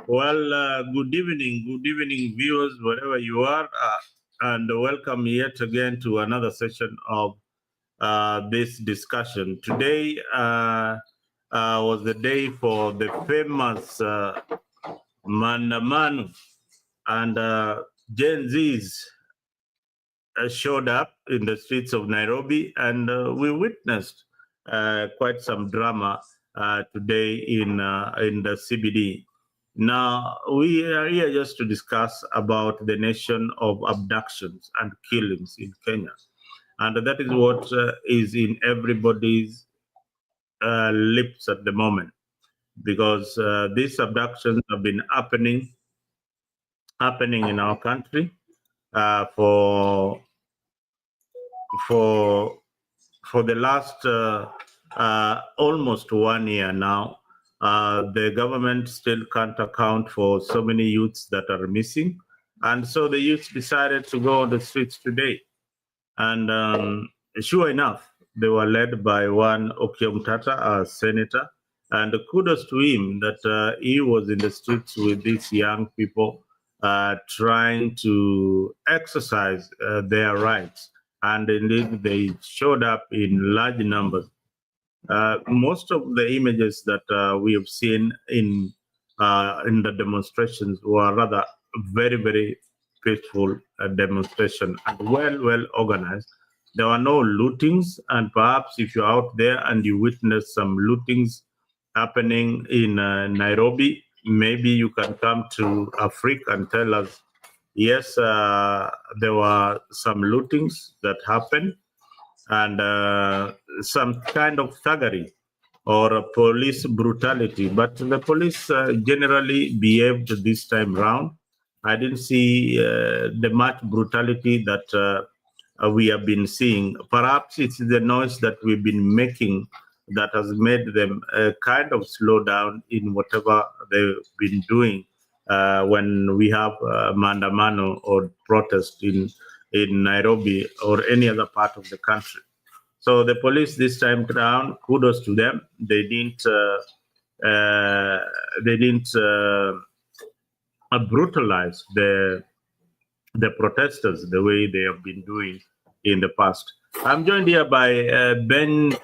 Well, good evening, viewers, wherever you are, and welcome yet again to another session of this discussion. Today was the day for the famous Mandamano, and Gen Zs showed up in the streets of Nairobi, and we witnessed quite some drama today in the CBD. Now, we are here just to discuss about the nation of abductions and killings in Kenya. And that is what is in everybody's lips at the moment, because these abductions have been happening in our country for the last almost 1 year now. The government still can't account for so many youths that are missing. And so the youths decided to go on the streets today. And sure enough, they were led by one Okiya Mtata, a senator. And kudos to him that he was in the streets with these young people trying to exercise their rights. And indeed, they showed up in large numbers. Most of the images that we have seen in the demonstrations were rather very, very peaceful demonstration and well organized. There were no lootings, and perhaps if you're out there and you witness some lootings happening in Nairobi, maybe you can come to Africa and tell us, yes, there were some lootings that happened, and some kind of thuggery or police brutality. But the police generally behaved this time round. I didn't see the much brutality that we have been seeing. Perhaps it's the noise that we've been making that has made them kind of slow down in whatever they've been doing when we have mandamano or protest in Nairobi or any other part of the country. So the police this time around, kudos to them. They didn't brutalize the protesters the way they have been doing in the past. I'm joined here by Benjamin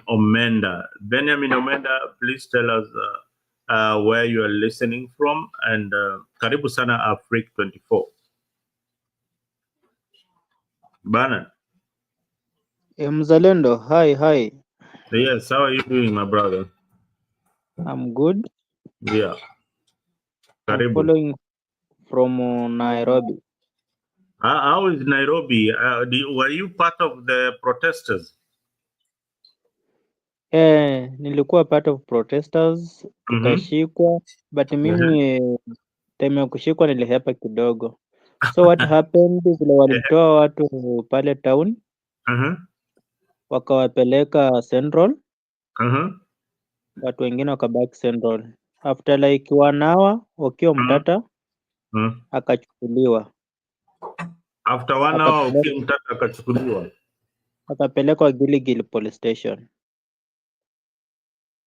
Omenda. Benjamin Omenda, please tell us where you are listening from, and karibu sana Africa 24. Bana. Mzalendo, hi. Yes, how are you doing, my brother? I'm good. Yeah. I'm following from Nairobi. How is Nairobi? Were you part of the protesters? Nilikuwa part of protesters, tukashikwa, but mimi time ya kushikwa nilihepa kidogo. So what happened, vile walitoa watu pale town, wakawapeleka Central, watu wengine wakabaki Central. After like 1 hour, Okiya Mtata akachukuliwa. After 1 hour, Okiya Mtata akachukuliwa, akapelekwa Gilgil police station.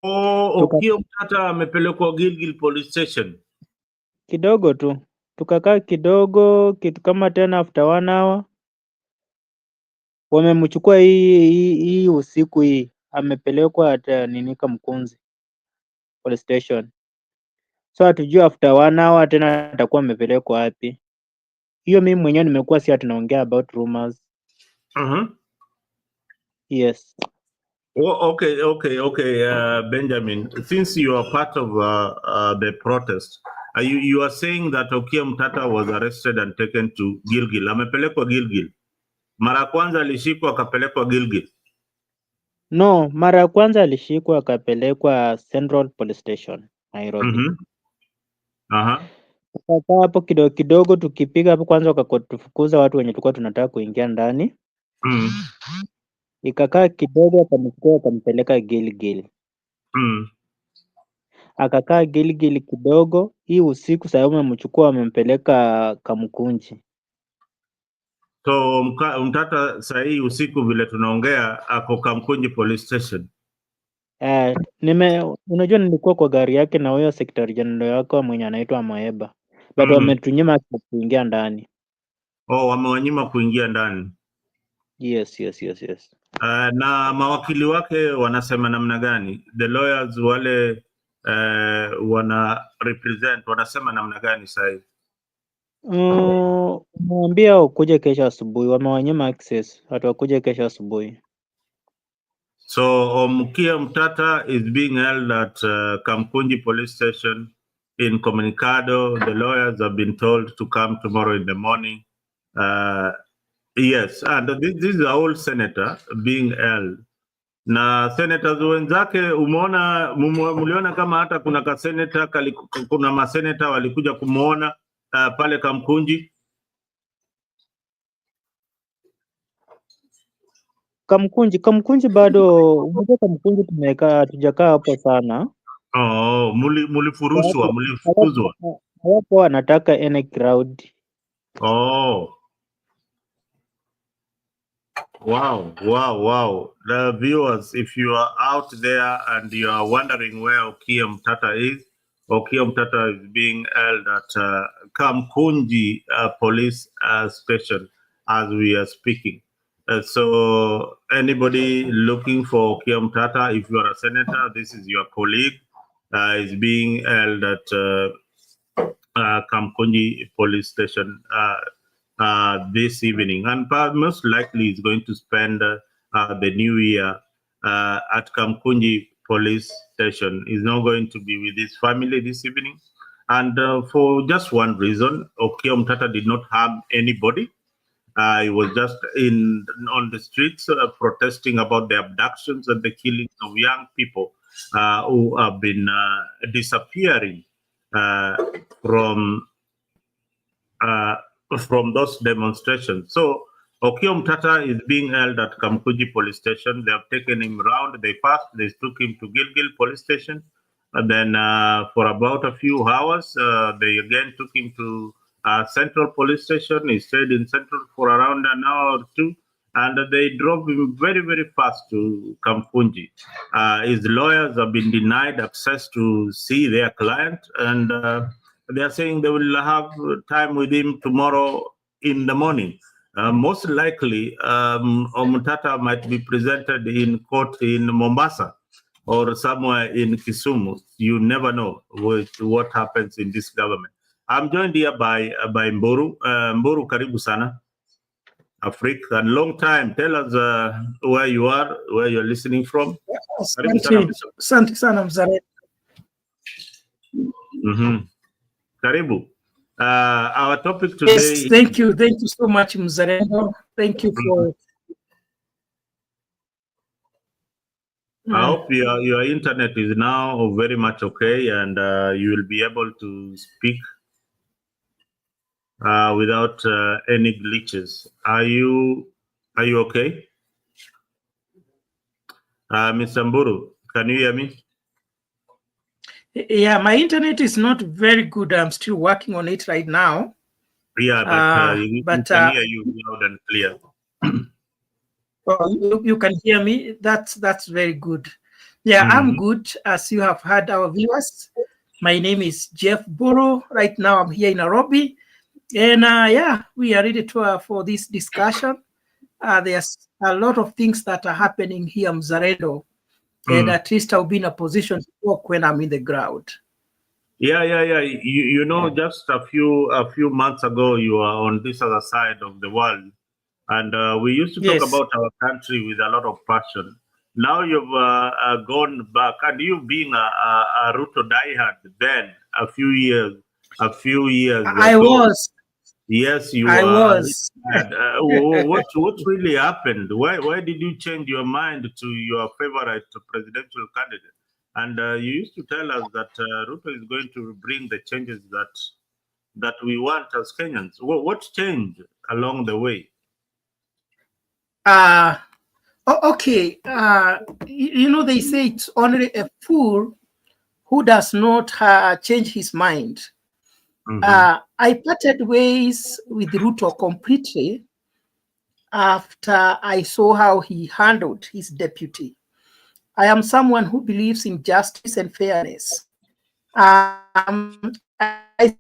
Oh, Okiya Mtata amepelekwa Gilgil police station. Kidogo tu. Tukakaa kidogo, kitu kama tena after 1 hour. Wamemchukua hii usiku hii. Amepelekwa hata Kamkunzi police station. So hatujui after 1 hour tena atakuwa amepelekwa wapi. Hiyo mimi mwenyewe nimekuwa si tunaongea about rumors. Yes. Oh, okay. Benjamin, since you are part of the protest, you are saying that Okiya Mtata was arrested and taken to Gilgil. Amepelekwa Gilgil. Mara kwanza alishikwa akapelekwa Gilgil. No, mara kwanza alishikwa akapelekwa Central Police Station, Nairobi. Tukakaa hapo kidogo tukipiga hapo kwanza wakatufukuza watu wenye tulikuwa tunataka kuingia ndani. Ikakaa kidogo akamchukua akampeleka Gilgil. Akakaa Gilgil kidogo, hii usiku sasa wamemchukua wamempeleka Kamkunji. So Mtata sasa hii usiku vile tunaongea ako Kamkunji police station. Unajua nilikuwa kwa gari yake na huyo secretary general wako mwenye anaitwa Maeba, but wametunyima kuingia ndani. Oh, wamewanyima kuingia ndani. Yes. Na mawakili wake wanasema namna gani? The lawyers wale wana represent wanasema namna gani sasa hivi? Mwambia ukuje kesho asubuhi, wamewanyima access, hatakuja kesho asubuhi. So Mukia Mtata is being held at Kamkunji police station in Comunicado. The lawyers have been told to come tomorrow in the morning. Yes, and this is a whole senator being held. Na senators wenzake muliona kama hata kuna kuna maseneta walikuja kumuona pale Kamkunji. Kamkunji bado, unajua Kamkunji tujakaa hapo sana. Oh, mulifukuzwa. Hawapo wanataka any crowd. Oh. Wow. The viewers, if you are out there and you are wondering where Okia Mtata is being held at Kamkunji police station as we are speaking. So anybody looking for Okia Mtata, if you are a senator, this is your colleague, is being held at Kamkunji police station this evening, and most likely is going to spend the new year at Kamkunji police station. He's not going to be with his family this evening, and for just one reason: Okia Mtata did not harm anybody. He was just on the streets protesting about the abductions and the killings of young people who have been disappearing from those demonstrations. So Okia Mtata is being held at Kamkunji police station. They have taken him around. They took him to Gilgil police station. And then for about a few hours, they again took him to Central police station. He stayed in Central for around an hour or two. And they drove him very, very fast to Kamkunji. His lawyers have been denied access to see their client. And they are saying they will have time with him tomorrow in the morning. Most likely, Mtata might be presented in court in Mombasa or somewhere in Kisumu. You never know what happens in this government. I'm joined here by Mburu. Mburu, karibu sana. Africa, and long time. Tell us where you are, where you're listening from. Asante sana Mzalendo. Karibu. Our topic today. Yes, thank you so much, Mzalendo. Thank you for. I hope your internet is now very much okay, and you will be able to speak without any glitches. Are you okay? Mr. Mburu, can you hear me? Yeah, my internet is not very good. I'm still working on it right now. Yeah, but can hear you loud and clear. You can hear me. That's very good. Yeah, I'm good. As you have heard, our viewers, my name is Jeff Boro. Right now, I'm here in Nairobi, and yeah, we are ready for this discussion. There's a lot of things that are happening here, Mzalendo. And at least I'll be in a position to talk when I'm in the ground. Yeah. You know, just a few months ago, you were on this other side of the world, and we used to talk about our country with a lot of passion. Now you've gone back, and you being a Ruto diehard then a few years I ago. was. Yes, you I are. was. What really happened? Why did you change your mind to your favorite presidential candidate? And you used to tell us that Ruto is going to bring the changes that we want as Kenyans. What changed along the way? Okay. You know, they say it's only a fool who does not change his mind. I parted ways with Ruto completely after I saw how he handled his deputy. I am someone who believes in justice and fairness. I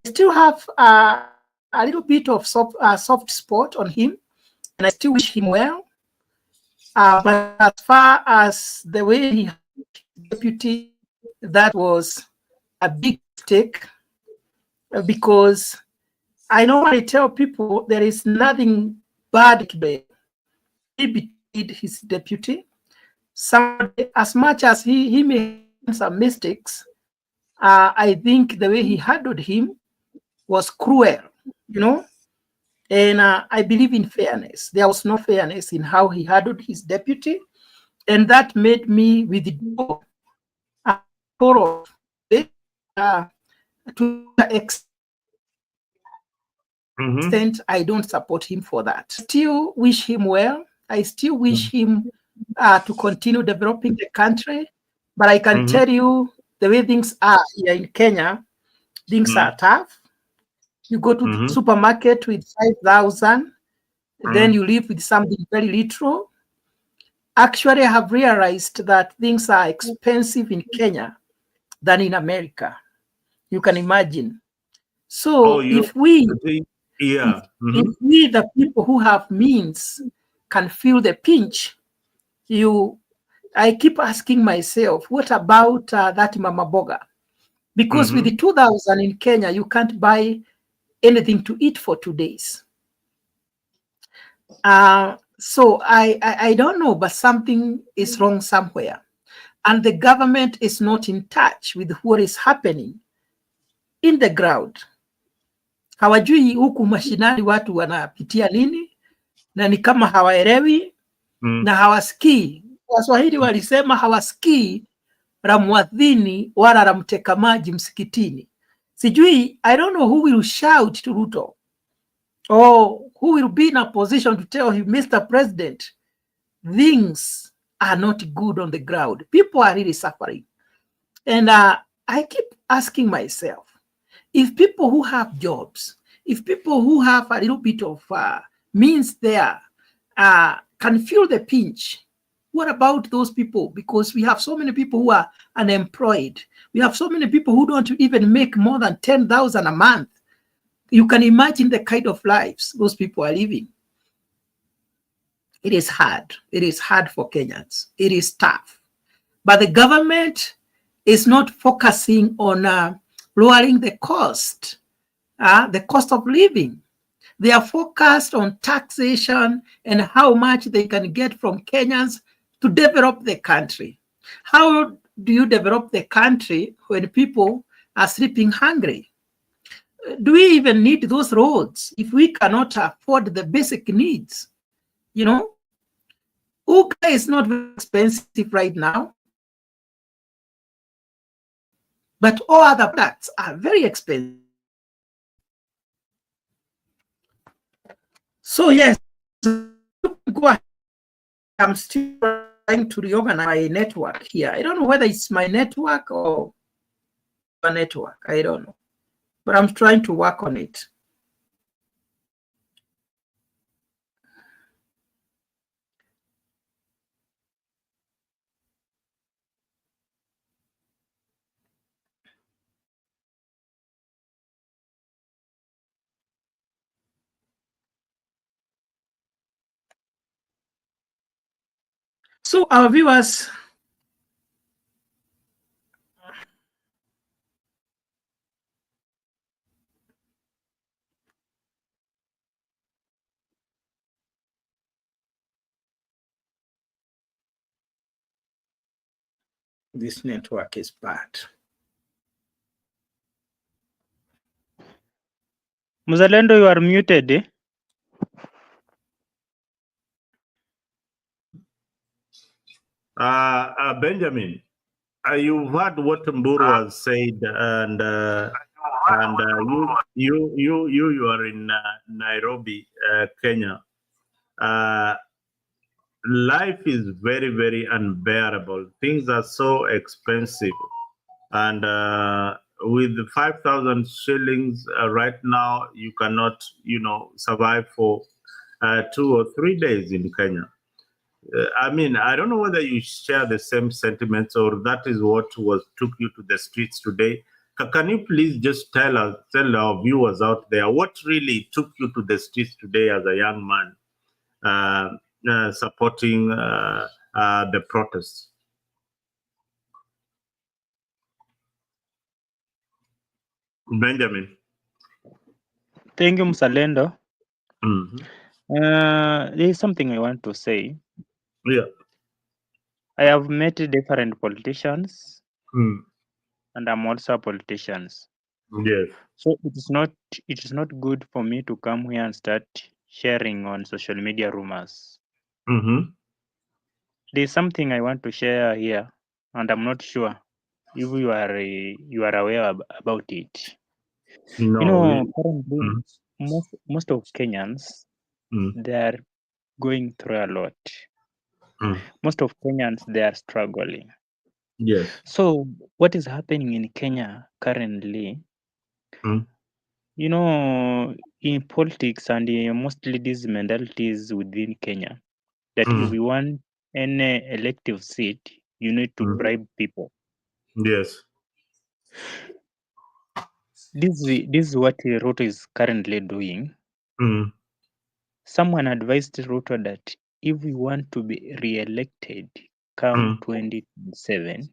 still have a little bit of soft spot on him, and I still wish him well. But as far as the way he had deputy, that was a big mistake, because I normally tell people there is nothing bad today. He betrayed his deputy. Somebody, as much as he made some mistakes, I think the way he handled him was cruel, you know. And I believe in fairness. There was no fairness in how he handled his deputy, and that made me withdraw to the extent I don't support him for that. Still wish him well. I still wish him to continue developing the country, but I can tell you the way things are here in Kenya, things are tough. You go to the supermarket with 5,000, then you live with something very little. Actually, I have realized that things are expensive in Kenya than in America. You can imagine. So if we, if we, the people who have means, can feel the pinch, I keep asking myself, what about that mama boga? Because with the 2,000 in Kenya, you can't buy anything to eat for 2 days. So I don't know, but something is wrong somewhere. And the government is not in touch with what is happening in the ground. Hawajui huku mashinani watu wanapitia nini, na ni kama hawaelewi na hawasikii. Waswahili walisema hawasikii la mwadhini wala la mteka maji msikitini. Sijui, I don't know who will shout to Ruto, or who will be in a position to tell him, Mr. President, things are not good on the ground. People are really suffering. And I keep asking myself, if people who have jobs, if people who have a little bit of means there can feel the pinch, what about those people? Because we have so many people who are unemployed. We have so many people who don't even make more than 10,000 a month. You can imagine the kind of lives those people are living. It is hard. It is hard for Kenyans. It is tough. But the government is not focusing on lowering the cost of living. They are focused on taxation and how much they can get from Kenyans to develop the country. How do you develop the country when people are sleeping hungry? Do we even need those roads if we cannot afford the basic needs? You know, Uga is not very expensive right now, but all other products are very expensive. So yes, go ahead. I'm still trying to reorganize my network here. I don't know whether it's my network or a network. I don't know, but I'm trying to work on it. So our viewers, this network is bad. Mzalendo, you are muted. Benjamin, you've heard what Mburu has said, and you are in Nairobi, Kenya. Life is very, very unbearable. Things are so expensive, and with 5,000 shillings right now, you cannot, survive for 2 or 3 days in Kenya. I mean, I don't know whether you share the same sentiments or that is what took you to the streets today. Can you please just tell our viewers out there what really took you to the streets today as a young man supporting the protests? Benjamin. Thank you, Mzalendo. Mm-hmm. There is something I want to say. Yeah. I have met different politicians, Mm. and I'm also a politician. Yes. So it is not good for me to come here and start sharing on social media rumors. Mm-hmm. There's something I want to share here, and I'm not sure if you are aware about it. You No. know, currently Mm. most of Kenyans, Mm. they are going through a lot. Mm. Most of Kenyans, they are struggling. Yes. So what is happening in Kenya currently? Mm. You know, in politics and mostly these mentalities within Kenya, that if Mm. you want any elective seat, you need to Mm. bribe people. Yes. This is what Ruto is currently doing. Mm. Someone advised Ruto that if we want to be re-elected come Mm. 2027,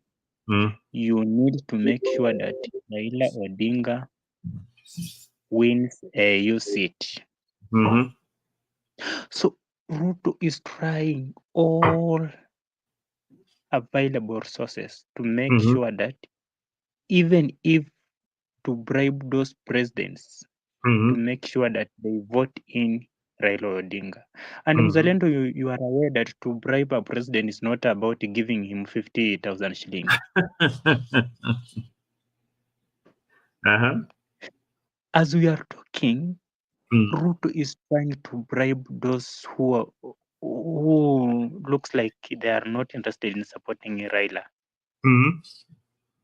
Mm. you need to make sure that Raila Odinga wins a U seat. Mm-hmm. So Ruto is trying all available sources to make Mm-hmm. sure that even if to bribe those presidents to Mm-hmm. make sure that they vote in Raila Odinga. And Mm-hmm. Mzalendo, you are aware that to bribe a president is not about giving him 50,000 shillings. Uh-huh. As we are talking, Mm. Ruto is trying to bribe those who looks like they are not interested in supporting Raila Mm-hmm.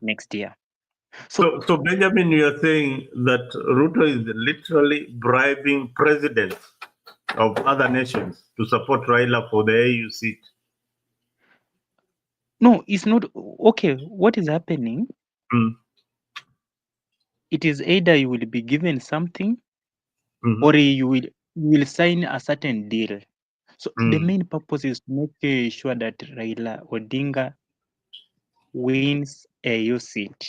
next year. So So Benjamin, you are saying that Ruto is literally bribing presidents of other nations to support Raila for the AU seat. no, it's not okay. What is happening? Mm. It is either you will be given something Mm-hmm. or you will sign a certain deal. So the Mm. main purpose is to make sure that Raila Odinga wins a U seat.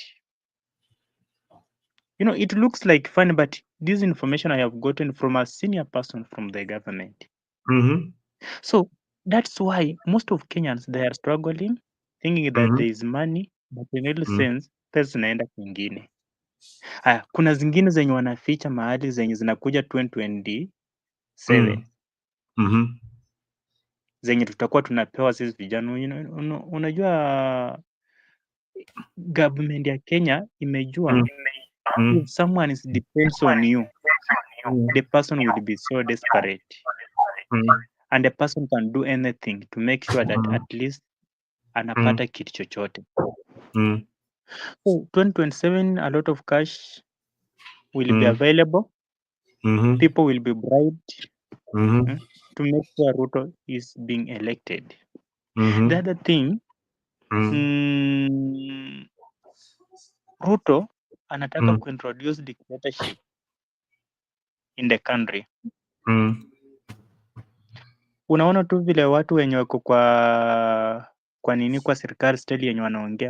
You know, it looks like fun, but this information I have gotten from a senior person from the government. Mm-hmm. So that's why most of Kenyans, they are struggling, thinking that Mm-hmm. there is money, but in real Mm. sense pesa zinaenda kwingine. Haya, kuna zingine zenye wanaficha mahali zenye zinakuja 2027 Mm. Mm-hmm. zenye tutakuwa tunapewa sisi vijana. Unajua government ya Kenya imejua Mm. Mm. if someone depends on you, Mm. the person will be so desperate, Mm. and the person can do anything to make sure that Mm. at least Mm. anapata kitu chochote. Mm. So 2027, a lot of cash will be Mm. available. Mm-hmm. People will be bribed Mm-hmm. to make sure Ruto is being elected. Mm-hmm. The other thing, Mm. Ruto anataka Mm. kuintroduce dictatorship in the country. Mm. Unaona tu vile watu wenye wako kwa serikali style yenye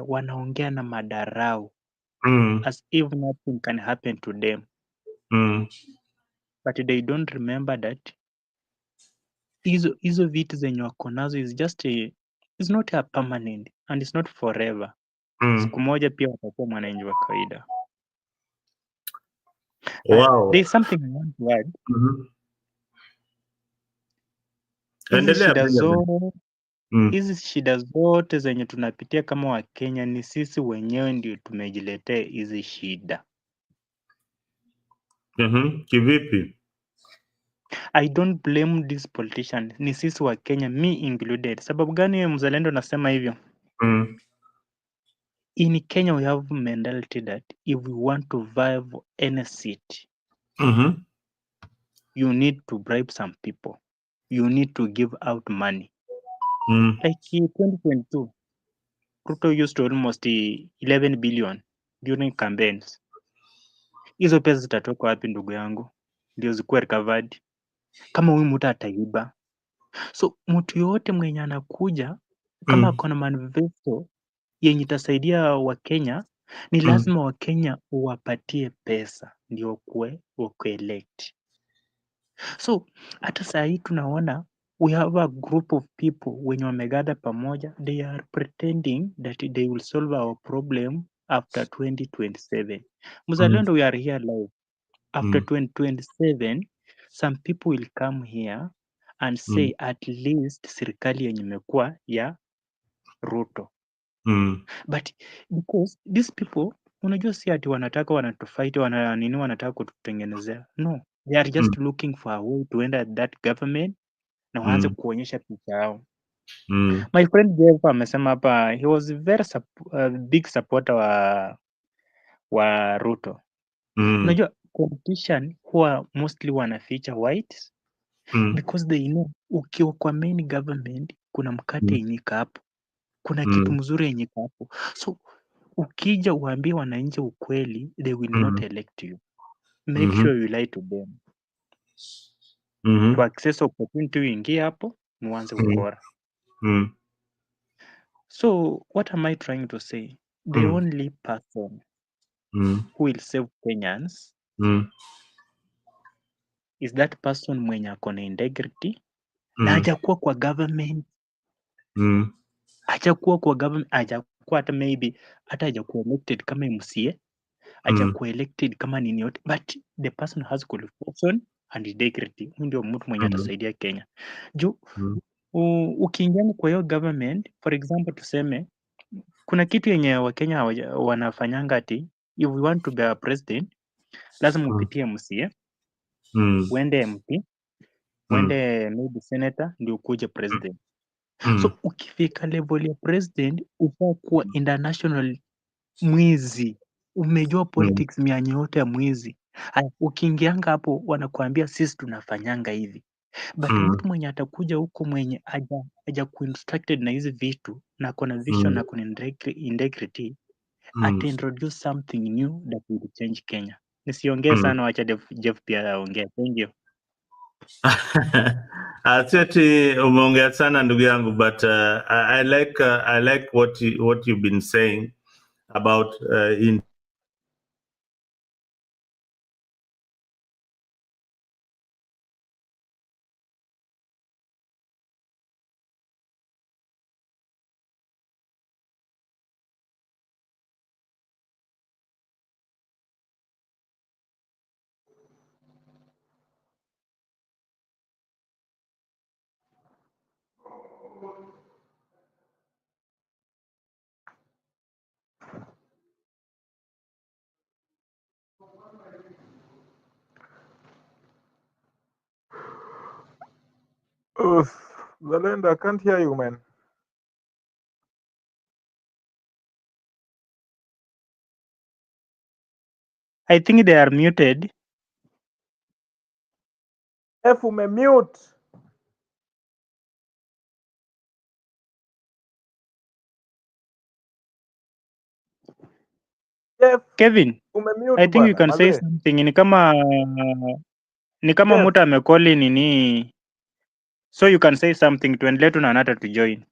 wanaongea na madarau Mm. as if nothing can happen to them, Mm. but they don't remember that hizo vitu zenye wako nazo is not a permanent and it's not forever. Mm. Siku moja pia watakuwa mwananchi wa kawaida. Wow. There is something I want to add. Mm-hmm. Hizi Endelea shida Benjamin. zote Mm. hizi shida zote zenye tunapitia kama Wakenya ni sisi wenyewe ndio tumejiletea hizi shida. Mm-hmm. Kivipi? I don't blame these politicians, ni sisi wa Kenya, me included. Sababu gani mzalendo nasema hivyo? Mm. In Kenya we have mentality that if we want to vie for any seat, Mm-hmm. you need to bribe some people, you need to give out money. Like 2022, Ruto used almost 11 billion during campaigns. Hizo pesa zitatoka wapi ndugu yangu? Ndio zikuwe recovered kama huyu mtu ataiba. So mtu yoyote mwenye anakuja kama ako na manifesto yenye itasaidia Wakenya, ni lazima Wakenya uwapatie pesa ndio wakuelect. So hata saa hii tunaona we have a group of people wenye wamegather pamoja, they are pretending that they will solve our problem after 2027. Mzalendo, we are here live. After 2027, some people will come here and say at least serikali yenye imekuwa ya Ruto. But because these people, unajua si ati wanataka wanatufight, wanataka kututengenezea. No, they are just looking for a way to enter that government na waanze kuonyesha picha yao. My friend Jeff amesema hapa he was very big supporter wa Ruto. Unajua politician huwa mostly wanaficha white because they know ukiwa kwa main government kuna mkate inyika hapo, kuna kitu mzuri inyika hapo. So ukija uambie wananchi ukweli, they will not elect you. Make sure you lie to them. To access opportunity uingie hapo muanze ukora. So what am I trying to say? The only person who will save Kenyans is that person mwenye ako na integrity na hajakuwa kwa government, hajakuwa kwa government, hajakuwa hata maybe hata hajakuwa elected kama MCA, hajakuwa elected kama nini yote, but the person has qualification and integrity. Ndio mtu mwenye atasaidia Kenya. Juu ukiingia kwa hiyo government, for example tuseme kuna kitu yenye Wakenya wanafanyanga ati if we want to be a president lazima upitie MCA, uende MP, uende maybe senator ndio ukuje president. So ukifika level ya president ufakuwa international mwizi, umejua politics mianya yote ya mwizi. Ukiingianga hapo wanakuambia sisi tunafanyanga hivi, but mtu mwenye atakuja huko mwenye aja kuinstructed na hizi vitu na kona vision na kuna integrity ata introduce something new that will change Kenya. Nisiongee sana, wacha Jeff pia aongee. Thank you. Asante, umeongea sana ndugu yangu, but I like what you've been saying about in Zalendo, I can't hear you, man. I think they are muted. F umemute. Jeff, Kevin, umemute I think you bwana, can say mazee. something. Ni kama Jeff. mtu amekoli nini, so you can say something, tuendelee tuna nata to join.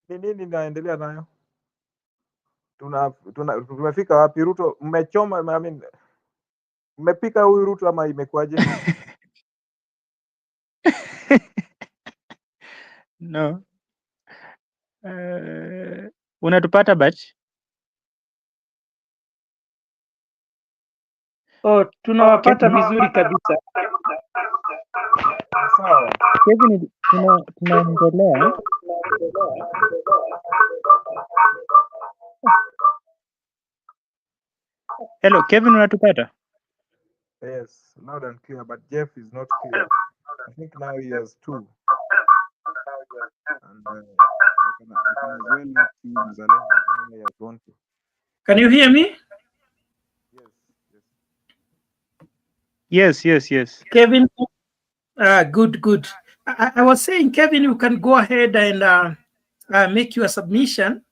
Ni nini naendelea nayo? Tumefika wapi? Ruto mmechoma, I mean, mmepika huyu Ruto ama imekuwaje? No. Unatupata batch? Oh, tunawapata vizuri kabisa. Sawa. Kevin, tunaendelea. Hello, Kevin, unatupata? Yes, loud and clear, but Jeff is not clear. I think now he has two. And I can as well not see Mzalendo. I don't know he has gone to. Can you hear me? Yes. Yes. Kevin, good. I was saying, Kevin, you can go ahead and make your submission.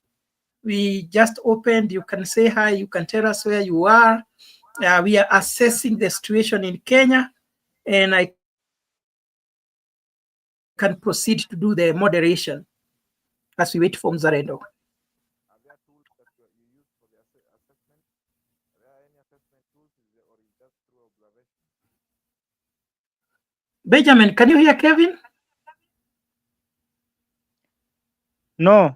We just opened. You can say hi. You can tell us where you are. We are assessing the situation in Kenya, and I can proceed to do the moderation as we wait for Mzalendo. Are there tools that you use for the assessment? Are there any assessment tools, or is just through observation? Benjamin, can you hear Kevin? No.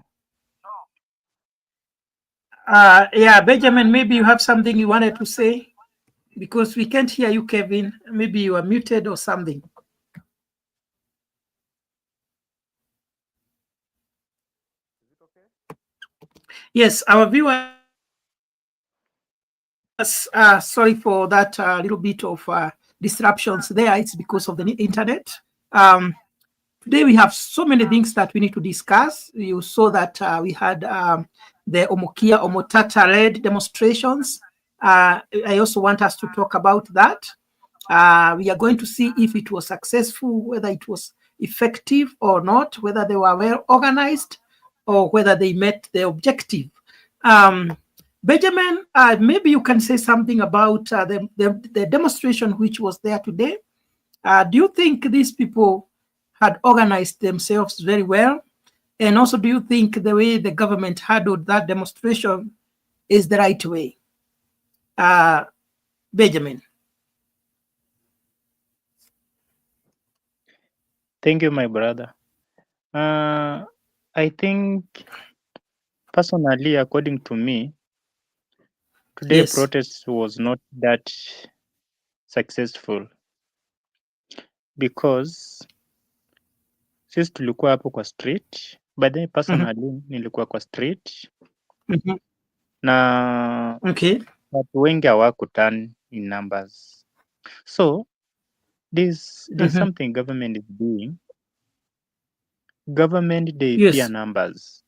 Yeah, Benjamin, maybe you have something you wanted to say, because we can't hear you, Kevin. Maybe you are muted or something. Is it okay? Yes, our viewers, sorry for that little bit of disruptions there. It's because of the internet. Today we have so many things that we need to discuss. You saw that we had the Omokia Omotata-led demonstrations. I also want us to talk about that. We are going to see if it was successful, whether it was effective or not, whether they were well organized, or whether they met the objective. Benjamin, maybe you can say something about the demonstration which was there today. Do you think these people had organized themselves very well? And also, do you think the way the government handled that demonstration is the right way? Benjamin. Thank you, my brother. I think personally, according to me, today Yes. protest was not that successful because sisi tulikuwa hapo kwa street, but then personally nilikuwa kwa street na Okay. watu wengi hawakuturn in numbers. So there's something government is doing. Government, they fear numbers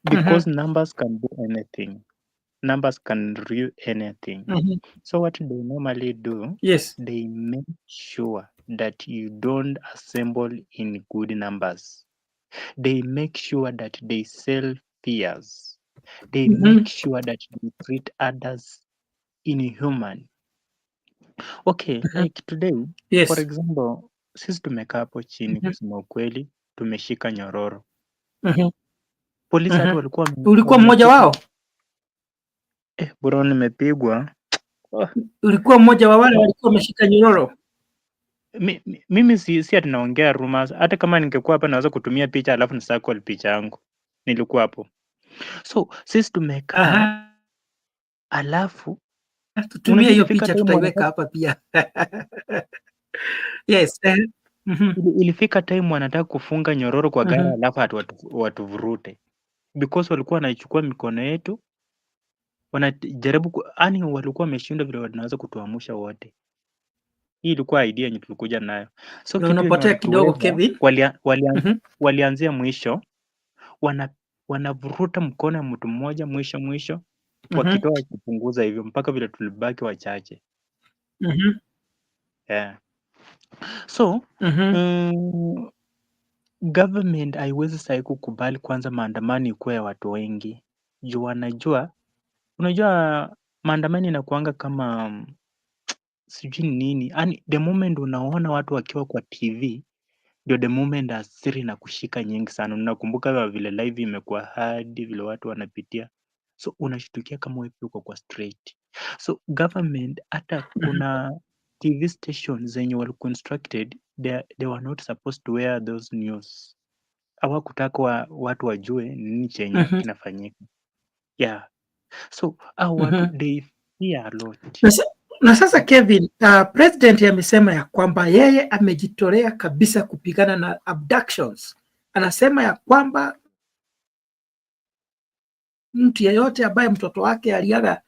because numbers can do anything. Numbers can do anything. So what they normally do, they make sure that you don't assemble in good numbers. They make sure that they sell fears. They make sure that they treat others inhuman. Okay, like today, for example, sisi tumekaa hapo chini kusema ukweli, tumeshika nyororo. Polisi hata walikuwa ulikuwa mmoja wao? Bro, nimepigwa. Ulikuwa mmoja wa wale walikuwa wameshika nyororo? Mimi si ati naongea rumors. Hata kama ningekuwa hapa naweza kutumia picha alafu nisakol picha yangu. Nilikuwa hapo. So sisi tumekaa alafu tutumie hiyo picha, tutaiweka hapa pia. Yes. Ilifika time wanataka kufunga nyororo kwa gari alafu watuvurute because walikuwa wanaichukua mikono yetu, wanajaribu yani walikuwa wameshinda vile wanaweza kutuamusha wote. Hii ilikuwa idea yenye tulikuja nayo. So kitu unapotea kidogo Kevin. Walianzia mwisho, wanavuruta mkono ya mtu mmoja mwisho wakitoa kupunguza hivyo mpaka vile tulibaki wachache. Yeah. So government haiwezi sahi kukubali kwanza maandamano ikuwe ya watu wengi. Juu unajua maandamano inakuanga kama sijui nini. Yaani the moment unaona watu wakiwa kwa TV ndio the moment asiri na kushika nyingi sana. Unakumbuka vile live imekuwa hadi vile watu wanapitia. So unashtukia kama wewe uko kwa straight. So government hata kuna TV stations zenye were constructed, they were not supposed to wear those news. Hawakutaka watu wajue nini chenye kinafanyika. Yeah. So watu they fear a lot. Na sasa Kevin, president amesema ya kwamba yeye amejitolea kabisa kupigana na abductions. Anasema ya kwamba mtu yeyote ambaye mtoto wake aliaga,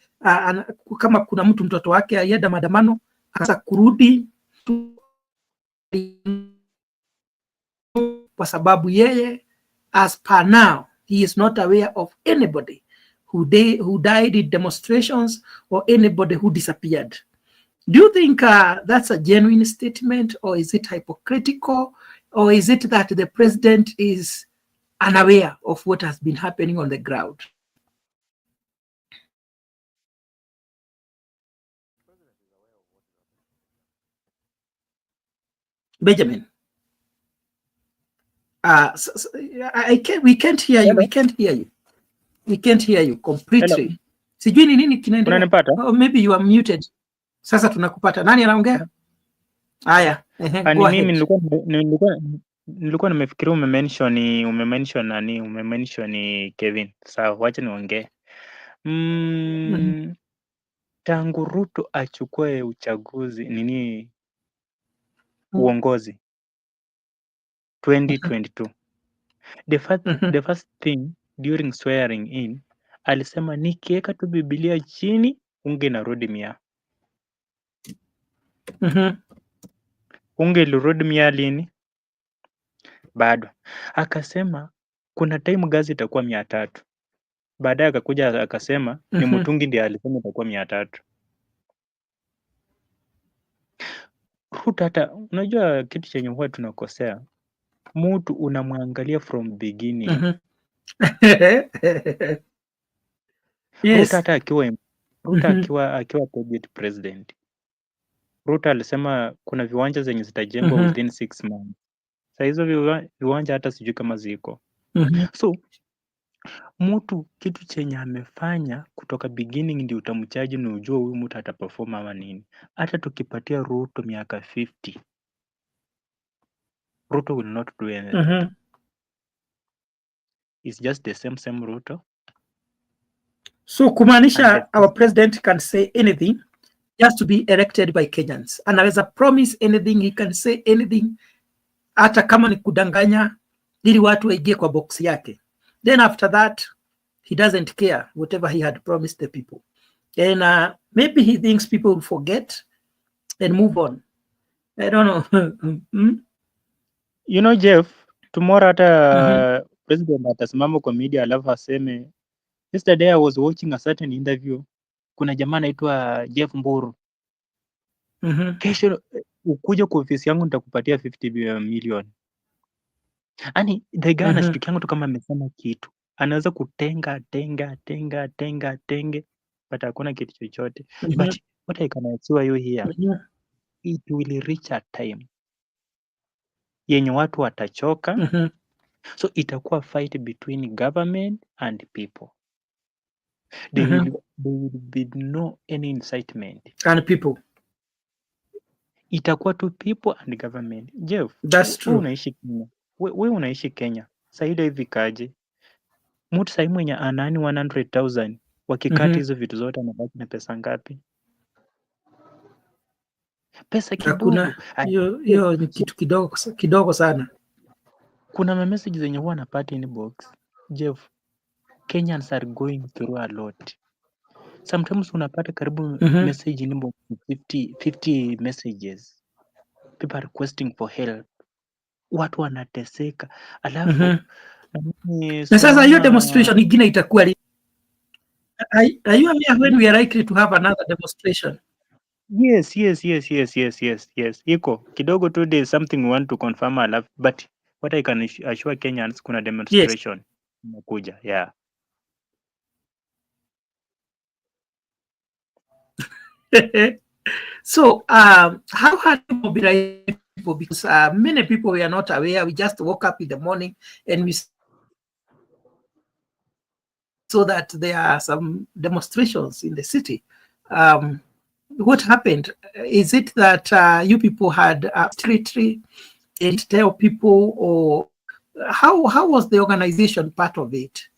kama kuna mtu mtoto wake alienda maandamano hasa kurudi, kwa sababu yeye as per now he is not aware of anybody who died in demonstrations or anybody who disappeared. Do you think that's a genuine statement, or is it hypocritical, or is it that the president is unaware of what has been happening on the ground? Benjamin, I can't. We can't hear you. Hello? We can't hear you. We can't hear you Hello. completely. Sijui ni nini kinaendelea. Unanipata? Oh, maybe you are muted. Sasa tunakupata. Nani anaongea? Haya, Ni go mimi ahead. nilikuwa nimefikiria umemention Kevin. Sawa, wacha niongee. Tangu Ruto achukue uongozi 2022. The first thing during swearing in alisema nikiweka tu Biblia chini unge narudi 100. Unge ilirudi 100 lini? Bado. Akasema kuna time gazi itakuwa 300. Baadaye akakuja akasema ni Mutungi ndiye alisema itakuwa 300. Ruto hata unajua kitu chenye huwa tunakosea, mtu unamwangalia from beginning. Yes. Ruto akiwa cabinet president, Ruto alisema kuna viwanja zenye zitajengwa within 6 months. Sasa hizo viwanja hata sijui kama ziko. So mtu kitu chenye amefanya kutoka beginning ndio utamchaji na ujue huyu mtu ataperform ama nini. Hata tukipatia Ruto miaka 50, Ruto will not do anything. It's just the same Ruto. So kumaanisha our president can say anything just to be elected by Kenyans. Anaweza promise anything, he can say anything, hata kama ni kudanganya ili watu waingie kwa box yake. Then after that he doesn't care whatever he had promised the people. And maybe he thinks people will forget and move on. I don't know. You know, Jeff, tomorrow hata president atasimama kwa media alafu aseme, yesterday I was watching a certain interview, kuna jamaa anaitwa Jeff Mburu. Kesho ukuje kwa ofisi yangu nitakupatia 50 million. Ani the guy anashtukianga tu kama amesema kitu. Anaweza kutenga but hakuna kitu chochote. But what I can assure you here, it will reach a time yenye watu watachoka. So itakuwa fight between government and people. There will be no any incitement. And people. Itakuwa tu people and government. Jeff, that's true. Unaishi Kenya. Wewe unaishi Kenya. Saida hivi kaje? Mtu sasa mwenye anani 100,000 wakikata hizo vitu zote anabaki na pesa ngapi? Pesa kidogo. Hiyo ni kitu kidogo sana. Kuna message zenye huwa napata inbox. Jeff, Kenyans are going through a lot. Sometimes unapata karibu message inbox 50 messages. People are requesting for help. Watu wanateseka. Alafu na sasa hiyo demonstration nyingine itakuwa are you aware when we are likely to have another demonstration? Yes. Iko kidogo tu, there is something we want to confirm alafu, but what I can assure Kenyans, kuna demonstration inakuja. Yeah. So how hard to mobilize people, because many people were not aware. We just woke up in the morning and we saw that there are some demonstrations in the city. What happened? Is it that you people had a territory and tell people, or how was the organization part of it?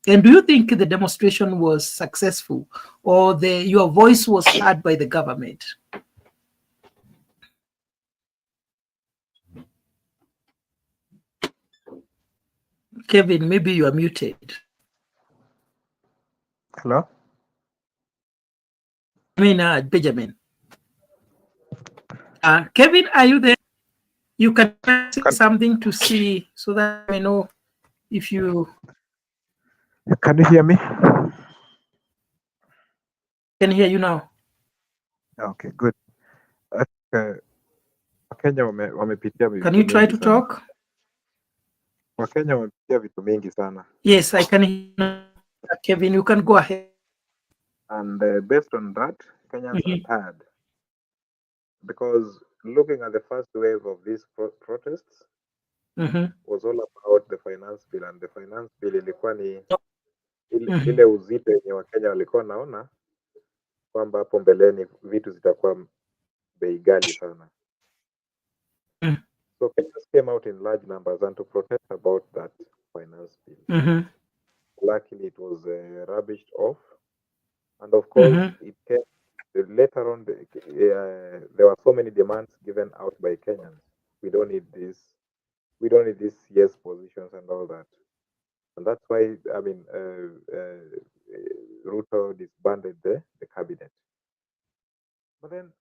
And do you think the demonstration was successful, or your voice was heard by the government? Kevin, maybe you are muted. Hello? I mean, Benjamin. Kevin, are you there? You can say something to see so that I know if you... Can you hear me? Can hear you now. Okay, good. Wakenya wamepitia Can vitu you try mingi to sana. talk? Wakenya wamepitia vitu mingi sana. Yes, I can hear. Kevin, you can go ahead. And based on that, Kenyans are tired. Because looking at the first wave of these protests was all about the finance bill, and the finance bill ilikuwa ni ile uzito yenye Wakenya walikuwa naona kwamba hapo mbeleni vitu zitakuwa bei ghali sana. So Kenyans came out in large numbers and to protest about that finance bill. Luckily, it was rubbished off, and of course, it came later on. There were so many demands given out by Kenyans. We don't need this. We don't need these yes positions and all that. And that's why, I mean, Ruto disbanded the cabinet. But then,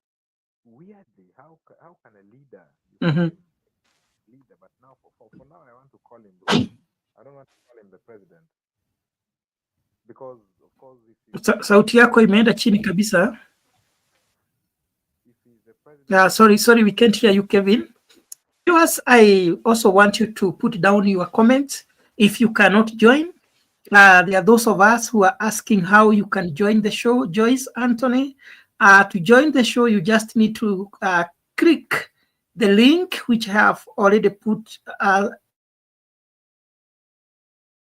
weirdly, how can a leader, you call him leader, but now for now I want to call him Ruto. I don't want to call him the president. Because of course, sauti yako imeenda chini kabisa. If he's the president, Sorry, we can't hear you, Kevin. Viewers, I also want you to put down your comments if you cannot join. There are those of us who are asking how you can join the show. Joyce, Anthony, to join the show, you just need to click the link which I have already put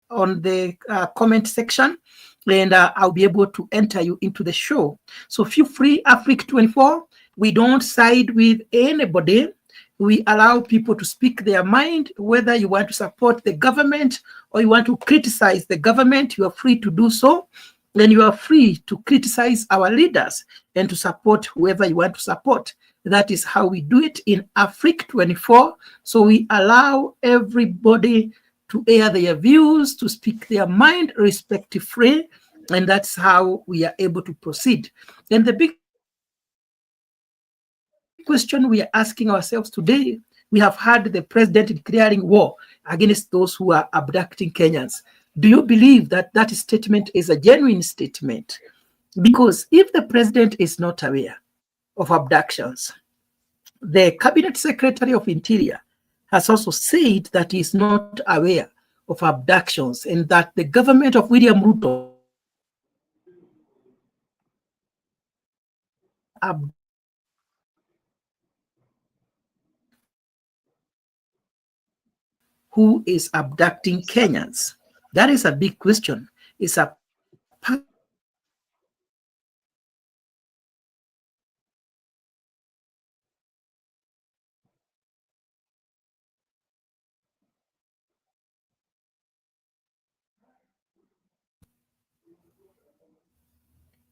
on the comment section, and I'll be able to enter you into the show. So feel free, Africa 24. We don't side with anybody. We allow people to speak their mind, whether you want to support the government or you want to criticize the government, you are free to do so. Then you are free to criticize our leaders and to support whoever you want to support. That is how we do it in Africa 24. So we allow everybody to air their views, to speak their mind respectively, and that's how we are able to proceed. And the big question we are asking ourselves today, we have had the president declaring war against those who are abducting Kenyans. Do you believe that that statement is a genuine statement? Because if the president is not aware of abductions, the Cabinet Secretary of Interior has also said that he is not aware of abductions and that the government of William Ruto who is abducting Kenyans? That is a big question. It's a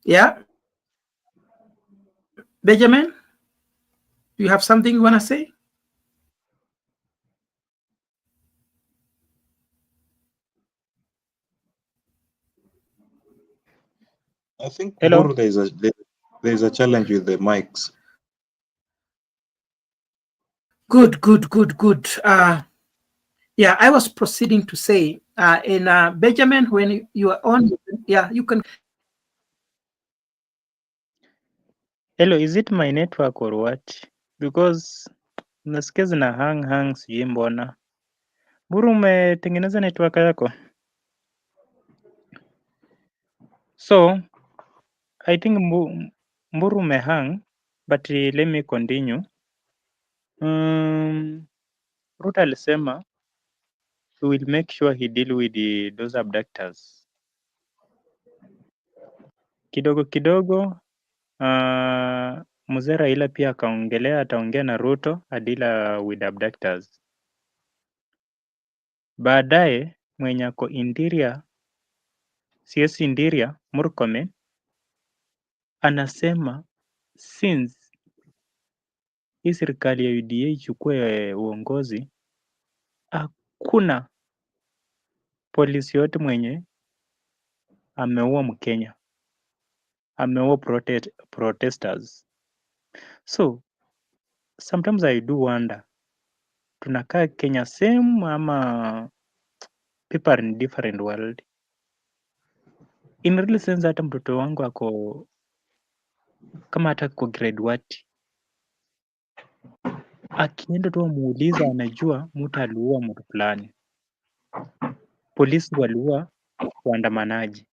yeah. Benjamin, do you have something you want to say? I think Hello. Buru, there's a challenge with the mics. Good. Yeah, I was proceeding to say, Benjamin, when you are on, yeah, you can. Hello, is it my network or what? Because nasikia zina hang sijui mbona. Buru, umetengeneza network yako? So I think Mburu umehang, but let me continue. Ruto alisema he will make sure he deal with those abductors. Kidogo Mzee Raila pia akaongelea ataongea na Ruto adila with abductors. Baadaye mwenye ako Interior, CS Interior, Murkomen anasema since hii serikali ya UDA ichukue uongozi, hakuna polisi yote mwenye ameua Mkenya, ameua protesters. So sometimes I do wonder, tunakaa Kenya same ama people are in different world? In real sense, hata mtoto wangu ako kama hata kwa grade what, akienda tu amuuliza, anajua mtu aliua mtu fulani, polisi waliua waandamanaji,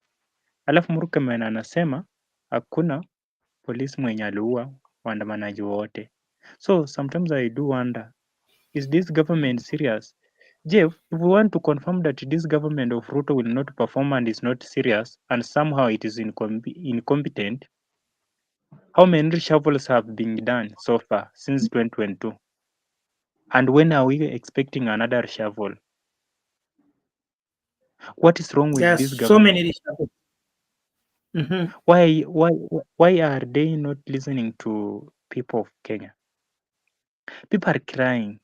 alafu Murkomen anasema hakuna polisi mwenye aliua waandamanaji wote. So sometimes I do wonder, is this government serious? Jeff, if we want to confirm that this government of Ruto will not perform and is not serious and somehow it is incompetent, how many reshuffles have been done so far since 2022? And when are we expecting another reshuffle? What is wrong with There's this so government? many reshuffles. Why are they not listening to people of Kenya? People are crying.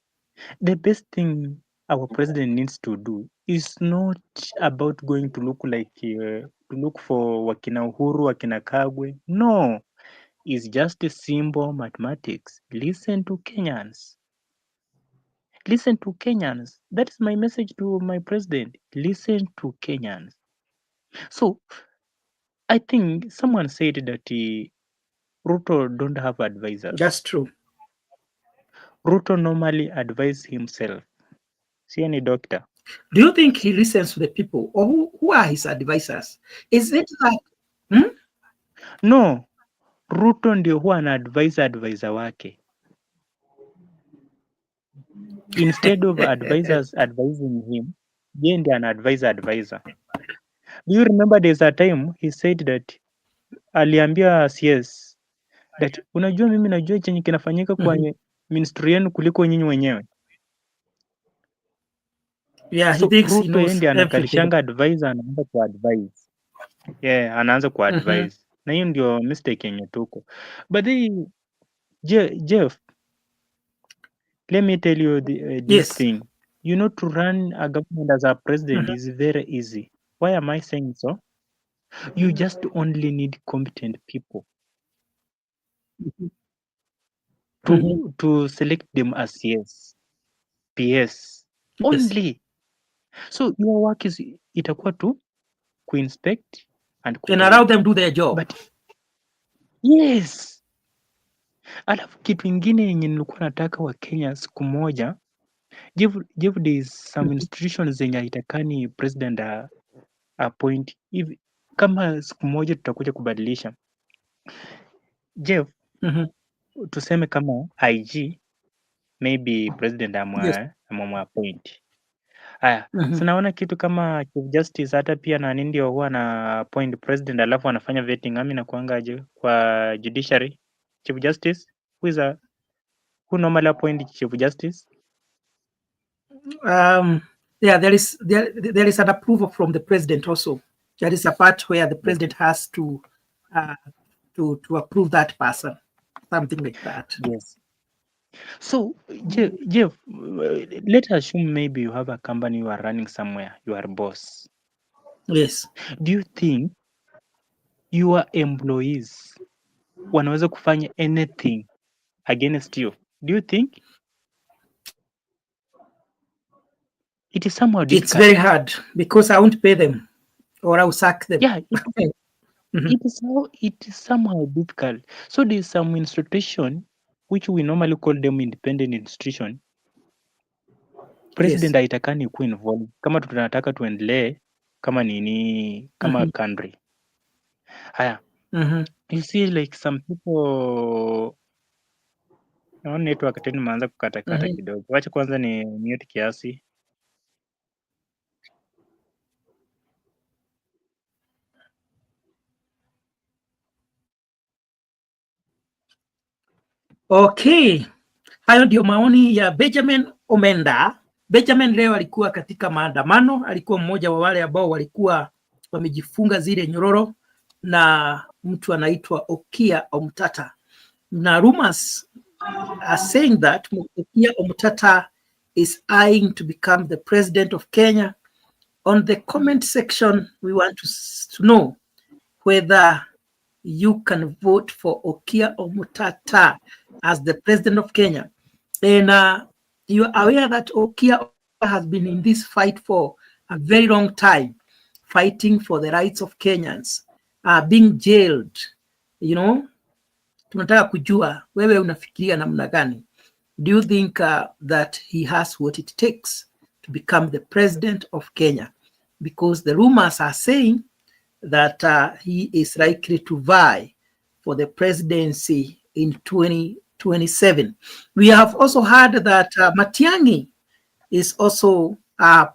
The best thing our president needs to do is not about going to look for wakina Uhuru, wakina Kagwe. No, it's just a simple mathematics. Listen to Kenyans. Listen to Kenyans. That is my message to my president. Listen to Kenyans. So I think someone said that Ruto don't have advisors. That's true. Ruto normally advises himself. See any doctor. Do you think he listens to the people, or who are his advisors? Is it like No, Ruto ndio huwa ana-advise advisor wake. Instead of advisors advising him, yeye ndiye ana-advise advisor. Do you remember there's a time he said that aliambia CS that unajua mimi najua chenye kinafanyika kwa ministry yenu kuliko nyinyi wenyewe. Yeah, So he thinks he Ruto yeye knows ndiye everything. anakalishanga advisor, anaanza kuadvise. Yeah, anaanza kuadvise. Na hiyo ndio mistake yenye tuko. But then Jeff, let me tell you this Yes. thing. You know, to run a government as a president is very easy. Why am I saying so? You just only need competent people to select them as PS. Yes. Only. So your work is itakuwa to inspect and allow them do their job. But yes. Alafu kitu ingine yenye nilikuwa nataka wa Kenya siku moja, Jeff, there is some institutions zenye haitakani president appoint. Hivi kama siku moja tutakuja kubadilisha. Jeff, tuseme kama IG maybe president amamappoint. Haya, sinaona kitu kama Chief Justice hata pia na nini ndio huwa na appoint president alafu anafanya vetting ami na kuangaje kwa judiciary. Chief Justice who normally appoint Chief Justice? Yeah, there is an approval from the president also. There is a part where the president has to approve that person, something like that. Yes. So, Jeff, let's assume maybe you have a company you are running somewhere, you are a boss. Yes. Do you think your employees wanaweza kufanya anything against you? Do you think? It is somehow difficult. It's very hard because I won't pay them or I will sack them. Yeah, it is somehow difficult. So there is some institution which we normally call them independent institution. President haitakani kuwa involved kama tunataka tuendelee kama nini kama country. Haya. You see like some people naona network tena imeanza kukatakata kidogo. Wacha kwanza ni mute kiasi. Okay. Hayo ndio maoni ya Benjamin Omenda. Benjamin leo alikuwa katika maandamano, alikuwa mmoja wa wale ambao walikuwa wamejifunga zile nyororo na mtu anaitwa Okia Omtata. Na rumors are saying that Okia Omtata is eyeing to become the president of Kenya. On the comment section, we want to know whether you can vote for Okia Omtata as the president of Kenya. And you are aware that Okia has been in this fight for a very long time, fighting for the rights of Kenyans, being jailed. You know, tunataka kujua wewe unafikiria namna gani. do you think that he has what it takes to become the president of Kenya? Because the rumors are saying that he is likely to vie for the presidency in 2027. We have also heard that Matiang'i is also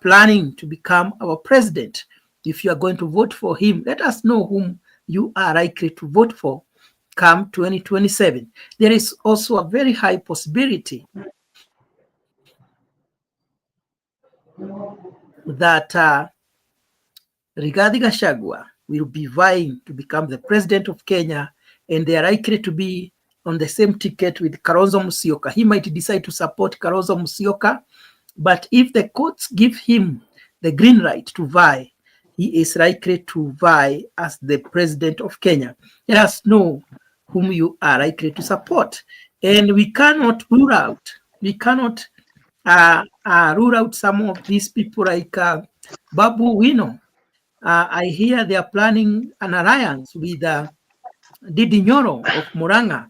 planning to become our president. If you are going to vote for him, let us know whom you are likely to vote for come 2027. There is also a very high possibility that Rigathi Gachagua will be vying to become the president of Kenya, and they are likely to be on the same ticket with Kalonzo Musyoka. He might decide to support Kalonzo Musyoka, but if the courts give him the green light to vie, he is likely to vie as the president of Kenya. Let us know whom you are likely to support. And we cannot rule out some of these people like Babu Wino. I hear they are planning an alliance with Didi Nyoro of Muranga.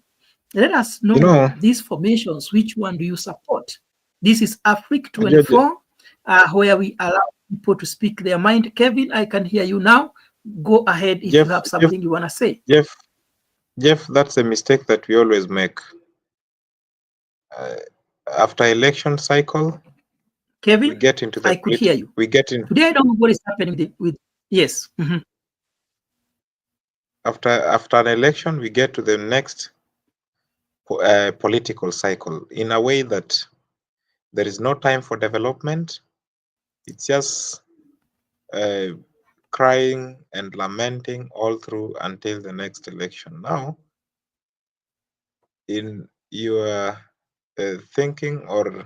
Let us know these formations. Which one do you support? This is Africa 24, where we allow people to speak their mind. Kevin, I can hear you now. Go ahead if you have something you want to say. Jeff, that's a mistake that we always make. After election cycle, Kevin, we get into the I could hear you. We get in. Today, I don't know what is happening with yes. Mm-hmm. After an election, we get to the next political cycle in a way that there is no time for development. It's just crying and lamenting all through until the next election. Now, in your thinking, or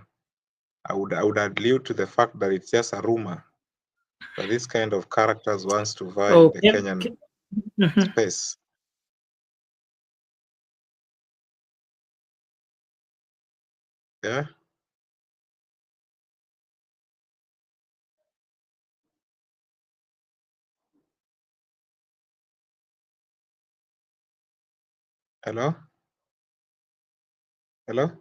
I would allude to the fact that it's just a rumor that this kind of characters wants to vie in the Kenyan space. Yeah. Hello. Hello.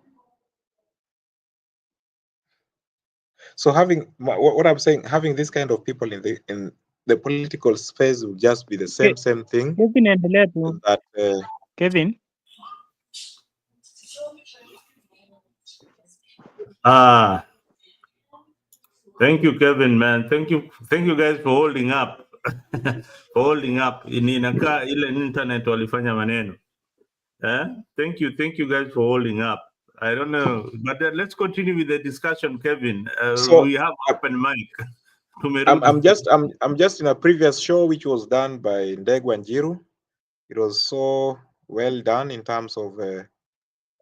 So having what I'm saying, having this kind of people in the political space will just be the same thing. Kevin, endelea tu. That Kevin. Thank you, Kevin, man. Thank you guys for holding up. For holding up. Inakaa ile internet walifanya maneno. Thank you guys for holding up. I don't know, but let's continue with the discussion, Kevin. So we have open mic. I'm just in a previous show which was done by Ndegwa Njiru. It was so well done in terms of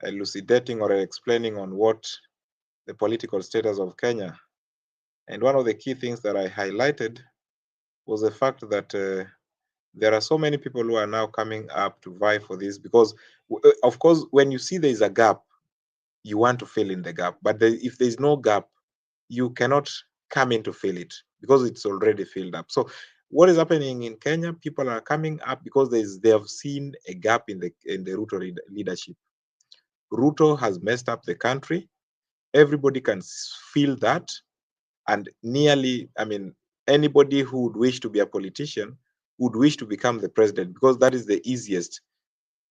elucidating or explaining on what the political status of Kenya. And one of the key things that I highlighted was the fact that there are so many people who are now coming up to vie for this, because of course, when you see there is a gap, you want to fill in the gap. But if there is no gap, you cannot come in to fill it because it's already filled up. So what is happening in Kenya? People are coming up because they have seen a gap in the Ruto leadership. Ruto has messed up the country. Everybody can feel that, and nearly, I mean, anybody who would wish to be a politician would wish to become the president, because that is the easiest.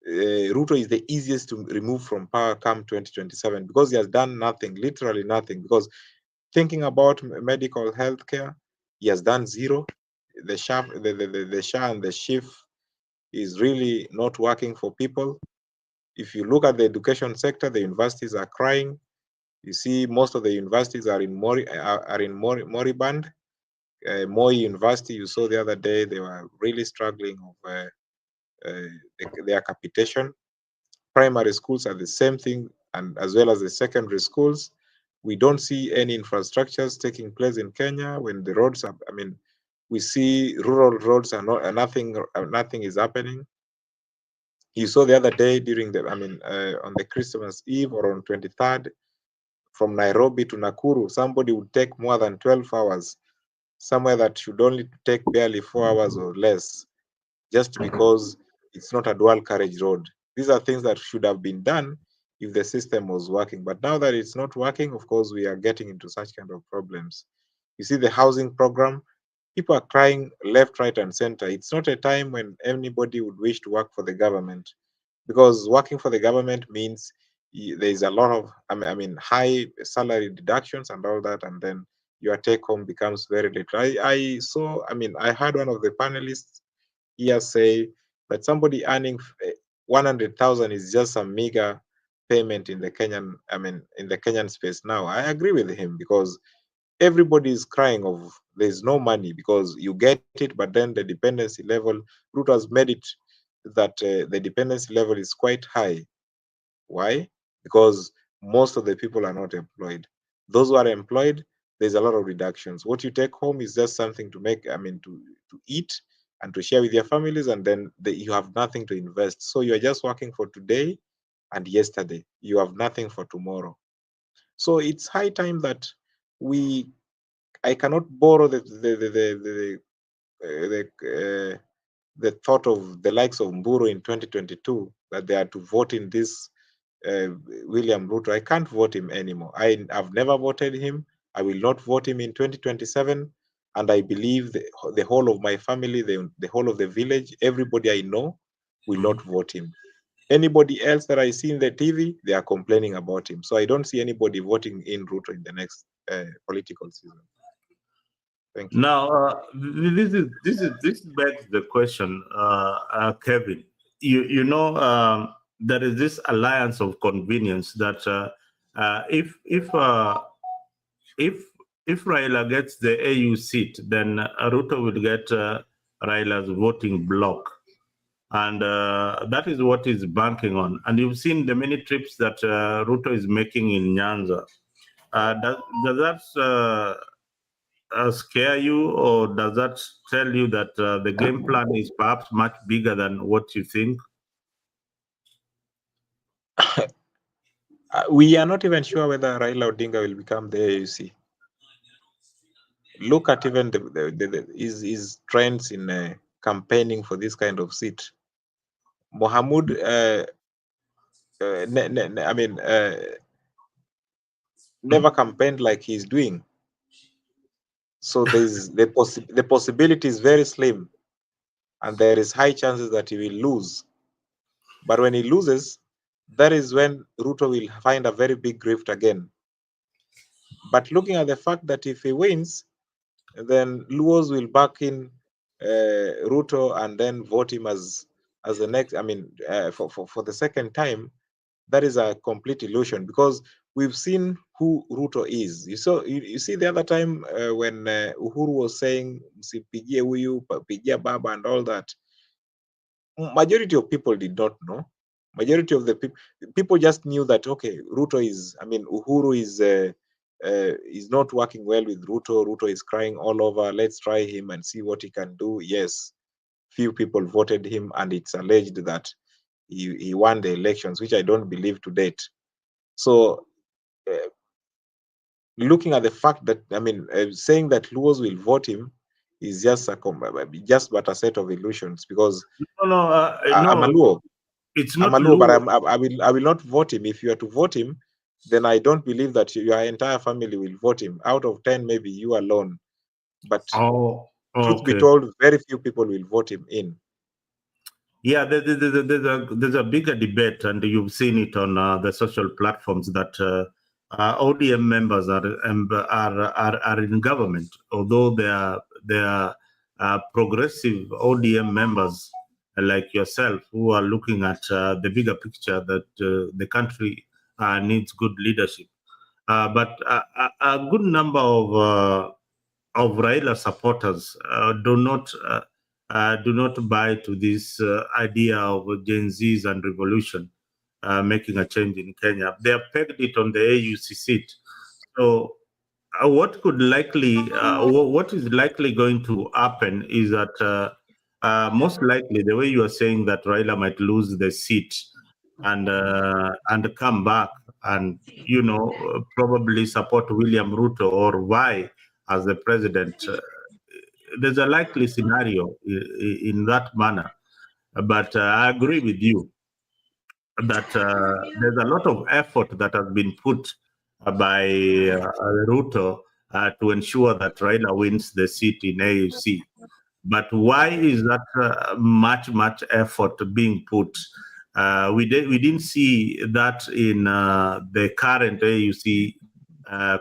Ruto is the easiest to remove from power come 2027, because he has done nothing, literally nothing. Because thinking about medical health care, he has done zero. The SHA and the SHIF is really not working for people. If you look at the education sector, the universities are crying. You see, most of the universities are in moribund. Moi University, you saw the other day, they were really struggling of their capitation. Primary schools are the same thing, and as well as the secondary schools. We don't see any infrastructures taking place in Kenya. When the roads are, I mean, we see rural roads are not, nothing is happening. You saw the other day during the, on the Christmas Eve or on 23rd, from Nairobi to Nakuru, somebody would take more than 12 hours, somewhere that should only take barely 4 hours or less, just because it's not a dual carriage road. These are things that should have been done if the system was working. But now that it's not working, of course, we are getting into such kind of problems. You see the housing program, people are crying left, right, and center. It's not a time when anybody would wish to work for the government, because working for the government means there's a lot of, I mean, high salary deductions and all that, and then your take home becomes very little. I heard one of the panelists here say that somebody earning 100,000 is just a meager payment in the Kenyan space now. I agree with him, because everybody is crying of there's no money, because you get it, but then the dependency level, Ruto has made it that the dependency level is quite high. Why? Because most of the people are not employed. Those who are employed, there's a lot of reductions. What you take home is just something to make, to eat and to share with your families, and then you have nothing to invest. So you are just working for today and yesterday. You have nothing for tomorrow. So it's high time that I cannot borrow the thought of the likes of Mburu in 2022 that they are to vote in this William Ruto. I can't vote him anymore. I've never voted him. I will not vote him in 2027. And I believe the whole of my family, the whole of the village, everybody I know will not vote him. Anybody else that I see in the TV, they are complaining about him. So I don't see anybody voting in Ruto in the next political season. Thank you. Now, this begs the question, Kevin. There is this alliance of convenience that if Raila gets the AU seat, then Ruto will get Raila's voting bloc, and that is what he's banking on. And you've seen the many trips that Ruto is making in Nyanza. Does that scare you, or does that tell you that the game plan is perhaps much bigger than what you think? We are not even sure whether Raila Odinga will become the AUC. Look at even his trends in campaigning for this kind of seat. Mohamud, never campaigned like he's doing. So there's the possibility is very slim, and there is high chances that he will lose. But when he loses, that is when Ruto will find a very big grift again. But looking at the fact that if he wins, then Luos will back in Ruto and then vote him as the next. For the second time, that is a complete illusion, because we've seen who Ruto is. You see the other time when Uhuru was saying "Msipigie huyu, pigia baba" and all that. Majority of people did not know. Majority of the people just knew that, okay, Ruto is. Uhuru is not working well with Ruto. Ruto is crying all over. Let's try him and see what he can do. Yes, few people voted him, and it's alleged that he won the elections, which I don't believe to date. So, looking at the fact that, saying that Luos will vote him is just but a set of illusions, because I'm a Luo. It's not I'm a Luo, Luo. but I will not vote him. If you are to vote him, then I don't believe that your entire family will vote him. Out of 10, maybe you alone. But truth be told, very few people will vote him in. Yeah, there's a bigger debate, and you've seen it on the social platforms, that ODM members are in government, although they are progressive ODM members like yourself, who are looking at the bigger picture, that the country needs good leadership. But a good number of Raila supporters do not buy to this idea of Gen Zs and revolution making a change in Kenya. They have pegged it on the AUC seat. So what is likely going to happen is that most likely, the way you are saying, that Raila might lose the seat and come back and probably support William Ruto or vie as the president. There's a likely scenario in that manner, but I agree with you. that there's a lot of effort that has been put by Ruto to ensure that Raila wins the seat in AUC. But why is that much effort being put? We didn't see that in the current AUC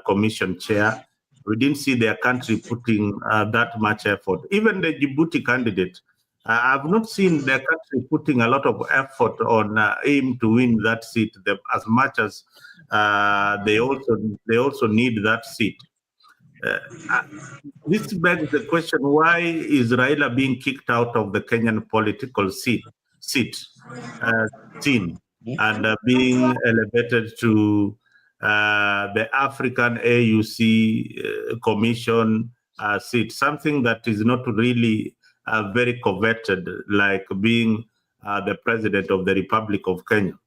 commission chair. We didn't see their country putting that much effort. Even the Djibouti candidate, I've not seen their country putting a lot of effort on aim to win that seat as much as they also need that seat. This begs the question: why is Raila being kicked out of the Kenyan political scene and being elevated to the African AUC Commission seat? Something that is not really very coveted, like being the president of the Republic of Kenya.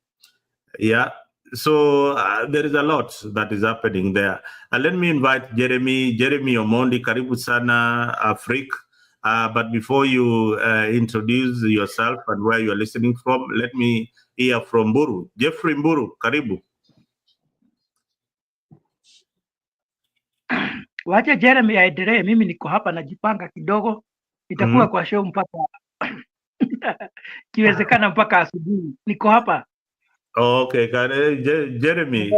Yeah. So there is a lot that is happening there. Let me invite Jeremy Omondi, karibu sana Afrik. But before you introduce yourself and where you are listening from, let me hear from Mburu. Jeffrey Mburu, karibu. Wacha Jeremy aendelee, mimi niko hapa najipanga kidogo, nitakuwa kwa show mpaka kiwezekana mpaka asubuhi. Niko hapa. Okay, Jeremy,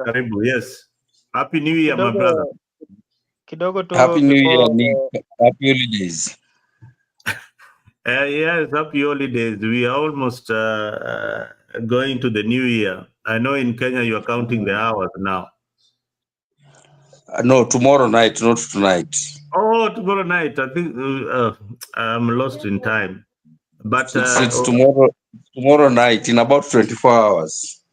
karibu. Yes. Happy New Year, my brother. Kidogo tu Happy New Year, Nick. Happy holidays. Yes, happy holidays. We are almost going to the new year. I know in Kenya you are counting the hours now. No, tomorrow night, not tonight. Oh, tomorrow night. I think I'm lost in time. But it's tomorrow night in about 24 hours.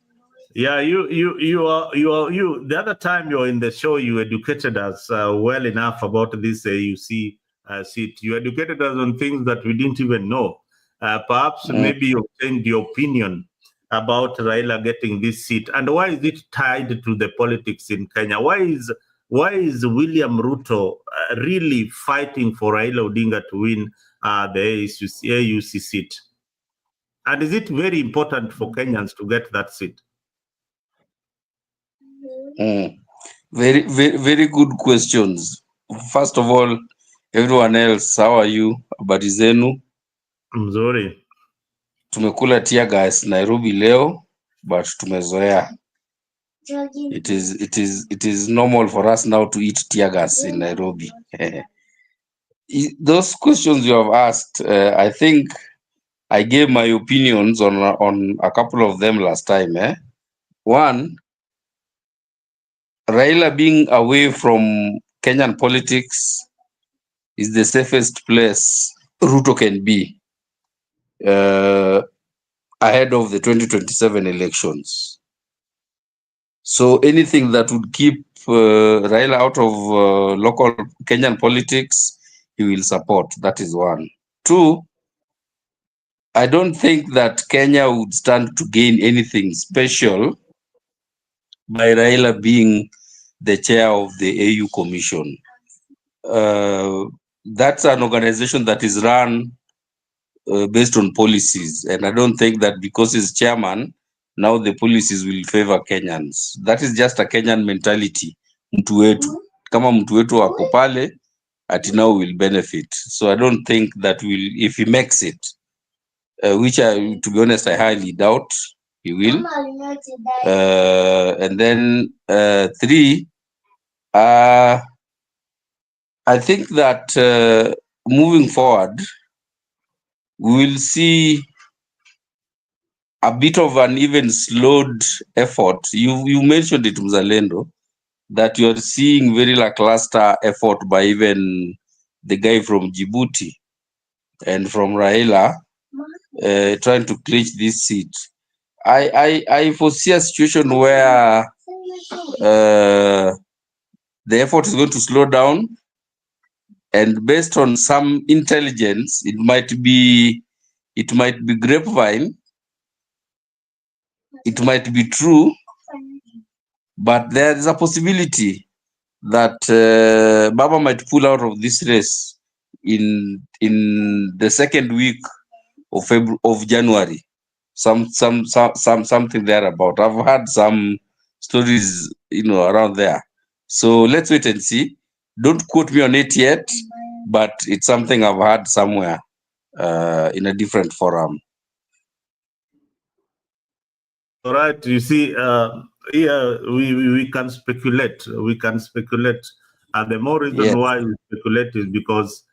Yeah, you. The other time you were in the show, you educated us well enough about this AUC seat. You educated us on things that we didn't even know. Perhaps maybe you changed your opinion about Raila getting this seat, and why is it tied to the politics in Kenya? Why is William Ruto really fighting for Raila Odinga to win the AUC seat? And is it very important for Kenyans to get that seat? Very, very, very good questions. First of all, everyone else, how are you? Habari zenu? Mzuri. Tumekula tear gas Nairobi leo, but tumezoea. It is normal for us now to eat tear gas in Nairobi. Those questions you have asked, I think I gave my opinions on a couple of them last time. One, Raila being away from Kenyan politics is the safest place Ruto can be ahead of the 2027 elections. So anything that would keep Raila out of local Kenyan politics, he will support. That is one. Two, I don't think that Kenya would stand to gain anything special by Raila being the chair of the AU Commission. That's an organization that is run based on policies, and I don't think that because he's chairman, now the policies will favor Kenyans. That is just a Kenyan mentality. Mtu wetu. Kama mtu wetu ako pale, ati now will benefit. So I don't think that if he makes it, which to be honest, I highly doubt he will. And then three, I think that moving forward, we will see a bit of an even slowed effort. You mentioned it, Mzalendo, that you are seeing very lackluster effort by even the guy from Djibouti and from Raila trying to clinch this seat. I foresee a situation where the effort is going to slow down, and based on some intelligence, it might be grapevine, it might be true, but there is a possibility that Baba might pull out of this race in the second week of January. something there about. I've had some stories, around there. So let's wait and see. Don't quote me on it yet, but it's something I've heard somewhere in a different forum. All right. You see, here we can speculate. We can speculate, and the more reason Yes. why we speculate is because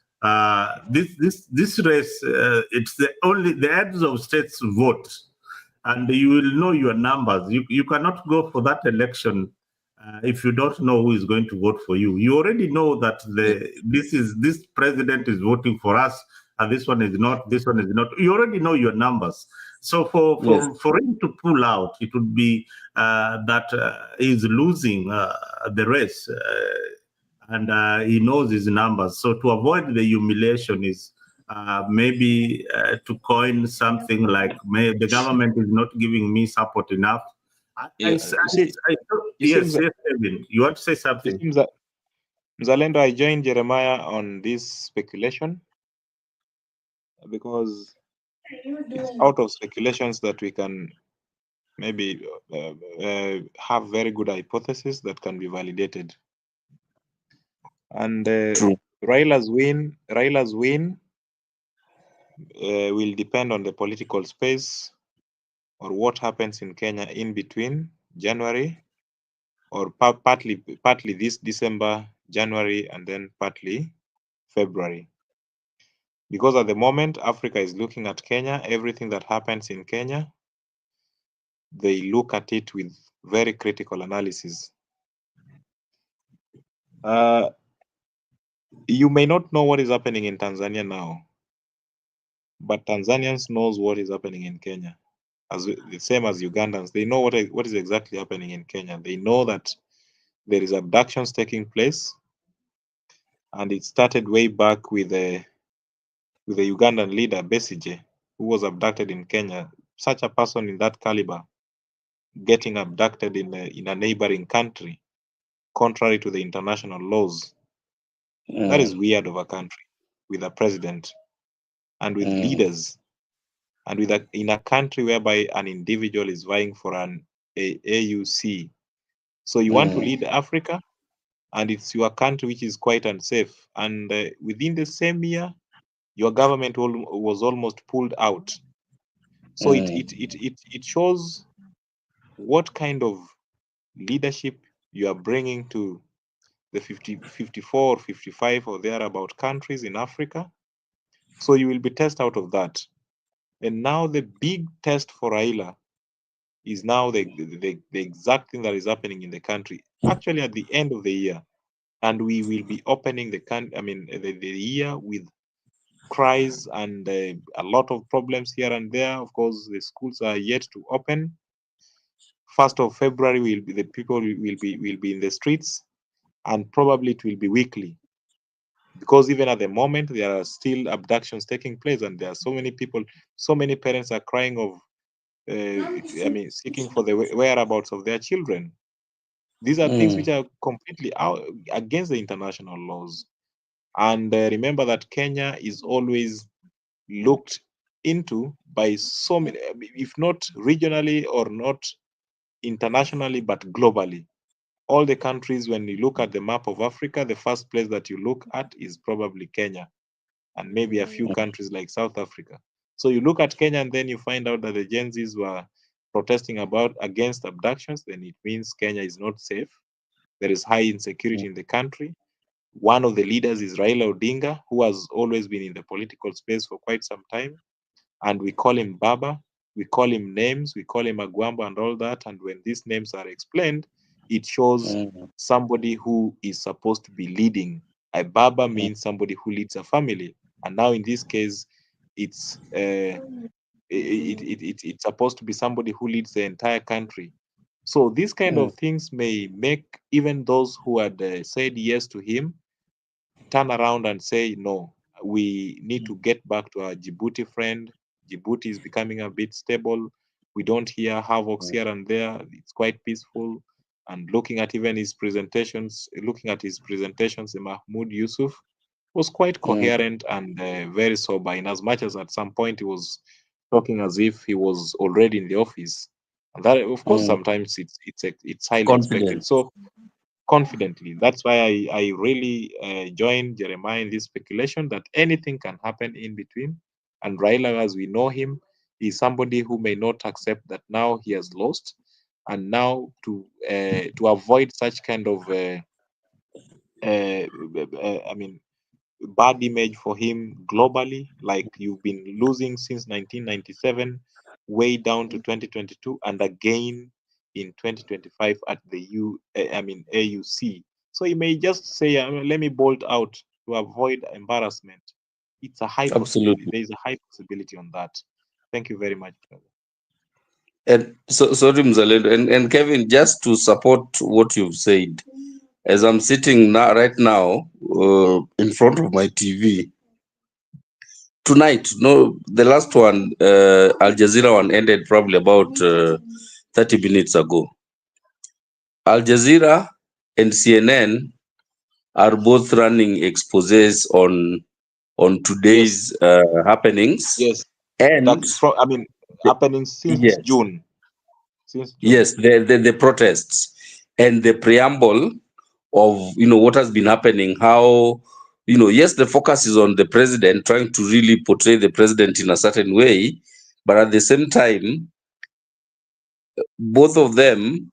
this race, it's the heads of states vote, and you will know your numbers. You cannot go for that election if you don't know who is going to vote for you. You already know that this president is voting for us, and this one is not. This one is not. You already know your numbers. So for him to pull out, it would be that he's losing the race, and he knows his numbers. So to avoid the humiliation is maybe to coin something like, the government is not giving me support enough. Yes, Kevin, you want to say something? It seems that Mzalendo, I joined Jeremiah on this speculation because it's out of speculations that we can maybe have very good hypotheses that can be validated. And Raila's win will depend on the political space or what happens in Kenya in between January or partly this December, January, and then partly February. Because at the moment, Africa is looking at Kenya. Everything that happens in Kenya, they look at it with very critical analysis. You may not know what is happening in Tanzania now, but Tanzanians knows what is happening in Kenya. As the same as Ugandans, they know what is exactly happening in Kenya. They know that there is abductions taking place, and it started way back with the Ugandan leader Besigye, who was abducted in Kenya. Such a person in that caliber getting abducted in a neighboring country, contrary to the international laws. That is weird of a country with a president and with leaders, and in a country whereby an individual is vying for an AUC. So you want to lead Africa, and it's your country which is quite unsafe. And within the same year, your government was almost pulled out. So it shows what kind of leadership you are bringing to the 54 or 55 or thereabout countries in Africa. So you will be tested out of that. And now the big test for Raila is now the exact thing that is happening in the country, actually at the end of the year. And we will be opening the year with cries and a lot of problems here and there. Of course, the schools are yet to open. 1st of February, the people will be in the streets, and probably it will be weekly, because even at the moment there are still abductions taking place, and there are so many people, so many parents are crying of seeking for the whereabouts of their children. These are things which are completely out against the international laws. And remember that Kenya is always looked into by so many, if not regionally or not internationally, but globally. All the countries, when you look at the map of Africa, the first place that you look at is probably Kenya, and maybe a few countries like South Africa. So you look at Kenya and then you find out that the Gen Zs were protesting against abductions, then it means Kenya is not safe. There is high insecurity in the country. One of the leaders is Raila Odinga, who has always been in the political space for quite some time. And we call him Baba, we call him names, we call him Agwamba and all that. And when these names are explained, it shows somebody who is supposed to be leading. A Baba means somebody who leads a family. And now in this case, it's supposed to be somebody who leads the entire country. So these kind of things may make even those who had said yes to him turn around and say, no, we need to get back to our Djibouti friend. Djibouti is becoming a bit stable. We don't hear havocs here and there. It's quite peaceful. And looking at even his presentations, Mahmoud Yusuf was quite coherent and very sober, in as much as at some point he was talking as if he was already in the office. And that, of course, sometimes it's highly expected. So confidently, that's why I really join Jeremiah in this speculation that anything can happen in between. And Raila, as we know him, is somebody who may not accept that now he has lost, and now to avoid such kind of I mean, bad image for him globally, like you've been losing since 1997, way down to 2022, and again in 2025 at the AUC. So he may just say, let me bolt out to avoid embarrassment. It's a high possibility. There is a high possibility on that. Thank you very much. And so, sorry, Mzalendo, and Kevin, just to support what you've said, as I'm sitting right now in front of my TV, tonight, no, the last one, Al Jazeera one ended probably about 30 minutes ago. Al Jazeera and CNN are both running exposés on today's happenings. Yes, and that's from, happenings since June. Yes, the protests and the preamble of what has been happening. How yes, the focus is on the president, trying to really portray the president in a certain way, but at the same time, both of them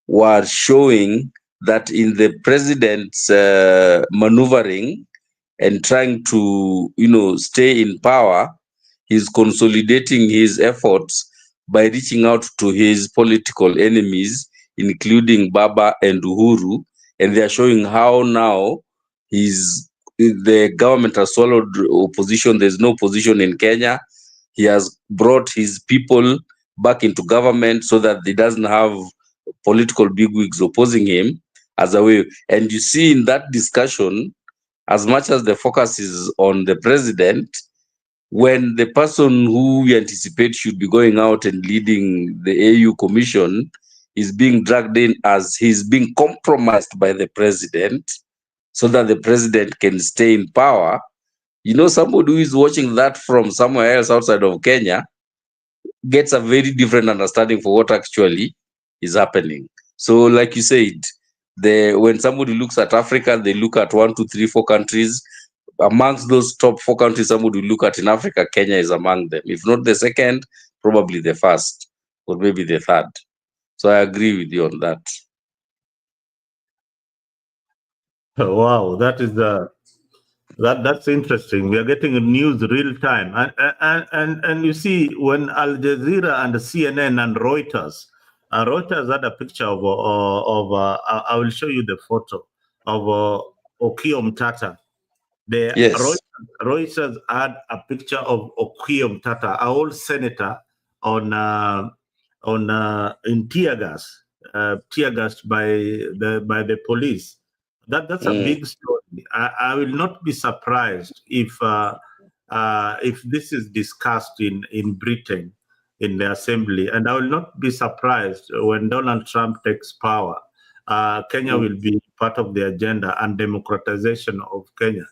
were showing that in the president's maneuvering and trying to stay in power, he's consolidating his efforts by reaching out to his political enemies, including Baba and Uhuru, and they are showing how now the government has swallowed opposition. There's no opposition in Kenya. He has brought his people back into government so that he doesn't have political bigwigs opposing him as a way. And you see in that discussion, as much as the focus is on the president, when the person who we anticipate should be going out and leading the AU Commission is being dragged in as he's being compromised by the president so that the president can stay in power, somebody who is watching that from somewhere else outside of Kenya gets a very different understanding for what actually is happening. So, like you said, when somebody looks at Africa, they look at 1, 2, 3, 4 countries. Amongst those top 4 countries, somebody will look at in Africa, Kenya is among them. If not the second, probably the first, or maybe the third. So I agree with you on that. Wow, that's interesting. We are getting news real time, and you see when Al Jazeera and CNN and Reuters had a picture of I will show you the photo of Okiya Mtata. Yes. Reuters had a picture of Okiya Mtata, our old senator, in tear gas, gassed by the police. That's a big story. I will not be surprised if this is discussed in Britain in the assembly, and I will not be surprised when Donald Trump takes power. Kenya will be part of the agenda and democratization of Kenya.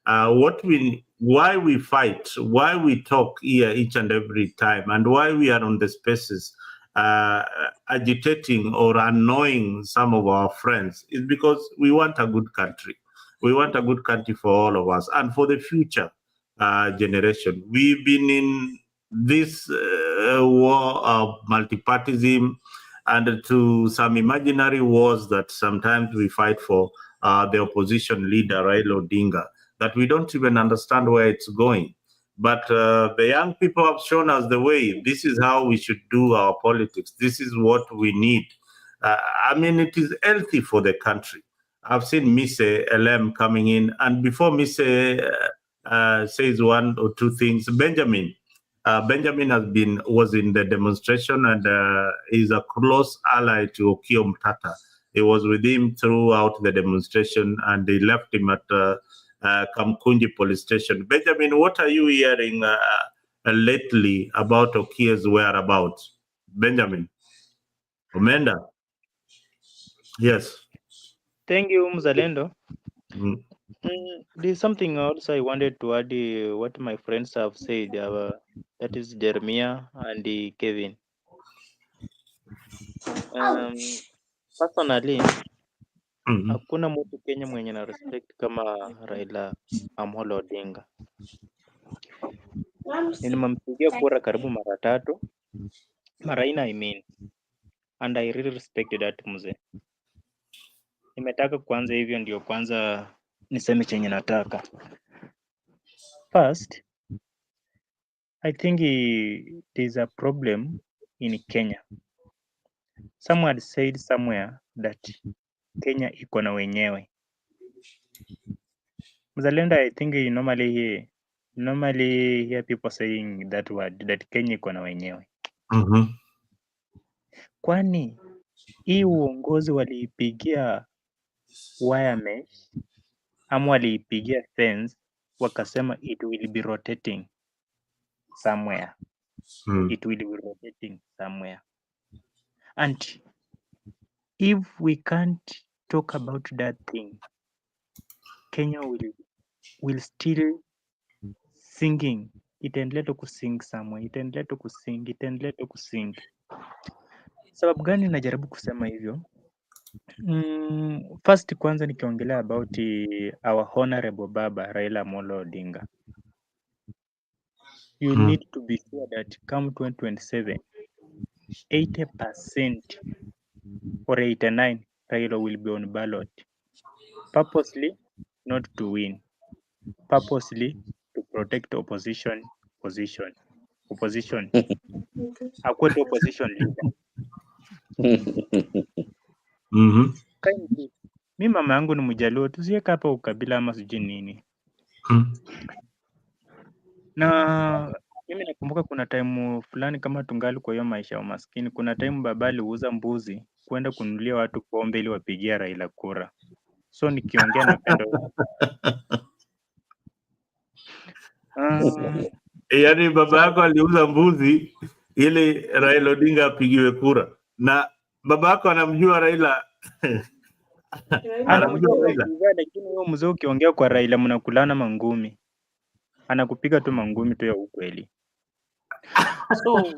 Why we fight, why we talk here each and every time, and why we are on the spaces agitating or annoying some of our friends is because we want a good country. We want a good country for all of us and for the future generation. We've been in this war of multipartyism and to some imaginary wars that sometimes we fight for the opposition leader, Raila Odinga, that we don't even understand where it's going. But the young people have shown us the way. This is how we should do our politics. This is what we need. It is healthy for the country. I've seen Mise LM coming in, and before Mise says one or two things, Benjamin was in the demonstration and is a close ally to Okiya Mtata. He was with him throughout the demonstration, and they left him at Kamkunji police station. Benjamin, what are you hearing lately about Okiya's whereabouts? Benjamin. Omenda. Yes. Thank you, Mzalendo. There's something else I wanted to add. What my friends have said. That is Jeremiah and Kevin. Personally, hakuna mtu Kenya mwenye na respect kama Raila Amolo Odinga. Nimempigia kura karibu mara 3, mara 4 I mean, and I really respect that mzee. Nimetaka kwanza hivyo ndio kwanza niseme chenye nataka. First, I think there's a problem in Kenya. Someone had said somewhere that Kenya iko na wenyewe. Mzalendo, I think you normally hear people saying that word, that Kenya iko na wenyewe. Kwani hii uongozi waliipigia wire mesh ama waliipigia fence wakasema it will be rotating somewhere. It will be rotating somewhere. And if we can't talk about that thing, Kenya will still singing. Itaendelea tu kusing somewhere. Itaendelea tu kusing. Sababu gani najaribu kusema hivyo? First kwanza nikiongelea about our honorable baba Raila Amolo Odinga. You need to be sure that come 2027, 80% or 89% Raila will be on ballot. Purposely not to win. Purposely to protect opposition position. Opposition. Akuwe tu opposition leader. Kindly. Mi mama yangu ni Mjaluo, tusiweka hapa ukabila ama sijui nini. Na mimi nakumbuka kuna time fulani kama tungali kwa hiyo maisha ya umaskini, kuna time baba aliuza mbuzi kwenda kununulia watu pombe ili wapigia Raila kura. So nikiongea napenda yaani baba yako aliuza mbuzi ili Raila Odinga apigiwe kura, na baba yako anamjua Raila. Anamjua Raila, lakini huyo mzee ukiongea kwa Raila mnakulana mangumi, anakupiga tu mangumi tu ya ukweli. So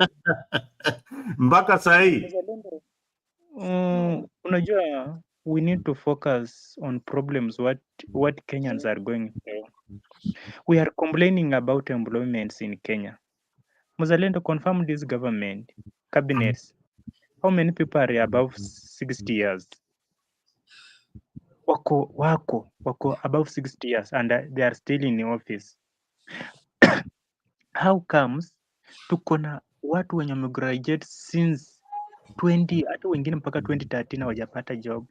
mpaka sahi unajua we need to focus on problems what Kenyans are going through. We are complaining about employments in Kenya. Mzalendo, confirm this government cabinets. How many people are above 60 years? Wako above 60 years and they are still in the office. How comes tuko na watu wenye wamegraduate since 20, hata wengine mpaka 2013 hawajapata job,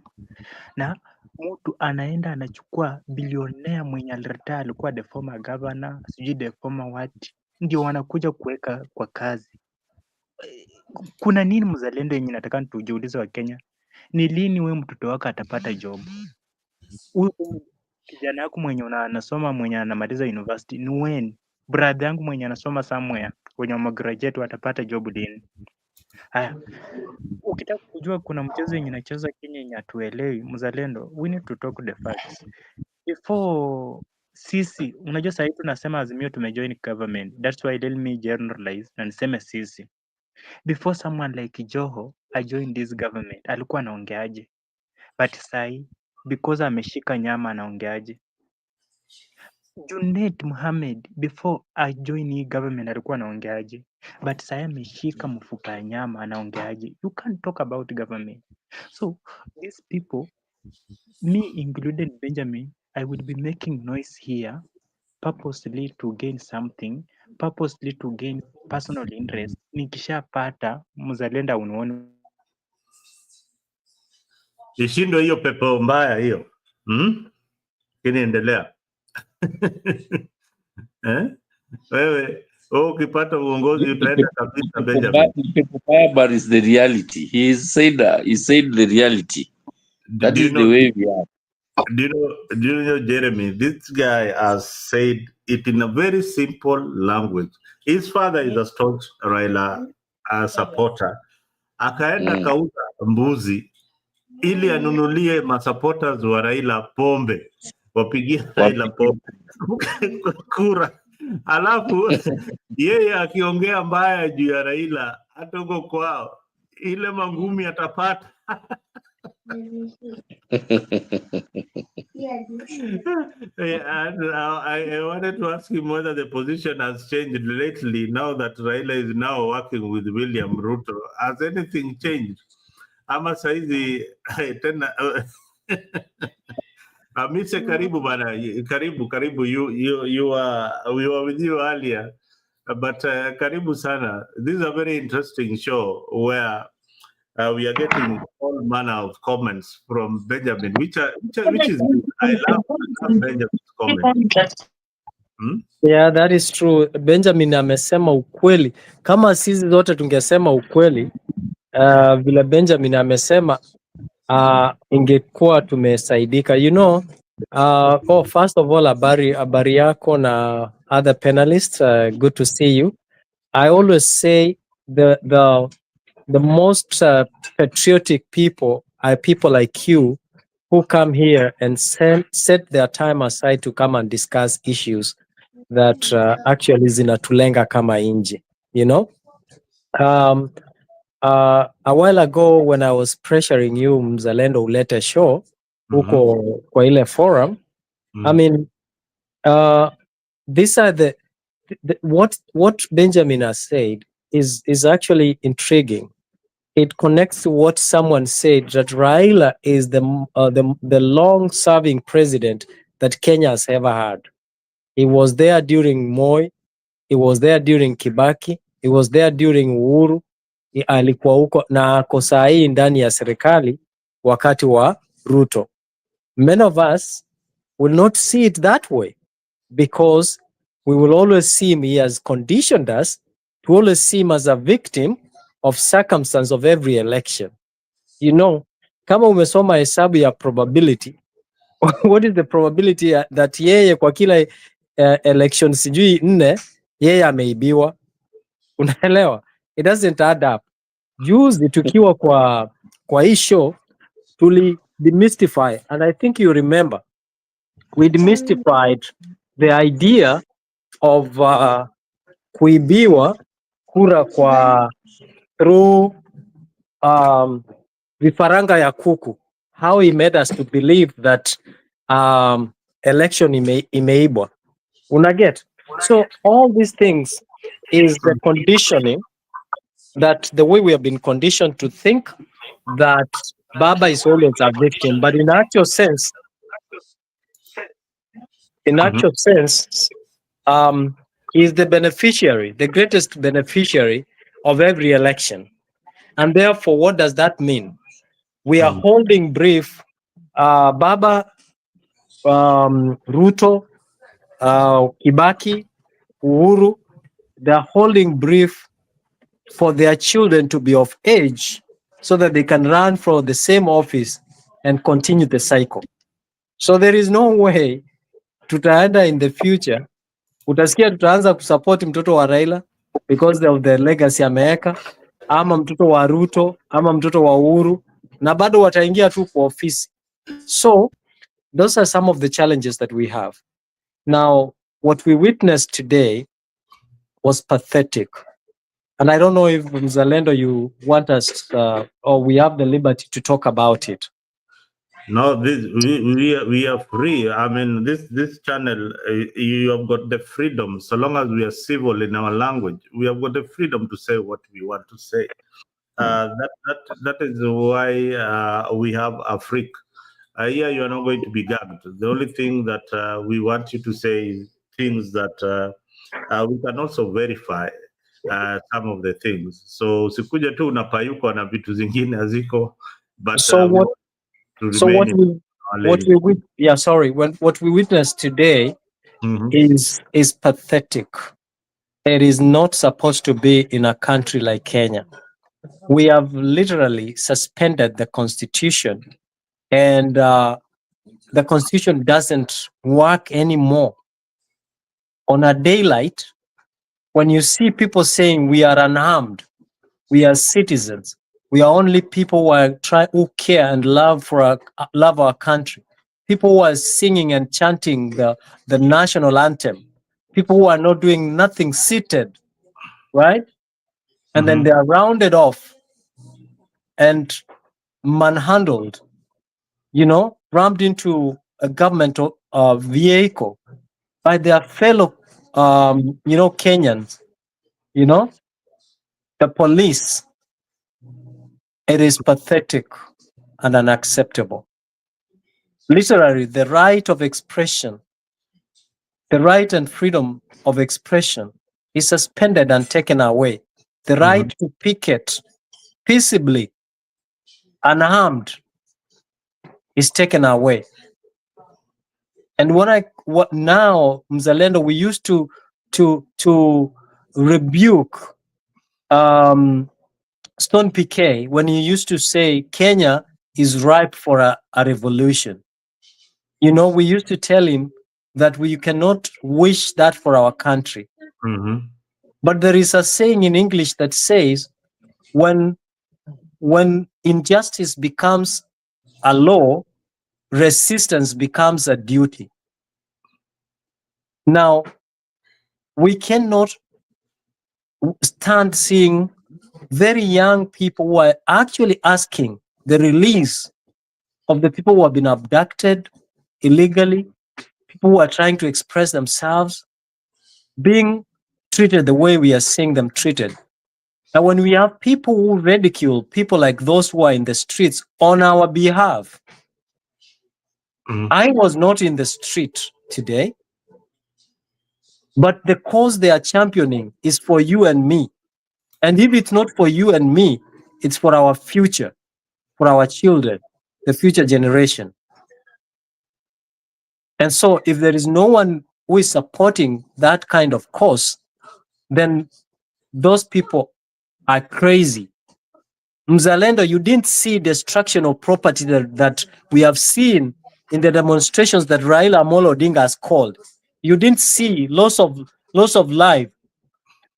na mtu anaenda anachukua bilionea mwenye alireta alikuwa the former governor, sijui the former what, ndio wanakuja kuweka kwa kazi. Kuna nini mzalendo yenye nataka tujiulize wa Kenya? Ni lini wewe mtoto wako atapata job? Huyu kijana yako mwenye anasoma mwenye anamaliza university ni when? Brother yangu mwenye anasoma somewhere wenye wamegraduate watapata job lini? Haya, ukitaka kujua kuna mchezo yenye nacheza Kenya yenye hatuelewi mzalendo, we need to talk the facts. Before sisi, unajua sasa tunasema Azimio tumejoin government. That's why let me generalize na niseme sisi. Before someone like Joho joined this government, alikuwa anaongeaje? But sai because ameshika nyama anaongeaje? Junet Mohamed before join hii government alikuwa anaongeaje? But sai ameshika mfupa ya nyama anaongeaje? You can't talk about government. So these people, me included Benjamin, I would be making noise here purposely to gain something, purposely to gain personal interest. Nikishapata mzalenda unaona ishindo hiyo pepo mbaya hiyo. Kiniendelea. Wewe ukipata uongozi utaenda kabisa Benjamin. Pepo mbaya, but is the reality. He said the reality. That is the way we are. Do you know, Jeremy, this guy has said it in a very simple language. His father is a staunch Raila supporter. Akaenda kauza mbuzi ili anunulie masupporters wa Raila pombe wapigie Raila kura, alafu yeye akiongea mbaya juu ya Raila hata huko kwao ile mangumi atapata. And I wanted to ask him whether the position has changed lately now that Raila is now working with William Ruto. Has anything changed? Ama saizi tena Amise, karibu bana, karibu. We were with you earlier, but karibu sana. This is a very interesting show where we are getting all manner of comments from Benjamin, which is good. I love Benjamin's comments. Yeah, that is true. Benjamin amesema ukweli. Kama sisi zote tungesema ukweli, vile Benjamin amesema, ingekuwa tumesaidika. You know, first of all, habari yako na other panelists, good to see you. I always say the most patriotic people are people like you who come here and set their time aside to come and discuss issues that actually zinatulenga kama inji, you know. A while ago when I was pressuring you Mzalendo ulete show huko kwa ile forum, I mean, these are the what Benjamin has said is actually intriguing. It connects to what someone said, that Raila is the long-serving president that Kenya has ever had. He was there during Moi, he was there during Kibaki, he was there during Uhuru, alikuwa huko na ako saa hii ndani ya serikali wakati wa Ruto. Many of us will not see it that way, because we will always see him, he has conditioned us to always see him as a victim of circumstance of every election. You know, kama umesoma hesabu ya probability, what is the probability that yeye kwa kila election sijui 4 yeye ameibiwa? Unaelewa? It doesn't add up. Juzi tukiwa kwa hii show tuli demystify, and I think you remember, we demystified the idea of kuibiwa kura kwa through vifaranga ya kuku, how he made us to believe that election imeibwa. Unaget? So all these things is the conditioning, that the way we have been conditioned to think that Baba is always a victim, but in actual sense, he is the beneficiary, the greatest beneficiary of every election. And therefore, what does that mean? We are holding brief Baba, Ruto, Kibaki, Uhuru, they're holding brief for their children to be of age so that they can run for the same office and continue the cycle. So there is no way tutaenda in the future, utasikia tutaanza kusupport mtoto wa Raila because of the legacy ameweka, ama mtoto wa Ruto, ama mtoto wa Uhuru, na bado wataingia tu kwa ofisi. So those are some of the challenges that we have. Now, what we witnessed today was pathetic. And I don't know if Mzalendo, you want us, or we have the liberty to talk about it. No, we are free. I mean, this channel, you have got the freedom. So long as we are civil in our language, we have got the freedom to say what we want to say. That is why we have a freak. Here you are not going to be gagged. The only thing that we want you to say is things that we can also verify some of the things. So sikuja tu unapayuko na vitu zingine haziko. But so what we witnessed today is pathetic. It is not supposed to be in a country like Kenya. We have literally suspended the constitution, and the constitution doesn't work anymore. On a daylight, when you see people saying we are unarmed, we are citizens, we are only people who care and love our country, people who are singing and chanting the national anthem, people who are not doing nothing seated, right? And then they are rounded off and manhandled, rammed into a government vehicle by their fellow, Kenyans, the police. It is pathetic and unacceptable. Literally, the right of expression, the right and freedom of expression is suspended and taken away. The right to picket peaceably, unarmed, is taken away. And what now, Mzalendo, we used to rebuke Stone PK when he used to say Kenya is ripe for a revolution. We used to tell him that we cannot wish that for our country. But there is a saying in English that says, when injustice becomes a law, resistance becomes a duty. Now, we cannot stand seeing very young people who are actually asking the release of the people who have been abducted illegally, people who are trying to express themselves, being treated the way we are seeing them treated. Now, when we have people who ridicule people like those who are in the streets on our behalf, I was not in the street today, but the cause they are championing is for you and me. And if it's not for you and me, it's for our future, for our children, the future generation. And so if there is no one who is supporting that kind of cause, then those people are crazy. Mzalendo, you didn't see destruction of property that we have seen in the demonstrations that Raila Amolo Odinga has called. You didn't see loss of life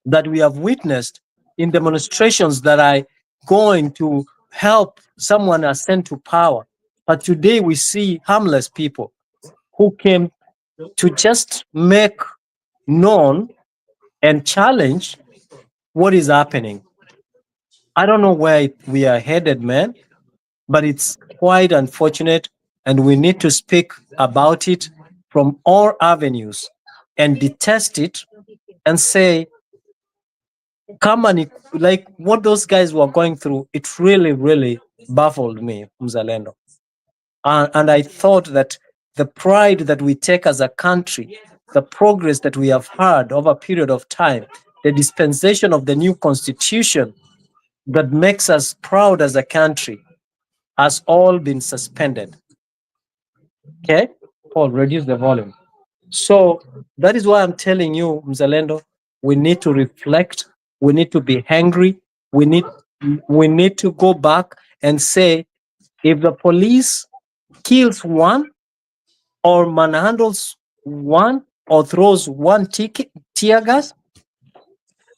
that we have witnessed in demonstrations that are going to help someone ascend to power. But today we see harmless people who came to just make known and challenge what is happening. I don't know where we are headed, man, but it's quite unfortunate, and we need to speak about it from all avenues and detest it and say, come on, like what those guys were going through, it really, really baffled me, Mzalendo. And I thought that the pride that we take as a country, the progress that we have had over a period of time, the dispensation of the new constitution that makes us proud as a country has all been suspended. Okay? Paul, reduce the volume. So that is why I'm telling you, Mzalendo, we need to reflect, we need to be angry, we need to go back and say, if the police kills one or manhandles one or throws one tear gas,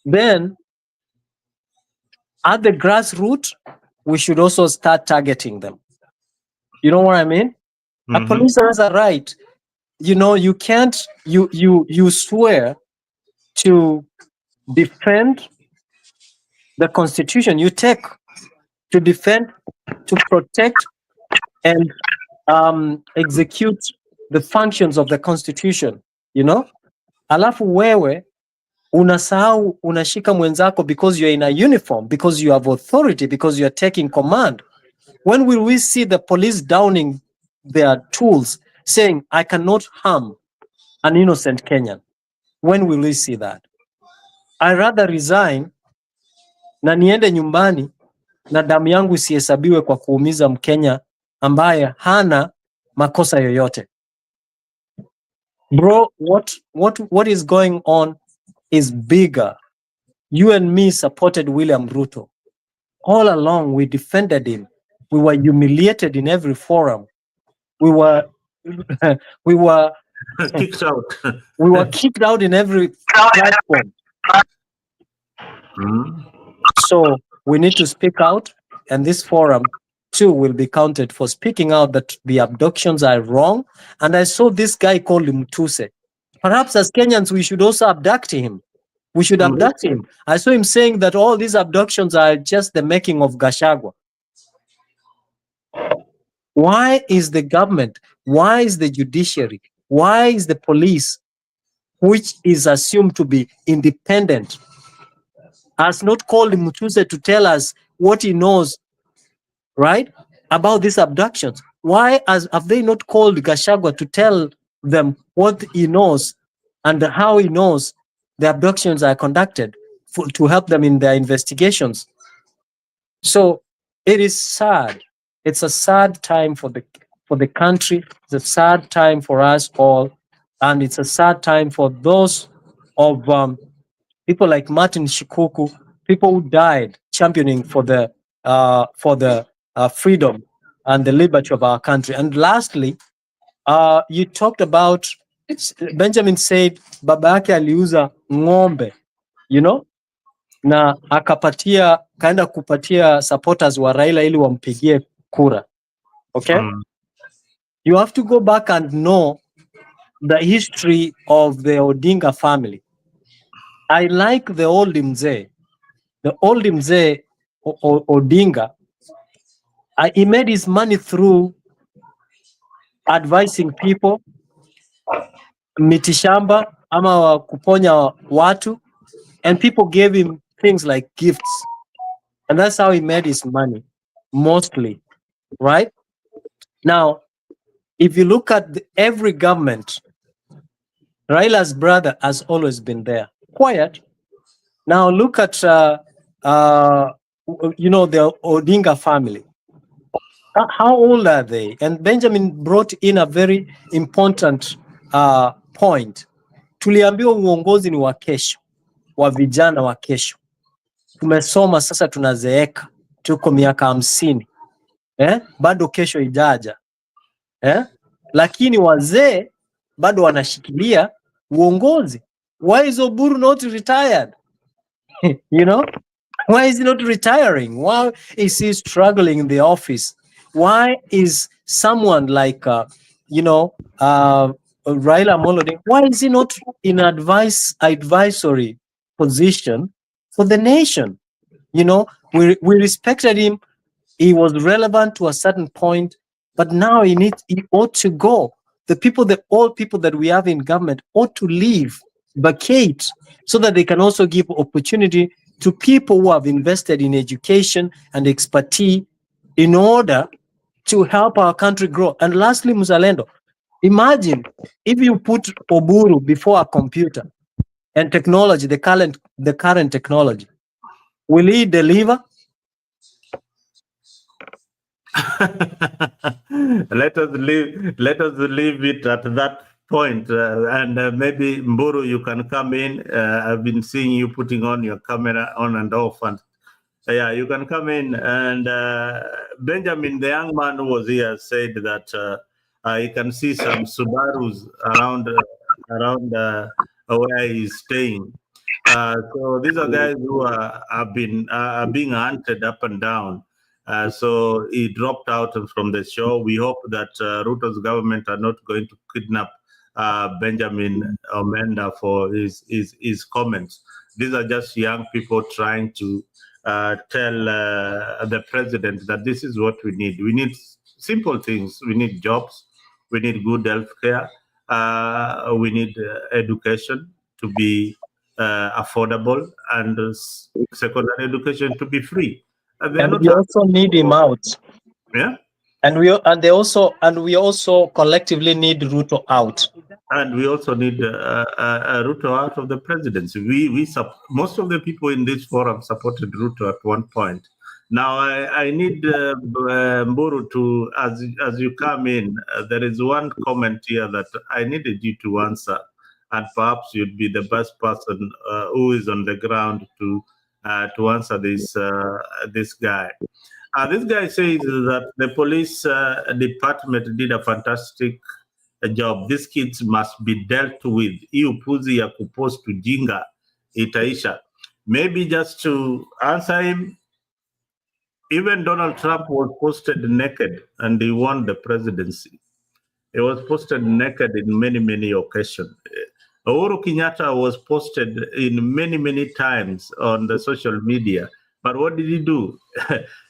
then at the grassroots, we should also start targeting them. You know what I mean? A police has a right. You can't, you swear to defend the Constitution. You take to defend, to protect, and execute the functions of the Constitution, alafu wewe unasahau unashika mwenzako because you're in a uniform, because you have authority, because you're taking command. When will we see the police downing their tools saying, I cannot harm an innocent Kenyan? When will we see that? I rather resign na niende nyumbani na damu yangu isihesabiwe kwa kuumiza Mkenya ambaye hana makosa yoyote. Bro, what is going on is bigger. You and me supported William Ruto. All along, we defended him. We were humiliated in every forum. We were kicked out. We were kicked out in every platform. So we need to speak out, and this forum too will be counted for speaking out that the abductions are wrong. And I saw this guy called Mtuse. Perhaps as Kenyans, we should also abduct him. We should abduct him. I saw him saying that all these abductions are just the making of Gachagua. Why is the government, why is the judiciary, why is the police, which is assumed to be independent, has not called Mutuse to tell us what he knows, right, about these abductions? Why have they not called Gachagua to tell them what he knows and how he knows the abductions are conducted to help them in their investigations? So it is sad. It's a sad time for the country. It's a sad time for us all, and it's a sad time for those of people like Martin Shikuku, people who died championing for the freedom and the liberty of our country. And lastly, you talked about, Benjamin said baba yake aliuza ng'ombe, you know, na kaenda kupatia supporters wa Raila ili wampigie kura. Okay? You have to go back and know the history of the Odinga family. I like the old Mzee. The old Mzee Odinga, he made his money through advising people, mitishamba ama kuponya watu, and people gave him things like gifts. And that's how he made his money, mostly, right? Now, if you look at every government, Raila's brother has always been there, quiet. Now look at, the Odinga family. How old are they? And Benjamin brought in a very important point. Tuliambiwa uongozi ni wa kesho, wa vijana wa kesho. Tumesoma sasa, tunazeeka, tuko miaka 50. Bado kesho ijaja. Lakini wazee bado wanashikilia uongozi. Why is Oburu not retired? You know, why is he not retiring? Why is he struggling in the office? Why is someone like Raila Amolo Odinga, why is he not in advisory position for the nation? You know, we respected him. He was relevant to a certain point, but now he ought to go. The old people that we have in government ought to leave, vacate, so that they can also give opportunity to people who have invested in education and expertise in order to help our country grow. And lastly, Muzalendo, imagine if you put Oburu before a computer and technology, the current technology, will he deliver? Let us leave it at that point, and maybe Mburu, you can come in. I've been seeing you putting on your camera on and off, and you can come in. And Benjamin, the young man who was here, said that you can see some Subarus around where he's staying. So these are guys who are being hunted up and down. So he dropped out from the show. We hope that Ruto's government are not going to kidnap Benjamin Omenda for his comments. These are just young people trying to tell the president that this is what we need. We need simple things. We need jobs. We need good health care. We need education to be affordable, and secondary education to be free. And we also need him out. Yeah. And we also collectively need Ruto out. And we also need Ruto out of the presidency. Most of the people in this forum supported Ruto at one point. Now I need Mburu to, as you come in, there is one comment here that I needed you to answer, and perhaps you'd be the best person who is on the ground to answer this guy. This guy says that the police department did a fantastic job. These kids must be dealt with. Hii upuzi ya kupost ujinga itaisha. Maybe just to answer him, Even Donald Trump was posted naked and he won the presidency. He was posted naked in many, many occasions. Uhuru Kenyatta was posted in many times on the social media. But what did he do?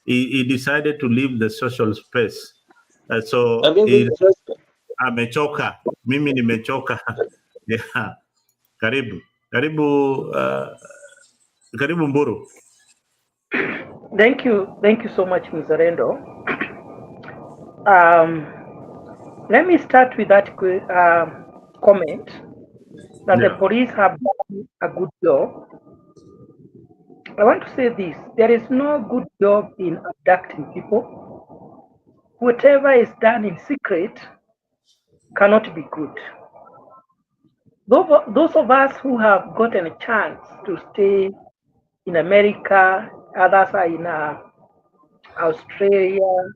he decided to leave the social space. So amechoka. Mimi nimechoka. Yeah. Karibu. Karibu Mburu. Thank you so much, Mzalendo. Let me start with that comment that the police have done a good job. I want to say this: there is no good job in abducting people. Whatever is done in secret cannot be good. Those of us who have gotten a chance to stay in America, others are in Australia,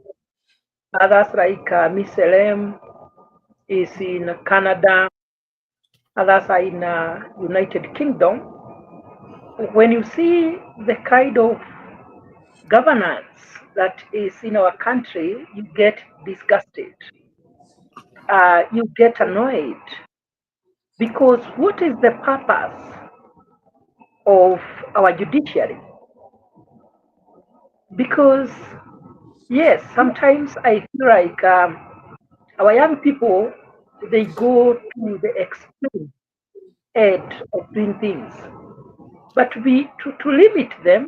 others like Miss Elem is in Canada, others are in United Kingdom. When you see the kind of governance that is in our country, you get disgusted. You get annoyed, because what is the purpose of our judiciary? Because yes, sometimes I feel like our young people, they go to the extreme edge of doing things. But to limit them,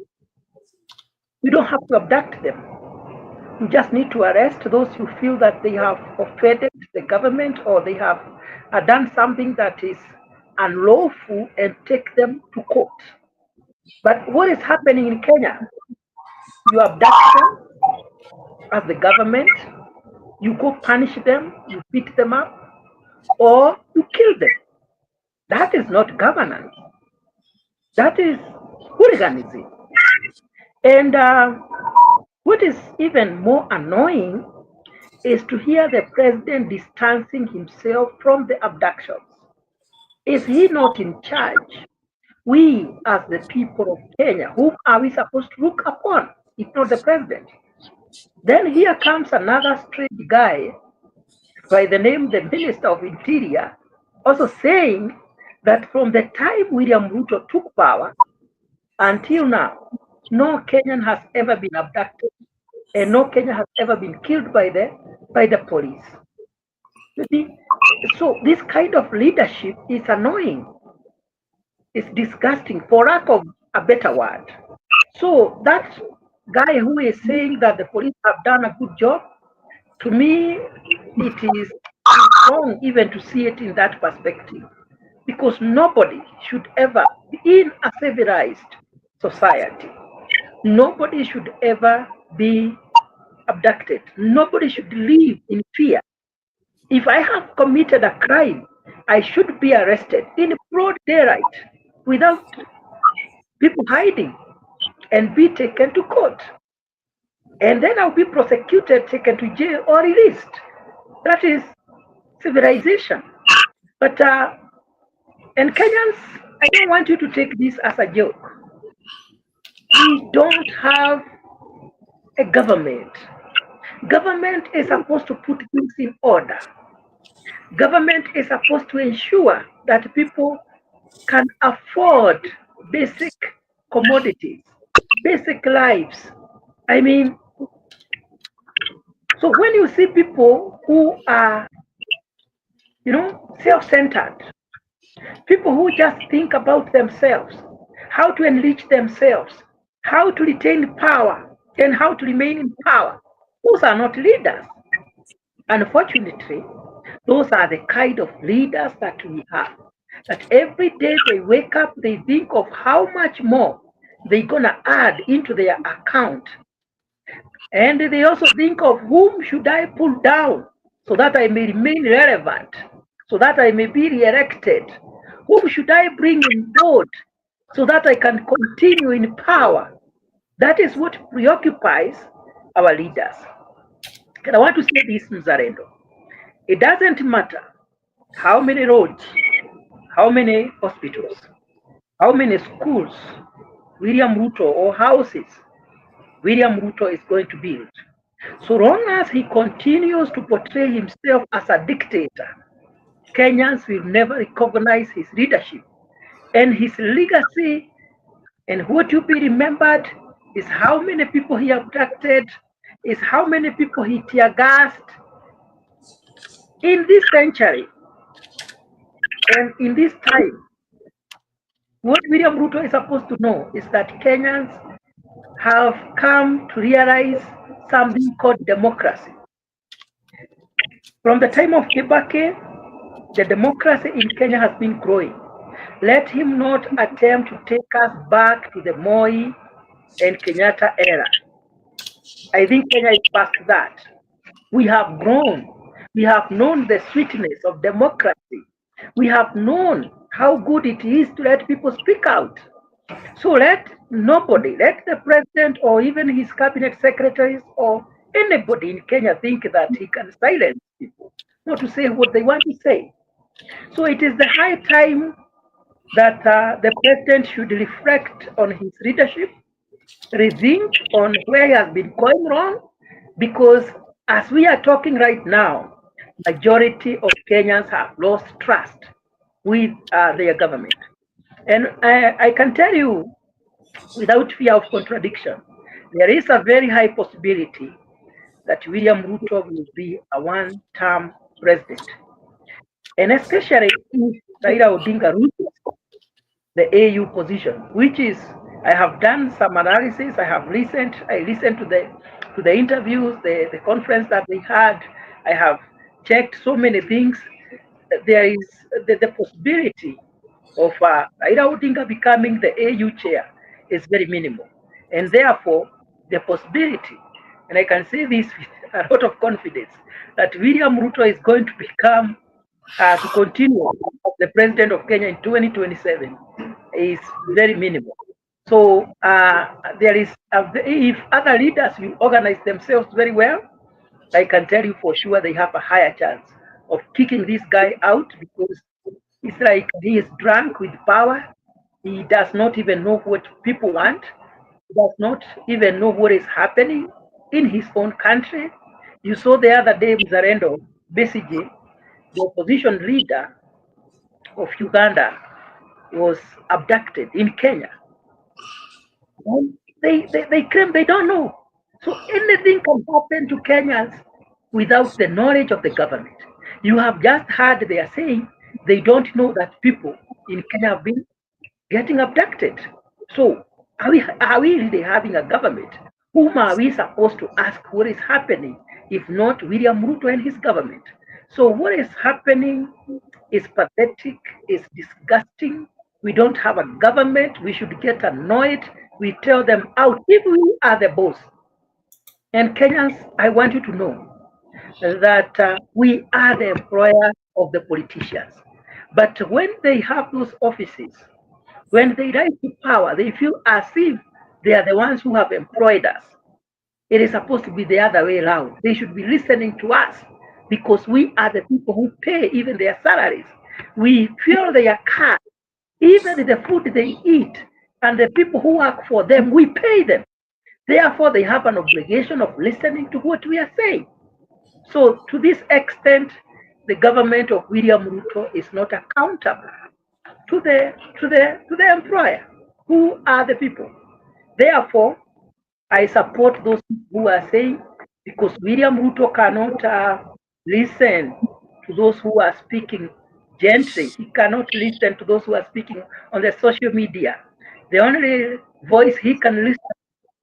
you don't have to abduct them. You just need to arrest those who feel that they have offended the government or they have done something that is unlawful and take them to court. But what is happening in Kenya? You abduct them as the government, you go punish them, you beat them up, or you kill them. That is not governance. That is hooliganism. And what is even more annoying is to hear the president distancing himself from the abductions. Is he not in charge? We, as the people of Kenya, whom are we supposed to look upon, if not the president? Then here comes another strange guy by the name the Minister of Interior, also saying that from the time William Ruto took power until now, no Kenyan has ever been abducted and no Kenyan has ever been killed by the police. You see, so this kind of leadership is annoying. It's disgusting, for lack of a better word. So that guy who is saying that the police have done a good job, to me, it is wrong even to see it in that perspective, because nobody should ever, in a civilized society, nobody should ever be abducted. Nobody should live in fear. If I have committed a crime, I should be arrested in broad daylight without people hiding and be taken to court. And then I'll be prosecuted, taken to jail, or released. That is civilization. But, and Kenyans, I don't want you to take this as a joke. We don't have a government. Government is supposed to put things in order. Government is supposed to ensure that people can afford basic commodities, basic lives. I mean, so when you see people who are, self-centered, people who just think about themselves, how to enrich themselves, how to retain power, and how to remain in power, those are not leaders. Unfortunately, those are the kind of leaders that we have. That every day they wake up, they think of how much more they're going to add into their account. And they also think of whom should I pull down so that I may remain relevant, so that I may be re-elected. Whom should I bring in board so that I can continue in power? That is what preoccupies our leaders. And I want to say this, Mzalendo. It doesn't matter how many roads, how many hospitals, how many schools, William Ruto, or houses William Ruto is going to build. So long as he continues to portray himself as a dictator, Kenyans will never recognize his leadership. And his legacy and what will be remembered is how many people he abducted, is how many people he tear gassed in this century and in this time. What William Ruto is supposed to know is that Kenyans have come to realize something called democracy. From the time of Kibaki, the democracy in Kenya has been growing. Let him not attempt to take us back to the Moi and Kenyatta era. I think Kenya is past that. We have grown. We have known the sweetness of democracy. We have known how good it is to let people speak out. So let nobody, let the president or even his cabinet secretaries or anybody in Kenya think that he can silence people, not to say what they want to say. So it is the high time that the president should reflect on his leadership, rethink on where he has been going wrong, because as we are talking right now, majority of Kenyans have lost trust with their government. And I can tell you, without fear of contradiction, there is a very high possibility that William Ruto will be a one-term president. And especially if Raila Odinga loses the AU position, which is, I have done some analysis, I listened to the interviews, the conference that they had, I have checked so many things. There is the possibility of Raila Odinga becoming the AU chair is very minimal. And therefore, the possibility, and I can say this with a lot of confidence, that William Ruto is going to become, to continue as the president of Kenya in 2027 is very minimal. So there is, if other leaders will organize themselves very well, I can tell you for sure they have a higher chance of kicking this guy out, because it's like he is drunk with power. He does not even know what people want. He does not even know what is happening in his own country. You saw the other day with Zarendo Besigye, the opposition leader of Uganda, was abducted in Kenya. And they claim they don't know. So anything can happen to Kenyans without the knowledge of the government. You have just heard they are saying they don't know that people in Kenya have been getting abducted. So are we really having a government? Whom are we supposed to ask what is happening, if not William Ruto and his government? So what is happening is pathetic, is disgusting. We don't have a government. We should get annoyed. We tell them out if we are the boss. And Kenyans, I want you to know that we are the employer of the politicians. But when they have those offices, when they rise to power, they feel as if they are the ones who have employed us. It is supposed to be the other way around. They should be listening to us, because we are the people who pay even their salaries. We fuel their cars, even the food they eat, and the people who work for them, we pay them. Therefore, they have an obligation of listening to what we are saying. So to this extent, the government of William Ruto is not accountable to the employer, who are the people. Therefore, I support those who are saying, because William Ruto cannot listen to those who are speaking gently. He cannot listen to those who are speaking on the social media. The only voice he can listen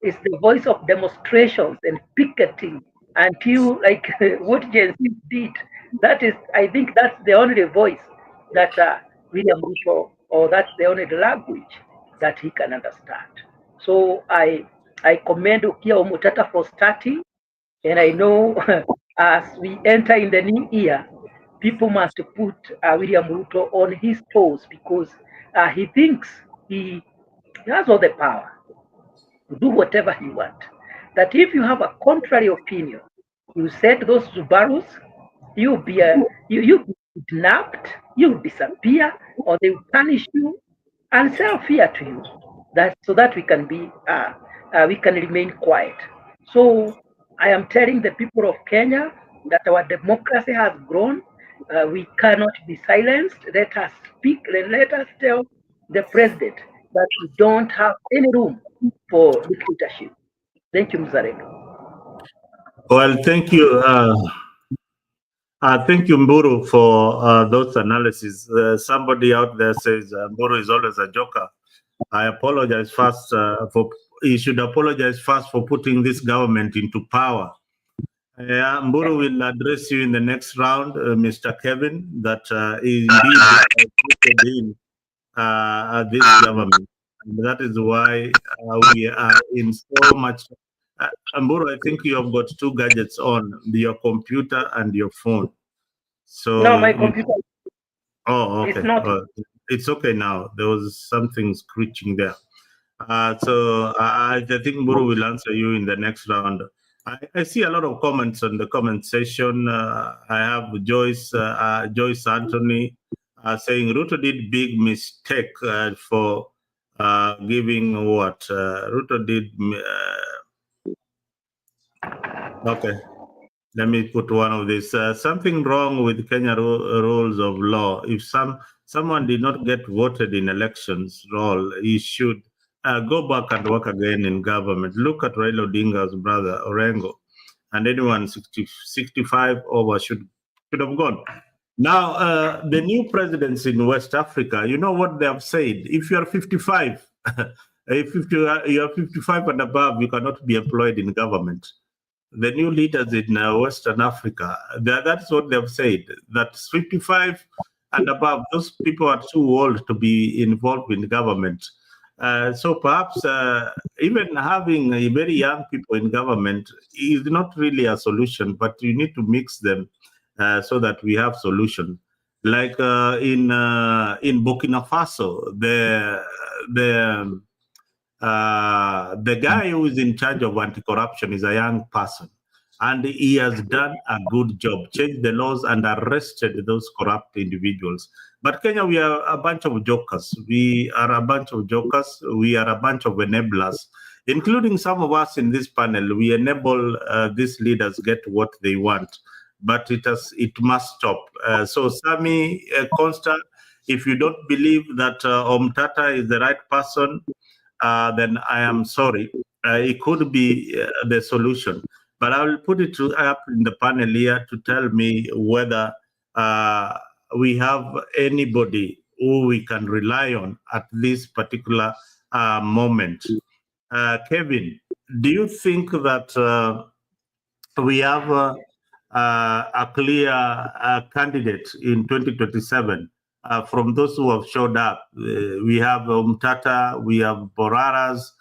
is the voice of demonstrations and picketing until, like what Gen Z did. That is, I think that's the only voice that William Ruto, or that's the only language that he can understand. So I commend Ukia Omutata for starting, and I know as we enter in the new year, people must put William Ruto on his toes, because he thinks he has all the power to do whatever he wants. That if you have a contrary opinion, you set those Subarus, you'll be you kidnapped, you disappear, or they will punish you and sell fear to you. That so that we can be we can remain quiet. So I am telling the people of Kenya that our democracy has grown. We cannot be silenced. Let us speak. Let us tell the president that we don't have any room for dictatorship. Thank you, Mzarek. Well, thank you. Thank you, Mburu, for those analyses. Somebody out there says Mburu is always a joker. I apologize first for. You should apologize first for putting this government into power. Mburu will address you in the next round, Mr. Kevin, that indeed put in this government. And that is why we are in so much. Mburu, I think you have got two gadgets on, your computer and your phone. So No, my computer okay. is not. It's okay now. There was something screeching there. So I think Mburu will answer you in the next round. I see a lot of comments on the comment section. I have Joyce Anthony saying Ruto did big mistake for giving what Ruto did. Okay, let me put one of these. Something wrong with Kenya rules of law. If someone did not get voted in elections role, he should go back and work again in government. Look at Raila Odinga's brother Orengo, and anyone 65 over should have gone. Now, the new presidents in West Africa, you know what they have said? If you are 55, if you are 55 and above, you cannot be employed in government. The new leaders in Western Africa, that's what they've said, that 55 and above, those people are too old to be involved in government. So perhaps even having very young people in government is not really a solution, but you need to mix them so that we have solution. Like in Burkina Faso, the guy who is in charge of anti-corruption is a young person, and he has done a good job, changed the laws and arrested those corrupt individuals. But Kenya, we are a bunch of jokers. We are a bunch of jokers. We are a bunch of enablers, including some of us in this panel. We enable these leaders get what they want, but it must stop. So Sami Consta, if you don't believe that Omtata is the right person, then I am sorry. It could be the solution. But I will put it up in the panel here to tell me whether we have anybody who we can rely on at this particular moment. Kevin, do you think that we have a clear candidate in 2027 from those who have showed up? We have Umtata, we have Boraras,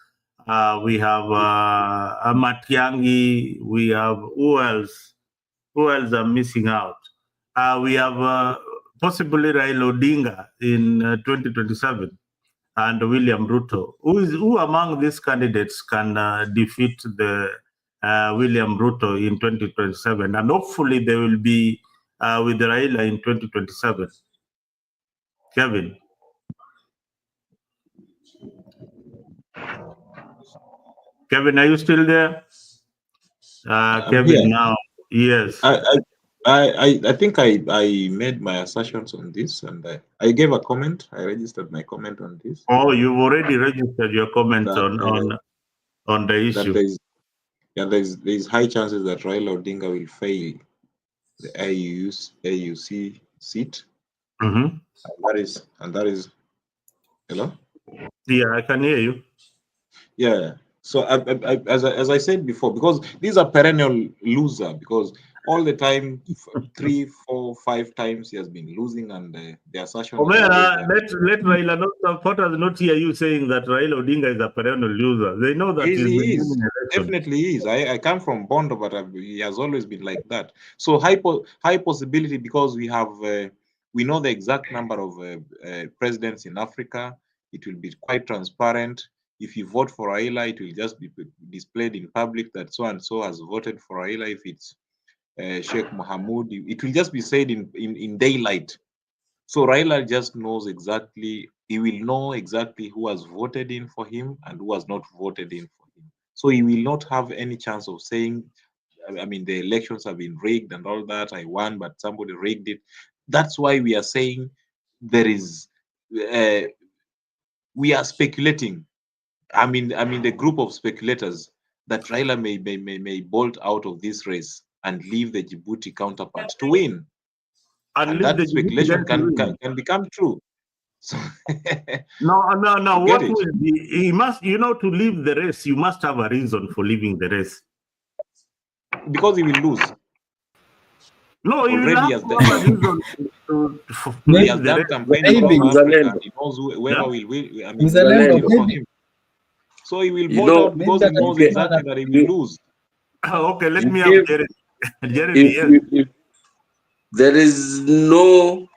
we have Matiangi, we have who else? Who else are missing out? We have possibly Raila Odinga in 2027 and William Ruto. Who among these candidates can defeat the William Ruto in 2027? And hopefully they will be with Raila in 2027. Kevin. Kevin, are you still there? Kevin, here. now, yes. I think I made my assertions on this, and I gave a comment. I registered my comment on this. Oh, you've already registered your comment on the issue. There's high chances that Raila Odinga will fail the AUC seat. Mm-hmm. And that is hello? Yeah, I can hear you. Yeah. So as I said before, because these are perennial loser, because all the time 3, 4, 5 times he has been losing, and the assertion. Let Raila supporters not hear you saying that Raila Odinga is a perennial loser. They know that he is. Definitely is. I come from Bondo, but he has always been like that. So high possibility, because we have we know the exact number of presidents in Africa. It will be quite transparent. If you vote for Raila, it will just be displayed in public that so and so has voted for Raila. If it's Sheikh Mohamud, it will just be said in daylight. So Raila just knows exactly, he will know exactly who has voted in for him and who has not voted in for him. So he will not have any chance of saying, I mean, the elections have been rigged and all that. I won, but somebody rigged it. That's why we are saying there is, we are speculating. I mean, the group of speculators that Raila may bolt out of this race and leave the Djibouti counterpart to win. And that speculation can become true. So no. What it. will be? He must, to leave the race. You must have a reason for leaving the race. Because he will lose. No, he will Already have has to have a reason to he has done campaigning all over Africa. He knows whoever will win. I mean, Mzalendo, for him. So he will bolt out because he knows exactly that he will lose. Okay, let me have Jeremy. If there is no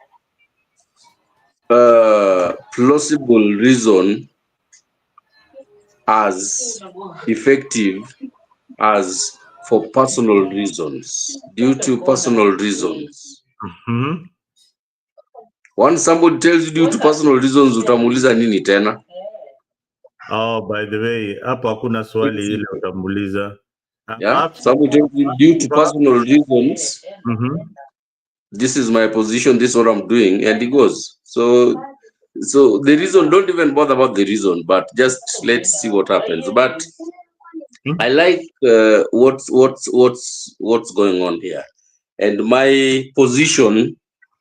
plausible reason as effective as for personal reasons, due to personal reasons. Mm-hmm. Once somebody tells you due to personal reasons, utamuuliza nini tena? Oh, by the way, hapo hakuna swali ile utamuuliza. Yeah, somebody tells you due to personal reasons, this is my position, this is what I'm doing, and he goes. So the reason, don't even bother about the reason, but just let's see what happens. But I like what's going on here, and my position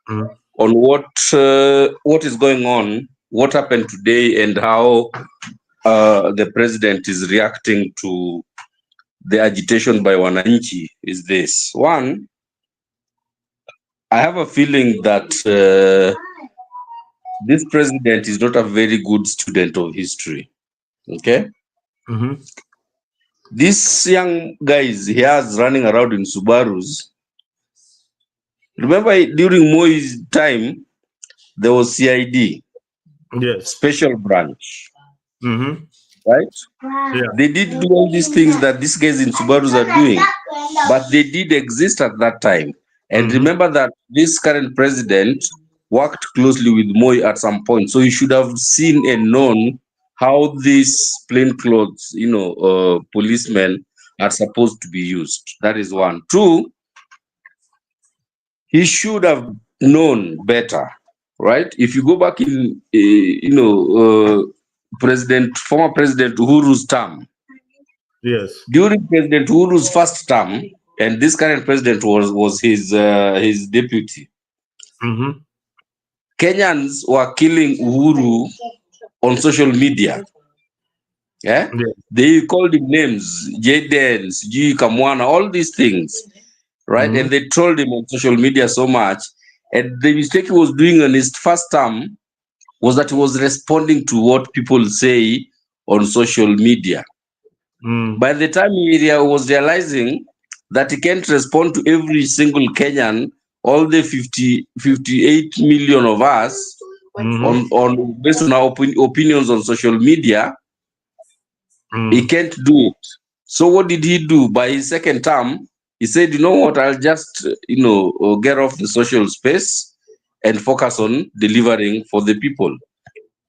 on what is going on, what happened today, and how the president is reacting to the agitation by Wananchi is this. One, I have a feeling that this president is not a very good student of history. Okay? These young guys he has running around in Subarus. Remember during Moi's time, there was CID, special branch. Right? Yeah. They did do all these things that these guys in Subarus are doing, but they did exist at that time. And remember that this current president worked closely with Moi at some point, so he should have seen and known how these plainclothes, policemen are supposed to be used. That is one. Two, he should have known better, right? If you go back in, former President Uhuru's term. Yes. During President Uhuru's first term, and this current president was his deputy. Kenyans were killing Uhuru on social media. Yeah? They called him names, Jaden, G. Kamwana, all these things, right? And they trolled him on social media so much. And the mistake he was doing on his first term was that he was responding to what people say on social media. By the time he was realizing that he can't respond to every single Kenyan, all the 58 million of us, on based on our opinions on social media, he can't do it. So what did he do? By his second term, he said, you know what, I'll just, get off the social space and focus on delivering for the people.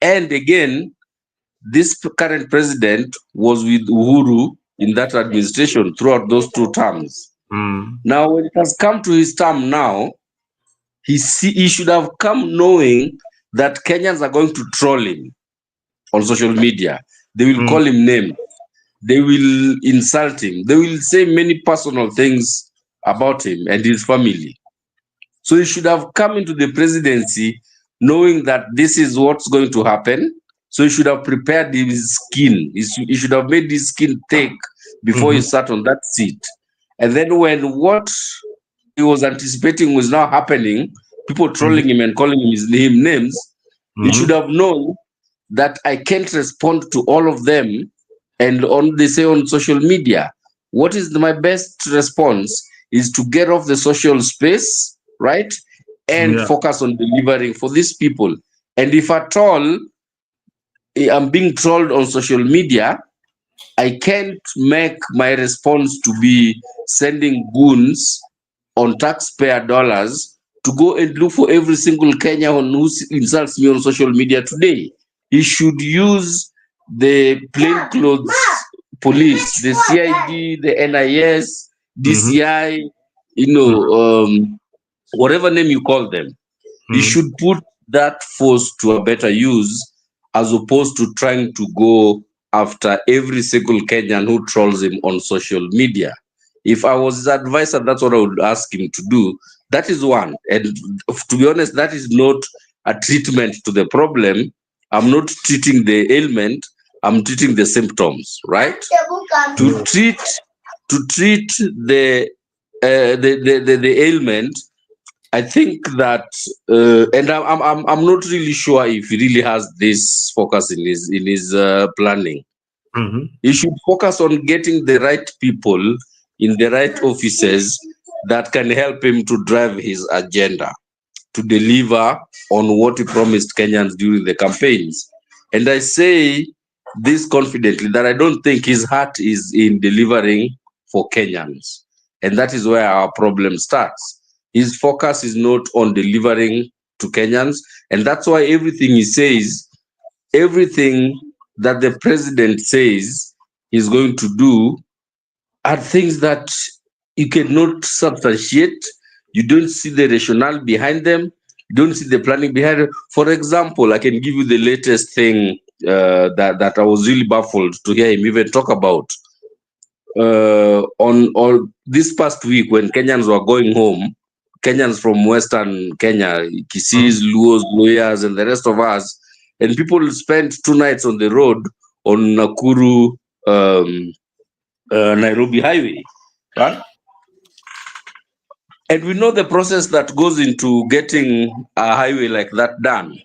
And again, this current president was with Uhuru in that administration throughout those 2 terms. Now, when it has come to his term now, he should have come knowing that Kenyans are going to troll him on social media. They will call him names. They will insult him. They will say many personal things about him and his family. So he should have come into the presidency knowing that this is what's going to happen. So he should have prepared his skin. He should have made his skin thick before he sat on that seat. And then when what he was anticipating was now happening, people trolling him and calling him names, he should have known that I can't respond to all of them. And they say on social media, what is my best response is to get off the social space, right? And focus on delivering for these people. And if at all I'm being trolled on social media, I can't make my response to be sending goons on taxpayer dollars to go and look for every single Kenyan who insults me on social media today. He should use the plainclothes police, the CID, the NIS, DCI, whatever name you call them. You should put that force to a better use as opposed to trying to go after every single Kenyan who trolls him on social media. If I was his advisor, that's what I would ask him to do. That is one. And to be honest, that is not a treatment to the problem. I'm not treating the ailment, I'm treating the symptoms, right? To treat the ailment, I think that, and I'm not really sure if he really has this focus in his planning. He should focus on getting the right people in the right offices that can help him to drive his agenda, to deliver on what he promised Kenyans during the campaigns. And I say this confidently that I don't think his heart is in delivering for Kenyans. And that is where our problem starts. His focus is not on delivering to Kenyans. And that's why everything he says, everything that the president says he's going to do are things that you cannot substantiate. You don't see the rationale behind them. You don't see the planning behind it. For example, I can give you the latest thing that I was really baffled to hear him even talk about. On this past week, when Kenyans were going home, Kenyans from Western Kenya, Kisis, Luos, Luhyas, and the rest of us, and people spent 2 nights on the road on Nakuru, Nairobi highway, right? And we know the process that goes into getting a highway like that done.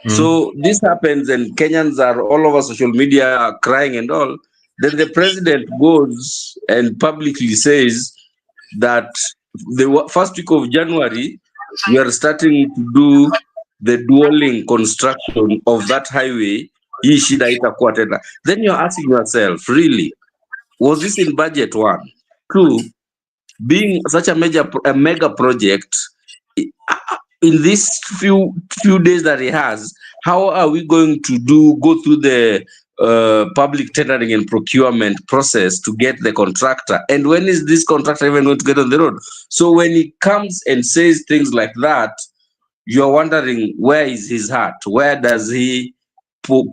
So this happens, and Kenyans are all over social media crying and all. Then the president goes and publicly says that the first week of January, we are starting to do the dual-link construction of that highway. Then you're asking yourself, really, was this in budget? 1? 2, being such a mega project, in these few days that he has, how are we going to go through the public tendering and procurement process to get the contractor? And when is this contractor even going to get on the road? So when he comes and says things like that, you're wondering, where is his heart? Where does he put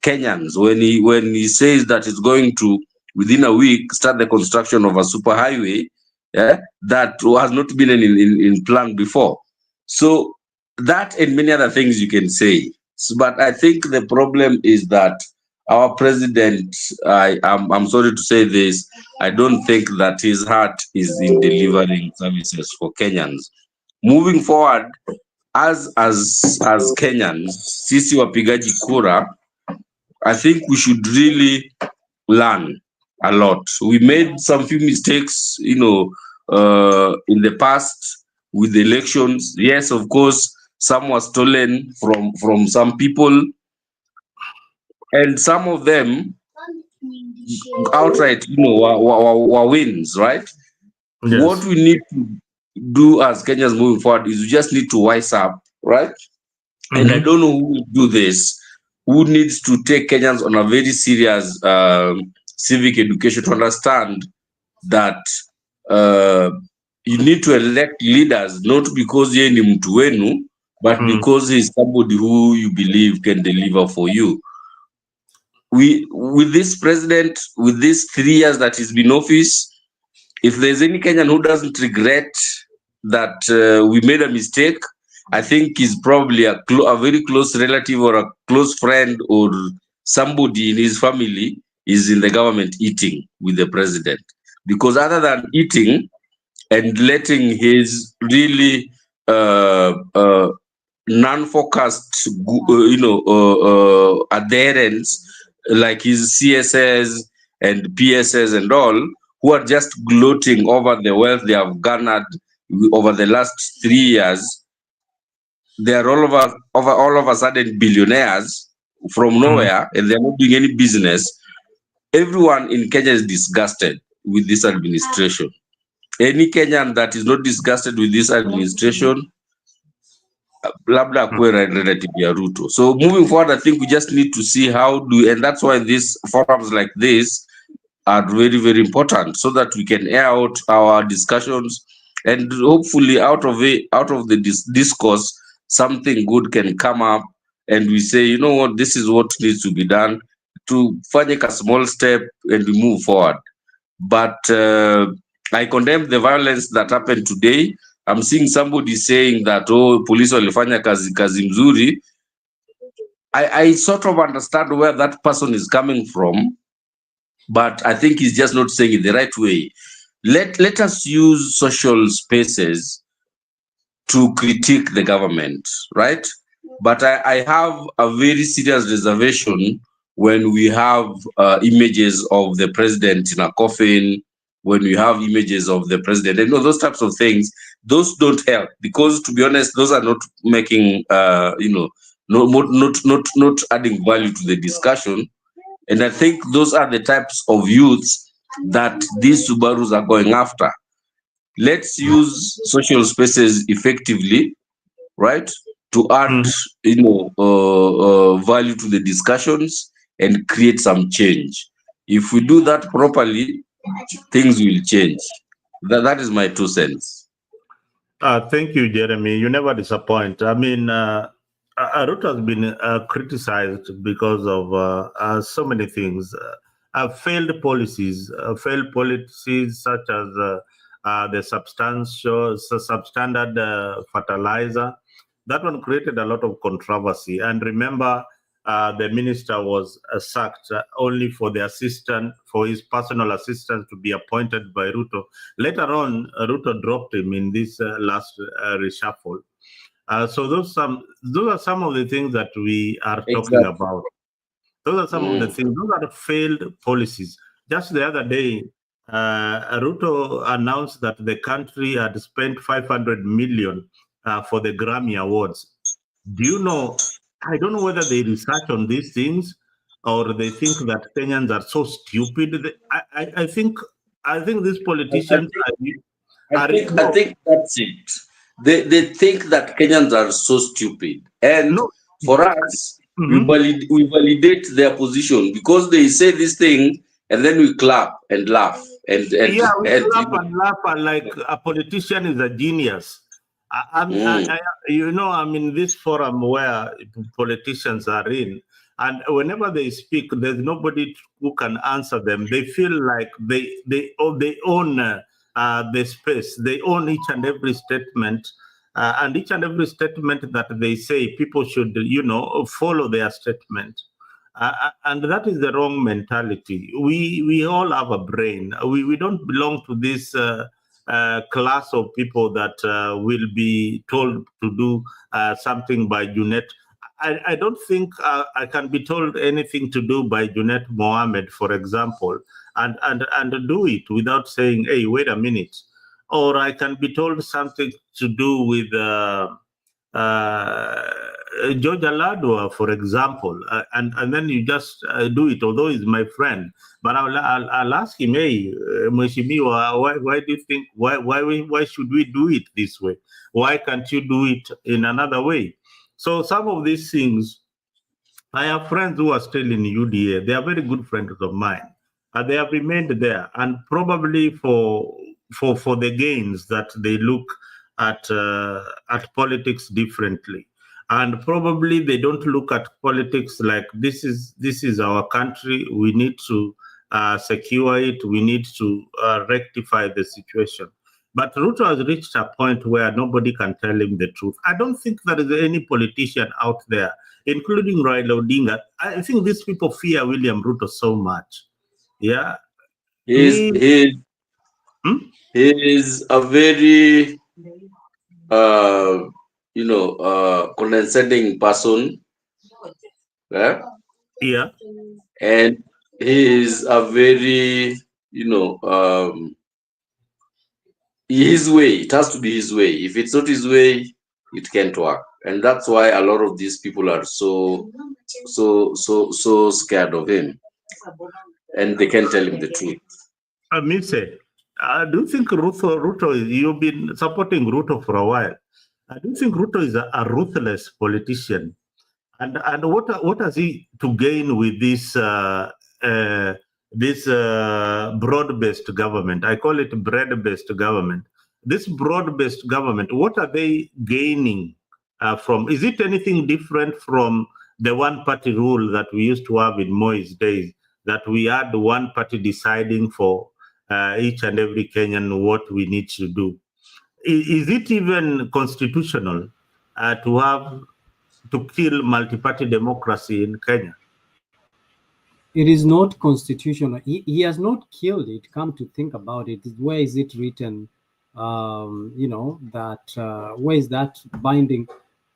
Kenyans when he says that he's going to, within a week, start the construction of a super highway, that has not been in plan before? So that and many other things you can say. But I think the problem is that our president, I'm sorry to say this, I don't think that his heart is in delivering services for Kenyans. Moving forward, as Kenyans, sisi wapigaji kura, I think we should really learn a lot. We made some few mistakes, in the past with the elections. Yes, of course, some were stolen from some people, and some of them outright, were wins, right? Yes. What we need to do as Kenyans moving forward is we just need to wise up, right? And I don't know who will do this, who needs to take Kenyans on a very serious civic education to understand that you need to elect leaders, not because yeye ni mtu wenu, but because he's somebody who you believe can deliver for you. With this president, with these 3 years that he's been in office, if there's any Kenyan who doesn't regret that we made a mistake, I think he's probably a very close relative or a close friend or somebody in his family is in the government eating with the president. It other than eating and letting his really non-focused, adherents like his CSS and PSS and all, who are just gloating over the wealth they have garnered over the last 3 years, they are all of a sudden billionaires from nowhere, and they're not doing any business. Everyone in Kenya is disgusted with this administration. Any Kenyan that is not disgusted with this administration, labda akuwe relative ya Ruto. So moving forward, I think we just need to see how do, and that's why these forums like this are very, very important, so that we can air out our discussions, and hopefully out of the discourse, something good can come up, and we say, you know what, this is what needs to be done to further a small step and we move forward. But I condemn the violence that happened today. I'm seeing somebody saying that, oh, police walifanya kazi mzuri. I sort of understand where that person is coming from, but I think he's just not saying it the right way. Let us use social spaces to critique the government, right? But I have a very serious reservation when we have images of the president in a coffin, when we have images of the president, and those types of things. Those don't help, because, to be honest, those are not making, not adding value to the discussion. And I think those are the types of youths that these Subarus are going after. Let's use social spaces effectively, right, to add, value to the discussions and create some change. If we do that properly, things will change. That is my 2 cents. Thank you, Jeremy. You never disappoint. I mean, Ruto has been criticized because of so many things. Failed policies such as the substandard fertilizer. That one created a lot of controversy. And remember, the minister was sacked only for his personal assistant to be appointed by Ruto. Later on, Ruto dropped him in this last reshuffle. So those are some of the things that we are talking about. Those are some of the things. Those are failed policies. Just the other day, Ruto announced that the country had spent 500 million for the Grammy Awards. Do you know? I don't know whether they research on these things or they think that Kenyans are so stupid. I think these politicians I think that's it. They think that Kenyans are so stupid, and for us, we validate their position because they say this thing, and then we clap and laugh and clap and laugh like a politician is a genius. I'm in this forum where politicians are in, and whenever they speak, there's nobody who can answer them. They feel like they own the space. They own each and every statement, and each and every statement that they say, people should, follow their statement. And that is the wrong mentality. We all have a brain. We don't belong to this class of people that will be told to do something by Junet. I don't think I can be told anything to do by Junet Mohammed, for example, and do it without saying, hey, wait a minute. Or I can be told something to do with George Aladwa, for example, and then you just do it, although he's my friend. But I'll ask him, hey, Mheshimiwa, why do you think, why should we do it this way? Why can't you do it in another way? So some of these things, I have friends who are still in UDA. They are very good friends of mine. And they have remained there, and probably for the gains that they look at politics differently. And probably they don't look at politics like this is our country. We need to secure it. We need to rectify the situation. But Ruto has reached a point where nobody can tell him the truth. I don't think there is any politician out there, including Raila Odinga. I think these people fear William Ruto so much. Yeah. He is a very condescending person. Yeah. And he is a very, his way. It has to be his way. If it's not his way, it can't work. And that's why a lot of these people are so scared of him, and they can't tell him the truth. Mise, do you think Ruto, you've been supporting Ruto for a while? I do think Ruto is a ruthless politician. And what has he to gain with this broad-based government? I call it bread-based government. This broad-based government, what are they gaining from? Is it anything different from the one-party rule that we used to have in Moi's days, that we had one party deciding for each and every Kenyan what we need to do? Is it even constitutional to kill multi-party democracy in Kenya? It is not constitutional. He has not killed it. Come to think about it, where is it written? That where is that binding?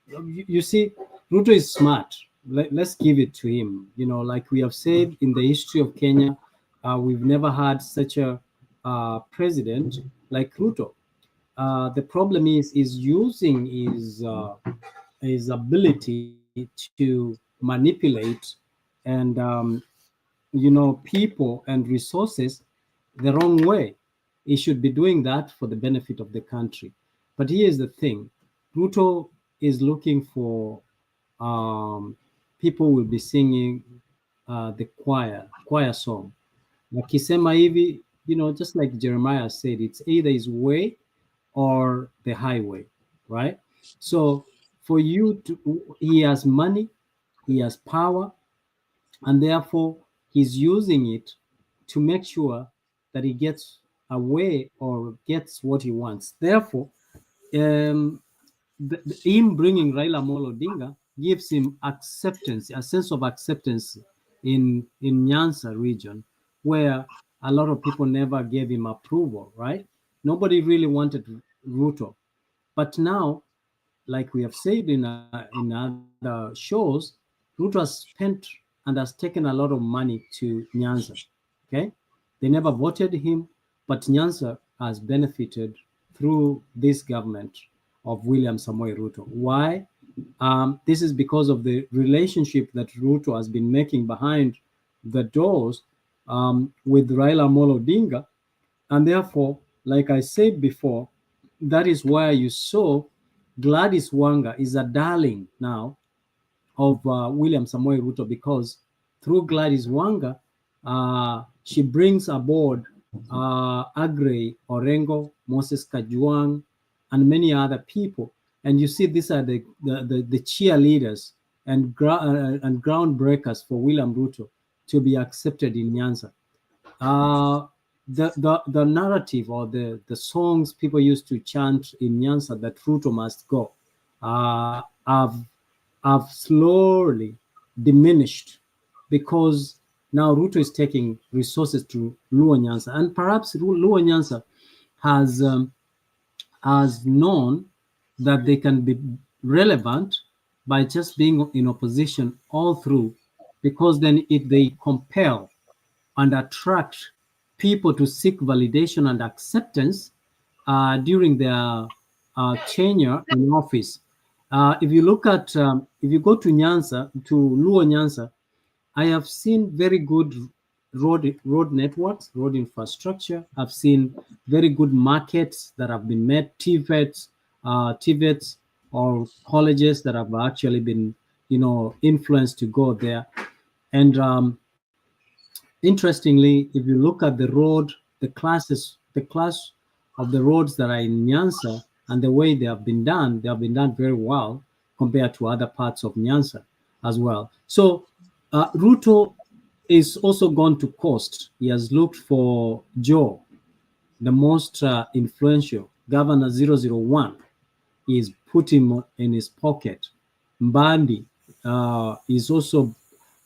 You see, Ruto is smart. Let's give it to him. Like we have said in the history of Kenya, we've never had such a president like Ruto. The problem is using his ability to manipulate and people and resources the wrong way. He should be doing that for the benefit of the country. But here's the thing: Ruto is looking for people will be singing the choir song. Wakisema hivi, just like Jeremiah said, it's either his way or the highway, right? So for he has money, he has power, and therefore he's using it to make sure that he gets away or gets what he wants. Therefore, him bringing Raila Amolo Odinga gives him acceptance, a sense of acceptance in Nyanza region, where a lot of people never gave him approval, right? Nobody really wanted Ruto. But now, like we have said in other shows, Ruto has spent and has taken a lot of money to Nyanza. Okay, they never voted him, but Nyanza has benefited through this government of William Samoei Ruto. Why? This is because of the relationship that Ruto has been making behind the doors with Raila Amolo Odinga, and therefore, like I said before, that is why you saw Gladys Wanga is a darling now of William Samoei Ruto, because through Gladys Wanga, she brings aboard Agrey Orengo, Moses Kajwang, and many other people. And you see, these are the cheerleaders and groundbreakers for William Ruto to be accepted in Nyanza. The narrative or the songs people used to chant in Nyanza that Ruto must go have slowly diminished, because now Ruto is taking resources to Luo Nyanza, and perhaps Luo Nyanza has known that they can be relevant by just being in opposition all through, because then if they compel and attract people to seek validation and acceptance during their tenure in office. If you look at, if you go to Nyanza, to Luo Nyanza, I have seen very good road networks, road infrastructure. I've seen very good markets that have been made, TVETs or colleges that have actually been, influenced to go there. And interestingly, if you look at the road, the class of the roads that are in Nyanza and the way they have been done very well compared to other parts of Nyanza as well. So Ruto is also gone to coast. He has looked for Joe, the most influential, Governor 001. He's put him in his pocket. Mbandi is also,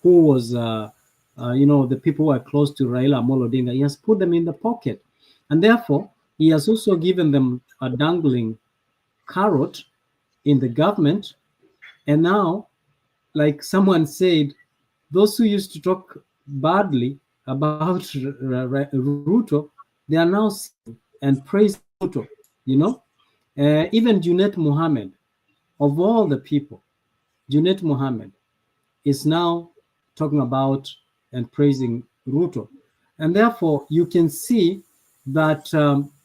who was, the people who are close to Raila Amolo Odinga. He has put them in the pocket. And therefore, he has also given them a dangling carrot in the government. And now, like someone said, those who used to talk badly about Ruto, they are now singing and praising Ruto, even Junet Mohammed, of all the people, Junet Mohammed is now talking about and praising Ruto. And therefore, you can see that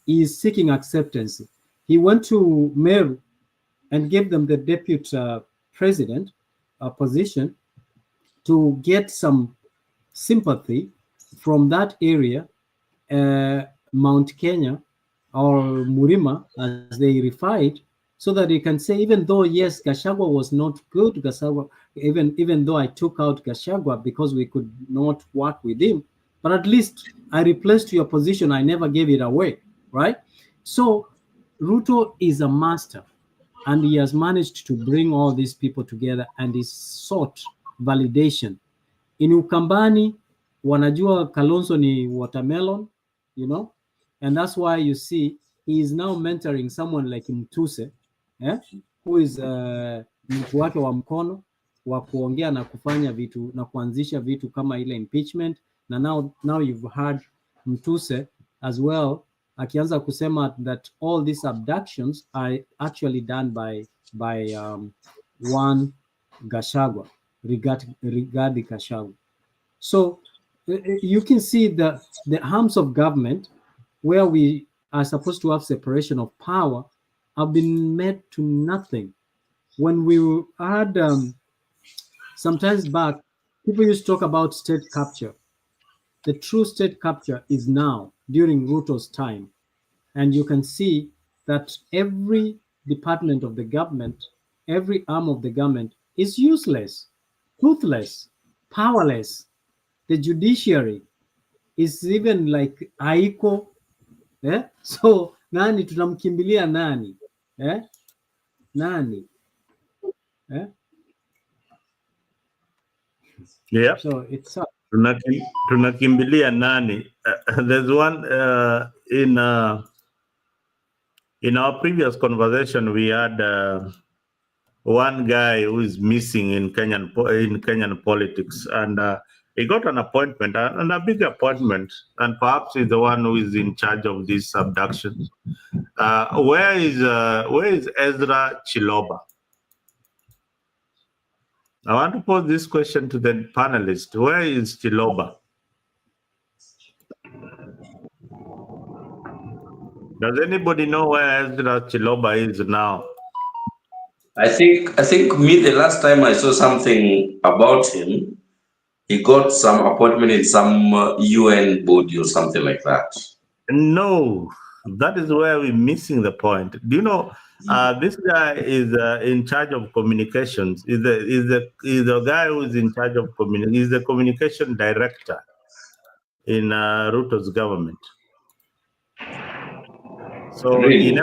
he is seeking acceptance. He went to Meru and gave them the deputy president position to get some sympathy from that area, Mount Kenya or Murima, as they refer it, so that they can say, even though, yes, Gachagua was not good, Gachagua, even though I took out Gachagua because we could not work with him, but at least I replaced your position. I never gave it away, right? So Ruto is a master, and he has managed to bring all these people together, and he sought validation. In Ukambani, wanajua Kalonzo ni watermelon, you know, and that's why you see he is now mentoring someone like Mtuse, who is mtu wake wa mkono wa kuongea na kufanya vitu na kuanzisha vitu kama ile impeachment. Na now you've heard Mtuse as well akianza kusema that all these abductions are actually done by one Gachagua, Rigathi Gachagua. So you can see the arms of government, where we are supposed to have separation of power, have been made to nothing. When we had sometimes back, people used to talk about state capture. The true state capture is now during Ruto's time, and you can see that every department of the government, every arm of the government is useless, toothless, powerless. The judiciary is even like haiko. So nani tunamkimbilia nani? Nani? Yeah. So it's tunakimbilia nani? There's one in our previous conversation we had one guy who is missing in Kenyan politics, and he got an appointment, and a big appointment, and perhaps he's the one who is in charge of these abductions. Where is Ezra Chiloba? I want to pose this question to the panelists. Where is Chiloba? Does anybody know where Ezra Chiloba is now? I think me, the last time I saw something about him, he got some appointment in some UN body or something like that. No, that is where we're missing the point. Do you know this guy is in charge of communications? Is the guy who is in charge of communication? Is the communication director in Ruto's government. So really?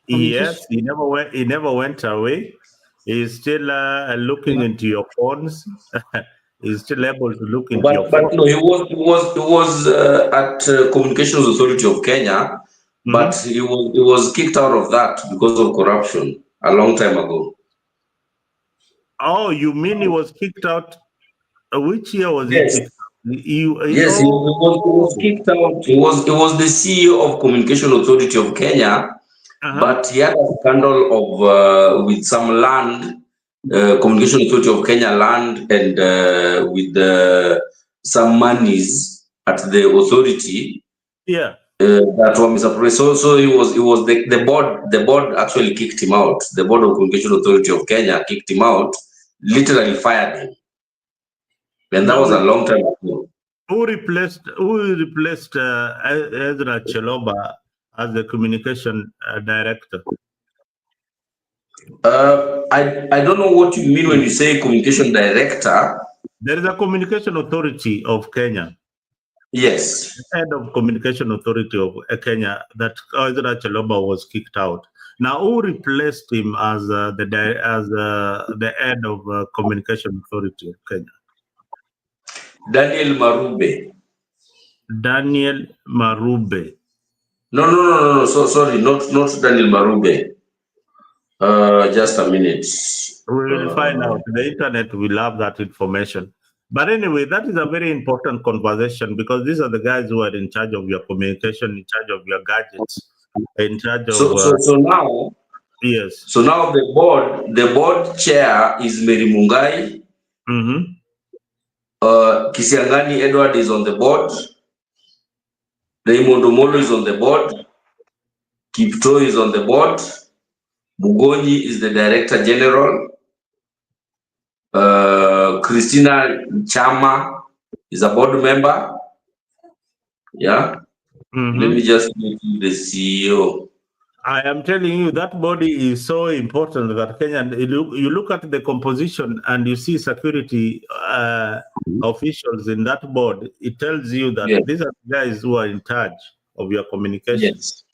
he never went away. He's still looking into your phones. He's still able to look into your But phone. no, he was at Communications Authority of Kenya, but he was kicked out of that because of corruption a long time ago. Oh, you mean he was kicked out? Which year was Yes. he kicked out? He was kicked out. He was the CEO of Communication Authority of Kenya, but he had a scandal of with some land, Communication Authority of Kenya land, and with some monies at the authority. Yeah. That was misappropriated. So he was the board. The board actually kicked him out. The board of Communication Authority of Kenya kicked him out, literally fired him. And that was a long time ago. Who replaced Ezra Chiloba as the communication director? I don't know what you mean when you say communication director. There is a communication authority of Kenya. Yes. The head of communication authority of Kenya, that Ezra Chiloba was kicked out. Now, who replaced him as the head of communication authority of Kenya? Daniel Marube. Daniel Marube. No. So sorry, not Daniel Marube. Just a minute. We will find out. The internet will have that information. But anyway, that is a very important conversation, because these are the guys who are in charge of your communication, in charge of your gadgets, in charge of. So now. Yes. So now the board chair is Mary Mungai. Kisiangani Edward is on the board. Raymond Omolo is on the board. Kipto is on the board. Mugonyi is the Director General. Christina Chama is a board member. Yeah. Let me just make you the CEO. I am telling you that body is so important that Kenya. You look at the composition and you see security officials in that board. It tells you that these are guys who are in charge of your communication. Yes.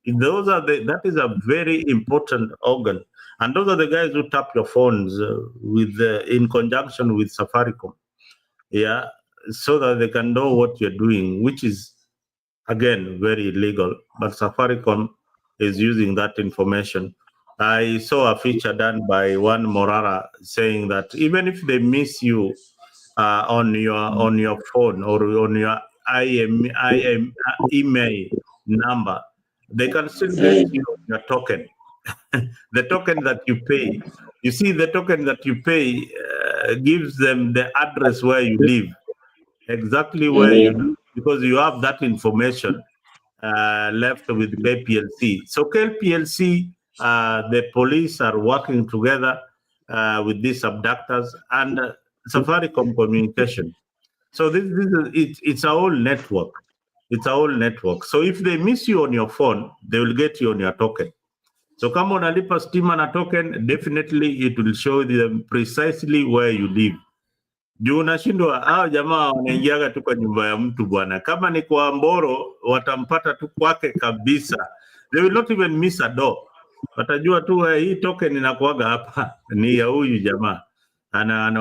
That is a very important organ, and those are the guys who tap your phones in conjunction with Safaricom, yeah, so that they can know what you're doing, which is again very illegal. But Safaricom is using that information. I saw a feature done by one Morara saying that even if they miss you on your phone or on your email number, they can still get you your token, the token that you pay. You see, the token that you pay gives them the address where you live, exactly where you live, because you have that information left with KPLC. So KPLC, the police are working together with these abductors and Safaricom communication. So it's a whole network. It's a whole network. So if they miss you on your phone, they will get you on your token. So kama unalipa stima na token, definitely it will show them precisely where you live. Juu unashindwa, hao jamaa wanaingiaga tu kwa nyumba ya mtu bwana. Kama ni kwa Mboro, watampata tu kwake kabisa. They will not even miss a door. Watajua tu hii token inakuaga hapa ni ya huyu jamaa.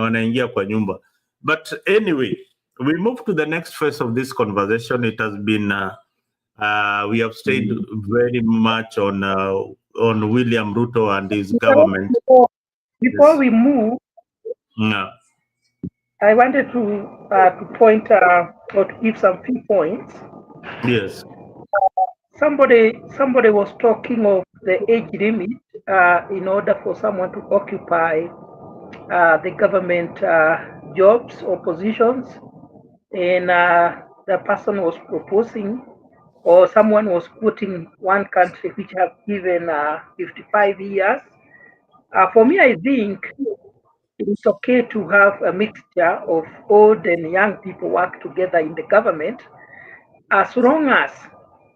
Wanaingia kwa nyumba. But anyway, we move to the next phase of this conversation. It has been we have stayed very much on William Ruto and his government. Before we move, I wanted to point or to give some few points. Yes. Somebody was talking of the age limit in order for someone to occupy the government jobs or positions, and the person was proposing, or someone was quoting one country which have given 55 years. For me, I think it's okay to have a mixture of old and young people work together in the government, as long as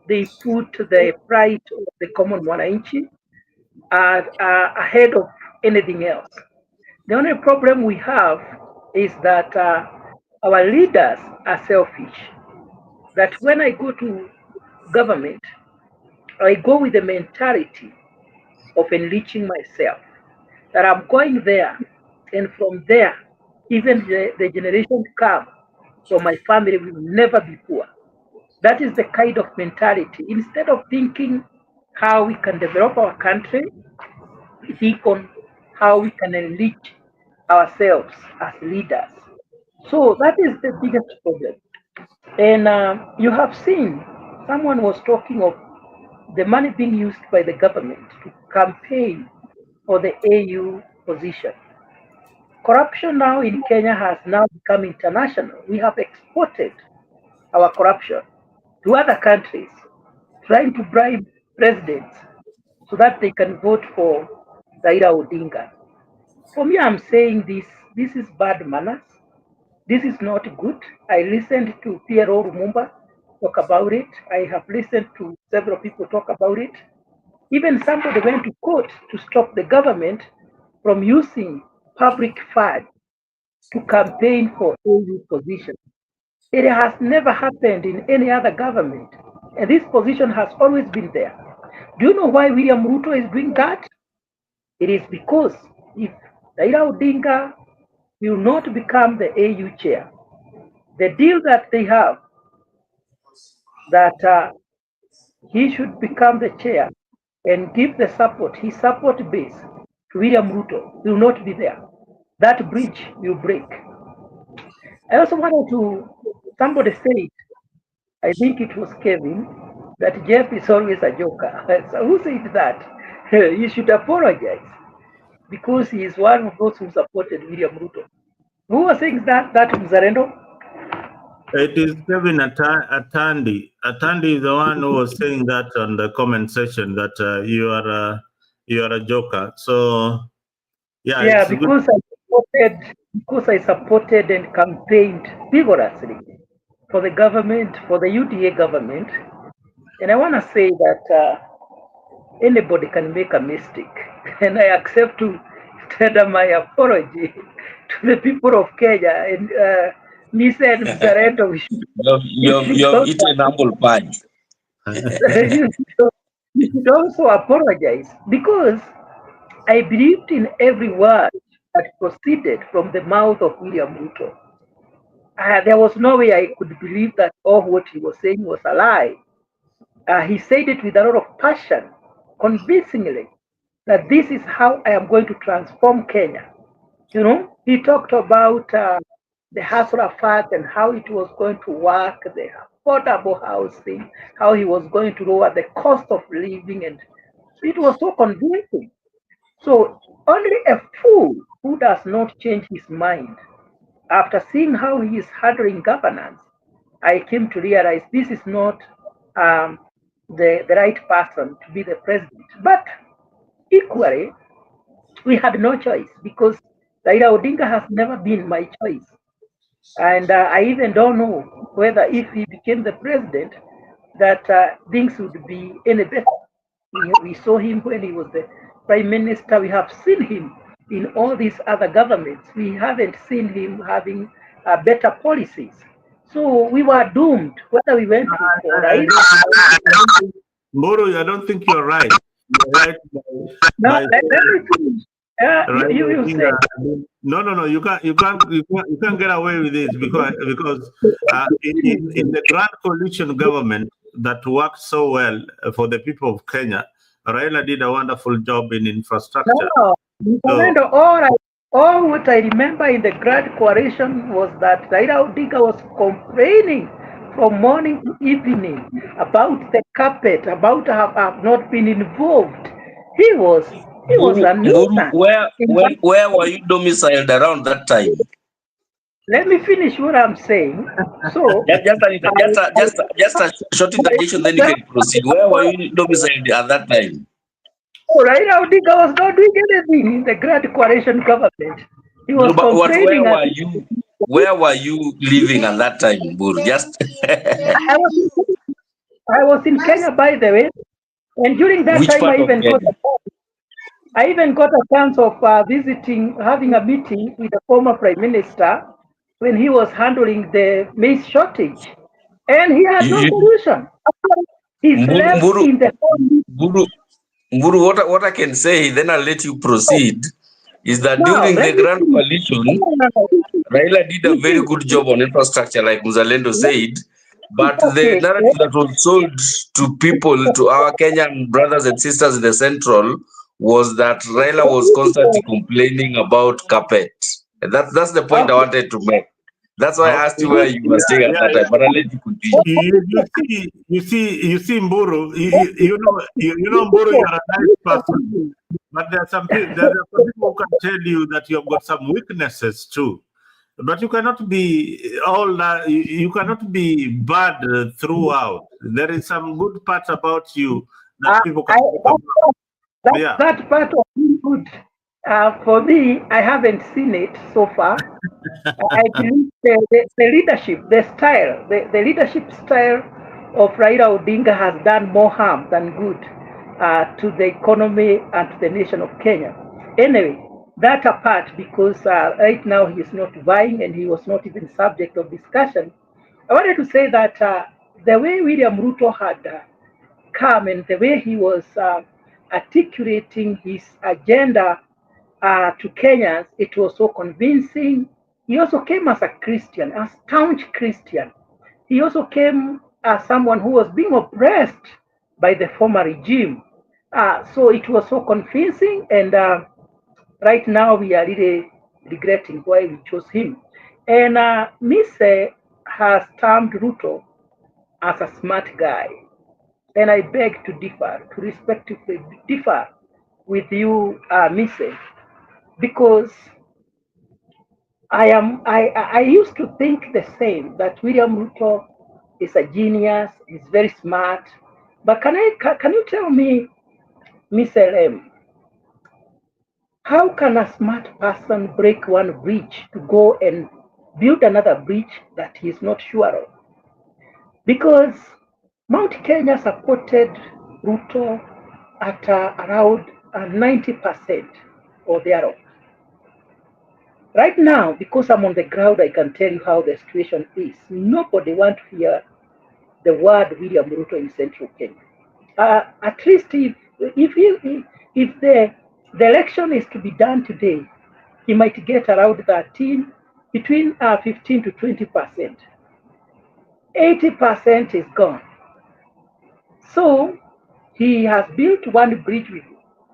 they put the pride of the common mwananchi ahead of anything else. The only problem we have is that our leaders are selfish. That when I go to government, I go with the mentality of enriching myself, that I'm going there, and from there, even the generation to come from my family will never be poor. That is the kind of mentality. Instead of thinking how we can develop our country, we think on how we can enrich ourselves as leaders. So that is the biggest problem. And you have seen, someone was talking of the money being used by the government to campaign for the AU position. Corruption now in Kenya has now become international. We have exported our corruption to other countries, trying to bribe presidents so that they can vote for Raila Odinga. For me, I'm saying this is bad manners. This is not good. I listened to Piero Lumumba talk about it. I have listened to several people talk about it. Even somebody went to court to stop the government from using public funds to campaign for AU position. It has never happened in any other government. And this position has always been there. Do you know why William Ruto is doing that? It is because if Raila Odinga will not become the AU chair, the deal that they have, that he should become the chair and give the support, his support base to William Ruto will not be there. That bridge will break. I also wanted to, somebody said, I think it was Kevin, that Jeff is always a joker. So who said that? You should apologize, because he is one of those who supported William Ruto. Who was saying that? That Mzalendo? It is Kevin Atandi. Atandi is the one who was saying that on the comment section that you are a joker. So yeah, Yeah, it's good. because I supported and campaigned vigorously for the government, for the UDA government, and I want to say that anybody can make a mistake, and I accept to tender my apology to the people of Kenya and Mr. and Mzalendo. You have eaten humble pie. You should also apologize because I believed in every word that proceeded from the mouth of William Ruto. There was no way I could believe that all what he was saying was a lie. He said it with a lot of passion, convincingly, that this is how I am going to transform Kenya. You know, he talked about the hustler fat and how it was going to work, the affordable housing, how he was going to lower the cost of living, and it was so convincing. So only a fool who does not change his mind after seeing how he is handling governance, I came to realize this is not the right person to be the president. But equally, we had no choice because Raila Odinga has never been my choice. And I even don't know whether if he became the president, that things would be any better. We saw him when he was the prime minister. We have seen him in all these other governments. We haven't seen him having better policies. So we were doomed, whether we went for right. Moro, I don't think you're right. You're right. Now, let me finish. You say. No. You can't get away with this because in the Grand Coalition government that worked so well for the people of Kenya, Raila did a wonderful job in infrastructure. No, all what I remember in the Grand Coalition was that Raila Odinga was complaining from morning to evening about the carpet, about have not been involved. He was a nuisance. Where were you domiciled around that time? Let me finish what I'm saying. So just a short interjection, then you can proceed. Where were you domiciled at that time? Raila Odinga was not doing anything in the Grand Coalition government. He was complaining. Where were you living at that time, Buru? I was in Kenya, by the way, and during that time I even got a chance of having a meeting with the former prime minister when he was handling the maize shortage, and he had no solution. He slept in the Buru, what I can say, then I'll let you proceed, is that during the Grand Coalition, Raila did a very good job on infrastructure, like Mzalendo said, but the narrative that was sold to people, to our Kenyan brothers and sisters in the Central, was that Raila was constantly complaining about carpet. That's the point I wanted to make. That's why I asked you where you were staying at that time, but I'll let you continue. You see, Mburu, you know, Mburu, you're a nice person, but there are some people who can tell you that you have got some weaknesses too. But you cannot be all that. You cannot be bad throughout. There is some good parts about you that people can talk about. That part of good. For me, I haven't seen it so far. I believe the leadership, the leadership style of Raila Odinga has done more harm than good to the economy and to the nation of Kenya. Anyway, that apart, because right now he is not vying and he was not even subject of discussion, I wanted to say that the way William Ruto had come and the way he was articulating his agenda to Kenyans, it was so convincing. He also came as a Christian, a staunch Christian. He also came as someone who was being oppressed by the former regime. So it was so convincing, and right now we are really regretting why we chose him. And Mise has termed Ruto as a smart guy. And I beg to differ, to respectfully differ with you, Mise, because I used to think the same, that William Ruto is a genius, he's very smart. But can you tell me, Miss LM, how can a smart person break one bridge to go and build another bridge that he's not sure of? Because Mount Kenya supported Ruto at around 90% or thereof. Right now, because I'm on the ground, I can tell you how the situation is. Nobody wants to hear the word William Ruto in Central Kenya. At least if the election is to be done today, he might get around 13, between 15 to 20%. 80% is gone. So he has built one bridge with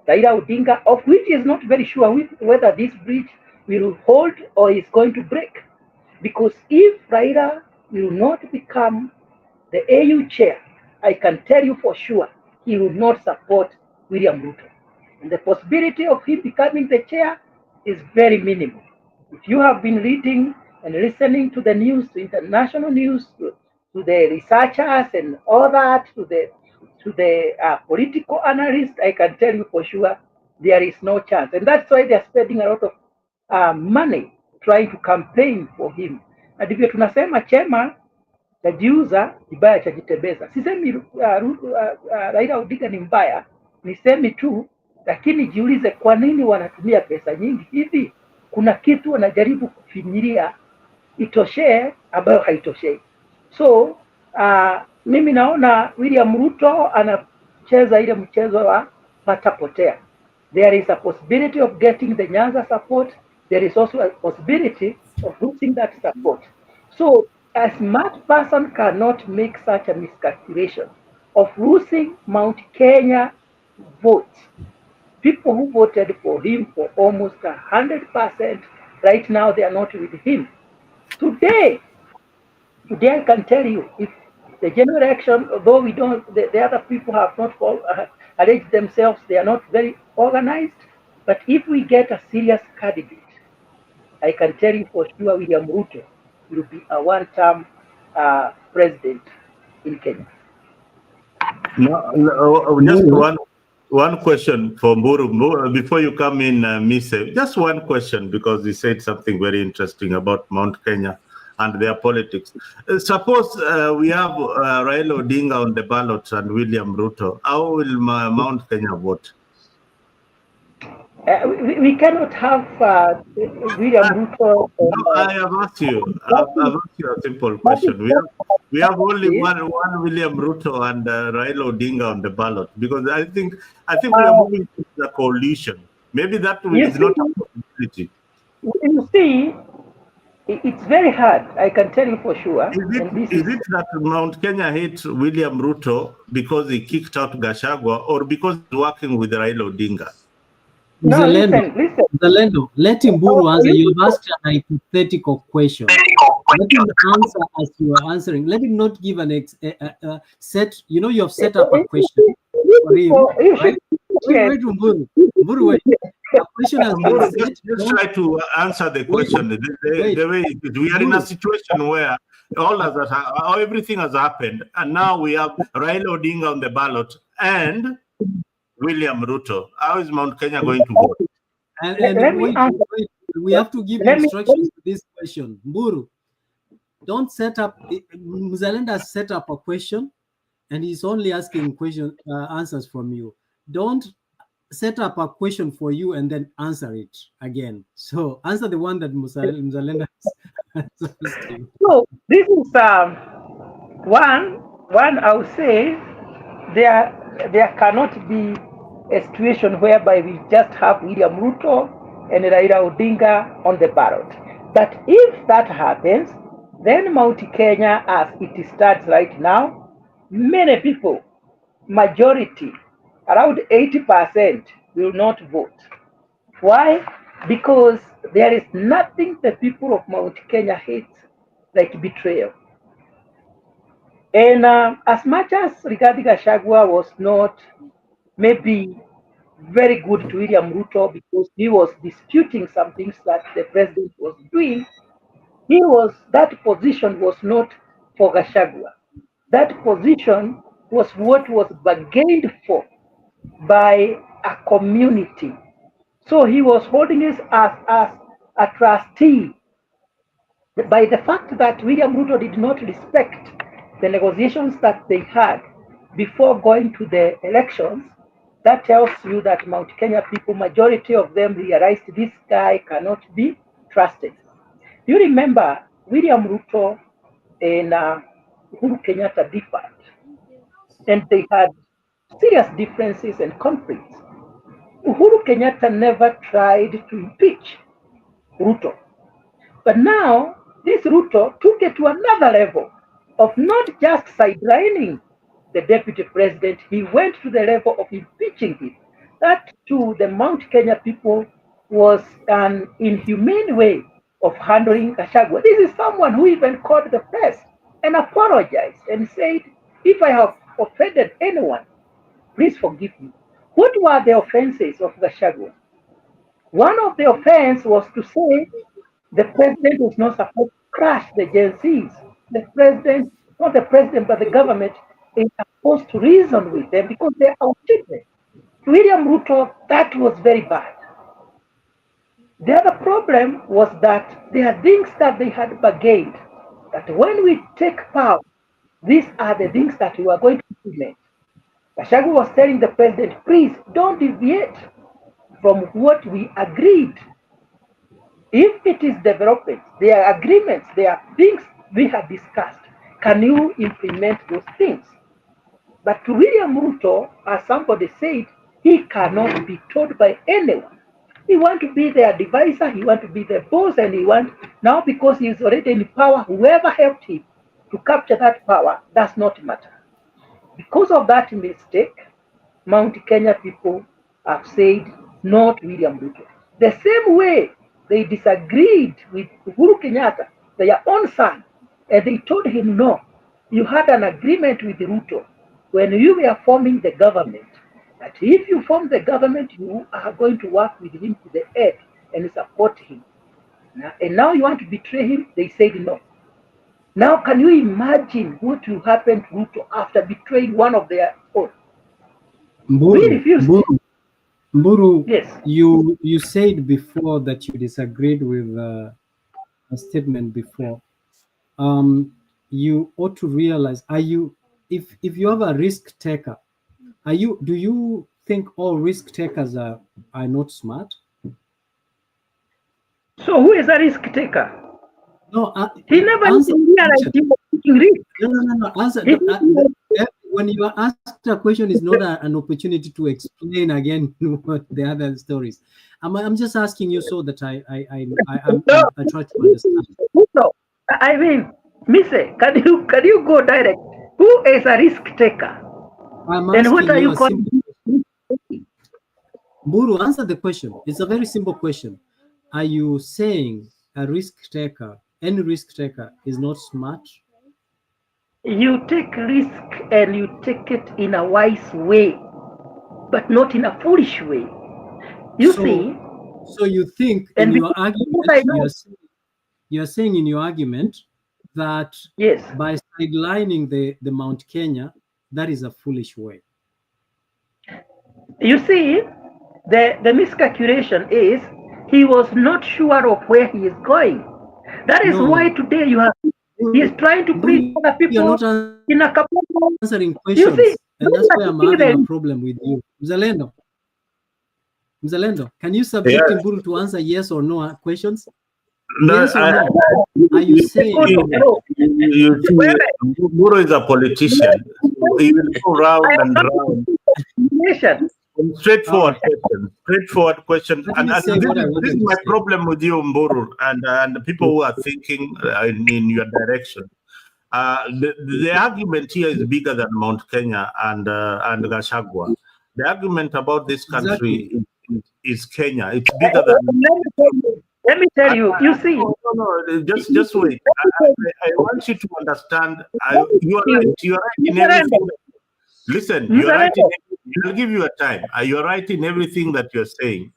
Raila Odinga, of which he is not very sure whether this bridge will hold or is going to break. Because if Raila will not become the AU chair, I can tell you for sure he will not support William Ruto. And the possibility of him becoming the chair is very minimal. If you have been reading and listening to the news, to international news, to the researchers and all that, to the political analysts, I can tell you for sure there is no chance. And that's why they're spending a lot of money trying to campaign for him. Na ndivyo tunasema chema chajiuza kibaya chajitembeza. Sisemi Raila Odinga ni mbaya, nisemi tu, lakini jiulize kwa nini wanatumia pesa nyingi hivi. Kuna kitu wanajaribu kufinyiria itoshee ambayo haitoshei. So mimi naona William Ruto anacheza ile mchezo wa patapotea. There is a possibility of getting the Nyanza support. There is also a possibility of losing that support. So a smart person cannot make such a miscalculation of losing Mount Kenya votes. People who voted for him for almost 100%, right now they are not with him. Today I can tell you, if the general election, although we don't, the other people have not arranged themselves, they are not very organized. But if we get a serious candidate, I can tell you for sure William Ruto will be a one-term president in Kenya. No, just one question for Mburu. Before you come in, Mise, just one question, because he said something very interesting about Mount Kenya and their politics. Suppose we have Raila Odinga on the ballot and William Ruto. How will Mount Kenya vote? We cannot have William Ruto. No, I have asked you. I've asked you a simple question. We have only one William Ruto and Raila Odinga on the ballot, because I think we are moving to the coalition. Maybe that is not a possibility. You see, it's very hard. I can tell you for sure. Is it that Mount Kenya hates William Ruto because he kicked out Gachagua, or because he's working with Raila Odinga? No, listen. Let Mburu answer. You've asked a hypothetical question. Let him answer as you are answering. Let him not give an set. You know, you have set up a question for him, right? Wait, Mburu. Wait. The question has been set. Just try to answer the question. The way we are in a situation where everything has happened, and now we have Raila Odinga on the ballot and William Ruto. How is Mount Kenya going to vote? Wait, we have to give instructions to this question. Mburu, don't set up. Mzalenda set up a question, and he's only asking answers from you. Don't set up a question for you and then answer it again. So answer the one that Mzalenda has. So this is one. I would say there cannot be a situation whereby we just have William Ruto and Raila Odinga on the ballot. But if that happens, then Mount Kenya, as it stands right now, many people, majority, around 80%, will not vote. Why? Because there is nothing the people of Mount Kenya hate like betrayal. And as much as Rigathi Gachagua was not maybe very good to William Ruto because he was disputing some things that the president was doing. That position was not for Gachagua. That position was what was bargained for by a community. So he was holding it as a trustee. By the fact that William Ruto did not respect the negotiations that they had before going to the elections, that tells you that Mount Kenya people, majority of them realized this guy cannot be trusted. You remember William Ruto and Uhuru Kenyatta differed, and they had serious differences and conflicts. Uhuru Kenyatta never tried to impeach Ruto. But now, this Ruto took it to another level of not just sidelining the deputy president, he went to the level of impeaching him. That, to the Mount Kenya people, was an inhumane way of handling Gachagua. This is someone who even called the press and apologized and said, if I have offended anyone, please forgive me. What were the offenses of Gachagua? One of the offense was to say the president was not supposed to crush the Gen Zs. The president, not the president, but the government is supposed to reason with them because they are outdated. William Ruto, that was very bad. The other problem was that there are things that they had bargained, that when we take power, these are the things that we are going to implement. Gachagua was telling the president, please don't deviate from what we agreed. If it is development, there are agreements, there are things we have discussed. Can you implement those things? But to William Ruto, as somebody said, he cannot be told by anyone. He wants to be their advisor, he wants to be the boss, and he wants, now because he is already in power, whoever helped him to capture that power does not matter. Because of that mistake, Mount Kenya people have said no to William Ruto. The same way they disagreed with Uhuru Kenyatta, their own son, and they told him, no, you had an agreement with Ruto when you were forming the government, that if you form the government, you are going to work with him to the end and support him. And now you want to betray him? They said no. Now, can you imagine what will happen to Ruto after betraying one of their own? We refused. Mburu, Yes. you said before that you disagreed with a statement before. You ought to realize, if you have a risk taker, do you think all risk takers are not smart? So who is a risk taker? No, he never realized he was taking risk. No. Answer. When you are asked a question, is not an opportunity to explain again what the other stories. I'm just asking you so that I try to understand. No, I mean, Mise, can you go direct? Who is a risk taker? I'm then what asking are you you calling? Buru, answer the question. It's a very simple question. Are you saying a risk taker, any risk taker, is not smart? You take risk and you take it in a wise way, but not in a foolish way. You see? So you think in your argument, you're saying in your argument that yes, by sidelining the Mount Kenya, that is a foolish way. You see, the miscalculation is he was not sure of where he is going. That is why today you have he is trying to bring other people in a couple of answering questions. You see, and that's why I'm having a problem with you. Mzalendo, can you subject Mburu to answer yes or no questions? No, yes or no? Are you saying Mburu is a politician? He will go round and round. Straightforward questions. And this is my problem with you, Mburu, and the people who are thinking in your direction. The argument here is bigger than Mount Kenya and Gachagua. The argument about this country is Kenya. It's bigger than. Let me tell you. You see. No, just wait. I want you to understand. You are right. You are right in everything. Listen, you are right in everything I'll give you a time. You're right in everything that you're saying,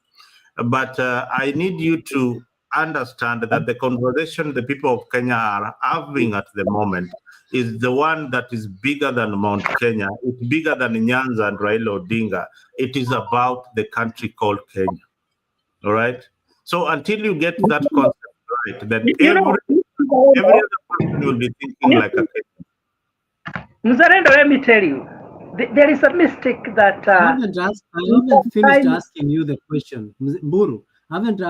but I need you to understand that the conversation the people of Kenya are having at the moment is the one that is bigger than Mount Kenya. It's bigger than Nyanza and Raila Odinga. It is about the country called Kenya. All right. So until you get that concept right, then every other person will be thinking like a Kenyan. Mzalendo, let me tell you, there is a mistake that. I haven't finished asking you the question, Mburu. I haven't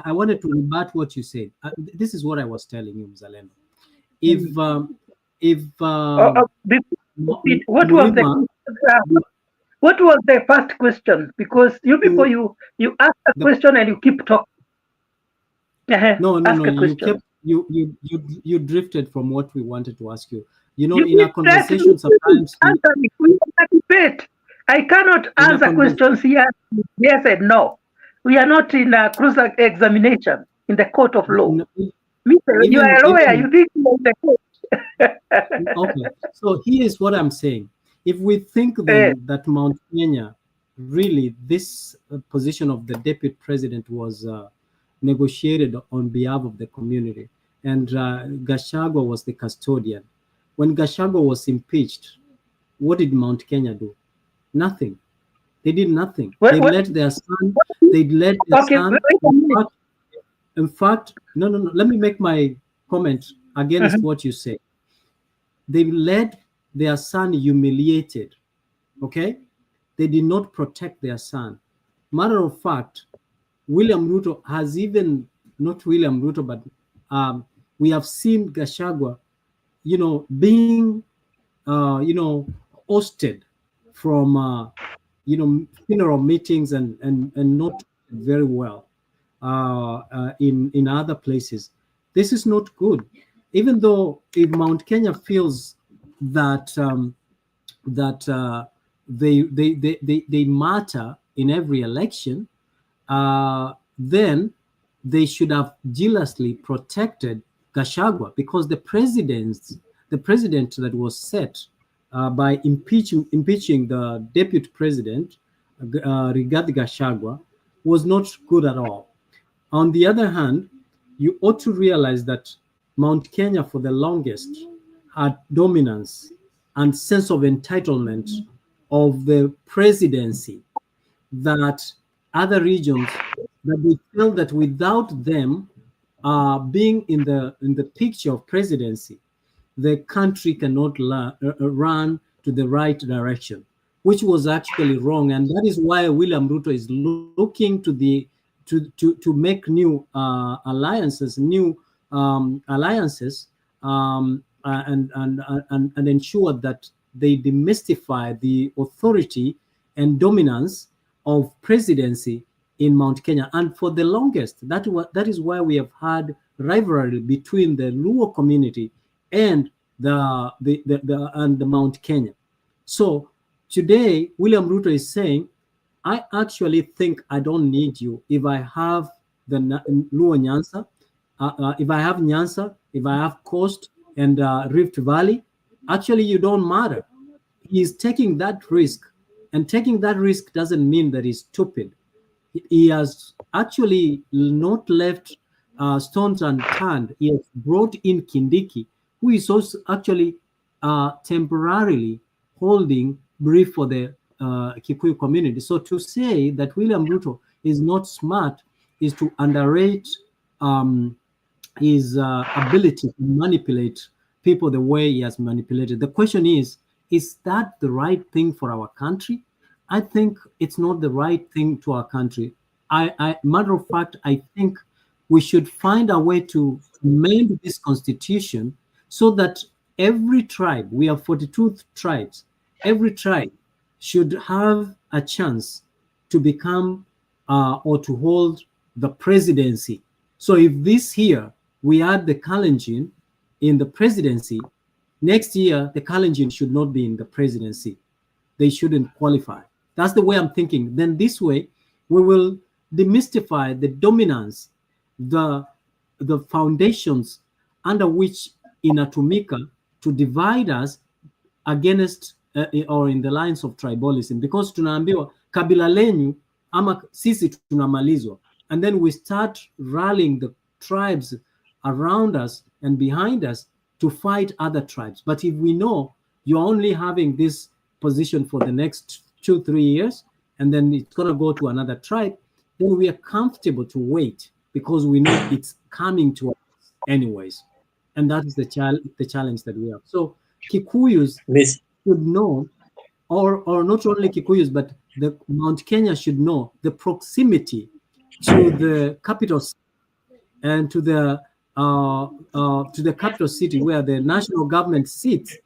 I wanted to rebut what you said. This is what I was telling you, Mzalendo. What was the first question? Because you before you ask a question and you keep talking. No. You drifted from what we wanted to ask you. You know, in a conversation, sometimes we debate. I cannot answer questions here. Yes and no. We are not in a cross examination in the court of law. You are a lawyer. You think in the court. Okay. So here is what I'm saying. If we think then that Mount Kenya, really, this position of the deputy president was negotiated on behalf of the community, and Gachagua was the custodian. When Gachagua was impeached, what did Mount Kenya do? Nothing. They did nothing. They let their son. They let their son. In fact, no. Let me make my comment against what you say. They let their son humiliated. Okay, they did not protect their son. Matter of fact, William Ruto has even not William Ruto, but we have seen Gachagua, being, hosted from, funeral meetings and not very well in other places. This is not good. Even though if Mount Kenya feels that they matter in every election, then they should have jealously protected Gachagua, because the president that was set by impeaching the deputy president, Rigathi Gachagua, was not good at all. On the other hand, you ought to realize that Mount Kenya for the longest had dominance and sense of entitlement of the presidency, that other regions, that they felt that without them being in the picture of presidency, the country cannot run to the right direction, which was actually wrong. And that is why William Ruto is looking to make new alliances, and ensure that they demystify the authority and dominance of presidency in Mount Kenya. And for the longest, that is why we have had rivalry between the Luo community and the Mount Kenya. So today, William Ruto is saying, I actually think I don't need you if I have the Luo Nyanza, if I have Nyanza, if I have Coast and Rift Valley. Actually, you don't matter. He's taking that risk, and taking that risk doesn't mean that he's stupid. He has actually not left stones unturned. He has brought in Kindiki, who is also actually temporarily holding brief for the Kikuyu community. So to say that William Ruto is not smart is to underrate his ability to manipulate people the way he has manipulated. The question is that the right thing for our country? I think it's not the right thing to our country. Matter of fact, I think we should find a way to amend this constitution so that every tribe, we have 42 tribes, every tribe should have a chance to become or to hold the presidency. So if this year we add the Kalenjin in the presidency, next year the Kalenjin should not be in the presidency. They shouldn't qualify. That's the way I'm thinking. Then this way we will demystify the dominance, the foundations under which in Atumika to divide us against or in the lines of tribalism, because tunaambiwa kabila lenyu ama sisi tunamalizwa, and then we start rallying the tribes around us and behind us to fight other tribes. But if we know you're only having this position for the next 2-3 years, and then it's going to go to another tribe, then we are comfortable to wait because we know it's coming to us anyways. And that is the challenge that we have. So Kikuyus should know, or not only Kikuyus, but the Mount Kenya should know the proximity to the capital and to the capital city where the national government sits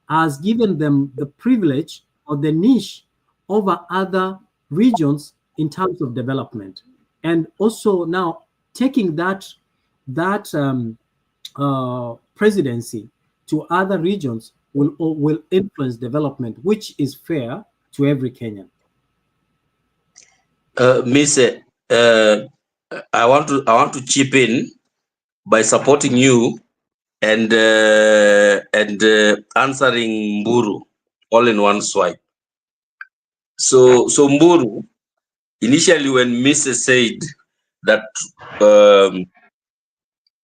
has given them the privilege or the niche over other regions in terms of development. And also now taking that presidency to other regions will influence development, which is fair to every Kenyan. Mise, I want to chip in by supporting you and answering Mburu all in one swipe. So Mburu, initially when Mrs. said that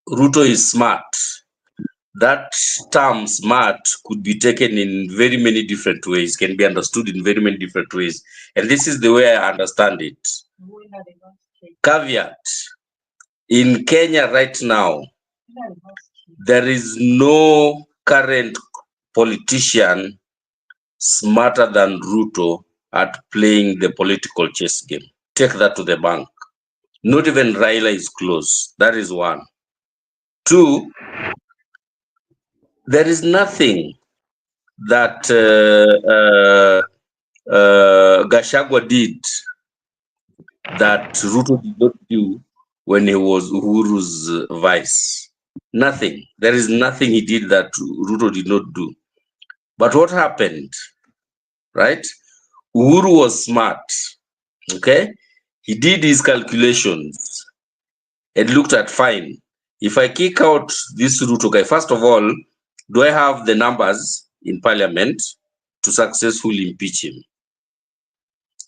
Ruto is smart, that term smart could be taken in very many different ways, can be understood in very many different ways. And this is the way I understand it. Caveat, in Kenya right now, there is no current politician smarter than Ruto at playing the political chess game. Take that to the bank. Not even Raila is close. That is one. Two, there is nothing that Gachagua did that Ruto did not do when he was Uhuru's vice. Nothing. There is nothing he did that Ruto did not do. But what happened, right? Uhuru was smart, okay? He did his calculations and looked at, fine, if I kick out this Ruto guy, first of all, do I have the numbers in parliament to successfully impeach him?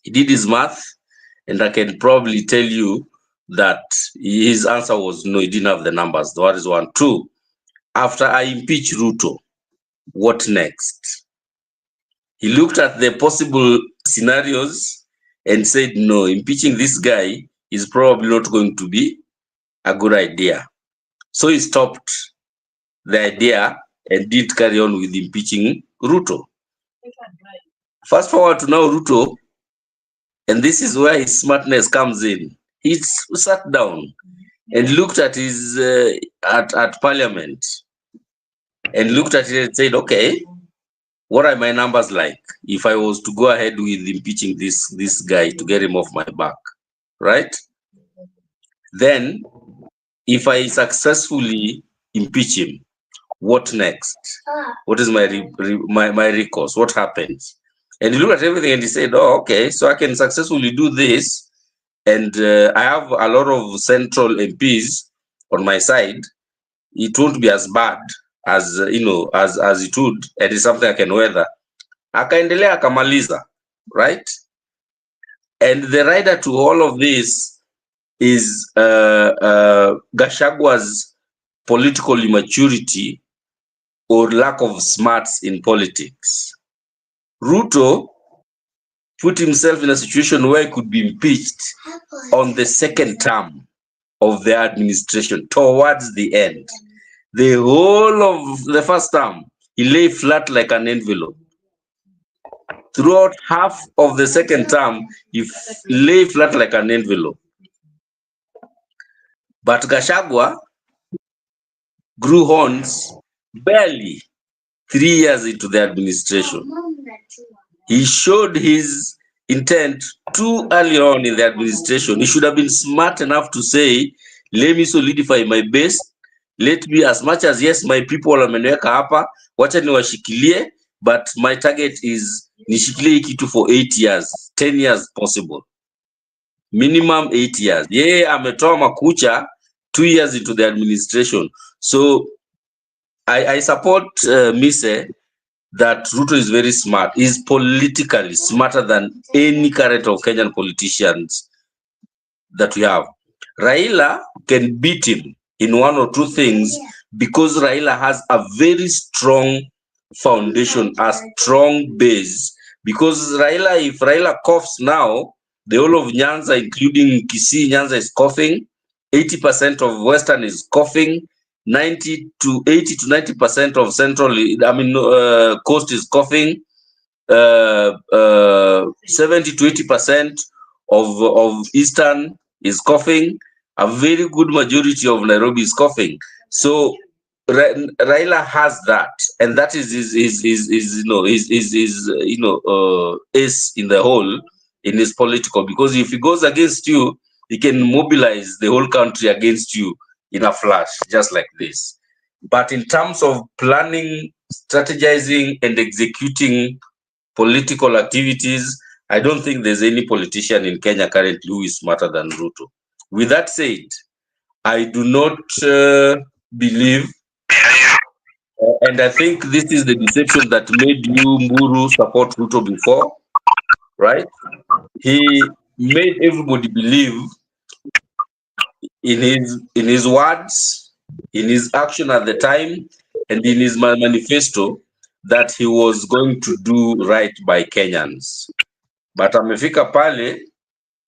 He did his math, and I can probably tell you that his answer was no, he didn't have the numbers. That is one. Two, after I impeach Ruto, what next? He looked at the possible scenarios and said, no, impeaching this guy is probably not going to be a good idea. So he stopped the idea and did carry on with impeaching Ruto. Fast forward to now Ruto, and this is where his smartness comes in. He sat down and looked at his at parliament and looked at it and said, okay, what are my numbers like if I was to go ahead with impeaching this guy to get him off my back, right? Then, if I successfully impeach him, what next? What is my recourse? What happens? And he looked at everything and he said, oh, okay, so I can successfully do this, and I have a lot of central MPs on my side. It won't be as bad as as it would, and it's something I can weather. Akaendelea akamaliza, right? And the rider to all of this is Gachagwa's political immaturity or lack of smarts in politics. Ruto put himself in a situation where he could be impeached on the second term of the administration, towards the end. The whole of the first term, he lay flat like an envelope. Throughout half of the second term, he lay flat like an envelope. But Gachagua grew horns barely 3 years into the administration. He showed his intent too early on in the administration. He should have been smart enough to say, let me solidify my base. Let me, as much as, yes, my people wameniweka hapa, wacha niwashikilie, but my target is nishikilie kitu for 8 years, 10 years possible. Minimum 8 years. Yeye ametoa makucha 2 years into the administration. So I support Mise that Ruto is very smart. He's politically smarter than any current of Kenyan politicians that we have. Raila can beat him in one or two things because Raila has a very strong foundation, a strong base. Because Raila, if Raila coughs now, the whole of Nyanza, including Kisii, Nyanza is coughing. 80% of Western is coughing. 80 to 90% of Central, Coast is coughing. 70 to 80% of Eastern is coughing. A very good majority of Nairobi is coughing. So Raila has that, and that is ace in the hole in his political, because if he goes against you, he can mobilize the whole country against you in a flash, just like this. But in terms of planning, strategizing, and executing political activities, I don't think there's any politician in Kenya currently who is smarter than Ruto. With that said, I do not believe, and I think this is the deception that made you, Mburu, support Ruto before, right? He made everybody believe in his words, in his action at the time, and in his manifesto that he was going to do right by Kenyans. But amefika pale,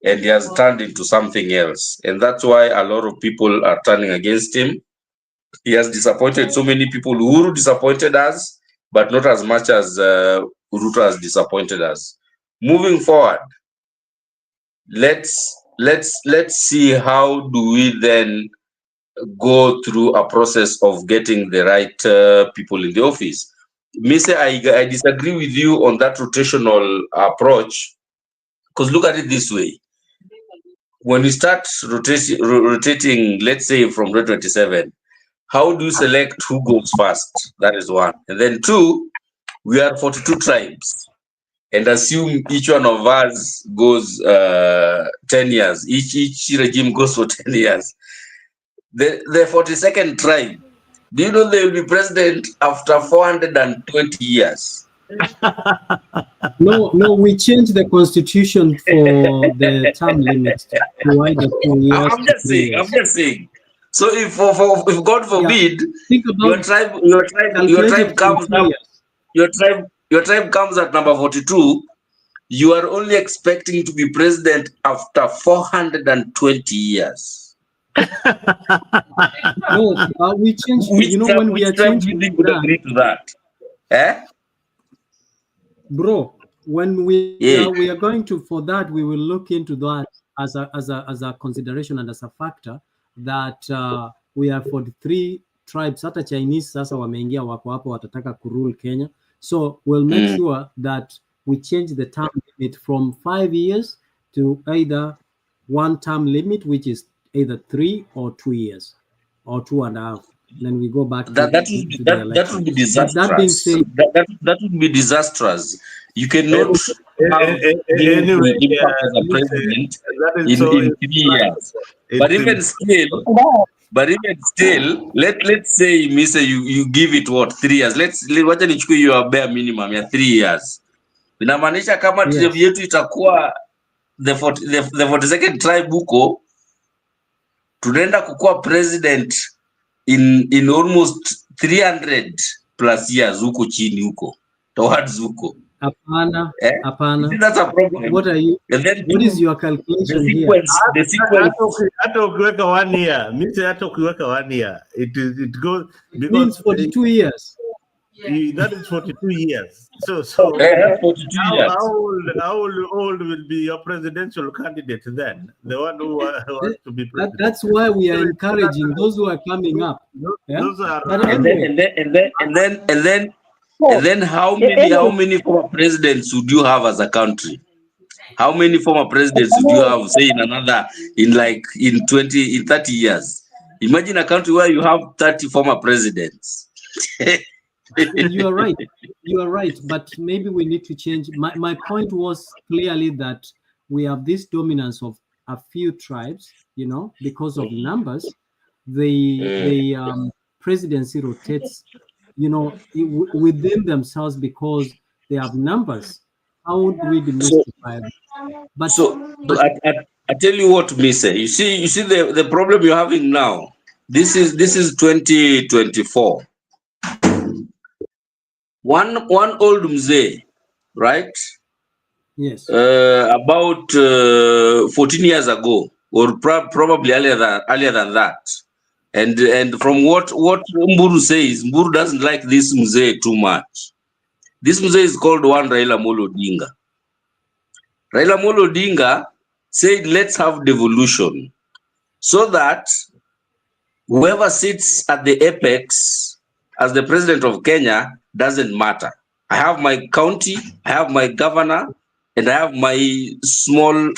and he has turned into something else. And that's why a lot of people are turning against him. He has disappointed so many people. Uhuru disappointed us, but not as much as Ruto has disappointed us. Moving forward, let's see how do we then go through a process of getting the right people in the office. Mise, I disagree with you on that rotational approach, because look at it this way. When we start rotating, let's say from 2027, how do you select who goes first? That is one. And then two, we are 42 tribes. And assume each one of us goes 10 years. Each regime goes for 10 years. The 42nd tribe, do you know they will be president after 420 years? No, we changed the constitution for the term limit to either 4 years. I'm just saying. So if God forbid, think about your tribe comes up, your tribe comes at number 42, you are only expecting to be president after 420 years. No, we changed. When we are changing that, would agree to that? Eh? Bro, when we are going to, for that, we will look into that as a consideration and as a factor that we are 43 tribes. Hata Chinese sasa wameingia, wako hapo, watataka kurule Kenya. So we'll make sure that we change the term limit from 5 years to either one term limit, which is either 3 or 2 years or 2.5. Then we go back to that would be disastrous. That being said, that would be disastrous. You cannot have anyway, as a president in 3 years. But even still, let's say, Mr. You give it what, 3 years. Wacha nichukue your bare minimum ya 3 years. Inamaanisha kama tribe yetu itakuwa the 42nd tribe huko, tunaenda kukuwa president in almost 300 plus years huko chini huko towards huko. Hapana. That's a problem. What are you? What is your calculation here? The sequence. Hata ukiweka 1 year, mimi hata ukiweka 1 year, it goes because means 42 years. That is 42 years. So 42 years. How old will be your presidential candidate then? The one who wants to be president. That's why we are encouraging those who are coming up. Those are and then how many former presidents would you have as a country? How many former presidents would you have, say, in 30 years? Imagine a country where you have 30 former presidents. You are right, but maybe we need to change. My point was clearly that we have this dominance of a few tribes, because of numbers. The presidency rotates you know, within themselves because they have numbers. How would we demystify them? But I tell you what, Mr. You see the problem you're having now. This is 2024. One old mzee, right? yes, About 14 years ago, or probably earlier than that. And from what Mburu says, Mburu doesn't like this mzee too much. This mzee is called one Raila Amolo Odinga. Raila Amolo Odinga said, let's have devolution so that whoever sits at the apex as the president of Kenya doesn't matter. I have my county, I have my governor, and I have my small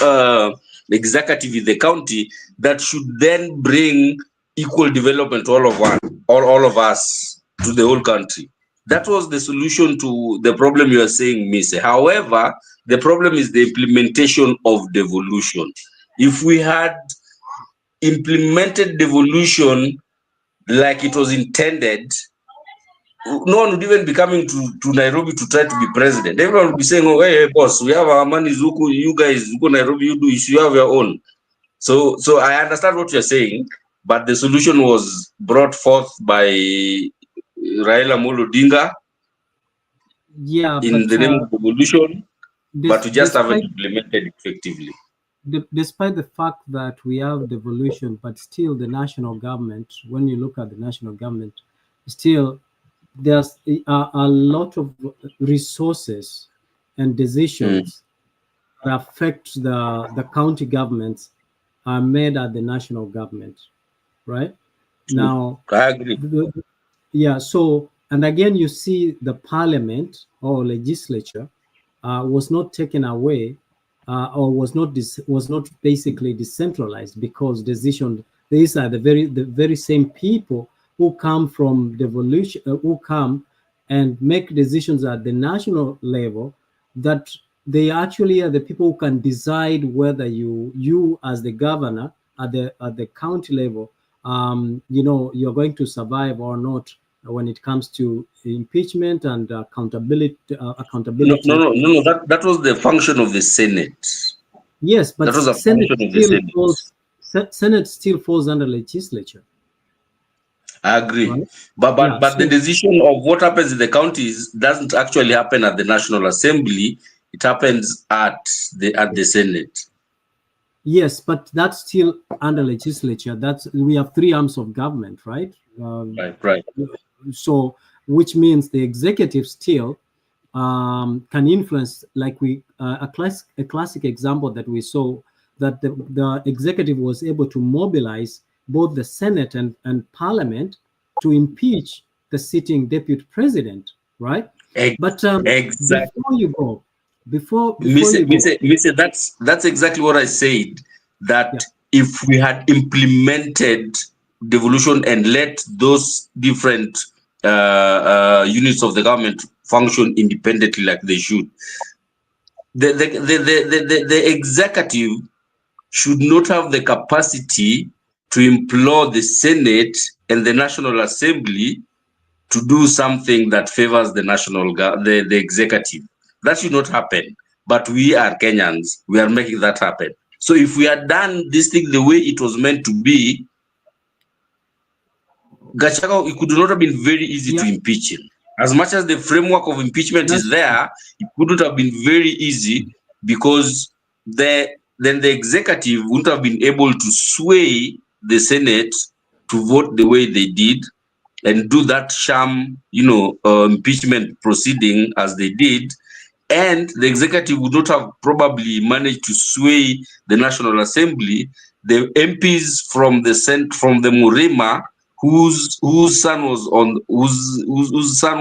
executive in the county that should then bring equal development to all of us, to the whole country. That was the solution to the problem you are saying, Mise. However, the problem is the implementation of devolution. If we had implemented devolution like it was intended, no one would even be coming to Nairobi to try to be president. Everyone would be saying, oh, hey, boss, we have our money, Zuku, you guys, Zuku Nairobi, you have your own. So I understand what you're saying, but the solution was brought forth by Raila Amolo Odinga in the name of devolution, but we just haven't implemented effectively. Despite the fact that we have devolution, but still the national government, when you look at the national government, still there's a lot of resources and decisions that affect the county governments are made at the national government, right? Now, I agree. Yeah, so, and again, you see the parliament or legislature was not taken away or was not basically decentralized, because these are the very same people who come from devolution, who come and make decisions at the national level, that they actually are the people who can decide whether you as the governor at the county level, you know, you're going to survive or not when it comes to impeachment and accountability. No, that was the function of the Senate. Yes, but that was a function of the Senate. Senate still falls under legislature. I agree, right? but the decision of what happens in the counties doesn't actually happen at the National Assembly. It happens at the Senate. Yes, but that's still under legislature. We have three arms of government, right? Right. So, which means the executive still can influence, like a classic example that we saw, that the executive was able to mobilize both the Senate and Parliament to impeach the sitting deputy president, right? But exactly. Before that's exactly what I said. That if we had implemented devolution and let those different units of the government function independently like they should, the executive should not have the capacity to implore the Senate and the National Assembly to do something that favors the executive. That should not happen. But we are Kenyans. We are making that happen. So if we had done this thing the way it was meant to be, Gachagua, it could not have been very easy to impeach him. As much as the framework of impeachment is there, it couldn't have been very easy, because then the executive wouldn't have been able to sway the Senate to vote the way they did and do that sham, impeachment proceeding as they did. And the executive would not have probably managed to sway the National Assembly. The MPs from the Murema, whose son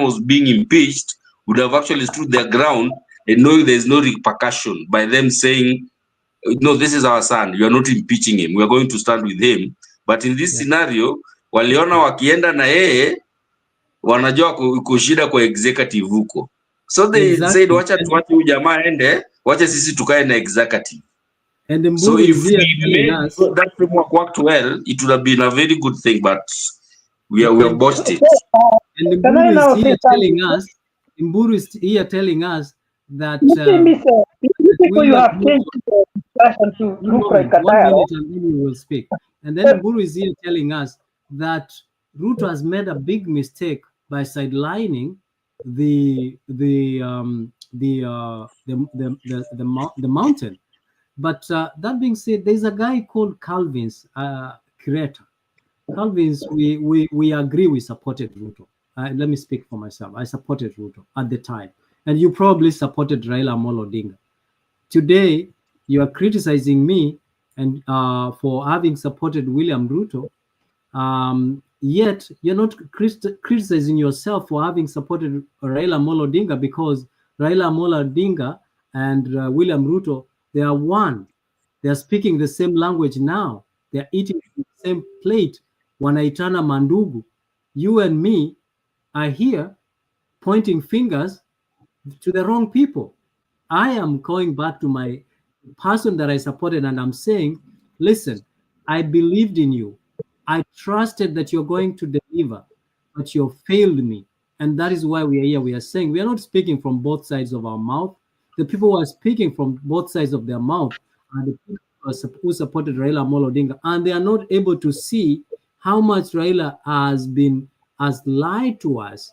was being impeached, would have actually stood their ground and knowing there is no repercussion by them saying, no, this is our son, you are not impeaching him, we are going to stand with him. But in this scenario, waliona wakienda na yeye, wanajua kushida kwa executive huko. So they said, wacha tuwache huyu jamaa ende, wacha sisi tukae na executive. So if we made that framework worked well, it would have been a very good thing. But We have botched it. And Can I now Mburu is say here something? telling us, Mburu is here telling us that You see, Mr. You people, you William have changed the discussion to look like a 1 dialogue. minute and then we will speak. And then Mburu is here telling us that Ruto has made a big mistake by sidelining the mountain. But that being said, there's a guy called Calvin's curator. Calvin's, we agree we supported Ruto. Let me speak for myself. I supported Ruto at the time. And you probably supported Raila Amolo Odinga. Today, you are criticizing me and for having supported William Ruto. Yet, you're not criticizing yourself for having supported Raila Amolo Odinga, because Raila Amolo Odinga and William Ruto, they are one. They are speaking the same language now. They are eating the same plate. Wanaitana mandugu. You and me are here pointing fingers to the wrong people. I am going back to my person that I supported, and I'm saying, listen, I believed in you. I trusted that you're going to deliver, but you failed me. And that is why we are here. We are saying we are not speaking from both sides of our mouth. The people who are speaking from both sides of their mouth are the people who supported Raila Amolo Odinga, and they are not able to see how much Raila has lied to us,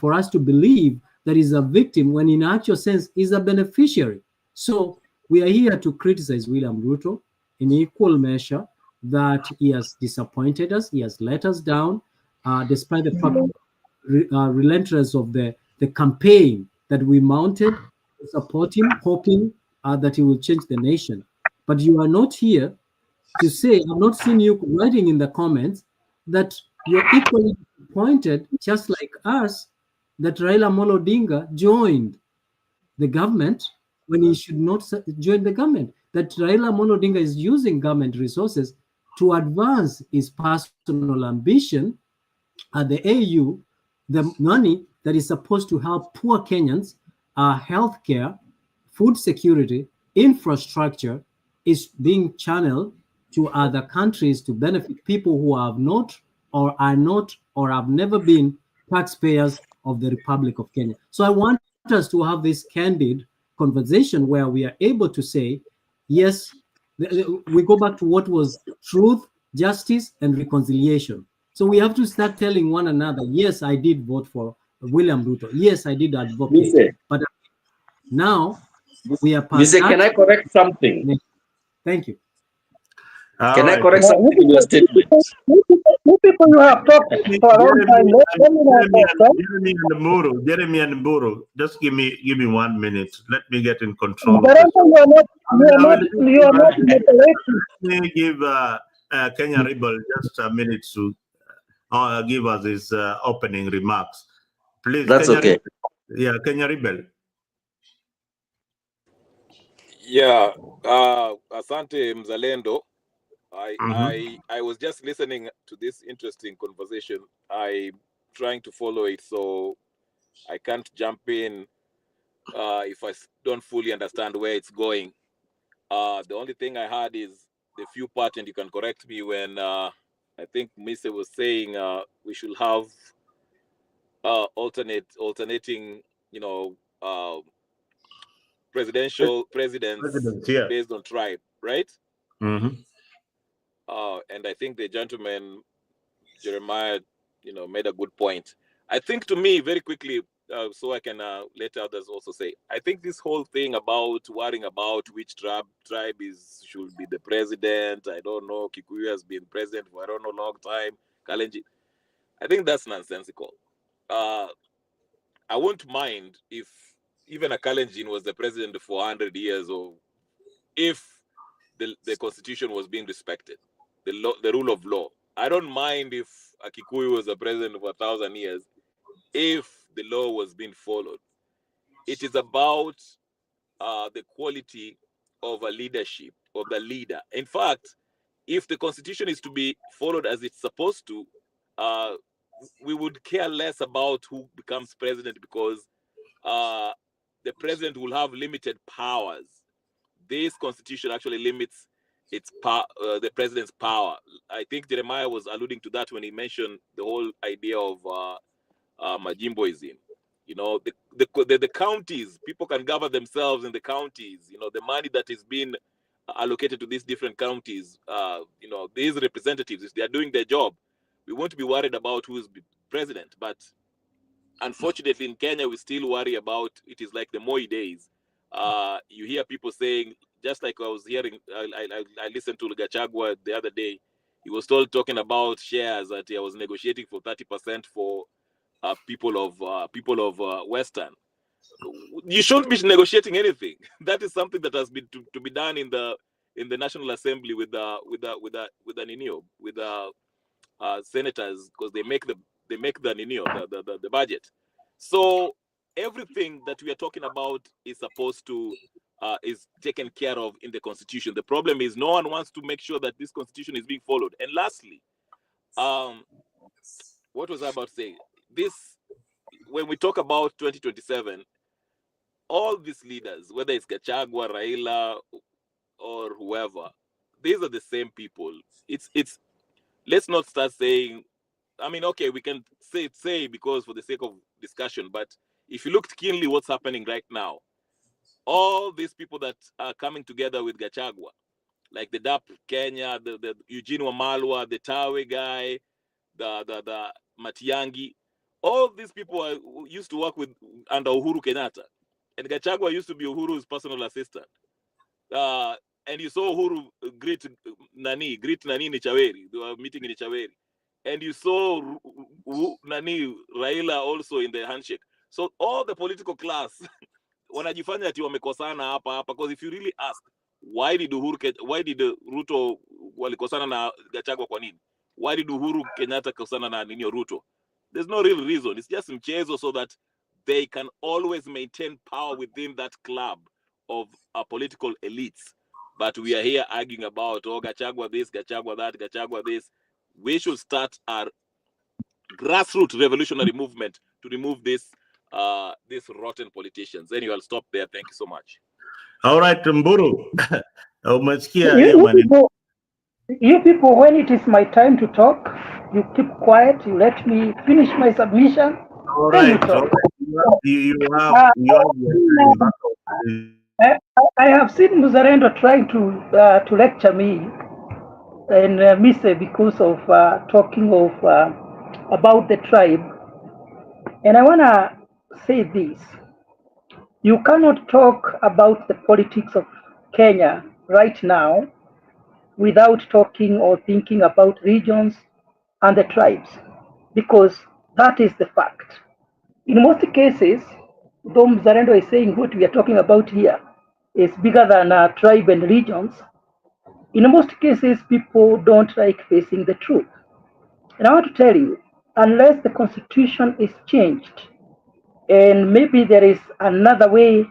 for us to believe that he's a victim when in actual sense he's a beneficiary. So we are here to criticize William Ruto in equal measure that he has disappointed us, he has let us down, despite the fact relentless of the campaign that we mounted to support him, hoping that he will change the nation. But you are not here to say, I've not seen you writing in the comments that you're equally disappointed, just like us, that Raila Amolo Odinga joined the government when he should not join the government, that Raila Amolo Odinga is using government resources to advance his personal ambition at the AU, the money that is supposed to help poor Kenyans, healthcare, food security, infrastructure, is being channeled to other countries to benefit people who have not or are not or have never been taxpayers of the Republic of Kenya. So I want us to have this candid conversation where we are able to say, yes, we go back to what was truth, justice, and reconciliation. So we have to start telling one another, yes, I did vote for William Ruto. Yes, I did advocate. Mr. But now we are past Mr. Can I correct something? Thank you. Can I correct something in your statement? You people, you have talked for a long time. Jeremy and Mburu, just give me 1 minute. Let me get in control. Let me give Kenya Rebel just a minute to give us his opening remarks. Please. That's Kenya okay. Rebel. Kenya Rebel. Asante Mzalendo. I was just listening to this interesting conversation. I'm trying to follow it, so I can't jump in if I don't fully understand where it's going. The only thing I heard is the few part, and you can correct me when I think Mr. was saying we should have alternating, presidents yeah, based on tribe, right? Mm-hmm. And I think the gentleman Jeremiah, made a good point. I think, to me, very quickly, so I can let others also say, I think this whole thing about worrying about which tribe should be the president. I don't know. Kikuyu has been president for I don't know long time. Kalenjin. I think that's nonsensical. I won't mind if even a Kalenjin was the president for 100 years, or if the constitution was being respected, the rule of law. I don't mind if a Kikuyu was the president for 1,000 years, if the law was being followed. It is about the quality of a leadership, of the leader. In fact, if the constitution is to be followed as it's supposed to, we would care less about who becomes president, because the president will have limited powers. This constitution actually limits the president's power. I think Jeremiah was alluding to that when he mentioned the whole idea of Majimboism. You know, the counties, people can govern themselves in the counties. You know, the money that is being allocated to these different counties, you know, these representatives, if they are doing their job, we won't be worried about who's president. But unfortunately, in Kenya, we still worry about, it is like the Moi days. You hear people saying, just like I was hearing, I listened to Gachagua the other day. He was talking about shares that he was negotiating for 30% for people of Western. You shouldn't be negotiating anything. That is something that has been to be done in the National Assembly with senators, because they make the the budget. So everything that we are talking about is supposed to is taken care of in the Constitution. The problem is no one wants to make sure that this Constitution is being followed. And lastly, what was I about to say? This, when we talk about 2027, all these leaders, whether it's Gachagua, Raila, or whoever, these are the same people. It's let's not start saying, I mean, okay, we can say because for the sake of discussion, but if you look keenly what's happening right now, all these people that are coming together with Gachagua, like the DAP Kenya, the Eugene Wamalwa, the Tawe guy, the Matiangi, all these people used to work with under Uhuru Kenyatta, and Gachagua used to be Uhuru's personal assistant. And you saw Uhuru greet Nani in Ichaweri. They were meeting in Ichaweri. And you saw Raila also in the handshake. So all the political class wanajifanya ati wamekosana hapa, because if you really ask, why did Ruto walikosana na Gachagua kwa nini? Why did Uhuru Kenyatta kosana na Ruto? There's no real reason. It's just mchezo so that they can always maintain power within that club of political elites. But we are here arguing about, oh, Gachagua this, Gachagua that, Gachagua this. We should start our grassroots revolutionary movement to remove these rotten politicians. Anyway, I'll stop there. Thank you so much. All right, Mburu. Umesikia hiyo maneno. You people, when it is my time to talk, you keep quiet, you let me finish my submission. All right. You have I have seen Muzarendo trying to lecture me and miss it because of talking of about the tribe. And I want to say this. You cannot talk about the politics of Kenya right now without talking or thinking about regions and the tribes, because that is the fact. In most cases, though Mzalendo is saying what we are talking about here is bigger than tribe and regions, in most cases, people don't like facing the truth. And I want to tell you, unless the constitution is changed, and maybe there is another way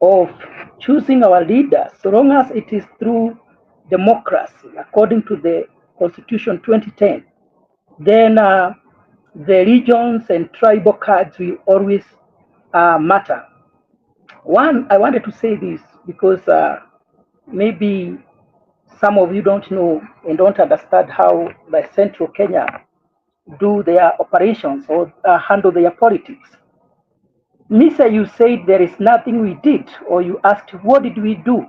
of choosing our leaders, so long as it is through democracy, according to the Constitution 2010, then the regions and tribal cards will always matter. One, I wanted to say this because maybe some of you don't know and don't understand how the Central Kenya do their operations or handle their politics. Misa, you said there is nothing we did, or you asked what did we do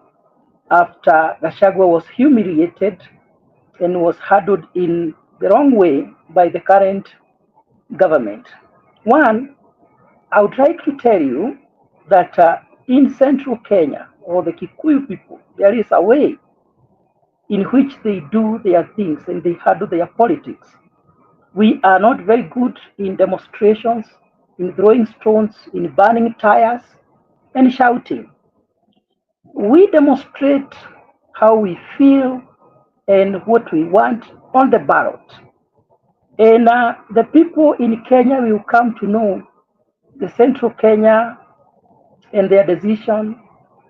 after Gachagua was humiliated and was handled in the wrong way by the current government. One, I would like to tell you that in Central Kenya, or the Kikuyu people, there is a way in which they do their things and they handle their politics. We are not very good in demonstrations, in throwing stones, in burning tires, and shouting. We demonstrate how we feel and what we want on the ballot. And the people in Kenya will come to know the Central Kenya and their decision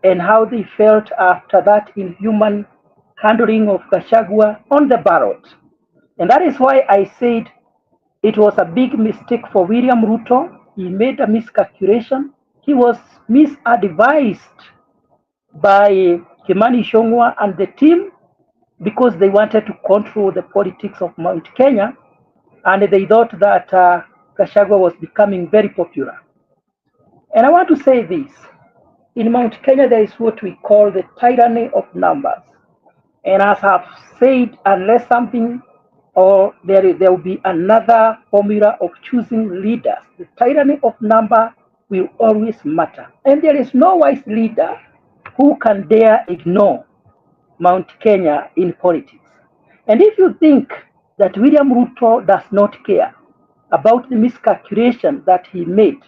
and how they felt after that inhuman handling of Gachagua on the ballot. And that is why I said it was a big mistake for William Ruto. He made a miscalculation. He was misadvised by Kimani Ichung'wah and the team, because they wanted to control the politics of Mount Kenya, and they thought that Gachagua was becoming very popular. And I want to say this. In Mount Kenya, there is what we call the tyranny of numbers. And as I've said, unless something or there will be another formula of choosing leaders, the tyranny of number will always matter. And there is no wise leader who can dare ignore Mount Kenya in politics. And if you think that William Ruto does not care about the miscalculation that he made,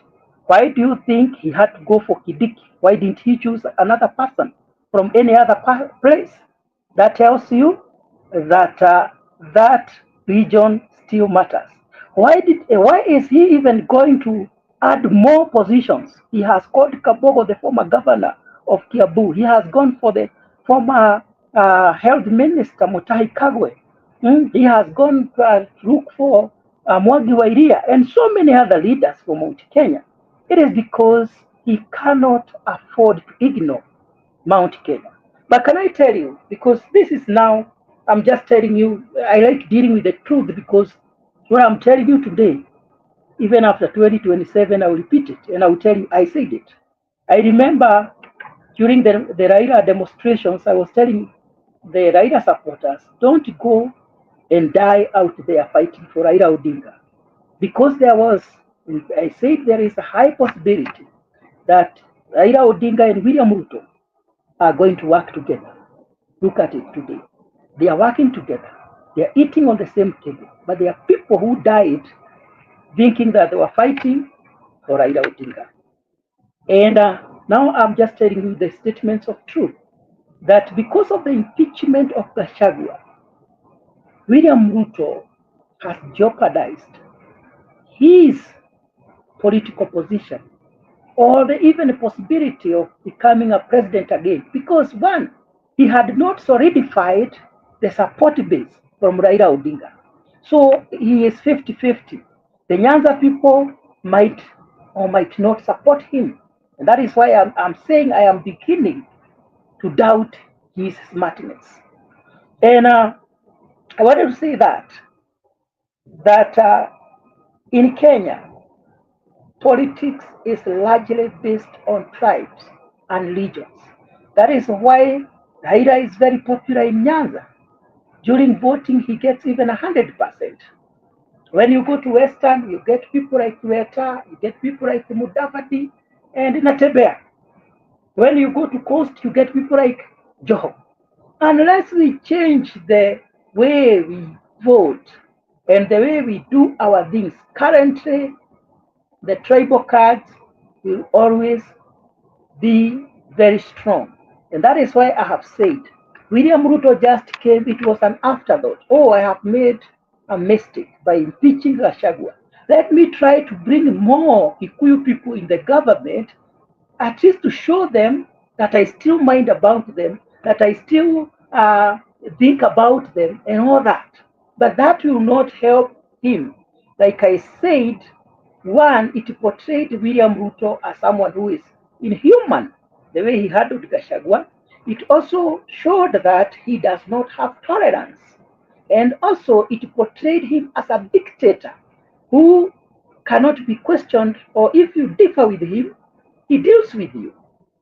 why do you think he had to go for Kidiki? Why didn't he choose another person from any other place? That tells you that that region still matters. Why is he even going to add more positions? He has called Kabogo, the former governor of Kiambu. He has gone for the former health minister Mutahi Kagwe. He has gone to look for Mwangi Wairia and so many other leaders from Mount Kenya. It is because he cannot afford to ignore Mount Kenya. But can I tell you, because this is now, I'm just telling you, I like dealing with the truth, because what I'm telling you today, even after 2027, I will repeat it and I will tell you, I said it. I remember during the Raila demonstrations, I was telling the Raila supporters, don't go and die out there fighting for Raila Odinga. Because I said there is a high possibility that Raila Odinga and William Ruto are going to work together. Look at it today. They are working together. They are eating on the same table. But there are people who died thinking that they were fighting for Raila Odinga. And now I'm just telling you the statements of truth, that because of the impeachment of Gachagua, William Ruto has jeopardized his political position, or even the possibility of becoming a president again. Because one, he had not solidified the support base from Raila Odinga. So he is 50-50. The Nyanza people might or might not support him. And that is why I'm saying I am beginning to doubt his smartness. And I wanted to say that in Kenya, politics is largely based on tribes and regions. That is why Raila is very popular in Nyanza. During voting, he gets even 100%. When you go to Western, you get people like Weta, you get people like Mudavadi and Natebea. When you go to Coast, you get people like Joho. Unless we change the way we vote and the way we do our things, currently the tribal cards will always be very strong. And that is why I have said, William Ruto just came, it was an afterthought. Oh, I have made a mistake by impeaching Gachagua. Let me try to bring more Kikuyu people in the government, at least to show them that I still mind about them, that I still think about them and all that. But that will not help him. Like I said, one, it portrayed William Ruto as someone who is inhuman, the way he handled Gachagua. It also showed that he does not have tolerance. And also it portrayed him as a dictator who cannot be questioned, or if you differ with him, he deals with you.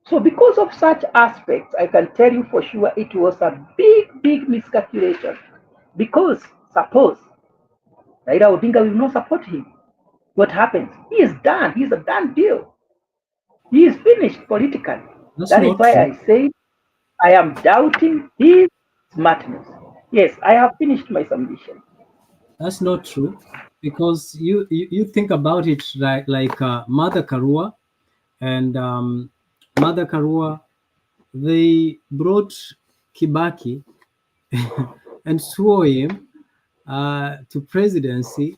So because of such aspects, I can tell you for sure it was a big miscalculation. Because suppose Raila Odinga will not support him, what happens? He is done. He's a done deal. He is finished politically. That is why I say I am doubting his smartness. Yes, I have finished my submission. That's not true, because you think about it like Mother Karua and Mother Karua, they brought Kibaki and swore him to presidency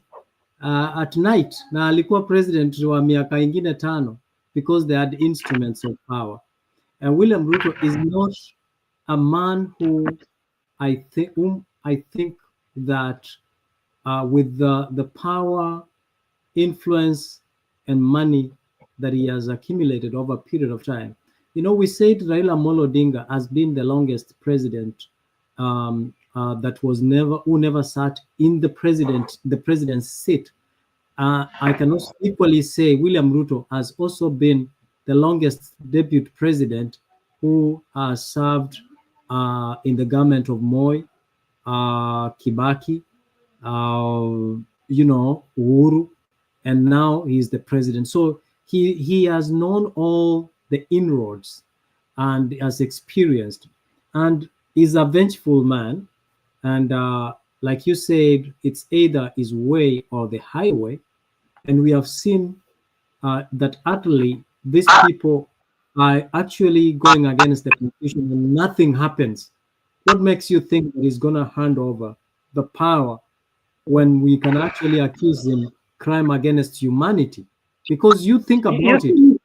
at night, na alikuwa president wa miaka ingine 5 because they had instruments of power. And William Ruto is not a man who I think that with the power, influence, and money that he has accumulated over a period of time. You know, we said Raila Amolo Odinga has been the longest president who never sat in the president's seat. I can also equally say William Ruto has also been the longest deputy president who served in the government of Moi, Kibaki, Uhuru, and now he's the president. So he has known all the inroads and has experienced, and is a vengeful man. And like you said, it's either his way or the highway. And we have seen that utterly these people are actually going against the constitution and nothing happens. What makes you think that he's going to hand over the power when we can actually accuse him crime against humanity? Because you think about it,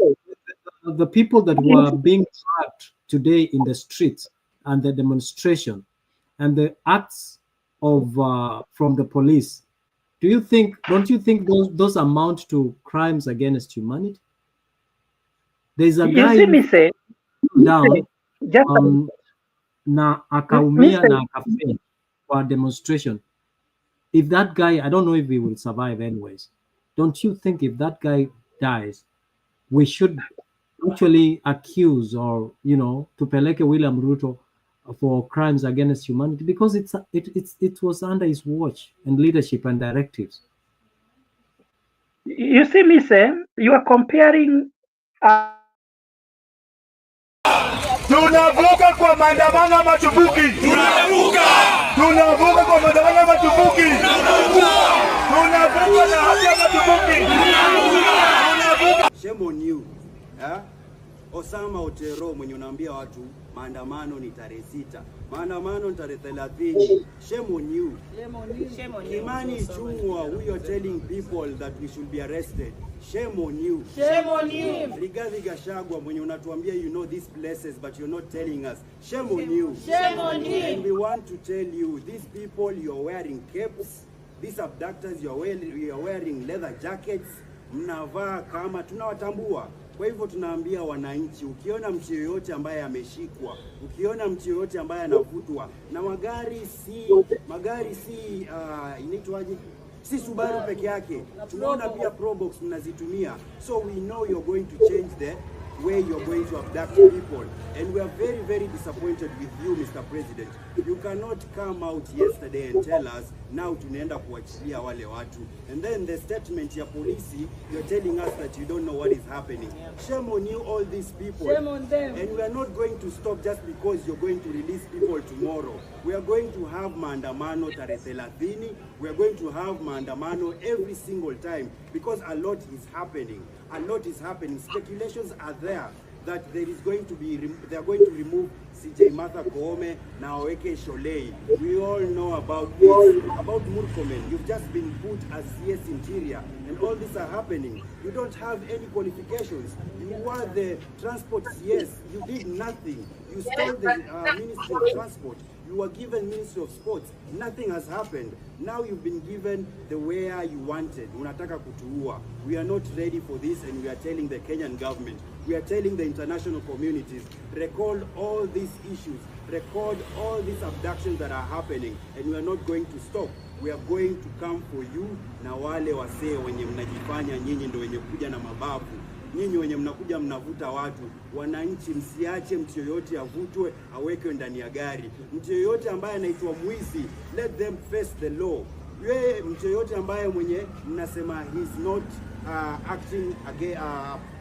the people that were being trapped today in the streets and the demonstration and the acts of from the police, don't you think those amount to crimes against humanity? There's a guy down na akaumia na akafaint for a demonstration. If that guy, I don't know if he will survive anyways. Don't you think if that guy dies, we should actually accuse or tupeleke William Ruto for crimes against humanity, because it was under his watch and leadership and directives. You see, Mise, you are comparing. Tunavuka kwa maandamano machubuki. Tunavuka kwa maandamano machubuki. Tunavuka na hatia machubuki. Shame on you. Osama Otero mwenye unaambia watu maandamano ni tarehe 6. Maandamano ni tarehe 30. Shame on you. Kimani Ichung'wah, who you're telling people that we should be arrested. Shame on you. Shame on you. Rigathi Gachagua mwenye unatuambia you know these places but you're not telling us. Shame on you. Shame on you. And we want to tell you, these people you're wearing capes, these abductors you're wearing leather jackets, mnavaa kama tunawatambua. Kwa hivyo tunaambia wananchi, ukiona mtu yoyote ambaye ameshikwa, ukiona mtu yoyote ambaye anavutwa na magari si inaitwaje? Si Subaru peke yake. Tunaona pia Probox mnazitumia. So we know you're going to change the way you're going to abduct people. And we are very, very disappointed with you, Mr. President. You cannot come out yesterday and tell us, now tunaenda kuachilia wale watu. And then the statement ya polisi, you're telling us that you don't know what is happening. Shame on you, all these people. Shame on them. And we are not going to stop just because you're going to release people tomorrow. We are going to have maandamano tarehe 30. We are going to have maandamano every single time because a lot is happening. A lot is happening. Speculations are there that they are going to remove CJ Martha Koome, now Eke Sholei. We all know about this, about Murkomen. You've just been put as CS Interior, and all this are happening. You don't have any qualifications. You were the transport CS. You did nothing. You stole the Ministry of Transport. You were given Ministry of Sports. Nothing has happened. Now you've been given the wear you wanted. Unataka kutuua. We are not ready for this, and we are telling the Kenyan government, we are telling the international communities, record all these issues, record all these abductions that are happening, and we are not going to stop. We are going to come for you na wale wasee wenye mnajifanya nyinyi ndio wenye kuja na mabavu. Nyinyi wenye mnakuja mnavuta watu. Wananchi, msiache mtu yoyote avutwe awekwe ndani ya gari. Mtu yoyote ambaye anaitwa mwizi, let them face the law. Yeye mtu yoyote ambaye mwenye mnasema he's not acting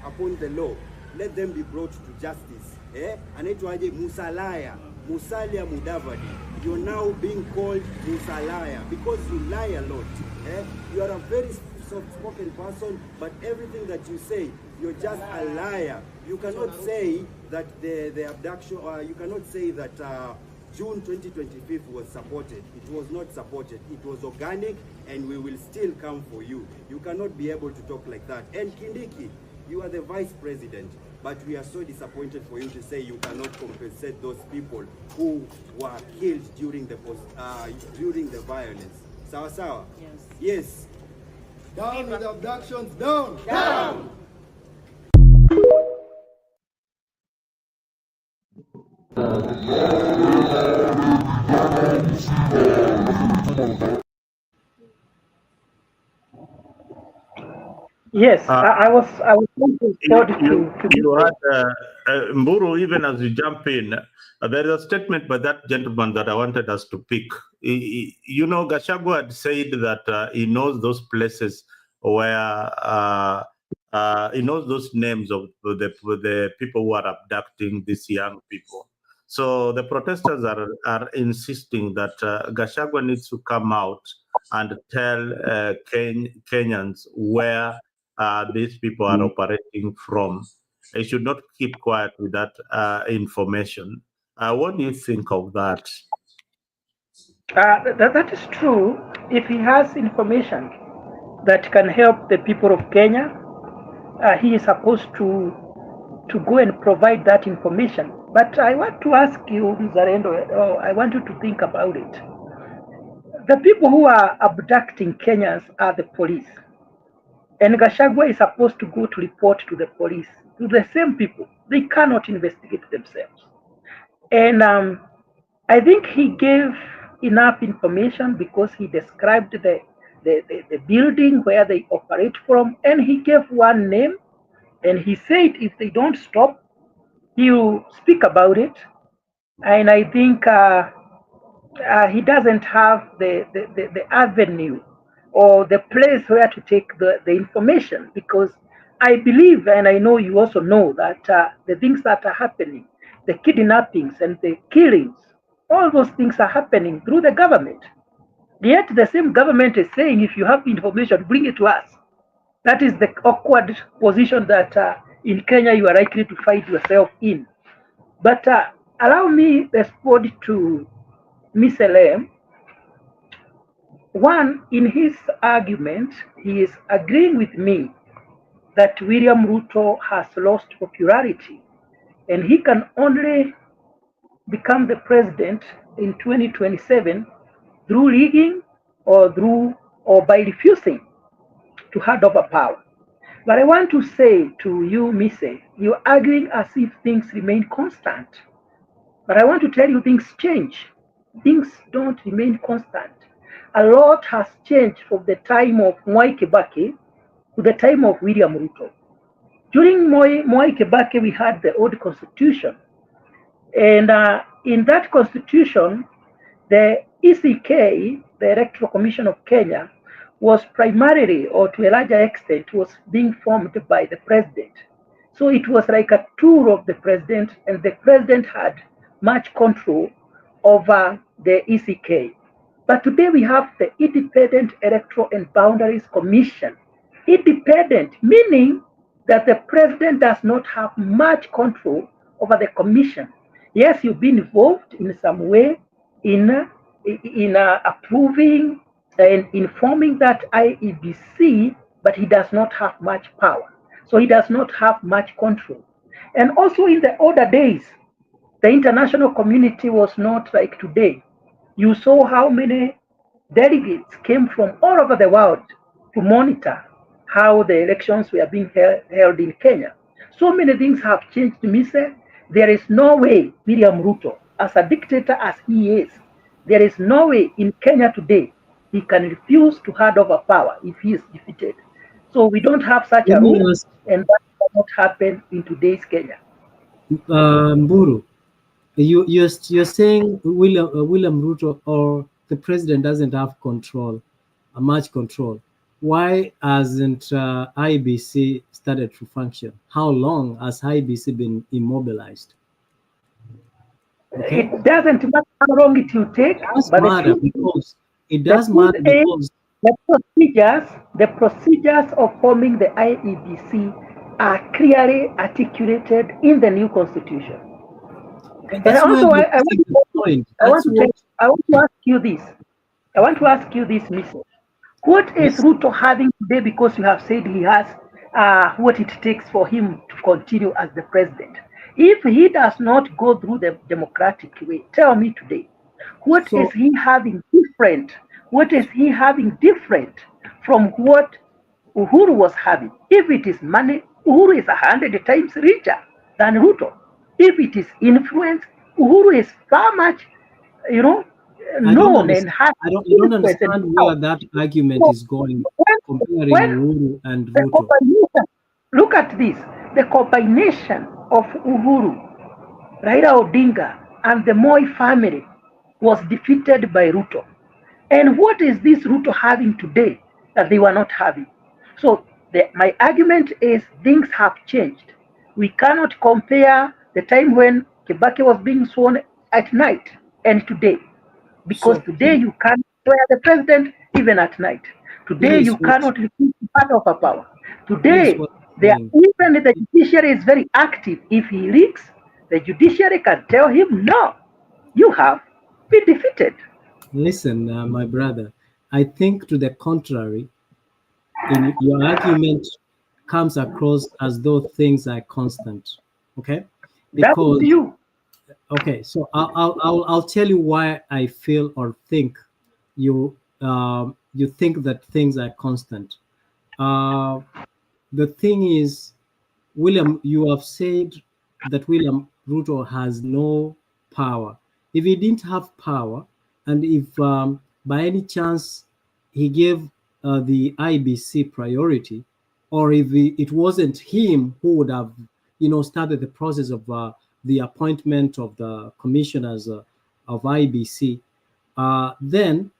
upon the law, let them be brought to justice. Anaitwaje? Musalia Mudavadi. You're now being called Musalaya because you lie a lot. You are a very soft-spoken person, but everything that you say, you're just a liar. You cannot say that the abduction, you cannot say that June 2025 was supported. It was not supported. It was organic, and we will still come for you. You cannot be able to talk like that. And Kindiki, you are the vice president, but we are so disappointed for you to say you cannot compensate those people who were killed during the violence. Sawa sawa? Yes. Down with the abductions, down! Down! Yes, Uh, I was going to respond you had Mburu, even as you jump in, there is a statement by that gentleman that I wanted us to pick. You know, Gachagua had said that he knows those places where he knows those names of the people who are abducting these young people. So the protesters are insisting that Gachagua needs to come out and tell Kenyans where these people are operating from. They should not keep quiet with that information. What do you think of that? that is true. If he has information that can help the people of Kenya, he is supposed to go and provide that information. But I want to ask you, Mzalendo, I want you to think about it. The people who are abducting Kenyans are the police. And Gachagua is supposed to go to report to the police, to the same people. They cannot investigate themselves. And I think he gave enough information because he described the building where they operate from, and he gave one name, and he said if they don't stop, he will speak about it. And I think he doesn't have the avenue or the place where to take the information, because I believe, and I know you also know, that the things that are happening, the kidnappings and the killings, all those things are happening through the government. Yet the same government is saying, if you have information, bring it to us. That is the awkward position that in Kenya you are likely to find yourself in. But allow me to respond to Mr. Lem. One, in his argument, he is agreeing with me that William Ruto has lost popularity and he can only become the president in 2027 through rigging or by refusing to hand over power. But I want to say to you, Mise, you're arguing as if things remain constant. But I want to tell you things change. Things don't remain constant. A lot has changed from the time of Mwai Kibaki to the time of William Ruto. During Mwai Kibaki, we had the old constitution. And in that constitution, the ECK, the Electoral Commission of Kenya, was primarily, or to a larger extent, was being formed by the president. So it was like a tool of the president, and the president had much control over the ECK. But today we have the Independent Electoral and Boundaries Commission. Independent, meaning that the president does not have much control over the commission. Yes, you've been involved in some way in approving and informing that IEBC, but he does not have much power. So he does not have much control. And also in the older days, the international community was not like today. You saw how many delegates came from all over the world to monitor how the elections were being held in Kenya. So many things have changed, Mise. There is no way William Ruto, as a dictator as he is, there is no way in Kenya today he can refuse to hand over power if he is defeated. So we don't have such a rule, and that cannot happen in today's Kenya. Mburu, you're saying William Ruto or the president doesn't have control, much control. Why hasn't IBC started to function? How long has IBC been immobilized? Okay. It doesn't matter how long it will take, but it does matter because the procedures of forming the IEBC are clearly articulated in the new constitution. And also, I want to ask you this. I want to ask you this, Mr. What is Ruto having today, because you have said he has what it takes for him to continue as the president? If he does not go through the democratic way, tell me today, what is he having different? What is he having different from what Uhuru was having? If it is money, Uhuru is 100 times richer than Ruto. If it is influence, Uhuru is far much, known and had I don't influence and understand power. where that argument So is going, comparing when Uhuru and the Ruto. combination, look at this, the combination of Uhuru, Raila Odinga, and the Moi family was defeated by Ruto. And what is this Ruto having today that they were not having? So my argument is things have changed. We cannot compare the time when Kibaki was being sworn at night and today. Because So today you can't swear the president even at night. here Today is you what cannot refuse part of a power. here's Today, what I'm saying. even the judiciary is very active. If he leaks, the judiciary can tell him, no, you have been defeated. Listen, my brother, I think to the contrary, in your argument comes across as though things are constant. Okay, That is because you. okay, so I'll tell you why I feel or think you think that things are constant. Uh, the thing is, William, you have said that William Ruto has no power. If he didn't have power, and if by any chance he gave the IBC priority, or if it wasn't him who would have, started the process of the appointment of the commissioners of IBC, then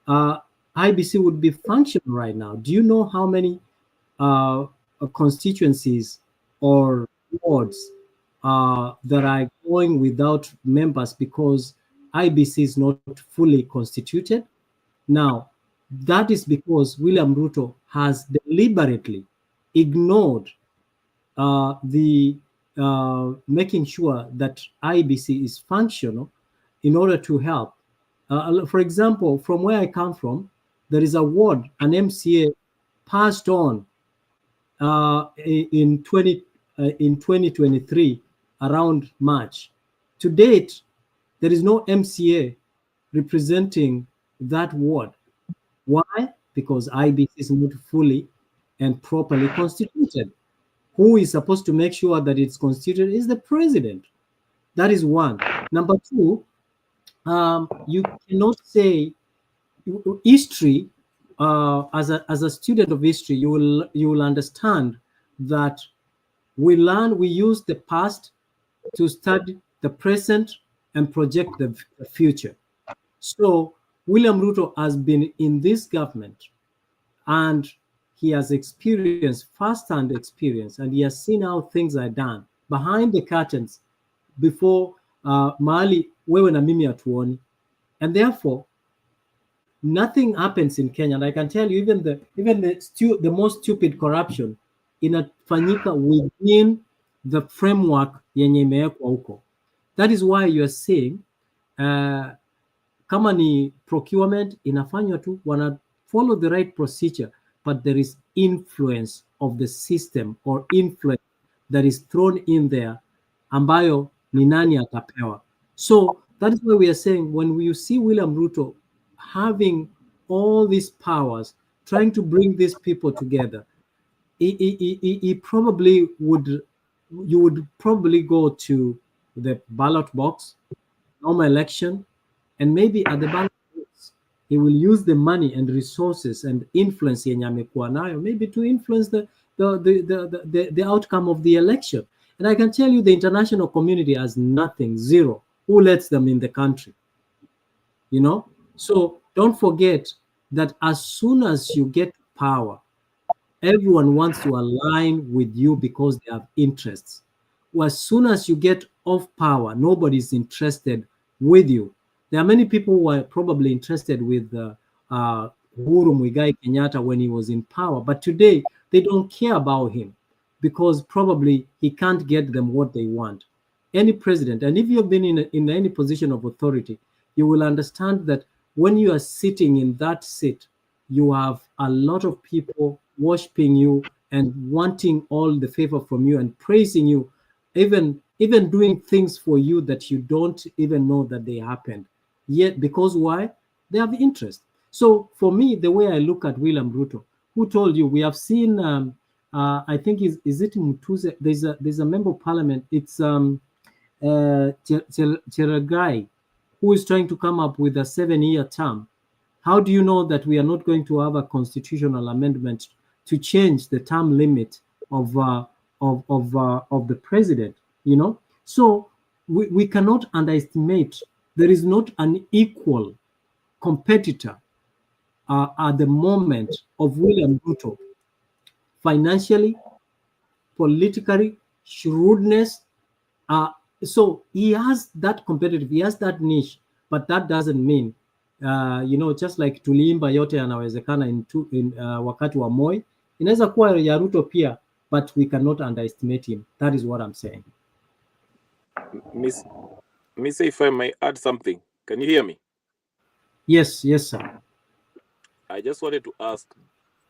IBC would be functional right now. Do you know how many constituencies or wards that are going without members because IBC is not fully constituted? Now, that is because William Ruto has deliberately ignored the making sure that IBC is functional in order to help. For example, from where I come from, there is a ward, an MCA passed on in 2023 around March. To date, there is no MCA representing that ward. Why? Because IBC is not fully and properly constituted. Who is supposed to make sure that it's constituted is the president. That is one. Number two, you cannot say history. As a student of history, you will understand that we use the past to study the present and project the future. So William Ruto has been in this government and he has experienced first-hand experience, and he has seen how things are done behind the curtains before mahali wewe na mimi hatuoni, and therefore nothing happens in Kenya. And I can tell you, even the most stupid corruption inafanyika within the framework yenye imewekwa huko. That is why you are seeing kama ni procurement inafanywa tu, wana follow the right procedure, but there is influence of the system or influence that is thrown in there ambayo ni nani atapewa. So that is why we are saying, when you see William Ruto having all these powers, trying to bring these people together, he probably you would probably go to the ballot box, normal election, and maybe at the ballot box, he will use the money and resources and influence yenye amekuwa nayo, maybe to influence the outcome of the election. And I can tell you, the international community has nothing, zero. Who lets them in the country? So don't forget that as soon as you get power, everyone wants to align with you because they have interests. Well, as soon as you get off power, nobody's interested with you. There are many people who are probably interested with Uhuru Muigai Kenyatta when he was in power, but today they don't care about him because probably he can't get them what they want. Any president, and if you've been in any position of authority, you will understand that when you are sitting in that seat, you have a lot of people worshiping you and wanting all the favor from you and praising you, even doing things for you that you don't even know that they happened. Yet, because why? They have interest. So for me, the way I look at William Ruto, who told you, we have seen, I think, is it Mutuse? There's a member of parliament. It's Cheragai, who is trying to come up with a 7-year term, how do you know that we are not going to have a constitutional amendment to change the term limit of the president? You know, so we cannot underestimate. There is not an equal competitor at the moment of William Ruto, financially, politically, shrewdness. So he has that competitive, he has that niche, but that doesn't mean you know, just like tuliimba yote yanawezekana in wakati wa Moi, inaweza kuwa ya Ruto pia, but we cannot underestimate him. That is what I'm saying. Miss, if I may add something. Can you hear me? Yes, sir. I just wanted to ask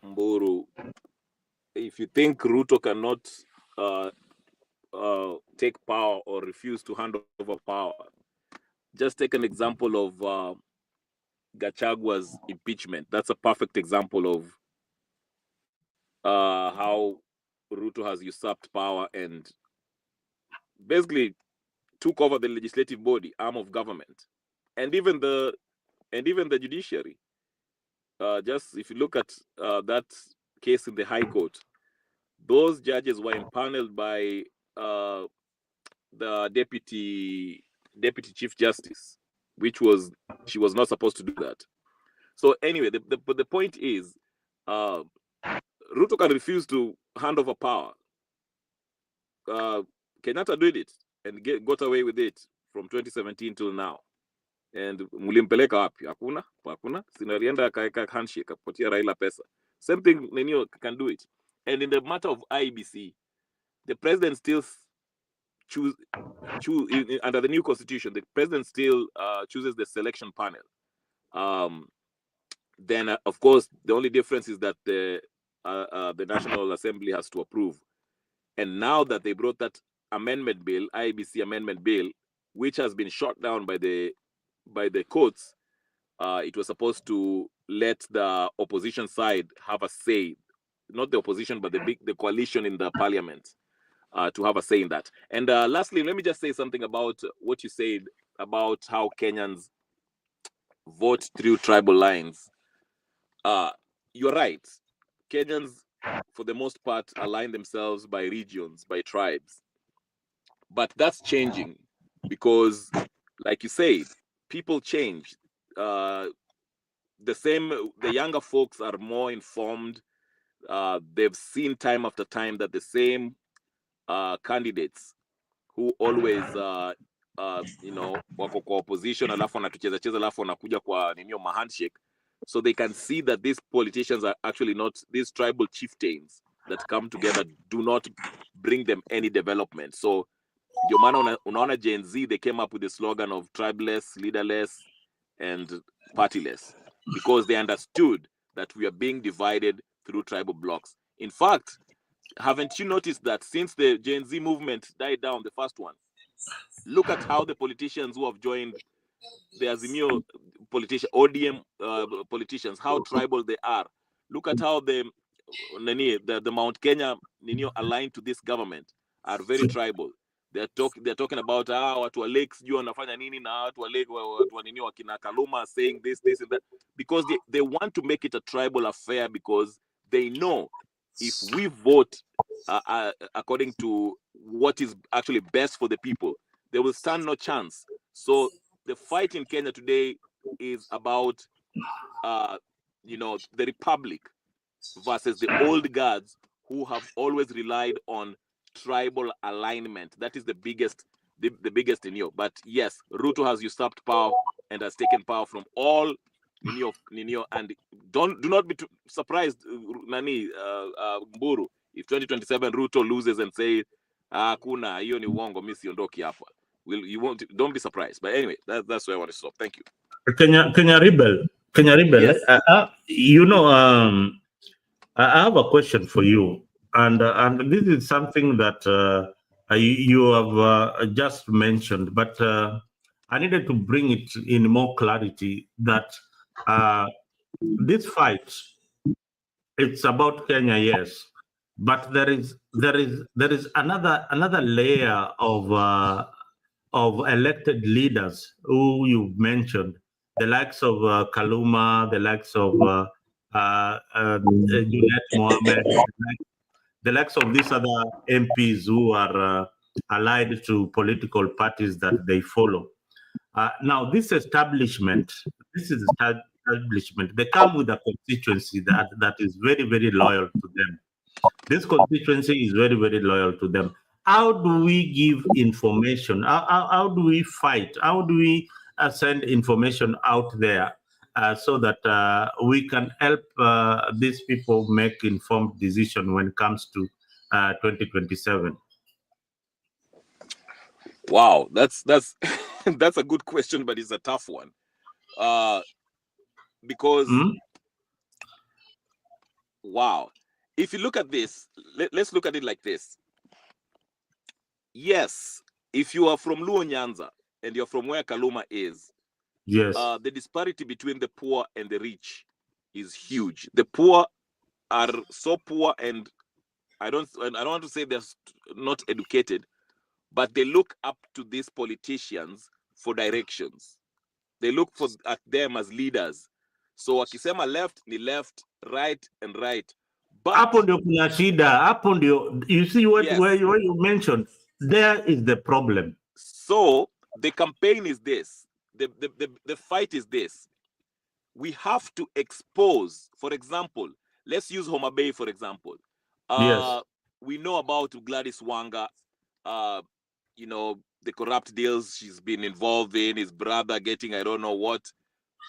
Mburu, if you think Ruto cannot take power or refuse to hand over power, just take an example of Gachagua's impeachment. That's a perfect example of how Ruto has usurped power and basically took over the legislative body, arm of government, and even the judiciary. Just if you look at that case in the High Court, those judges were impaneled by the deputy chief justice, she was not supposed to do that. So anyway, the point is, Ruto can refuse to hand over power. Kenyatta did it and got away with it from 2017 till now. And mulimpeleka wapi? Hakuna. Sinalienda akaeka handshake akapatia Raila pesa. Same thing, Nenio can do it. And in the matter of IBC, the president still choose under the new constitution. The president still chooses the selection panel. Then, of course, the only difference is that the National Assembly has to approve. And now that they brought that amendment bill, IBC amendment bill, which has been shot down by the courts, it was supposed to let the opposition side have a say, not the opposition, but the coalition in the parliament, to have a say in that. And lastly, let me just say something about what you said about how Kenyans vote through tribal lines. You're right. Kenyans, for the most part, align themselves by regions, by tribes. But that's changing because, like you said, people change. The younger folks are more informed. They've seen time after time that the same candidates who always wako kwa opposition alafu wanatucheza alafu wanakuja kwa handshake, so they can see that these politicians are actually not, these tribal chieftains that come together do not bring them any development. So ndio maana unaona Gen Z, they came up with the slogan of tribeless, leaderless, and partyless, because they understood that we are being divided through tribal blocks. In fact, haven't you noticed that since the Gen Z movement died down, the first one, look at how the politicians who have joined the Azimio ODM politicians, how tribal they are. Look at how the Mount Kenya aligned to this government are very tribal. They're talking about watu wa lakes sijui wanafanya nini na watu wa lake watu wa nini wakina Kaluma saying this and that, because they want to make it a tribal affair, because they know if we vote according to what is actually best for the people, they will stand no chance. So the fight in Kenya today is about the republic versus the old guards who have always relied on tribal alignment. That is the biggest in you. But yes, Ruto has usurped power and has taken power from all Ninio, and do not be surprised, Mburu, if 2027 Ruto loses and say kuna hiyo ni uongo, mimi siondoki hapa. Don't be surprised. But anyway, that's where I want to stop. Thank you. Kenya Rebel. Yes. I have a question for you, and this is something that you have just mentioned, but I needed to bring it in more clarity that this fight, it's about Kenya, yes, but there is another layer of elected leaders who you mentioned, the likes of Kaluma, the likes of Junet Mohammed, the likes of these other MPs who are allied to political parties that they follow. Now, this establishment, they come with a constituency that is very, very loyal to them. This constituency is very, very loyal to them. How do we give information? How do we fight? How do we send information out there so that we can help these people make informed decision when it comes to 2027? Wow, that's that's a good question, but it's a tough one. Because wow, if you look at this, let's look at it like this. Yes, if you are from Luo Nyanza and you're from where Kaluma is, yes, the disparity between the poor and the rich is huge. The poor are so poor, and I don't want to say they're not educated, but they look up to these politicians for directions. They look at them as leaders. So wakisema left ni left, right and right. But hapo ndio kuna shida. Hapo ndio, you see what yes, where you mentioned, there is the problem. So the campaign is this. The fight is this. We have to expose, for example, let's use Homa Bay, for example. Yes. We know about Gladys Wanga, you know, the corrupt deals she's been involved in, his brother getting I don't know what,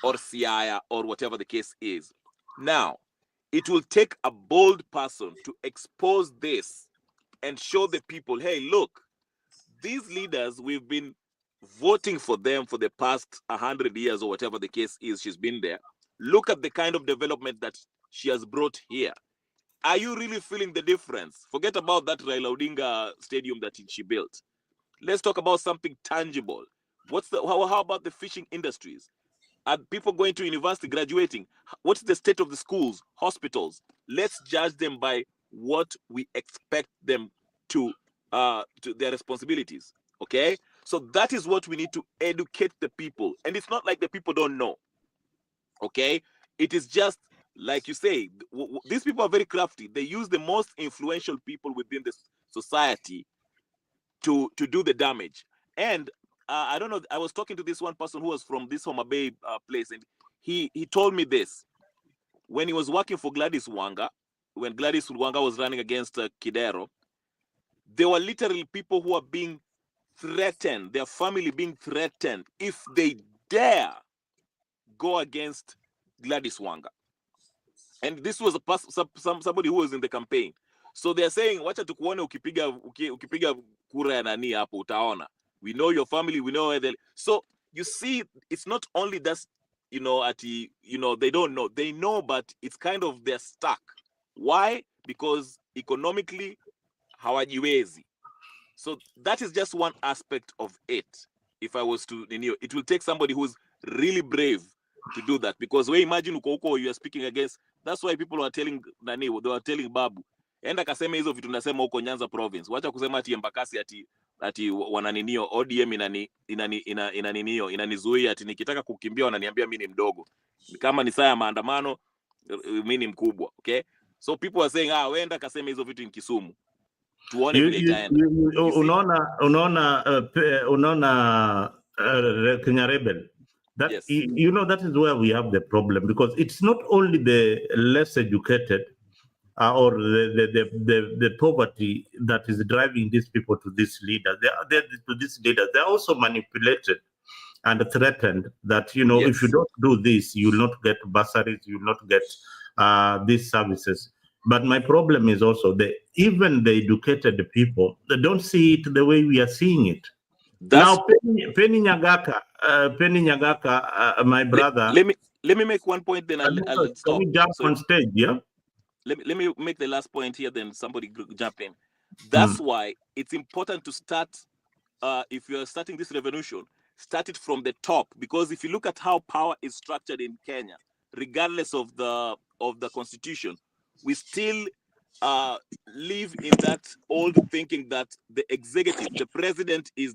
or Siaya, or whatever the case is. Now, it will take a bold person to expose this and show the people, hey, look, these leaders, we've been voting for them for the past 100 years or whatever the case is, she's been there. Look at the kind of development that she has brought here. Are you really feeling the difference? Forget about that Raila Odinga stadium that she built. Let's talk about something tangible. How about the fishing industries? Are people going to university, graduating? What's the state of the schools, hospitals? Let's judge them by what we expect them to their responsibilities. Okay? So that is what we need to educate the people. And it's not like the people don't know. Okay? It is just, like you say, these people are very crafty. They use the most influential people within the society to do the damage. And I don't know, I was talking to this one person who was from this Homa Bay place, and he told me this. When he was working for Gladys Wanga, when Gladys Wanga was running against Kidero, there were literally people who are being threatened, their family being threatened, if they dare go against Gladys Wanga. And this was somebody who was in the campaign. So they're saying, wacha tukuone ukipiga kura ya nani hapo utaona. We know your family, we know where they... So you see, it's not only that, you know, they don't know. They know, but it's kind of, they're stuck. Why? Because economically, hawajiwezi. So that is just one aspect of it. If I was to, you know, it will take somebody who's really brave to do that. Because we imagine uko you are speaking against. That's why people are telling Nani, they were telling Babu, enda kaseme hizo vitu nasema huko Nyanza province. Wacha kusema ati Embakasi ati wananinio ODM inanizuia ati nikitaka kukimbia wananiambia mimi ni mdogo. Kama ni saa ya maandamano mimi ni mkubwa, okay? So people are saying wenda kaseme hizo vitu in Kisumu. Tuone vile itaenda. Unaona Kenya Rebel. That yes. You know, that is where we have the problem, because it's not only the less educated or the poverty that is driving these people to this leader. They're also manipulated and threatened that, you know, yes, if you don't do this, you will not get bursaries, you will not get these services. But my problem is also even the educated people, they don't see it the way we are seeing it. Now, Penny Nyagaka, my brother. Let me make one point, then I'll stop. Can we jump on stage? Yeah. Let me make the last point here, then somebody jump in. That's why it's important to start. If you are starting this revolution, start it from the top, because if you look at how power is structured in Kenya, regardless of the constitution, we still live in that old thinking that the executive, the president is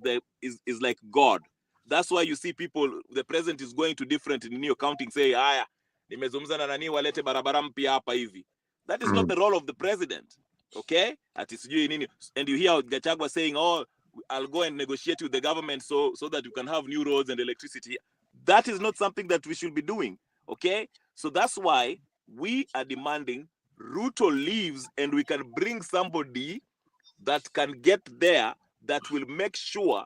like God. That's why you see people, the president is going to different in New Counting, say, "Aya, nimezungumza na nani walete barabara mpya hapa hivi." That is not the role of the president. Okay? And you hear Gachagua saying, "Oh, I'll go and negotiate with the government so that you can have new roads and electricity." That is not something that we should be doing. Okay? So that's why we are demanding Ruto leaves and we can bring somebody that can get there, that will make sure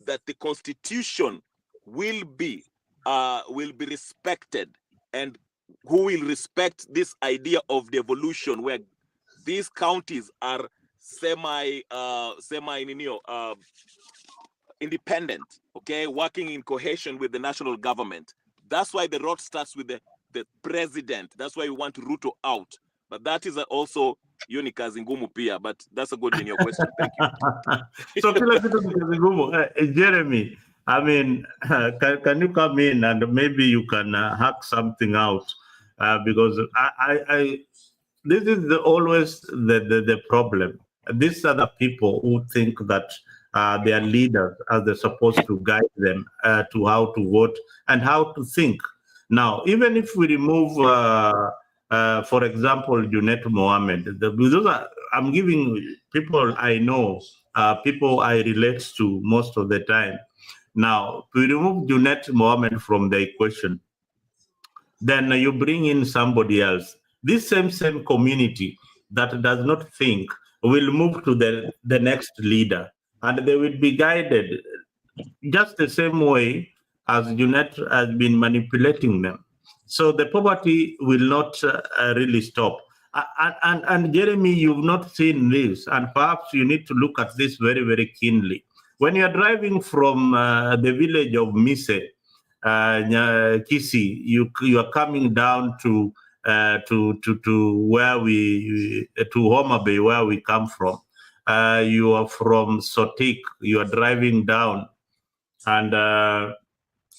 that the constitution will be respected, and who will respect this idea of devolution, where these counties are semi independent, okay, working in cohesion with the national government. That's why the road starts with the president. That's why we want Ruto out. But that is also kazi ngumu pia, but that's a good in your question. Thank you. So kila kitu ni kazi ngumu. Jeremy, I mean, can you come in and maybe you can hack something out, because I this is always the problem. These are the people who think that their leaders are supposed to guide them to how to vote and how to think. Now, even if we remove, for example, Junet Mohammed, I'm giving people I know, people I relate to most of the time. Now, we remove Junet Mohammed from the equation, then you bring in somebody else. This same community that does not think will move to the next leader, and they will be guided just the same way as Junet has been manipulating them. So the poverty will not really stop. And Jeremy, you've not seen this, and perhaps you need to look at this very, very keenly. When you're driving from the village of Mise, Kisi, you are coming down to where to Homa Bay, where we come from. You are from Sotik, you are driving down, and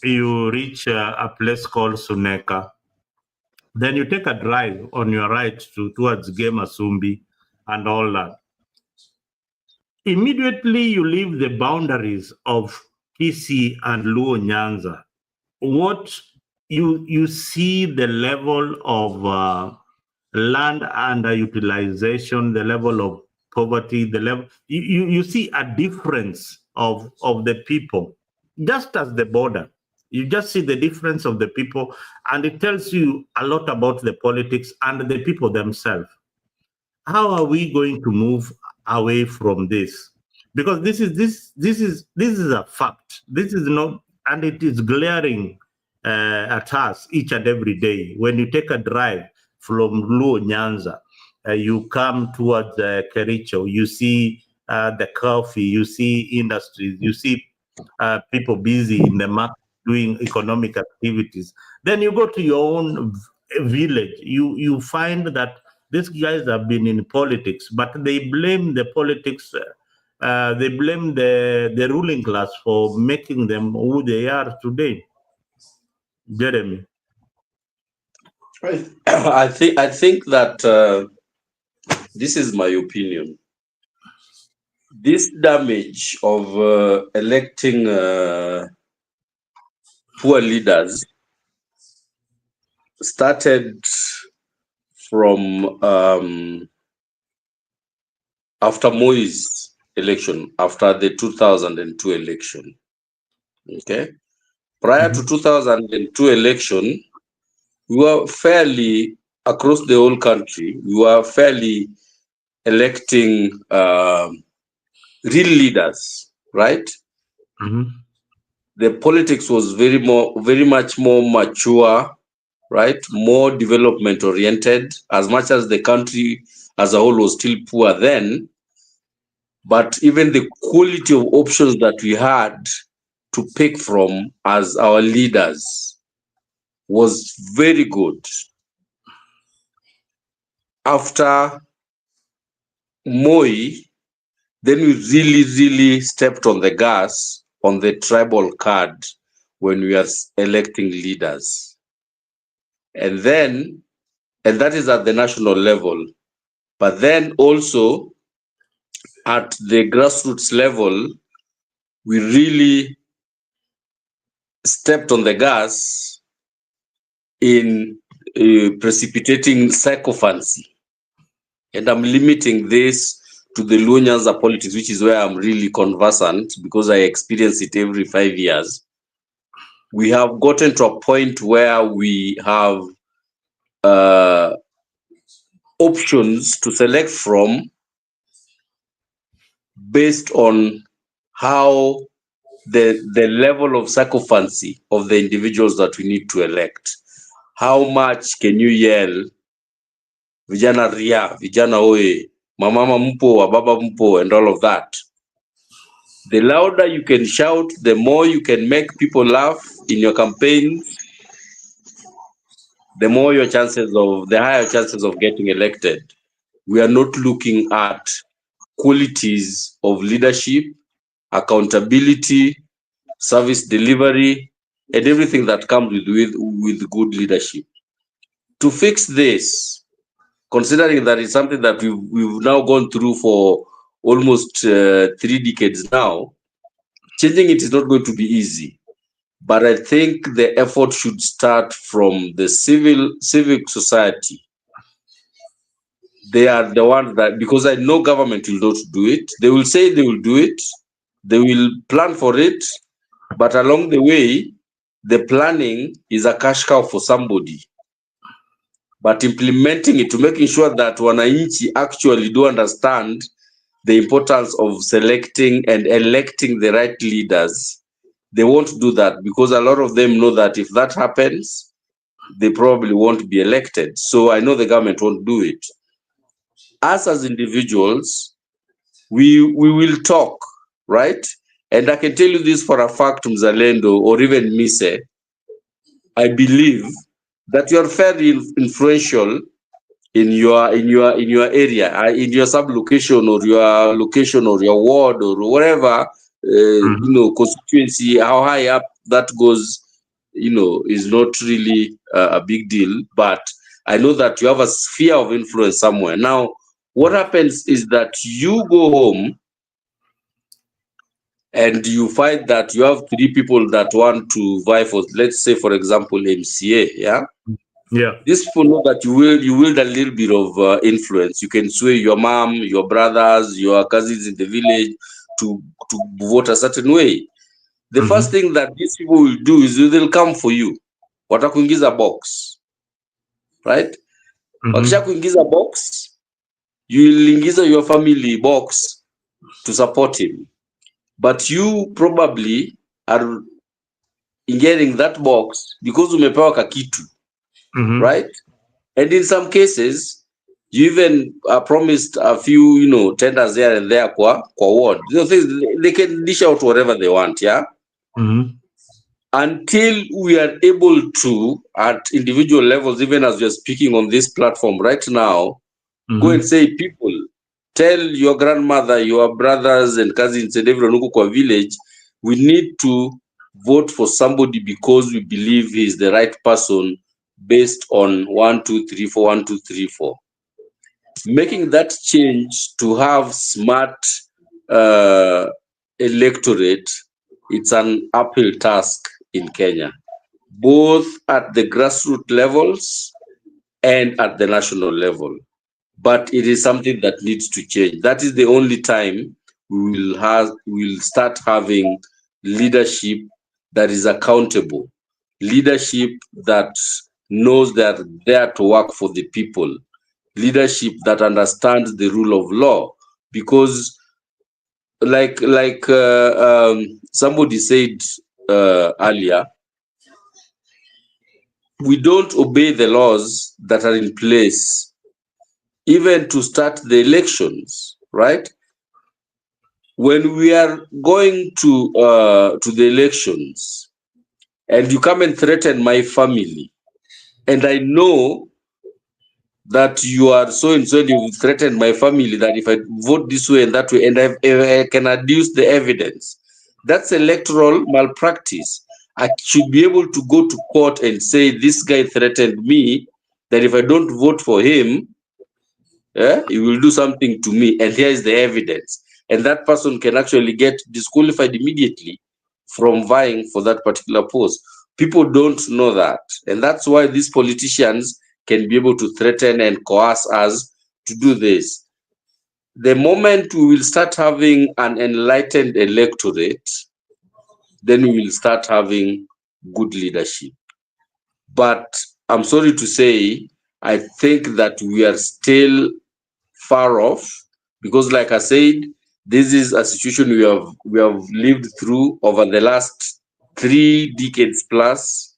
you reach a place called Suneka. Then you take a drive on your right towards Gemasumbi and all that. Immediately you leave the boundaries of Kisi and Luo Nyanza. What you see the level of land underutilization, the level of poverty, the level you see a difference of the people, just as the border. You just see the difference of the people, and it tells you a lot about the politics and the people themselves. How are we going to move away from this? Because this is a fact. This is not, and it is glaring at us each and every day. When you take a drive from Luo Nyanza, you come towards Kericho, you see the coffee, you see industries, you see people busy in the market doing economic activities. Then you go to your own village, you find that these guys have been in politics, but they blame the politics, they blame the ruling class for making them who they are today. Jeremy. I think that this is my opinion. This damage of electing poor leaders started from after Moi's election, after the 2002 election. Okay, prior to 2002 election, we were fairly across the whole country. We were fairly electing real leaders, right? The politics was very much more mature, right? More development oriented, as much as the country as a whole was still poor then. But even the quality of options that we had to pick from as our leaders was very good. After Moi, then we really stepped on the gas on the tribal card when we are electing leaders. And that is at the national level. But then also at the grassroots level, we really stepped on the gas in precipitating sycophancy. And I'm limiting this to the Luo Nyanza politics, which is where I'm really conversant because I experience it every 5 years. We have gotten to a point where we have options to select from based on how the level of sycophancy of the individuals that we need to elect. How much can you yell, vijana ria, vijana oe, mamama mpo, baba mpo, and all of that? The louder you can shout, the more you can make people laugh in your campaigns, the higher chances of getting elected. We are not looking at qualities of leadership, accountability, service delivery, and everything that comes with good leadership. To fix this, considering that it's something that we've now gone through for almost 3 decades now, changing it is not going to be easy. But I think the effort should start from the civic society. They are the ones that, because I know government will not do it. They will say they will do it. They will plan for it. But along the way, the planning is a cash cow for somebody. But implementing it to making sure that wananchi actually do understand the importance of selecting and electing the right leaders, they won't do that because a lot of them know that if that happens, they probably won't be elected. So I know the government won't do it. Us as individuals, we will talk, right? And I can tell you this for a fact, Mzalendo, or even Mise, I believe that you are fairly influential in your area, in your sub-location or your location or your ward or whatever, constituency, how high up that goes, is not really a big deal. But I know that you have a sphere of influence somewhere. Now, what happens is that you go home and you find that you have 3 people that want to vie for, let's say, for example, MCA, yeah? Yeah. These people know that you wield a little bit of influence. You can sway your mom, your brothers, your cousins in the village to vote a certain way. The first thing that these people will do is they'll come for you. Watakuingiza box, right? Wakisha kuingiza box, you will ingiza your family box to support him. But you probably are getting that box because umepewa kakitu, right? And in some cases, you even promised a few, tenders here and there kwa ward. They can dish out whatever they want, yeah? Until we are able to, at individual levels, even as we are speaking on this platform right now, go and say, people, tell your grandmother, your brothers and cousins and everyone who kwa village, we need to vote for somebody because we believe he is the right person based on 1, 2, 3, 4, 1, 2, 3, 4. Making that change to have smart electorate, it's an uphill task in Kenya, both at the grassroots levels and at the national level. But it is something that needs to change. That is the only time we will start having leadership that is accountable, leadership that knows they're there to work for the people, leadership that understands the rule of law. Because like somebody said earlier, we don't obey the laws that are in place even to start the elections, right? When we are going to the elections and you come and threaten my family, and I know that you are so and so, you threatened my family that if I vote this way and that way, and I can adduce the evidence, that's electoral malpractice. I should be able to go to court and say, this guy threatened me, that if I don't vote for him, he will do something to me, and here is the evidence. And that person can actually get disqualified immediately from vying for that particular post. People don't know that. And that's why these politicians can be able to threaten and coerce us to do this. The moment we will start having an enlightened electorate, then we will start having good leadership. But I'm sorry to say, I think that we are still far off, because like I said, this is a situation we have lived through over the last 3 decades plus.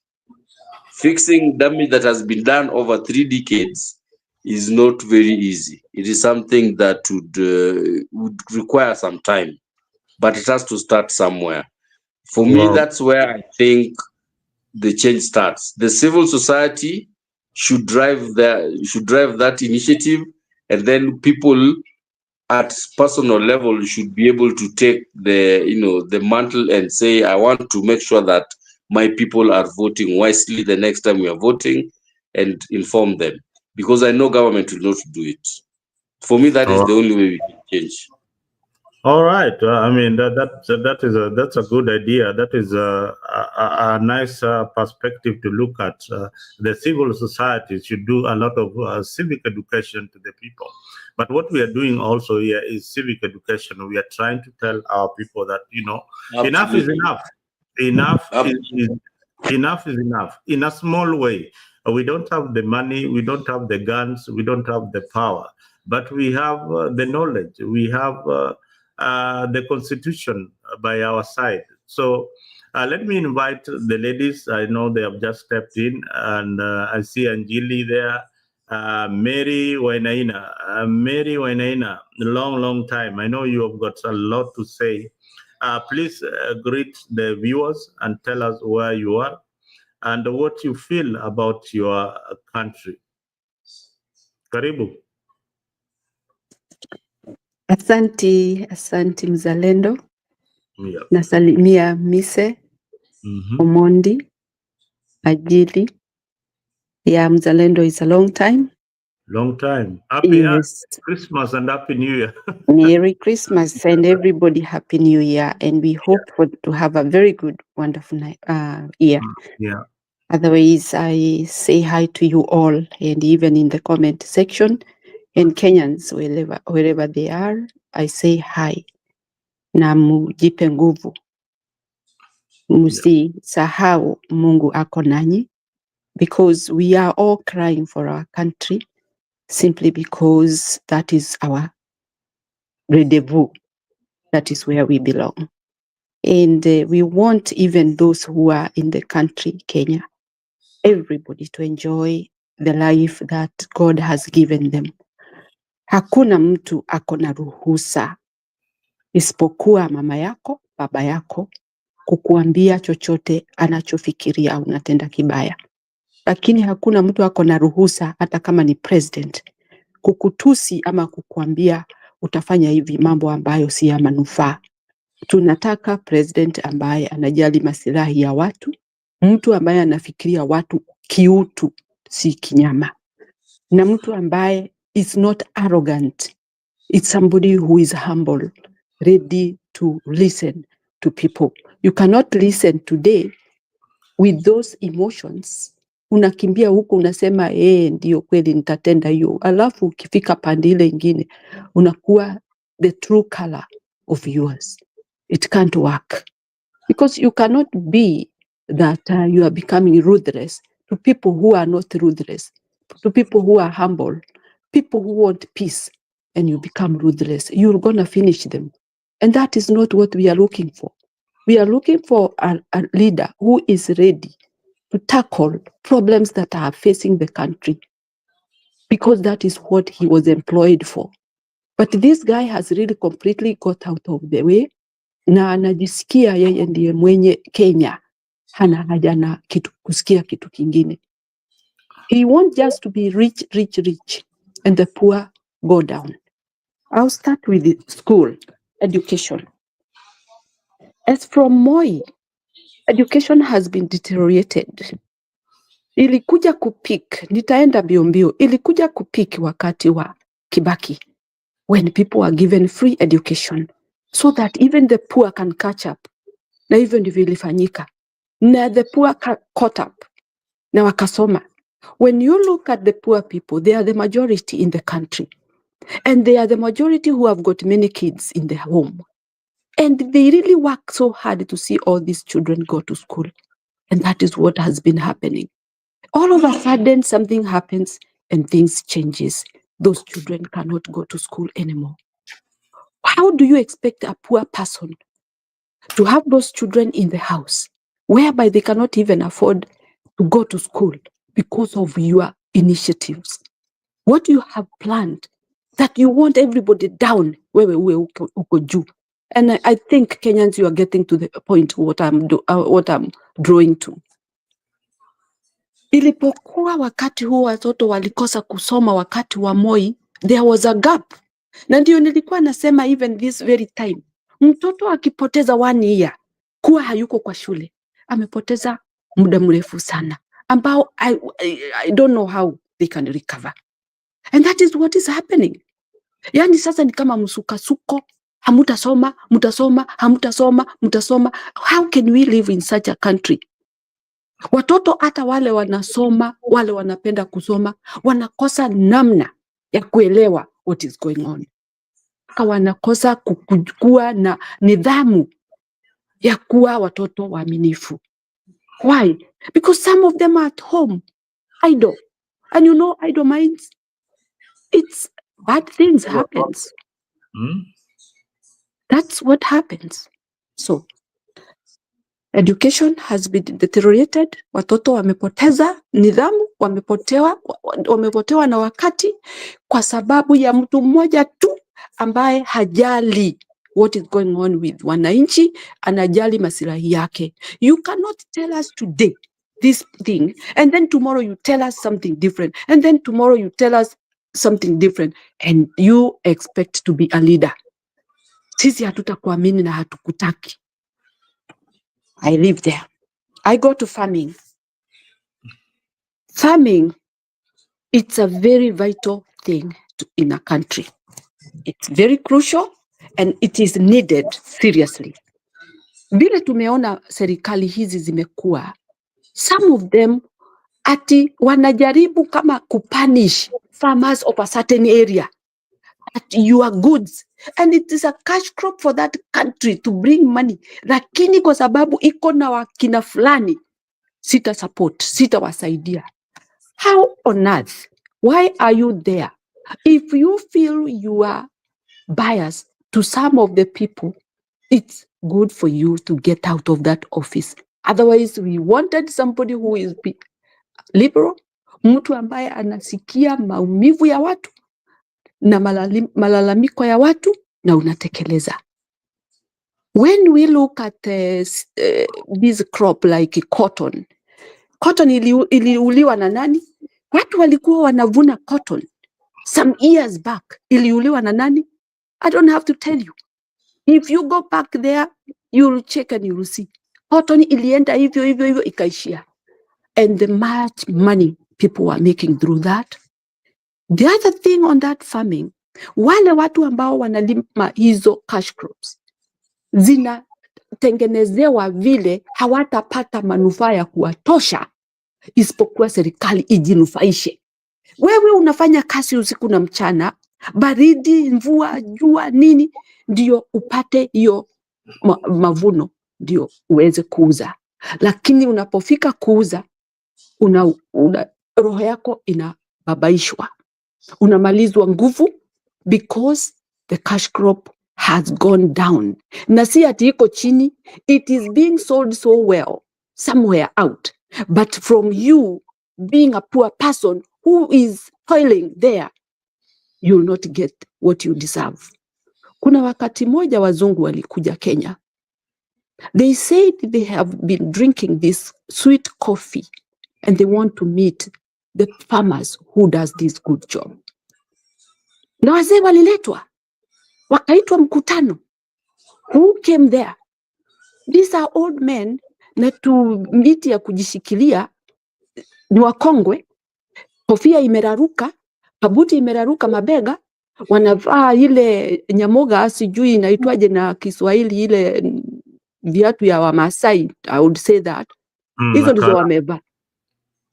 Fixing damage that has been done over 3 decades is not very easy. It is something that would require some time, but it has to start somewhere. For me, that's where I think the change starts. The civil society should drive that initiative, and then people at personal level should be able to take the mantle and say, I want to make sure that my people are voting wisely the next time we are voting, and inform them, because I know government will not do it. For me, that is the only way we can change. All right. I mean, that's a good idea. That is a nice perspective to look at. The civil society should do a lot of civic education to the people. But what we are doing also here is civic education. We are trying to tell our people that, enough is enough. Enough is enough. In a small way. We don't have the money. We don't have the guns. We don't have the power. But we have the knowledge. We have the Constitution by our side. So let me invite the ladies. I know they have just stepped in, and I see Anjili there. Mary Wainaina. Mary Wainaina, long time. I know you have got a lot to say. Please greet the viewers and tell us where you are and what you feel about your country. Karibu. Asante mzalendo. Yeah. Nasalimia Mise, Omondi, Ajili. Yeah, mzalendo is a long time. Long time. Happy Yes. Christmas and Happy New Year. Merry Christmas and everybody Happy New Year. And we hope to have a very good, wonderful year. Yeah. Otherwise, I say hi to you all, and even in the comment section, and Kenyans, wherever they are, I say hi. Na mujipe nguvu. Msisahau Mungu ako nanyi, because we are all crying for our country simply because that is our rendezvous. That is where we belong. And we want even those who are in the country, Kenya, everybody to enjoy the life that God has given them. Hakuna mtu ako na ruhusa isipokuwa mama yako, baba yako, kukuambia chochote anachofikiria unatenda kibaya. Lakini hakuna mtu ako na ruhusa, hata kama ni president, kukutusi ama kukuambia utafanya hivi mambo ambayo si ya manufaa. Tunataka president ambaye anajali maslahi ya watu, mtu ambaye anafikiria watu kiutu, si kinyama, na mtu ambaye is not arrogant. It's somebody who is humble, ready to listen to people. You cannot listen today with those emotions. Unakimbia huko unasema ndio kweli nitatenda hiyo, alafu ukifika pande ile ingine unakuwa the true color of yours. It can't work, because you cannot be that you are becoming ruthless to people who are not ruthless, to people who are humble, people who want peace, and you become ruthless. You're gonna finish them, and that is not what we are looking for. We are looking for a leader who is ready to tackle problems that are facing the country, because that is what he was employed for. But this guy has really completely got out of the way, na anajisikia yeye ndiye mwenye Kenya, hana haja na kusikia kitu kingine. He wants just to be rich, and the poor go down. I'll start with the school education. As from Moi, education has been deteriorated. Ilikuja kupik, nitaenda mbio, ilikuja kupik wakati wa Kibaki, when people are given free education so that even the poor can catch up. Na hivyo ndivyo ilifanyika. Na the poor caught up. Na wakasoma. When you look at the poor people, they are the majority in the country. And they are the majority who have got many kids in the home. And they really work so hard to see all these children go to school. And that is what has been happening. All of a sudden, something happens and things changes. Those children cannot go to school anymore. How do you expect a poor person to have those children in the house, whereby they cannot even afford to go to school because of your initiatives? What you have planned, that you want everybody down, uko juu. And I think Kenyans, you are getting to the point what I'm drawing to. Ilipokuwa wakati huo watoto walikosa kusoma wakati wa Moi, there was a gap. Na ndio nilikuwa nasema even this very time, mtoto akipoteza 1 year kuwa hayuko kwa shule, amepoteza muda mrefu sana, ambao I don't know how they can recover. And that is what is happening. Yani sasa ni kama msukasuko, hamutasoma, mutasoma, hamutasoma, mutasoma. How can we live in such a country? Watoto hata wale wanasoma, wale wanapenda kusoma, wanakosa namna ya kuelewa what is going on. Wanakosa kukua na nidhamu ya kuwa watoto waaminifu. Why? Because some of them are at home, idle. And you know, idle minds, it's bad things happens. That's what happens. So, education has been deteriorated. Watoto wamepoteza nidhamu, wamepotewa na wakati kwa sababu ya mtu mmoja tu ambaye hajali what is going on with wananchi, anajali maslahi yake. You cannot tell us today this thing and then tomorrow you tell us something different and then tomorrow you tell us something different and you expect to be a leader. Sisi hatutakuamini na hatukutaki. I live there. I go to farming. Farming, it's a very vital thing in a country. It's very crucial and it is needed seriously. Vile tumeona serikali hizi zimekuwa, some of them ati wanajaribu kama kupunish farmers of a certain area at your goods, and it is a cash crop for that country to bring money. Lakini kwa sababu iko na wakina fulani, sita support, sita wasaidia. How on earth? Why are you there? If you feel you are biased to some of the people, it's good for you to get out of that office. Otherwise, we wanted somebody who is liberal, mtu ambaye anasikia maumivu ya watu na malalamiko ya watu na unatekeleza. When we look at this crop like cotton iliuliwa na nani? Watu walikuwa wanavuna cotton some years back. Iliuliwa na nani? I don't have to tell you. If you go back there, you'll check and you'll see. Cotton ilienda hivyo ikaishia. And the much money people were making through that. The other thing on that farming, wale watu ambao wanalima hizo cash crops, zinatengenezewa vile hawatapata manufaa ya kuwatosha isipokuwa serikali ijinufaishe. Wewe unafanya kazi usiku na mchana, baridi, mvua, jua, nini, ndio upate hiyo mavuno, ndio uweze kuuza. Lakini unapofika kuuza, roho yako inababaishwa. Unamalizwa nguvu because the cash crop has gone down. Na si ati iko chini, it is being sold so well somewhere out. But from you being a poor person who is toiling there, you will not get what you deserve. Kuna wakati moja wazungu walikuja Kenya. They said they have been drinking this sweet coffee and they want to meet the farmers who does this good job. Na wazee waliletwa, wakaitwa mkutano. Who came there? These are old men na tu miti ya kujishikilia ni wakongwe, kofia imeraruka, kabuti imeraruka mabega, wanavaa ile nyamoga, sijui inaitwaje na Kiswahili, ile viatu ya Wamasai, I would say that. Hizo ndizo wamevaa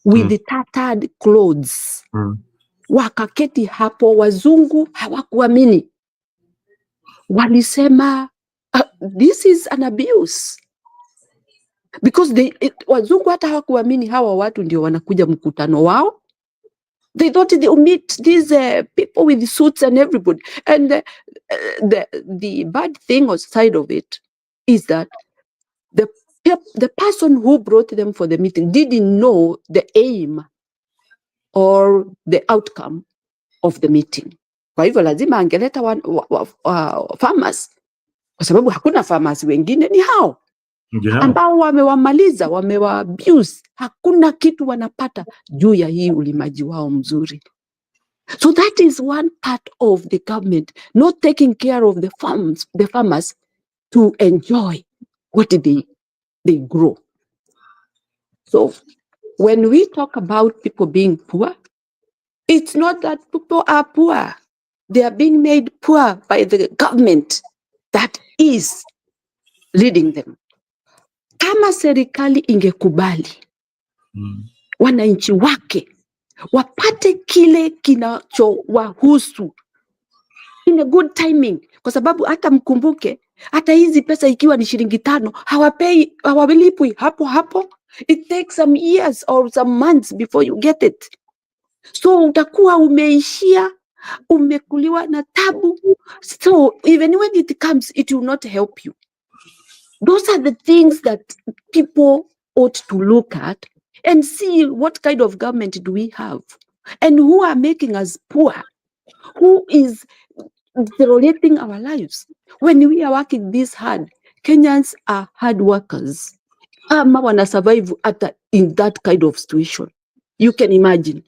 with the tattered clothes. Wakaketi hapo, wazungu hawakuamini, walisema this is an abuse, because wazungu hata hawakuamini hawa watu ndio wanakuja mkutano wao. They thought they would meet these people with suits and everybody. And the bad thing or side of it is that the person who brought them for the meeting didn't know the aim or the outcome of the meeting. Kwa hivyo lazima angeleta farmers, kwa sababu hakuna farmers wengine, ni hao ambao wamewamaliza, wamewaabuse. Hakuna kitu wanapata juu ya hii ulimaji wao mzuri. So that is one part of the government not taking care of the farmers to enjoy what they grow. So when we talk about people being poor, it's not that people are poor. They are being made poor by the government that is leading them. Kama serikali ingekubali wananchi wake wapate kile kinachowahusu in a good timing, kwa sababu hata mkumbuke, hata hizi pesa ikiwa ni shilingi 5 hawalipwi hapo hapo. It takes some years or some months before you get it. So utakuwa umeishia, umekuliwa na tabu. So even when it comes, it will not help you. Those are the things that people ought to look at and see what kind of government do we have and who are making us poor, who is deteriorating our lives. When we are working this hard, Kenyans are hard workers. Ama wana survive in that kind of situation. You can imagine.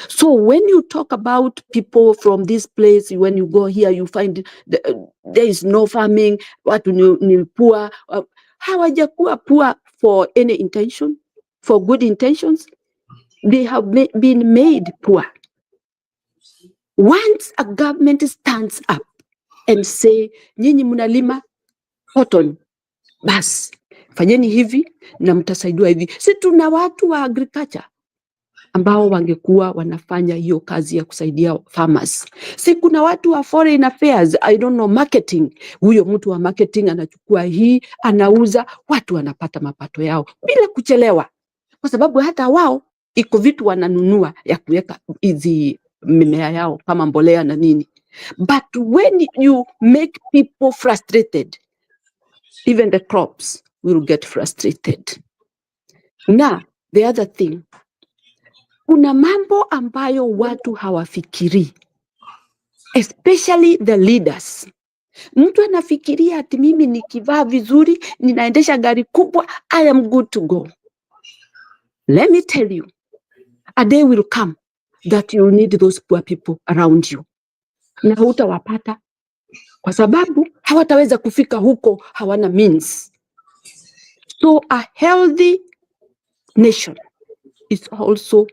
So when you talk about people from this place, when you go here, you find there is no farming, watu ni poor. Hawajakuwa poor for any intention, for good intentions. They have been made poor. Once a government stands up and say, nyinyi mnalima cotton, bas, fanyeni hivi na mtasaidiwa hivi. Si tuna watu wa agriculture ambao wangekuwa wanafanya hiyo kazi ya kusaidia farmers. Si kuna watu wa foreign affairs, I don't know, marketing. Huyo mtu wa marketing anachukua hii, anauza, watu wanapata mapato yao bila kuchelewa. Kwa sababu hata wao iko vitu wananunua ya kuweka hizi mimea yao kama mbolea na nini. But when you make people frustrated, even the crops will get frustrated. Now, the other thing, kuna mambo ambayo watu hawafikiri, especially the leaders. Mtu anafikiria ati mimi nikivaa vizuri, ninaendesha gari kubwa, I am good to go. Let me tell you, a day will come that you need those poor people around you. Na hutawapata kwa sababu hawataweza kufika huko, hawana means. So a healthy nation is also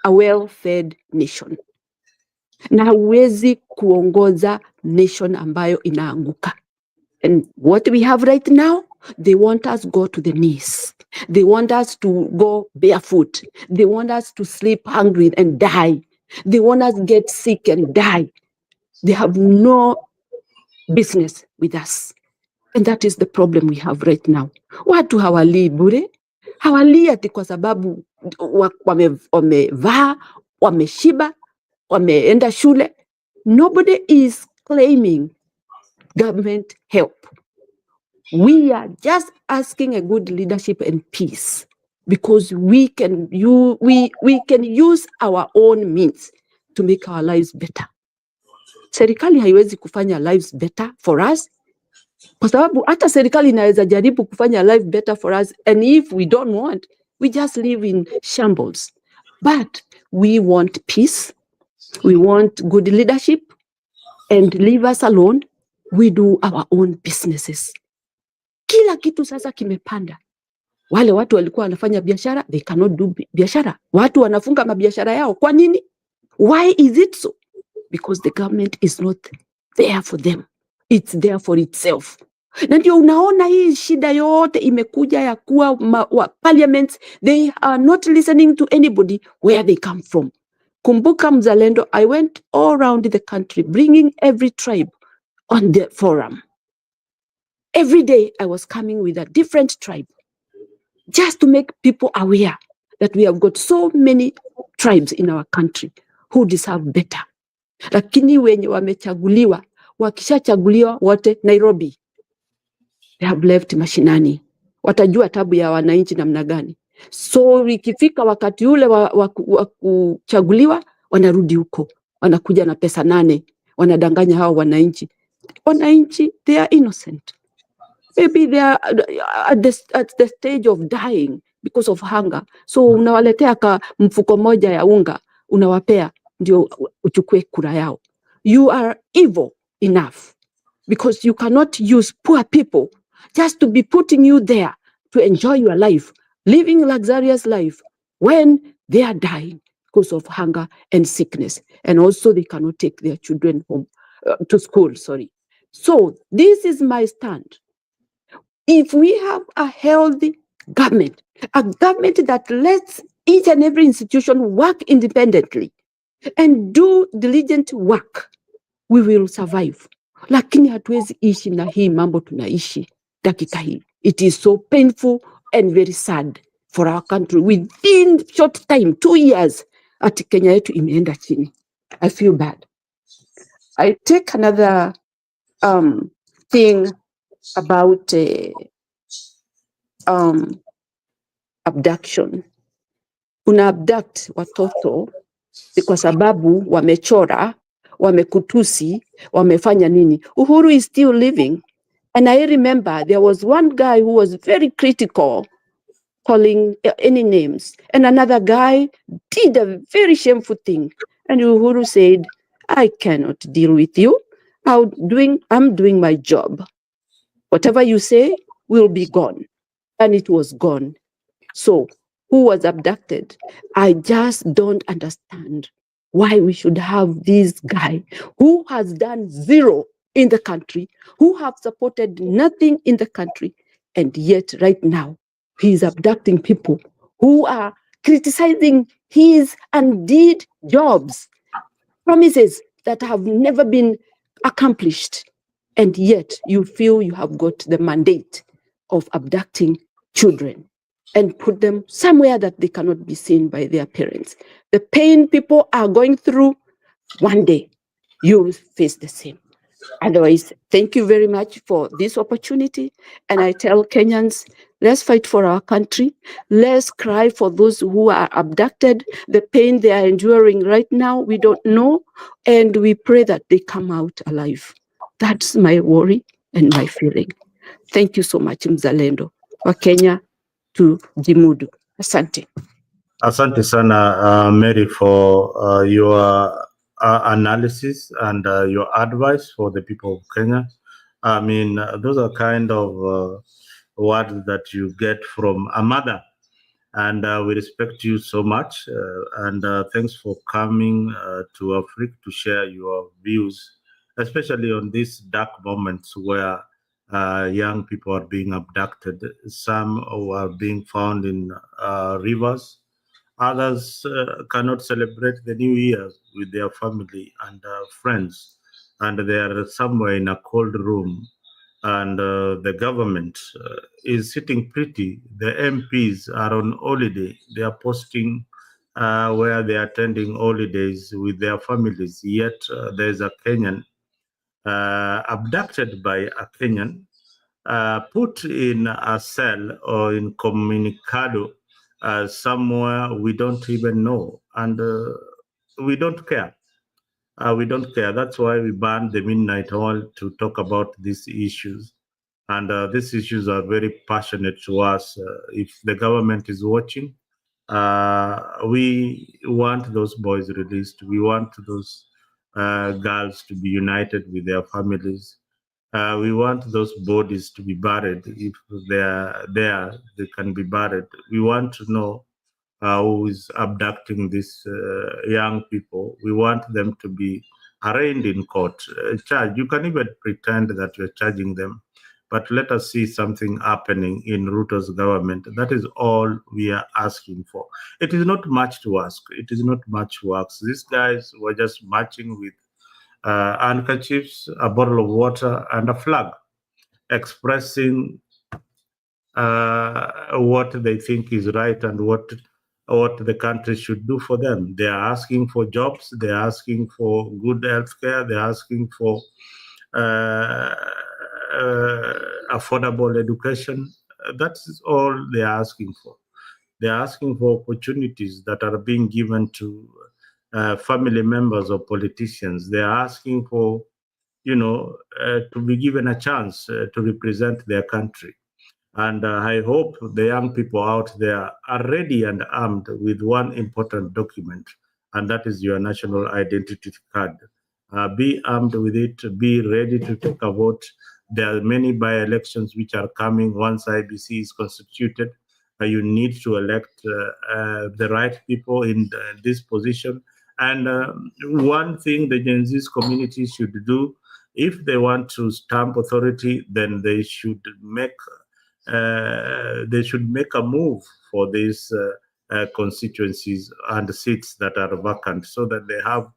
a well-fed nation. Na huwezi kuongoza nation ambayo inaanguka. And what we have right now, they want us go to the knees. They want us to go barefoot. They want us to sleep hungry and die. They want us get sick and die. They have no business with us. And that is the problem we have right now. Watu hawalii bure. Hawalii ati kwa sababu wamevaa, wameshiba, wameenda shule. Nobody is claiming government help. We are just asking a good leadership and peace, because we can use our own means to make our lives better. Serikali haiwezi kufanya lives better for us, kwa sababu hata serikali inaweza jaribu kufanya life better for us, and if we don't want, we just live in shambles. But we want peace, we want good leadership, and leave us alone. We do our own businesses. Kila kitu sasa kimepanda. Wale watu walikuwa wanafanya biashara, they cannot do biashara. Watu wanafunga mabiashara yao. Kwa nini? Why is it so? because the government is not there for them. It's there for itself. Na ndio unaona hii shida yote imekuja ya kuwa parliaments, they are not listening to anybody where they come from. Kumbuka Mzalendo, I went all around the country bringing every tribe on the forum. Every day I was coming with a different tribe just to make people aware that we have got so many tribes in our country who deserve better. Lakini wenye wamechaguliwa, wakishachaguliwa wote Nairobi, they have left mashinani. Watajua tabu ya wananchi namna gani. So ikifika wakati ule wa kuchaguliwa, wanarudi huko, wanakuja na pesa 8, wanadanganya hao wananchi. Wananchi, they are innocent. Maybe they are at the stage of dying because of hunger. So unawaletea ka mfuko moja ya unga, unawapea ndio uchukue kura yao. You are evil enough because you cannot use poor people just to be putting you there to enjoy your life, living luxurious life when they are dying because of hunger and sickness. And also they cannot take their children home to school, sorry. So this is my stand. If we have a healthy government, a government that lets each and every institution work independently and do diligent work, we will survive. Lakini hatuwezi ishi na hii mambo tunaishi dakika hii. It is so painful and very sad for our country. Within short time, 2 years, ati Kenya yetu imeenda chini. I feel bad. I take another thing about abduction. Una abduct watoto kwa sababu wamechora, wamekutusi, wamefanya nini. Uhuru is still living. And I remember there was one guy who was very critical, calling any names. And another guy did a very shameful thing. And Uhuru said, I cannot deal with you. I'm doing my job. Whatever you say will be gone. And it was gone. So, who was abducted? I just don't understand why we should have this guy who has done zero in the country, who have supported nothing in the country, and yet right now he is abducting people who are criticizing his and did jobs, promises that have never been accomplished, and yet you feel you have got the mandate of abducting children and put them somewhere that they cannot be seen by their parents. The pain people are going through, one day you'll face the same. Otherwise, thank you very much for this opportunity. And I tell Kenyans, let's fight for our country. Let's cry for those who are abducted. The pain they are enduring right now, we don't know. And we pray that they come out alive. That's my worry and my feeling. Thank you so much, Mzalendo. Wa Kenya to Jimudu. Asante. Asante sana, Mary, for your analysis and your advice for the people of Kenya. I mean, those are kind of words that you get from a mother. And we respect you so much. And thanks for coming to Africa to share your views, especially on these dark moments where young people are being abducted. Some are being found in rivers. Others cannot celebrate the New Year with their family and friends. And they are somewhere in a cold room. And the government is sitting pretty. The MPs are on holiday. They are posting where they are attending holidays with their families. Yet there's a Kenyan abducted by a Kenyan, put in a cell or incommunicado somewhere we don't even know, and we don't care. We don't care. That's why we banned the midnight oil to talk about these issues. And these issues are very passionate to us. If the government is watching, we want those boys released. We want those girls to be united with their families. We want those bodies to be buried. If they are there, they can be buried. We want to know who is abducting these young people. We want them to be arraigned in court. Charge. You can even pretend that you're charging them, but let us see something happening in Ruto's government. That is all we are asking for. It is not much to ask. It is not much work. These guys were just marching with handkerchiefs, a bottle of water, and a flag, expressing what they think is right and what the country should do for them. They are asking for jobs. They are asking for good health care. They are asking for affordable education. That's all they are asking for. They are asking for opportunities that are being given to family members of politicians. They are asking for, to be given a chance to represent their country. And I hope the young people out there are ready and armed with one important document, and that is your national identity card. Be armed with it, be ready to take a vote. There are many by-elections which are coming once IBC is constituted. You need to elect the right people in this position. And one thing the Gen Z community should do, if they want to stamp authority, then they should make a move for these constituencies and seats that are vacant, so that they have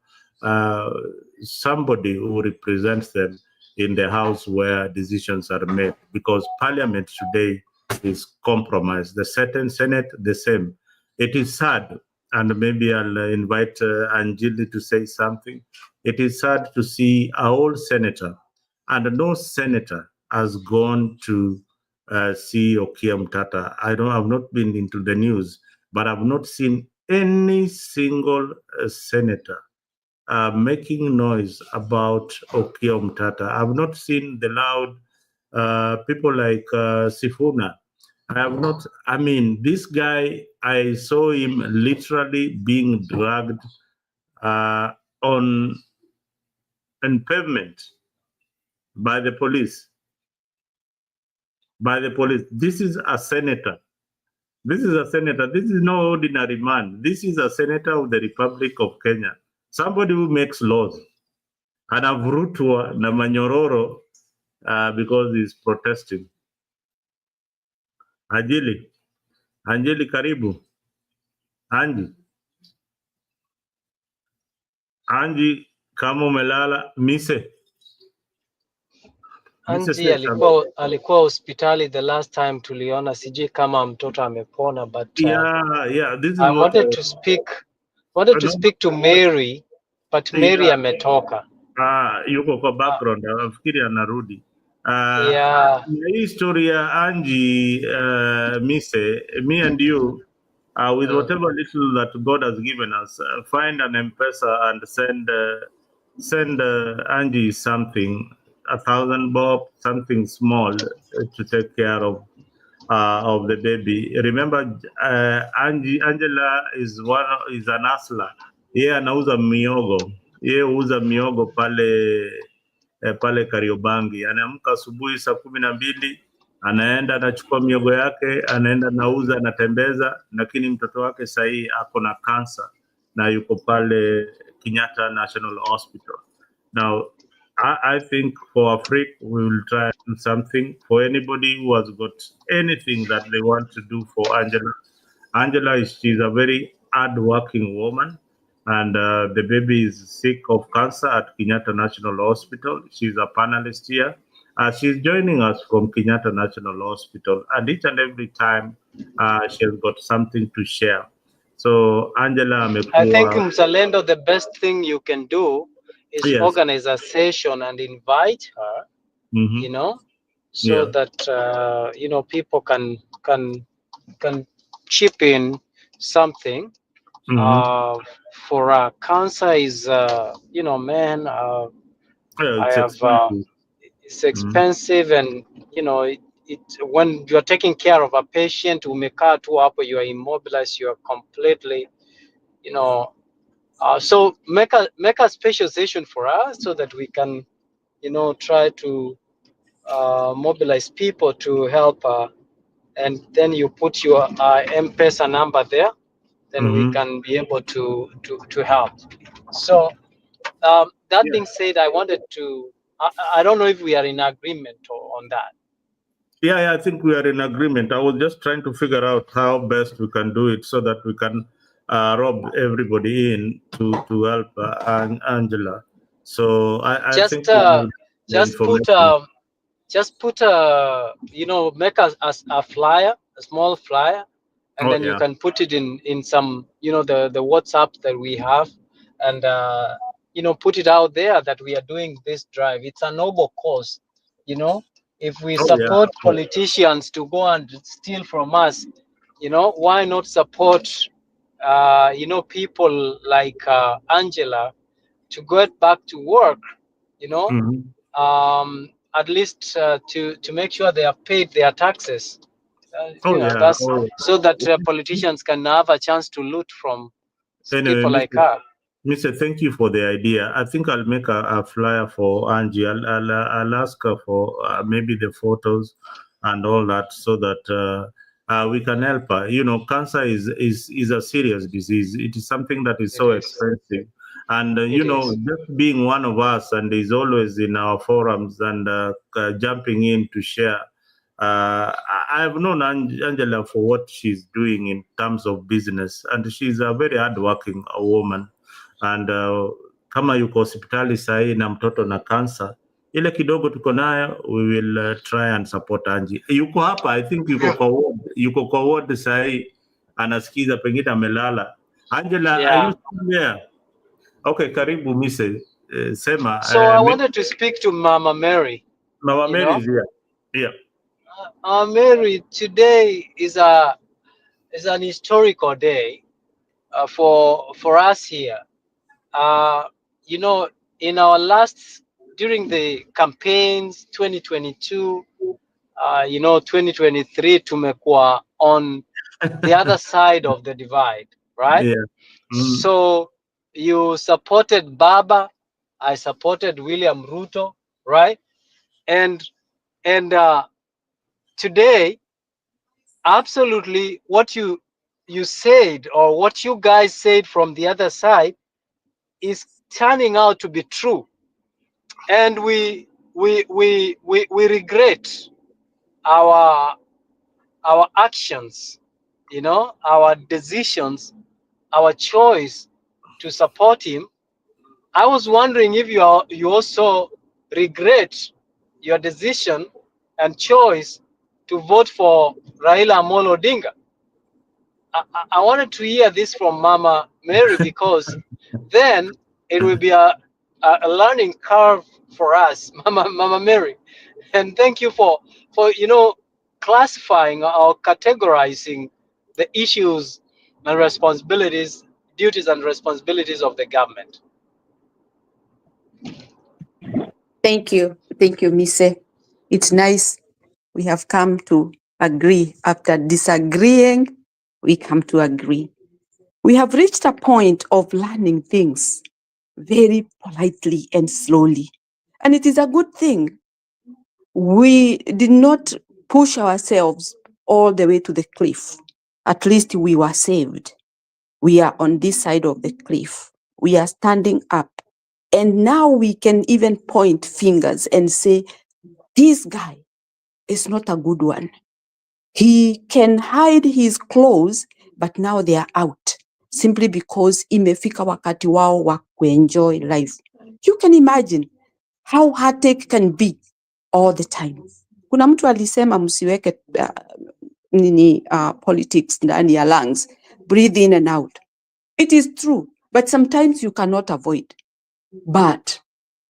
somebody who represents them in the house where decisions are made. Because Parliament today is compromised. The Senate, the same. It is sad, and maybe I'll invite Anjili to say something. It is sad to see a whole senator, and no senator has gone to see Okia Mtata. I've not been into the news, but I've not seen any single senator making noise about Okia Mtata. I've not seen the loud people like Sifuna. This guy, I saw him literally being dragged on pavement by the police. This is a senator. This is no ordinary man. This is a senator of the Republic of Kenya. Somebody who makes laws. Anavurutwa na manyororo because he's protesting. Anjili, karibu. Anji, kama umelala, mise. Anji alikuwa hospitali the last time tuliona, sijui kama mtoto amepona, but this is I what wanted to speak to Mary, but Mary ametoka. Yuko kwa background, nafikiri anarudi. Hii story ya Anji, Mise, me and you, with whatever little that God has given us, find an M-Pesa and send Angie something, 1,000 bob, something small to take care of the baby. Remember, Angela is an hustler. Yeye anauza miogo. Yeye huuza miogo pale Kariobangi. Anaamka asubuhi saa 12, anaenda anachukua miogo yake, anaenda anauza, anatembeza, lakini mtoto wake sahii ako na kansa na yuko pale Kenyatta National Hospital. Now, I think for Africa, we will try to do something for anybody who has got anything that they want to do for Angela. Angela, she's a very hard-working woman, and the baby is sick of cancer at Kenyatta National Hospital. She's a panelist here. She's joining us from Kenyatta National Hospital, and each and every time she has got something to share. So, Angela, I think, Mzalendo, the best thing you can do is organize a session and invite her, so that people can chip in something. For cancer is man, it's expensive, and when you're taking care of a patient, umekaa tu hapo, you are immobilized, you are completely, so make a special session for us so that we can, try to mobilize people to help, and then you put your M-Pesa number there, then we can be able to help. So that being said, I wanted to, I don't know if we are in agreement on that. Yeah, I think we are in agreement. I was just trying to figure out how best we can do it so that we can rob everybody in to help Angela. So I think the information. Just put you know, make a flyer, a small flyer, and then you can put it in some, you know, the WhatsApp that we have, and you know, put it out there that we are doing this drive. It's a noble cause, you know. If we support politicians to go and steal from us, you know, why not support you know, people like Angela to get back to work, you know, at least to make sure they have paid their taxes. You know, that's so that politicians can have a chance to loot from people like her. Mr. Thank you for the idea. I think I'll make a flyer for Angie. I'll ask her for maybe the photos and all that so that we can help her. You know, cancer is a serious disease. It is something that is so expensive. And, you know, just being one of us and is always in our forums and jumping in to share. I've known Angela for what she's doing in terms of business, and she's a very hardworking woman. And kama yuko hospitali sahi na mtoto na cancer, ile kidogo tuko nayo, we will try and support Angie. Yuko hapa, I think yuko kwa ward sahi, anasikiza, pengine amelala. Angela, are you still there? Okay, karibu mise, sema. So I wanted to speak to Mama Mary. Mama Mary is here. Yeah. Mary, today is an historical day for us here. You know, in our during the campaigns 2022, you know, 2023 tumekuwa on the other side of the divide, right? Yeah. So you supported Baba, I supported William Ruto, right? And today, absolutely what you said, or what you guys said from the other side, is turning out to be true, and we regret our actions, you know, our decisions, our choice to support him. I was wondering if you also regret your decision and choice to vote for Raila Amolo Odinga. I wanted to hear this from Mama Mary, because then it will be a learning curve for us, Mama Mary. And thank you for you know, classifying or categorizing the issues and responsibilities, duties and responsibilities of the government. Thank you, Mise. It's nice we have come to agree. After disagreeing, we come to agree. We have reached a point of learning things very politely and slowly. And it is a good thing. We did not push ourselves all the way to the cliff. At least we were saved. We are on this side of the cliff. We are standing up. And now we can even point fingers and say, this guy is not a good one. He can hide his clothes, but now they are out simply because imefika wakati wao wa kuenjoy life. You can imagine how heartache can be all the time. Kuna mtu alisema msiweke politics ndani ya lungs. Breathe in and out. It is true, but sometimes you cannot avoid. But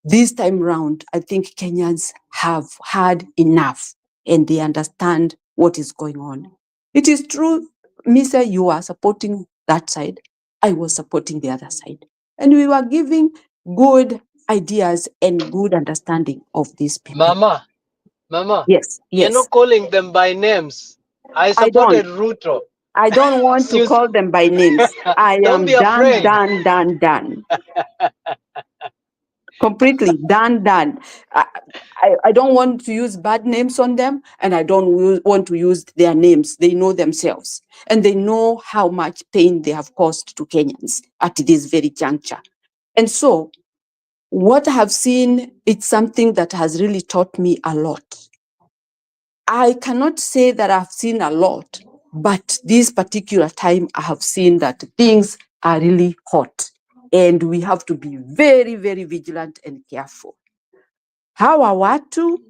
this time round, I think Kenyans have had enough and they understand what is going on. It is true, Misa, you are supporting that side. I was supporting the other side. And we were giving good ideas and good understanding of these people. Mama. Yes. You're not calling them by names. I supported Ruto. I don't want to call them by names. I am done. Completely done. I don't want to use bad names on them, and I don't want to use their names. They know themselves, and they know how much pain they have caused to Kenyans at this very juncture. And so what I have seen, it's something that has really taught me a lot. I cannot say that I've seen a lot, but this particular time I have seen that things are really hot, and we have to be very, very vigilant and careful. Hawa watu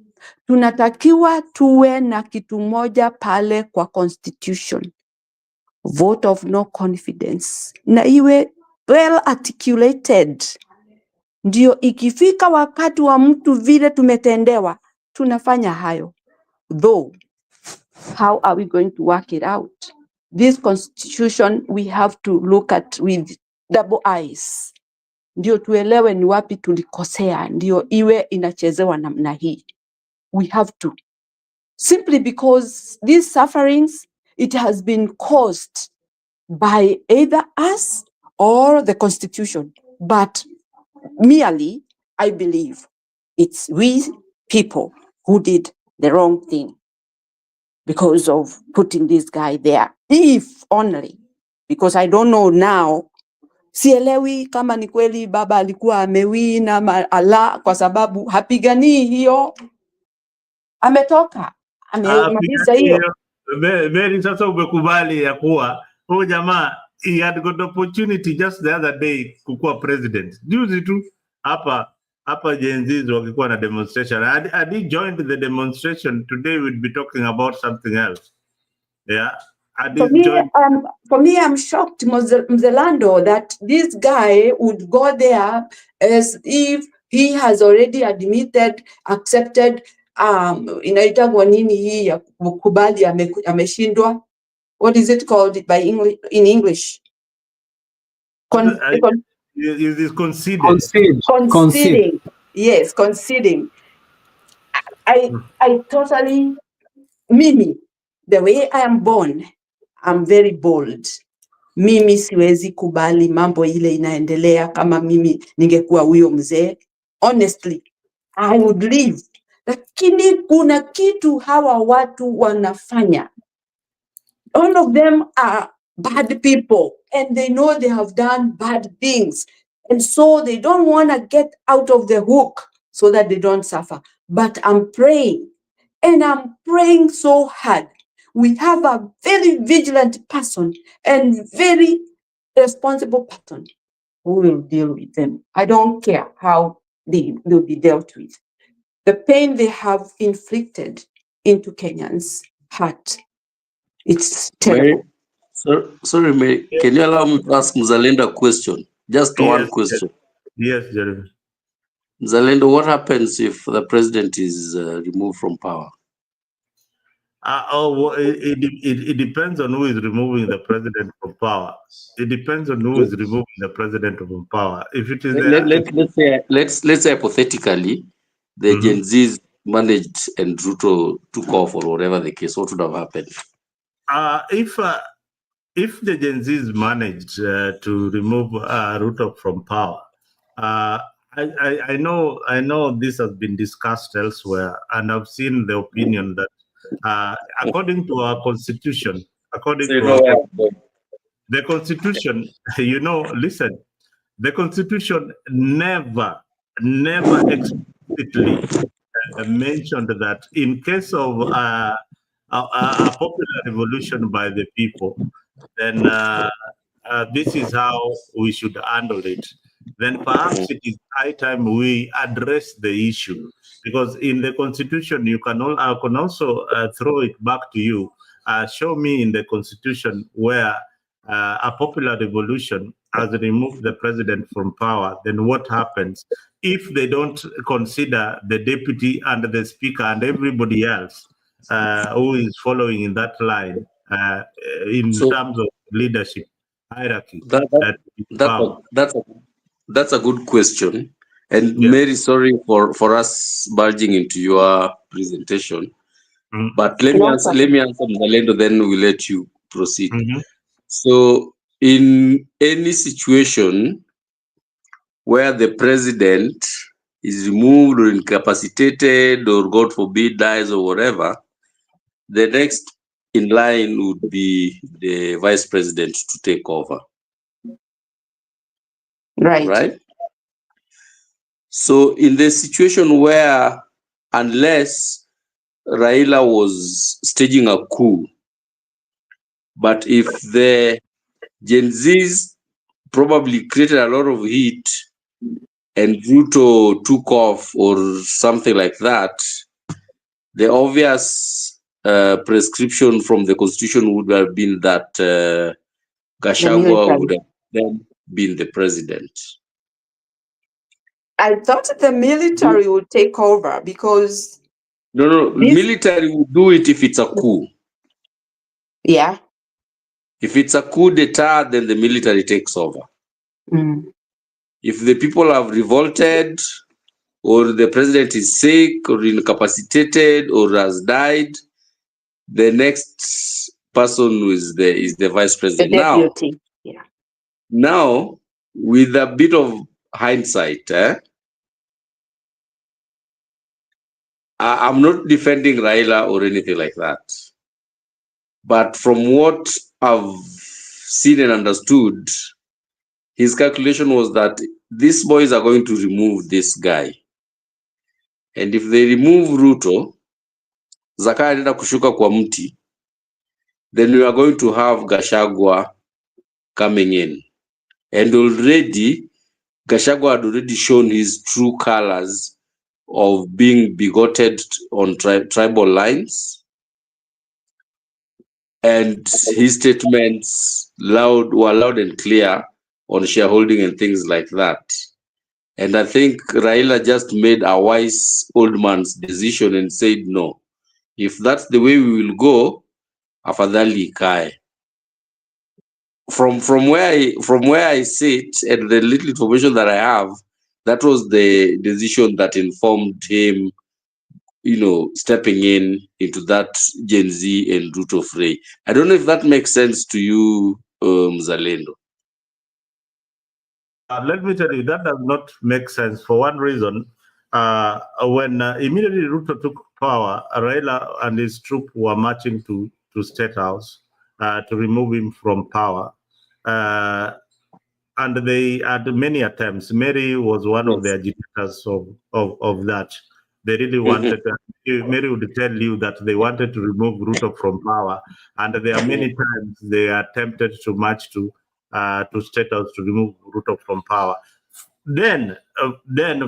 tunatakiwa tuwe na kitu moja pale kwa constitution, vote of no confidence, na iwe well articulated. Ndio ikifika wakati wa mtu vile tumetendewa, tunafanya hayo. Though, how are we going to work it out? This constitution we have to look at with double eyes. Ndio tuelewe ni wapi tulikosea, ndio iwe inachezewa namna hii. We have to. Simply because these sufferings, it has been caused by either us or the constitution. But merely, I believe, it's we people who did the wrong thing because of putting this guy there. If only, because I don't know now, sielewi kama ni kweli baba alikuwa amewin ama ala, kwa sababu hapiganii hiyo, ametoka, amemaliza hiyo. Mary, sasa umekubali ya kuwa huyu jamaa he had got opportunity just the other day kukuwa president. Juzi tu hapa Gen Zs wakikuwa na demonstration. Had he joined the demonstration today, we'd be talking about something else. Yeah. For me, I'm shocked, Mzelando, that this guy would go there as if he has already admitted, accepted, inaitagwa nini hii ya kukubali ameshindwa. What is it called by English, in English? Conceding. Yes, conceding. I totally, Mimi, the way I am born, I'm very bold. Mimi siwezi kubali mambo ile inaendelea kama mimi ningekuwa huyo mzee. Honestly, I would leave. Lakini kuna kitu hawa watu wanafanya. All of them are bad people, and they know they have done bad things. And so they don't want to get out of the hook so that they don't suffer. But I'm praying, and I'm praying so hard. We have a very vigilant person and very responsible person who will deal with them. I don't care how they will be dealt with. The pain they have inflicted into Kenyans' heart, it's terrible. Sorry, Mary, can you allow me to ask Mzalendo a question? Just one question. Yes, Jeremy. Mzalendo, what happens if the president is removed from power? It depends on who is removing the president from power. It depends on who is removing the president from power. If it is let's say hypothetically, the Gen Zs managed and Ruto took off or whatever the case, what would have happened? If the Gen Zs managed to remove Ruto from power, I know this has been discussed elsewhere, and I've seen the opinion that according to our constitution, the constitution, listen, the constitution never explicitly mentioned that in case of a popular revolution by the people, then this is how we should handle it. Then perhaps it is high time we address the issue, because in the constitution I can also throw it back to you. Show me in the constitution where a popular revolution has removed the president from power. Then what happens if they don't consider the deputy and the speaker and everybody else who is following in that line in terms of leadership hierarchy? That's a good question. And Mary, sorry for us barging into your presentation, but let me answer Mzalendo, then we'll let you proceed. So in any situation where the president is removed or incapacitated or God forbid dies or whatever, the next in line would be the vice president to take over. Right? So in the situation where, unless Raila was staging a coup, but if the Gen Zs probably created a lot of heat and Ruto took off or something like that, the obvious prescription from the constitution would have been that Gachagua would have then been the president. I thought the military would take over because... No, military would do it if it's a coup. Yeah. If it's a coup d'etat, then the military takes over. If the people have revolted, or the president is sick, or incapacitated, or has died, the next person is the vice president. The deputy. Now, with a bit of hindsight, I'm not defending Raila or anything like that. But from what I've seen and understood, his calculation was that these boys are going to remove this guy. And if they remove Ruto, Zakaria anaenda kushuka kwa mti, then we are going to have Gachagua coming in. And already, Gachagua had already shown his true colors of being bigoted on tribal lines. And his statements were loud and clear on shareholding and things like that. And I think Raila just made a wise old man's decision and said, no, if that's the way we will go, afadhali ikae. From where I sit and the little information that I have, that was the decision that informed him, stepping into that Gen Z and Ruto fray. I don't know if that makes sense to you, Zalendo. Let me tell you, that does not make sense for one reason. When immediately Ruto took power, Raila and his troop were marching to State House to remove him from power. And they had many attempts. Mary was one of the agitators of that. They really wanted, Mary would tell you that they wanted to remove Ruto from power. And there are many times they attempted to march to State House to remove Ruto from power. Then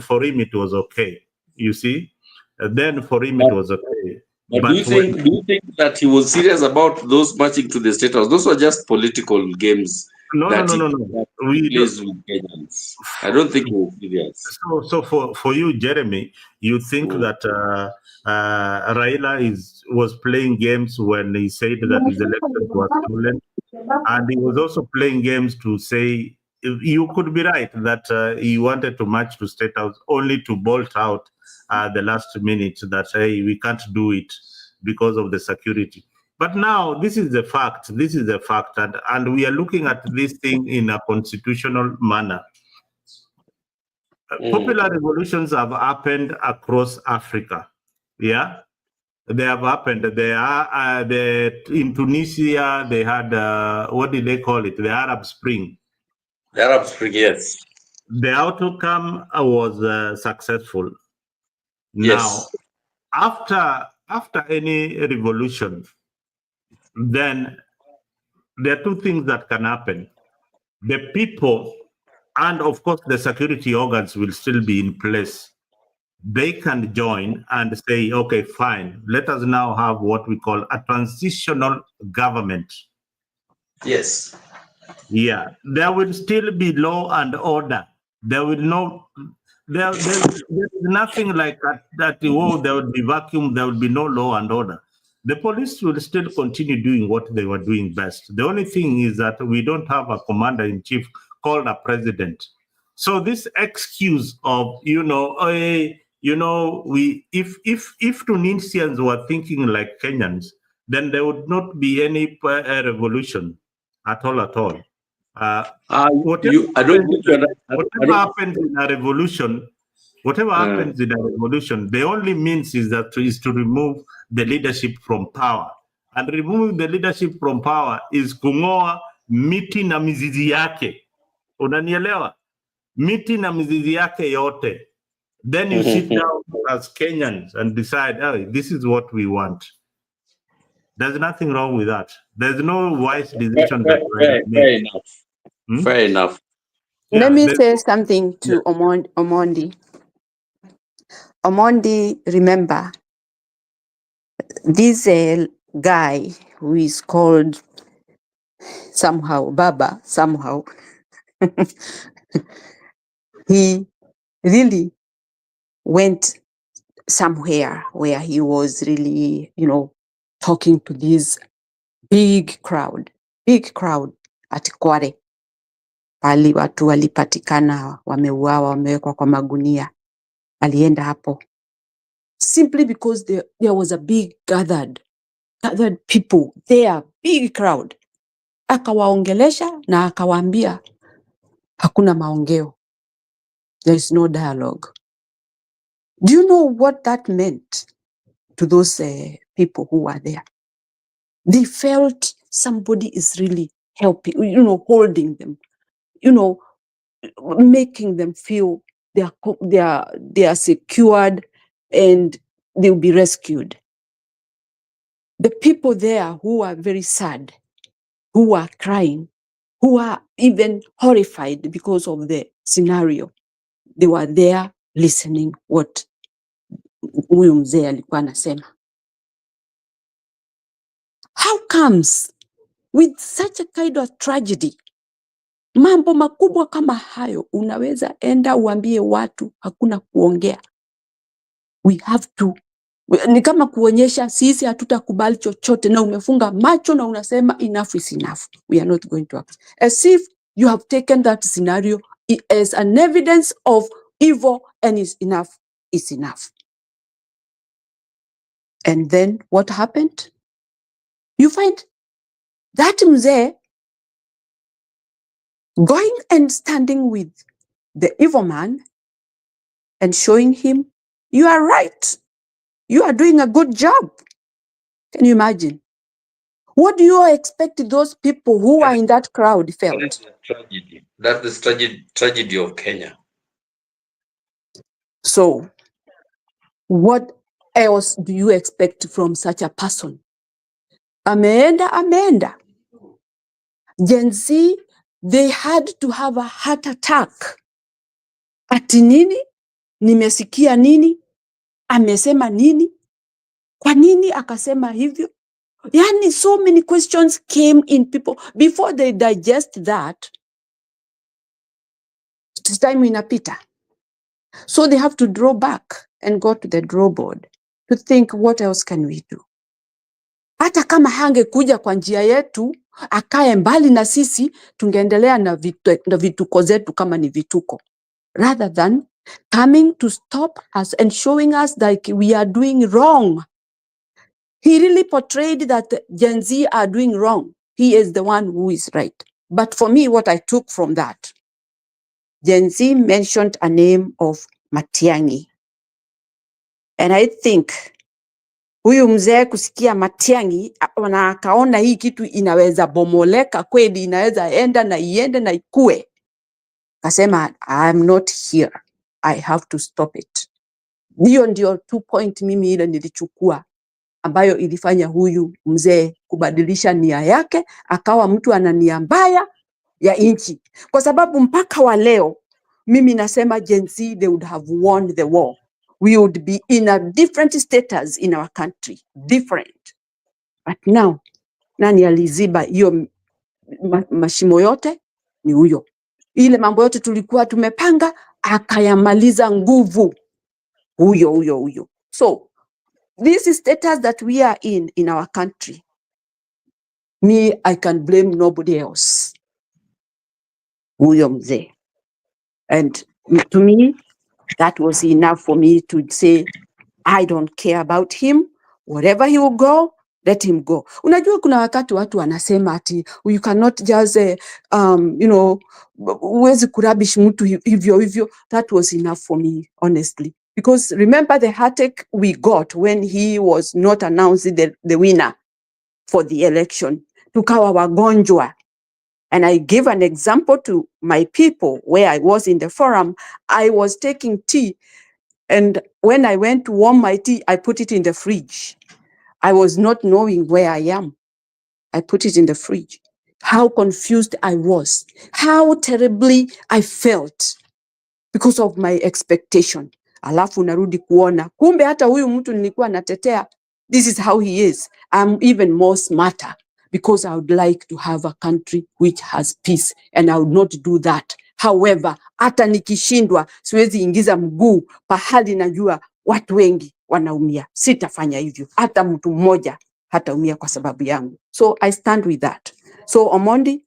for him it was okay. You see, then for him it was okay. But do you think that he was serious about those marching to the State House? Those were just political games. No. We plays with Kenyans. I don't think he was serious. So for you, Jeremy, you think that Raila was playing games when he said that his elections were stolen, and he was also playing games to say, you could be right that he wanted to march to State House only to bolt out the last minute that, hey, we can't do it because of the security. But now this is the fact. And we are looking at this thing in a constitutional manner. Popular revolutions have happened across Africa. Yeah, they have happened. They are in Tunisia. They had what did they call it? The Arab Spring. The Arab Spring, yes. The outcome was successful. Yes. Now, after any revolution, then there are two things that can happen. The people and, of course, the security organs will still be in place. They can join and say, okay, fine, let us now have what we call a transitional government. Yes. Yeah, there will still be law and order. There's nothing like that. Oh, there will be vacuum, there will be no law and order. The police will still continue doing what they were doing best. The only thing is that we don't have a commander-in-chief called a president. So this excuse of, if Tunisians were thinking like Kenyans, then there would not be any revolution at all. Whatever happens in a revolution Whatever happens in a revolution, the only means is to remove the leadership from power. And removing the leadership from power is kung'oa miti na mizizi yake. Unanielewa? Miti na mizizi yake yote. Then you sit down as Kenyans and decide, oh, this is what we want. There's nothing wrong with that. There's no wise decision that Fair enough. Fair enough. Yeah, Let me say something to Omondi. Omondi, remember, this guy who is called somehow Baba, somehow, he really went somewhere where he was really, talking to this big crowd at Kware. Pali watu walipatikana, wameuawa, wamewekwa kwa magunia. Alienda hapo. Simply because there was a big gathered people there, big crowd. Akawaongelesha na akawaambia hakuna maongeo. There is no dialogue. Do you know what that meant to those people who were there? They felt somebody is really helping, holding them, making them feel they are secured and they'll be rescued. The people there who are very sad, who are crying, who are even horrified because of the scenario, they were there listening what huyu mzee alikuwa anasema. How comes with such a kind of tragedy, mambo makubwa kama hayo unaweza enda uambie watu hakuna kuongea? We have to, ni kama kuonyesha sisi hatutakubali chochote, na umefunga macho na unasema enough is enough. We are not going to act. As if you have taken that scenario as an evidence of evil and enough is enough. And then what happened? You find that mzee going and standing with the evil man and showing him, you are right. You are doing a good job. Can you imagine? What do you expect those people who are in that crowd felt? That's the tragedy. That's the tragedy of Kenya. So, what else do you expect from such a person? Ameenda. Gen Z, they had to have a heart attack. Ati nini? Nimesikia nini? Amesema nini? Kwa nini akasema hivyo? Yani, so many questions came in people. Before they digest that, time inapita. So they have to draw back and go to the drawing board to think, what else can we do? Hata kama hangekuja kwa njia yetu, akae mbali na sisi, tungeendelea na vituko zetu kama ni vituko. Rather than coming to stop us and showing us like we are doing wrong. He really portrayed that Gen Z are doing wrong. He is the one who is right. But for me, what I took from that, Gen Z mentioned a name of Matiang'i. And I think huyu mzee kusikia Matiang'i na akaona hii kitu inaweza bomoleka kweli, inaweza enda na iende na ikue. Kasema, I'm not here. I have to stop it. Hiyo ndio 2 point mimi ile nilichukua, ambayo ilifanya huyu mzee kubadilisha nia yake, akawa mtu ana nia mbaya ya nchi. Kwa sababu mpaka wa leo, mimi nasema Gen Z, they would have won the war. We would be in a different status in our country. Different. But now, nani aliziba hiyo mashimo yote? Ni huyo. Ile mambo yote tulikuwa tumepanga, akayamaliza nguvu. Huyo. So, this is status that we are in our country. Me, I can blame nobody else. Huyo mzee. And to me, that was enough for me to say, I don't care about him. Wherever he will go, let him go. Unajua kuna wakati watu wanasema ati you cannot just huwezi kurabish mtu hivyo hivyo. That was enough for me, honestly, because remember the heartache we got when he was not announcing the winner for the election. Tukawa wagonjwa. And I give an example to my people where I was in the forum. I was taking tea, and when I went to warm my tea, I put it in the fridge. I was not knowing where I am. I put it in the fridge. How confused I was, how terribly I felt because of my expectation. Alafu narudi kuona, kumbe hata huyu mtu nilikuwa natetea, this is how he is. I'm even more smarter because I would like to have a country which has peace, and I would not do that. However, hata nikishindwa, siwezi ingiza mguu pahali najua watu wengi wanaumia. Sitafanya hivyo. Hata mtu mmoja hataumia kwa sababu yangu. So I stand with that. So Omondi,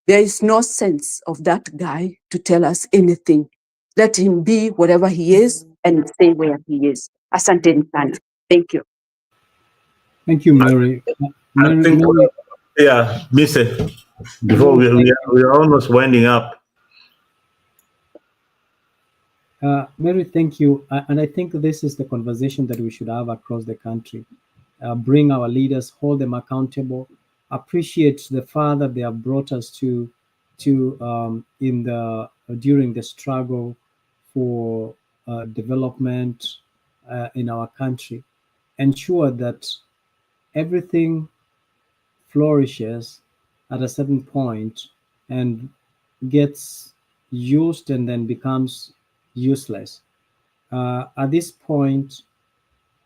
there is no sense of that guy to tell us anything. Let him be whatever he is and stay where he is. Asante sana. Thank you. Thank you, Mary. I think, yeah, Mr. Before we are almost winding up. Mary, thank you. And I think this is the conversation that we should have across the country. Bring our leaders, hold them accountable, appreciate the far that they have brought us to during the struggle for development in our country. Ensure that everything flourishes at a certain point and gets used and then becomes useless. At this point,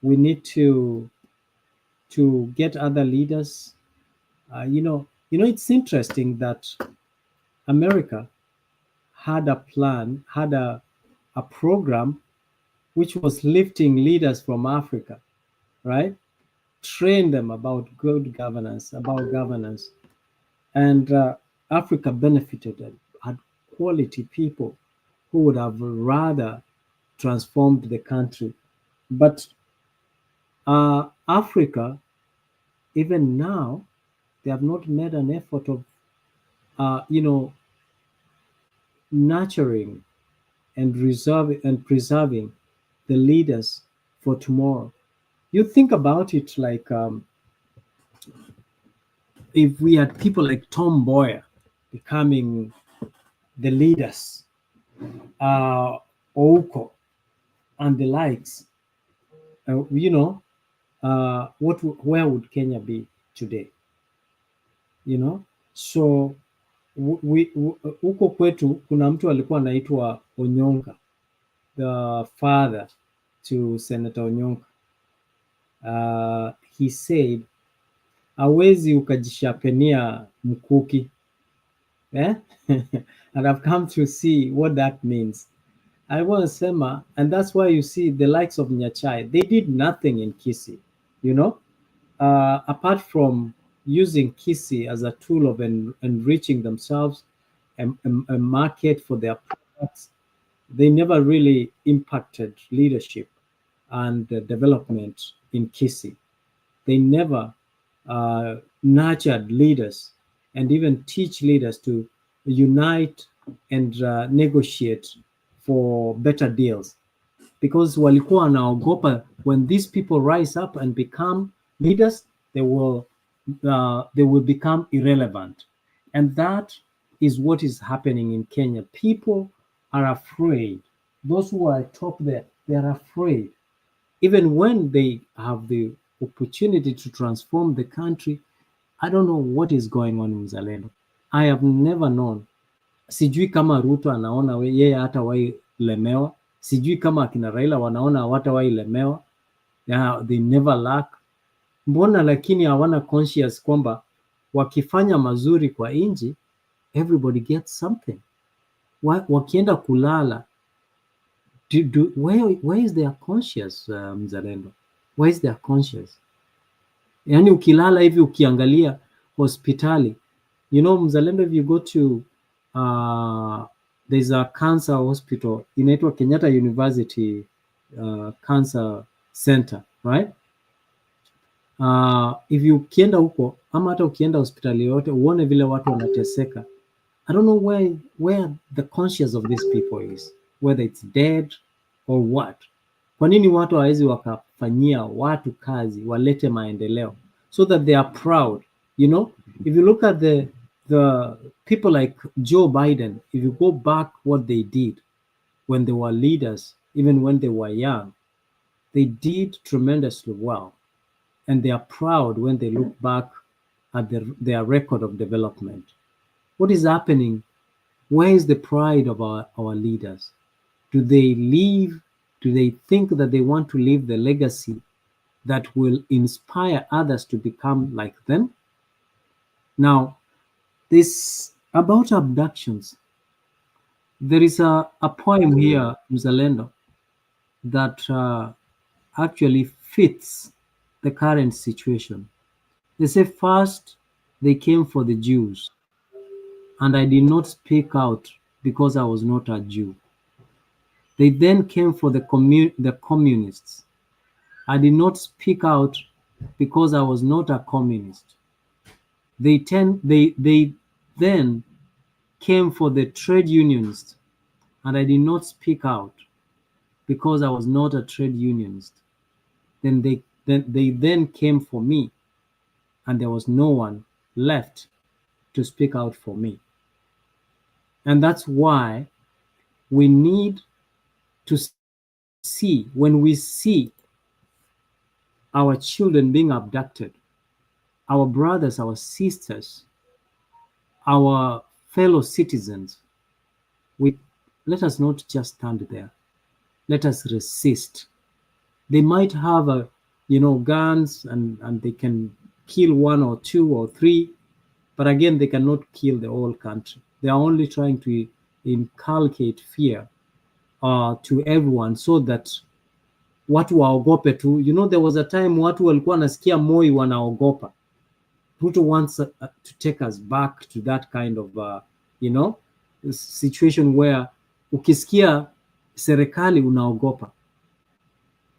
we need to get other leaders. It's interesting that America had a plan, had a program which was lifting leaders from Africa, right? Train them about good governance, about governance. And Africa benefited and had quality people who would have rather transformed the country. But Africa, even now, they have not made an effort of, nurturing and preserving the leaders for tomorrow. You think about it like if we had people like Tom Mboya becoming the leaders, Ouko and the likes, where would Kenya be today? So huko kwetu kuna mtu alikuwa anaitwa Onyonka, the father to Senator Onyonka. He said, hawezi ukajishapenia mkuki. And I've come to see what that means. I want to say, and that's why you see the likes of Nyachai, they did nothing in Kisii, apart from using Kisii as a tool of enriching themselves, a market for their products. They never really impacted leadership and development in Kisii. They never nurtured leaders and even teach leaders to unite and negotiate for better deals, because walikuwa wanaogopa when these people rise up and become leaders, they will become irrelevant. And that is what is happening in Kenya. People are afraid. Those who are top there, they are afraid. Even when they have the opportunity to transform the country, I don't know what is going on in Mzalendo. I have never known. Sijui kama Ruto anaona yeye hata wai lemewa. Sijui kama akina Raila wanaona hata wai lemewa. Yeah, they never lack. Mbona lakini hawana conscious kwamba wakifanya mazuri kwa inji, everybody gets something. Wakienda kulala, where is their conscious, Mzalendo? Where is their conscious? Yani ukilala hivi ukiangalia hospitali, Mzalendo, if you go to there's a cancer hospital inaitwa Kenyatta University Cancer Center, right? If you ukienda huko ama hata ukienda hospitali yote uone vile watu wanateseka, I don't know where the conscience of these people is, whether it's dead or what. Kwa nini watu hawezi wakafanyia watu kazi walete maendeleo so that they are proud, you know? If you look at the people like Joe Biden, if you go back what they did when they were leaders, even when they were young, they did tremendously well. And they are proud when they look back at their record of development. What is happening? Where is the pride of our leaders? Do they think that they want to leave the legacy that will inspire others to become like them? Now, this about abductions, there is a poem here, Mzalendo, that actually fits the current situation. They say, first, they came for the Jews, and I did not speak out because I was not a Jew. They then came for the communists. I did not speak out because I was not a communist. They then came for the trade unionists, and I did not speak out because I was not a trade unionist. Then they came for me, and there was no one left to speak out for me. And that's why we need to see, when we see our children being abducted, our brothers, our sisters, our fellow citizens, let us not just stand there. Let us resist. They might have guns and they can kill 1 or 2 or 3, but again, they cannot kill the whole country. They are only trying to inculcate fear to everyone so that watu waogope tu. You know, there was a time watu walikuwa nasikia Moi wanaogopa. Ruto wants to take us back to that kind of situation where ukisikia serikali unaogopa.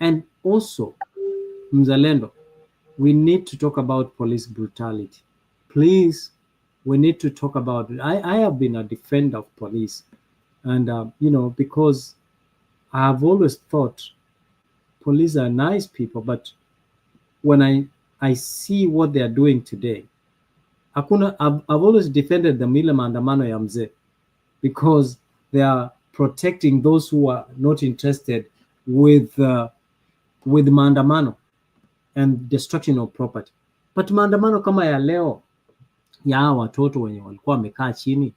And also, Mzalendo, we need to talk about police brutality. Please, we need to talk about it. I have been a defender of police, and because I have always thought police are nice people, but when I see what they are doing today, I've always defended the ile maandamano ya mzee, because they are protecting those who are not interested with maandamano and destruction of property. But maandamano kama ya leo ya watoto wenye walikuwa wamekaa chini,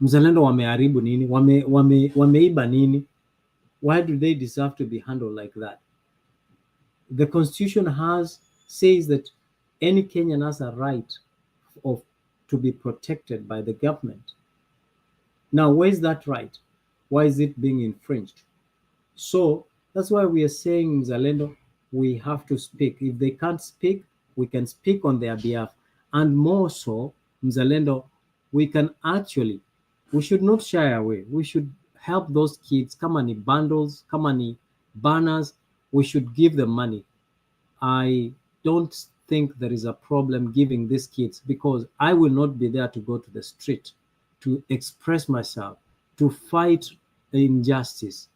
Mzalendo wameharibu nini? Wameiba nini? Why do they deserve to be handled like that? The Constitution says that any Kenyan has a right to be protected by the government. Now, where is that right? Why is it being infringed? So that's why we are saying, Mzalendo, we have to speak. If they can't speak, we can speak on their behalf. And more so, Mzalendo, we should not shy away. We should help those kids. Kama ni bundles, kama ni banners, we should give them money. I don't think there is a problem giving these kids, because I will not be there to go to the street to express myself, to fight injustice.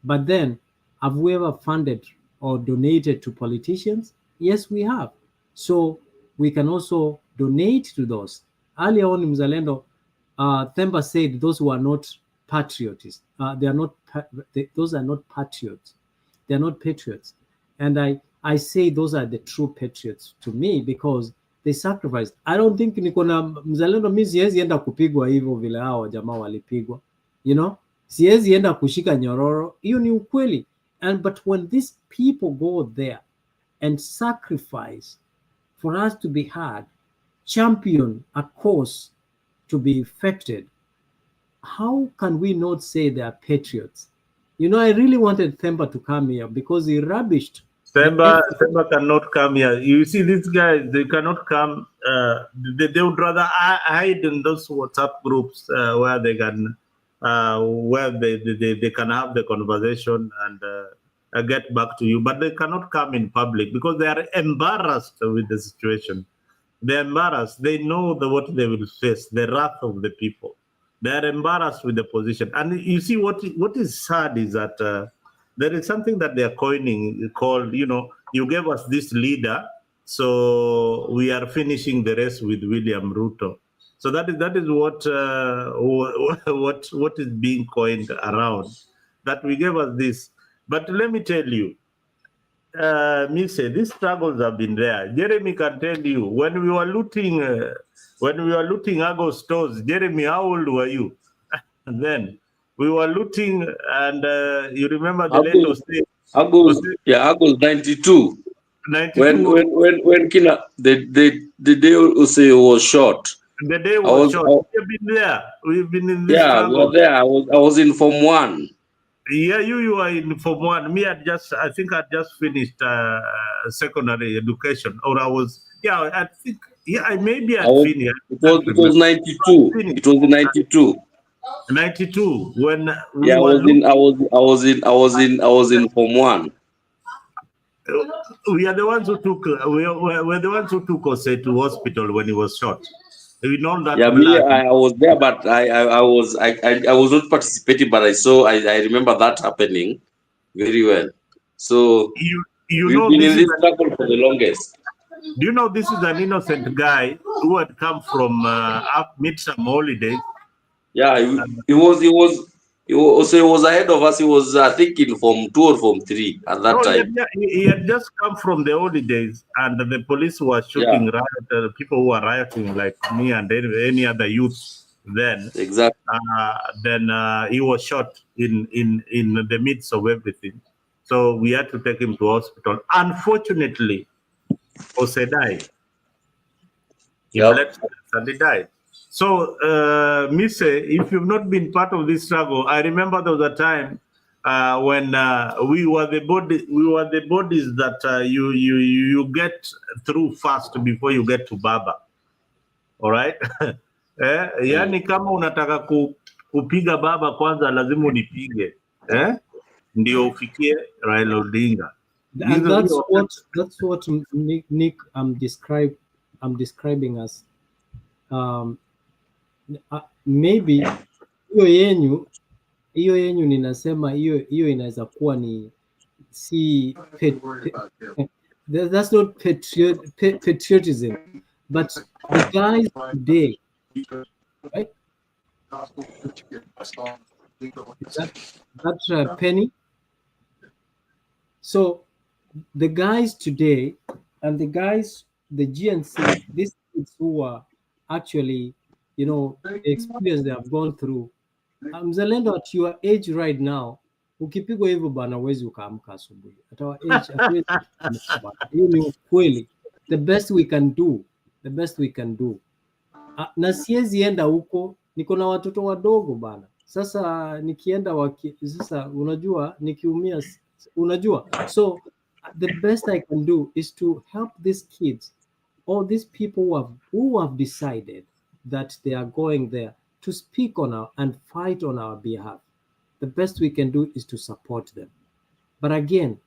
But then, have we ever funded or donated to politicians? Yes, we have. So we can also donate to those. Earlier on in Mzalendo, Themba said those who are not patriots, those are not patriots. They are not patriots. And I say those are the true patriots to me, because they sacrificed. I don't think niko na Mzalendo, mimi siwezi enda kupigwa hivyo vile hao jamaa walipigwa. Siwezi enda kushika nyororo. Hiyo ni ukweli. But when these people go there and sacrifice for us to be heard, champion a cause to be effected, how can we not say they are patriots? I really wanted Themba to come here because he rubbished. Themba cannot come here. You see, these guys, they cannot come. They would rather hide in those WhatsApp groups where they can, where they can have the conversation get back to you, but they cannot come in public because they are embarrassed with the situation. They're embarrassed. They know what they will face, the wrath of the people. They are embarrassed with the position. And you see, what is sad is that there is something that they are coining called, you gave us this leader, so we are finishing the rest with William Ruto. So that is what is being coined around, that we gave us this. But let me tell you, Mise, these struggles have been there. Jeremy can tell you, when we were looting Agos stores, Jeremy, how old were you? And then we were looting, and you remember the latest thing. Agos 92. 92. When Kina the day Ose was shot. The day was short. We've been there. We've been in this struggle. We were there. I was in Form 1. Yeah, you are in Form 1. Me, I think I just finished secondary education, or I was. Yeah, I think. Yeah, I maybe I finished. It was 92. It was 92. 92 when I was in Form 1. We are the ones who took. We're the ones who took Jose to hospital when he was shot. We know that. Yeah, me, I was there, but I was not participating, but I remember that happening very well. So we've been in this struggle for the longest. Do you know this is an innocent guy who had come from mid-summer holidays? Yeah, he was ahead of us. He was, I think, in Form 2 or Form 3 at that time. He had just come from the holidays, and the police were shooting people who were rioting like me and any other youth then. Exactly. Then he was shot in the midst of everything. So we had to take him to hospital. Unfortunately, Jose died. He bled and he died. So, Mise, if you've not been part of this struggle, I remember there was a time when we were the bodies that you get through fast before you get to Baba. All right? Yani kama unataka kupiga Baba kwanza lazima unipige. Ndio ufikie Raila Odinga. And that's what Nick I'm describing as maybe hiyo yenyu ninasema hiyo inaweza kuwa ni si that's not patriotism, but the guys today, right? That Penny. So the guys today and the GNC, these kids who are actually, the experience they have gone through. Mzalendo, at your age right now, ukipigwa hivyo bana wezi ukaamka asubuhi. At our age, hiyo ni ukweli. The best we can do. Na siwezi enda huko, niko na watoto wadogo bana. Sasa nikienda sasa unajua nikiumia unajua. So the best I can do is to help these kids, all these people who have decided that they are going there to speak on and fight on our behalf. The best we can do is to support them. But again,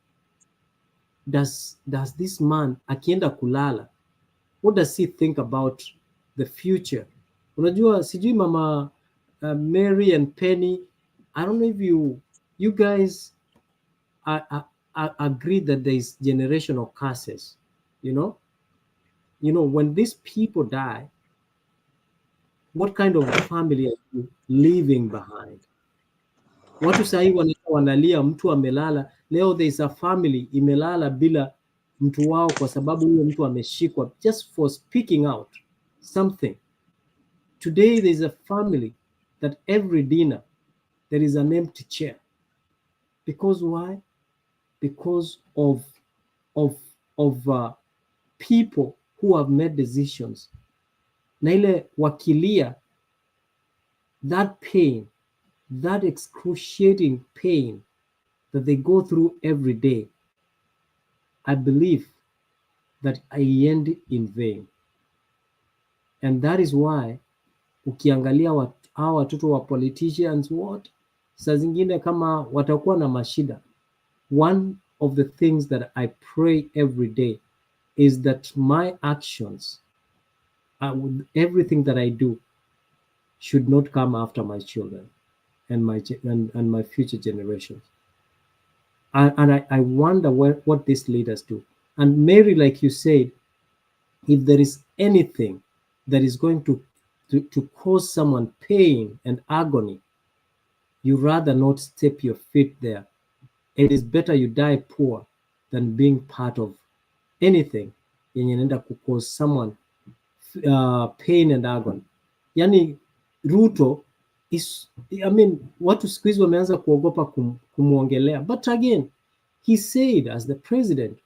does this man akienda kulala, what does he think about the future? Unajua sijui mama Mary and Penny, I don't know if you guys agree that there is generational curses. When these people die, what kind of family are you leaving behind? Watu sahi wanalia mtu amelala. Leo there is a family imelala bila mtu wao kwa sababu huyo mtu ameshikwa just for speaking out something. Today there is a family that every dinner there is an empty chair. Because why? Because of people who have made decisions. Na ile wakilia, that pain, that excruciating pain that they go through every day, I believe that I end in vain. And that is why ukiangalia hawa watoto wa politicians, saa zingine kama watakuwa na mashida, one of the things that I pray every day is that my actions, everything that I do, should not come after my children and my future generations. And I wonder what these leaders do. And Mary, like you said, if there is anything that is going to cause someone pain and agony, you rather not step your feet there. It is better you die poor than being part of anything yenye inaenda cause someone pain and agony. Yani Ruto is, I mean, watu siku hizi wameanza kuogopa kumwongelea, but again he said as the president,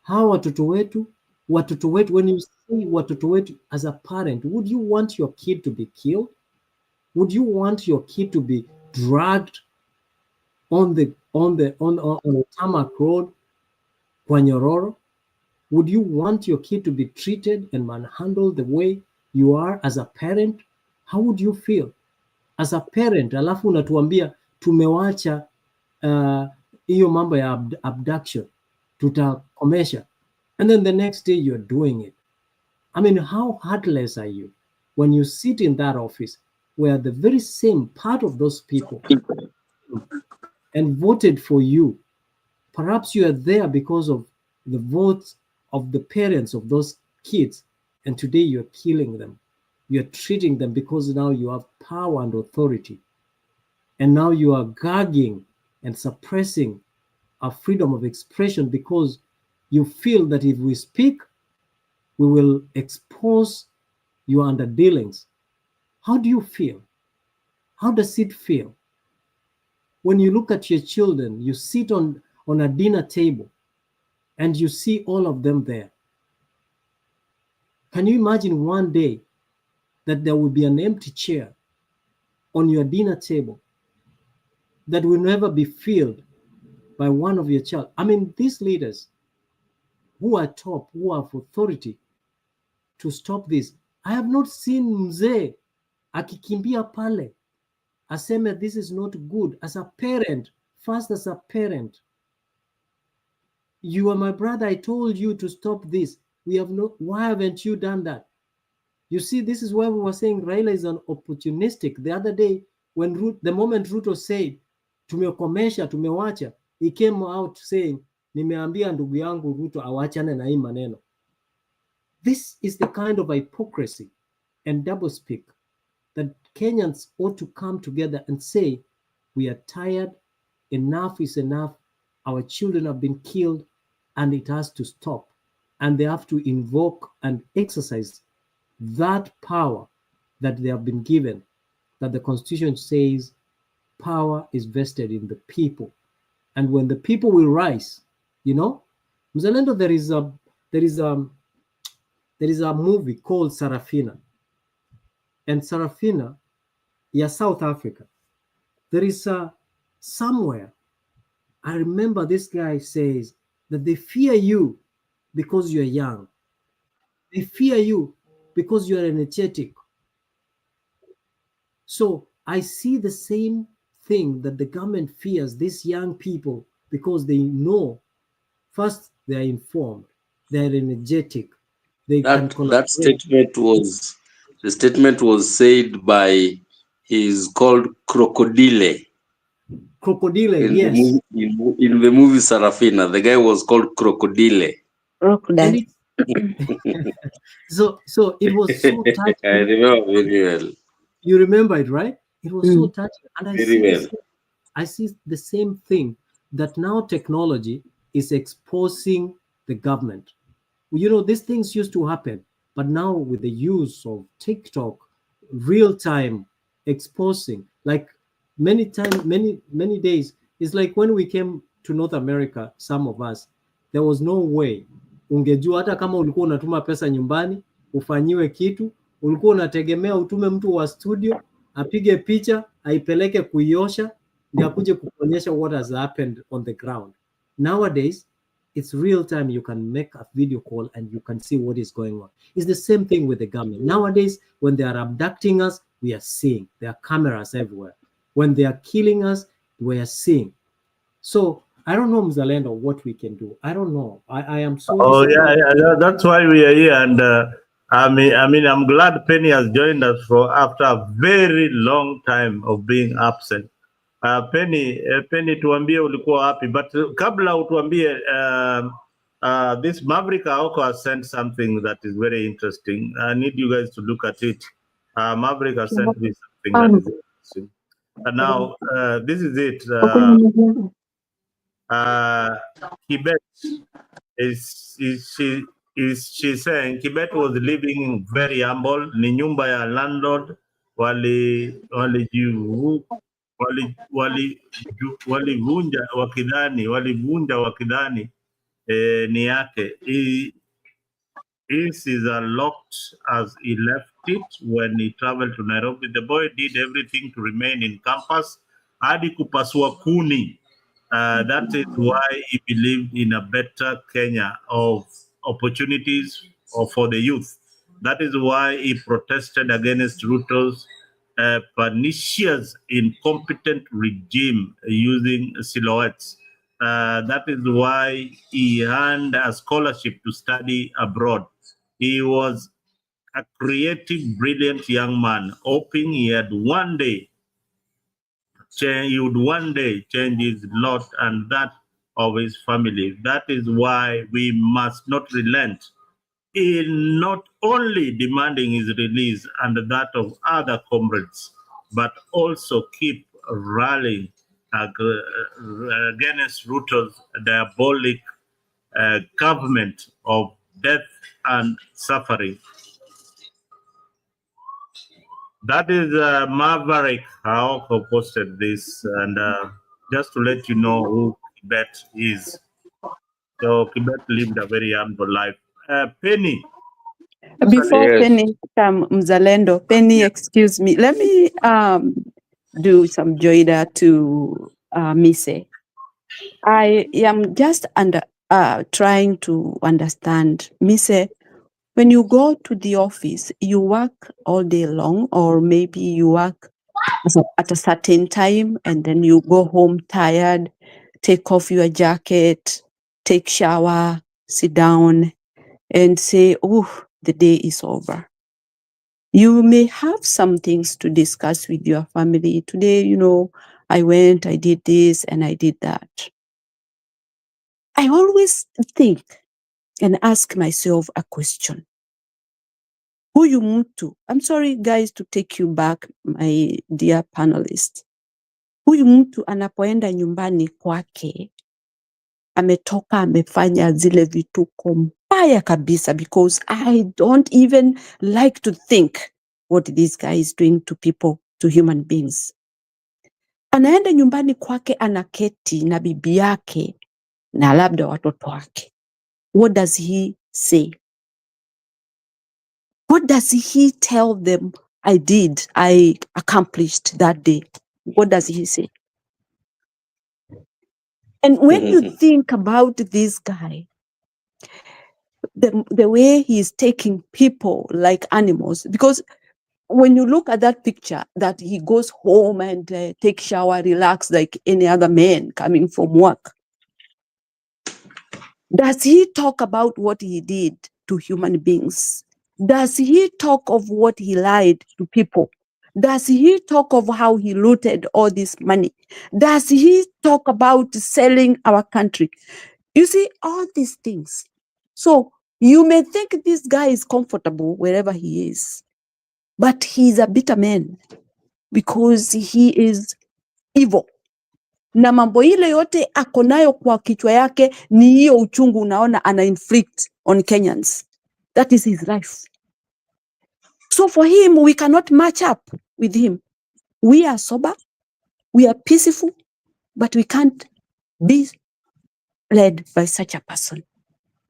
hawa watoto wetu, when you say watoto wetu as a parent, would you want your kid to be killed? Would you want your kid to be dragged on the tarmac road kwa Nyororo? Would you want your kid to be treated and manhandled the way you are as a parent? How would you feel as a parent? Alafu unatuambia tumewacha hiyo mambo ya abduction, tutakomesha, and then the next day you're doing it. I mean, how heartless are you when you sit in that office where the very same part of those people and voted for you? Perhaps you are there because of the votes of the parents of those kids, and today you're killing them. You're treating them because now you have power and authority, and now you are gagging and suppressing our freedom of expression because you feel that if we speak, we will expose your underdealings. How do you feel? How does it feel when you look at your children? You sit on a dinner table and you see all of them there. Can you imagine one day that there will be an empty chair on your dinner table that will never be filled by one of your child? I mean, these leaders who are top, who have authority to stop this. I have not seen mzee akikimbia pale aseme this is not good. As a parent, first as a parent, you are my brother, I told you to stop this. Why haven't you done that? You see, this is why we were saying Raila is an opportunistic. The other day, the moment Ruto said, tumekomesha, tumewacha, he came out saying, nimeambia ndugu yangu Ruto awachane na hii maneno. This is the kind of hypocrisy and doublespeak that Kenyans ought to come together and say, we are tired, enough is enough, our children have been killed, and it has to stop. And they have to invoke and exercise that power that they have been given, that the Constitution says power is vested in the people. And when the people will rise, you know, Mzalendo, there is a movie called Sarafina. And Sarafina, South Africa. There is somewhere, I remember this guy says that they fear you because you're young. They fear you because you're energetic. So I see the same thing that the government fears these young people because they know, first, they are informed, they are energetic. That statement was said by, he's called Crocodile. Crocodile, yes. In the movie Sarafina, the guy was called Crocodile. Crocodile. So it was so touching. I remember very well. You remember it, right? It was so touching. And I see the same thing, that now technology is exposing the government. You know, these things used to happen, but now with the use of TikTok, real-time exposing, like many days, it's like when we came to North America, some of us, there was no way ungejua, hata kama ulikuwa unatuma pesa nyumbani ufanyiwe kitu, ulikuwa unategemea utume mtu wa studio apige picha aipeleke kuiosha ndio akuje kuonyesha what has happened on the ground. Nowadays it's real time. You can make a video call and you can see what is going on. It's the same thing with the government. Nowadays, when they are abducting us, we are seeing. There are cameras everywhere. When they are killing us, we are seeing. So I don't know, Mzalendo, what we can do. I don't know. I am so Oh disappointed. that's why we are here, and I'm glad Penny has joined us for after a very long time of being absent. Penny, tuambie ulikuwa wapi, but kabla utuambie, this Maverick Aoko has sent something that is very interesting. I need you guys to look at it. Maverick has sent me something that is interesting. And now, this is it. Kibet she's saying Kibet was living very humble. Ni nyumba ya landlord walivunja wakidhani ni yake. His is locked as he left it when he traveled to Nairobi. The boy did everything to remain in campus hadi kupasua kuni. That is why he believed in a better Kenya of opportunities for the youth. That is why he protested against Ruto's pernicious, incompetent regime using silhouettes. That is why he earned a scholarship to study abroad. He was a creative, brilliant young man, hoping he would one day change his lot and that of his family. That is why we must not relent in not only demanding his release and that of other comrades, but also keep rallying against Ruto's diabolic government of death and suffering. That is Maverick Haoko posted this, and just to let you know who Kibet is. So Kibet lived a very humble life. Penny. Before Penny come, Mzalendo, Penny, excuse me. Let me do some joida to Mise. I am just trying to understand. Mise, when you go to the office, you work all day long, or maybe you work at a certain time and then you go home tired, take off your jacket, take shower, sit down and say, oh, the day is over. You may have some things to discuss with your family. Today, I went, I did this and I did that. I always think and ask myself a question. Huyu mtu, I'm sorry guys to take you back, my dear panelists. Huyu mtu anapoenda nyumbani kwake, ametoka amefanya zile vituko mbaya kabisa, because I don't even like to think what this guy is doing to people, to human beings. Anaenda nyumbani kwake, anaketi na bibi yake na labda watoto wake. What does he say? What does he tell them I accomplished that day? What does he say? And when you think about this guy, the way he's taking people like animals, because when you look at that picture, that he goes home and take shower, relax like any other man coming from work. Does he talk about what he did to human beings? Does he talk of what he lied to people? Does he talk of how he looted all this money? Does he talk about selling our country? You see, all these things. So you may think this guy is comfortable wherever he is, but he's a bitter man because he is evil. Na mambo ile yote akonayo kwa kichwa yake ni hiyo uchungu unaona ana inflict on Kenyans. That is his life. So for him, we cannot match up with him. We are sober, we are peaceful, but we can't be led by such a person.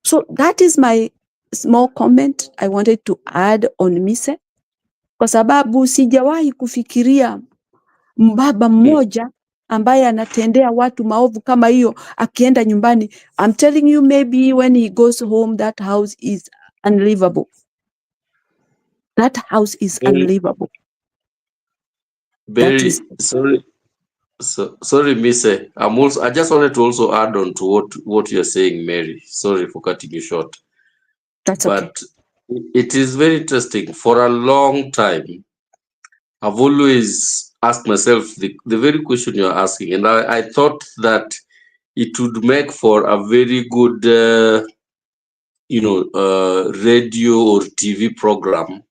So that is my small comment I wanted to add on Mise, kwa sababu sijawahi kufikiria mbaba mmoja ambaye anatendea watu maovu kama hiyo akienda nyumbani. I'm telling you, maybe when he goes home, that house is unlivable. That house is unlivable. Very sorry. So sorry, Mise. I just wanted to also add on to what you're saying, Mary. Sorry for cutting you short. That's okay. But it is very interesting. For a long time, I've always asked myself the very question you're asking, and I thought that it would make for a very good, radio or TV program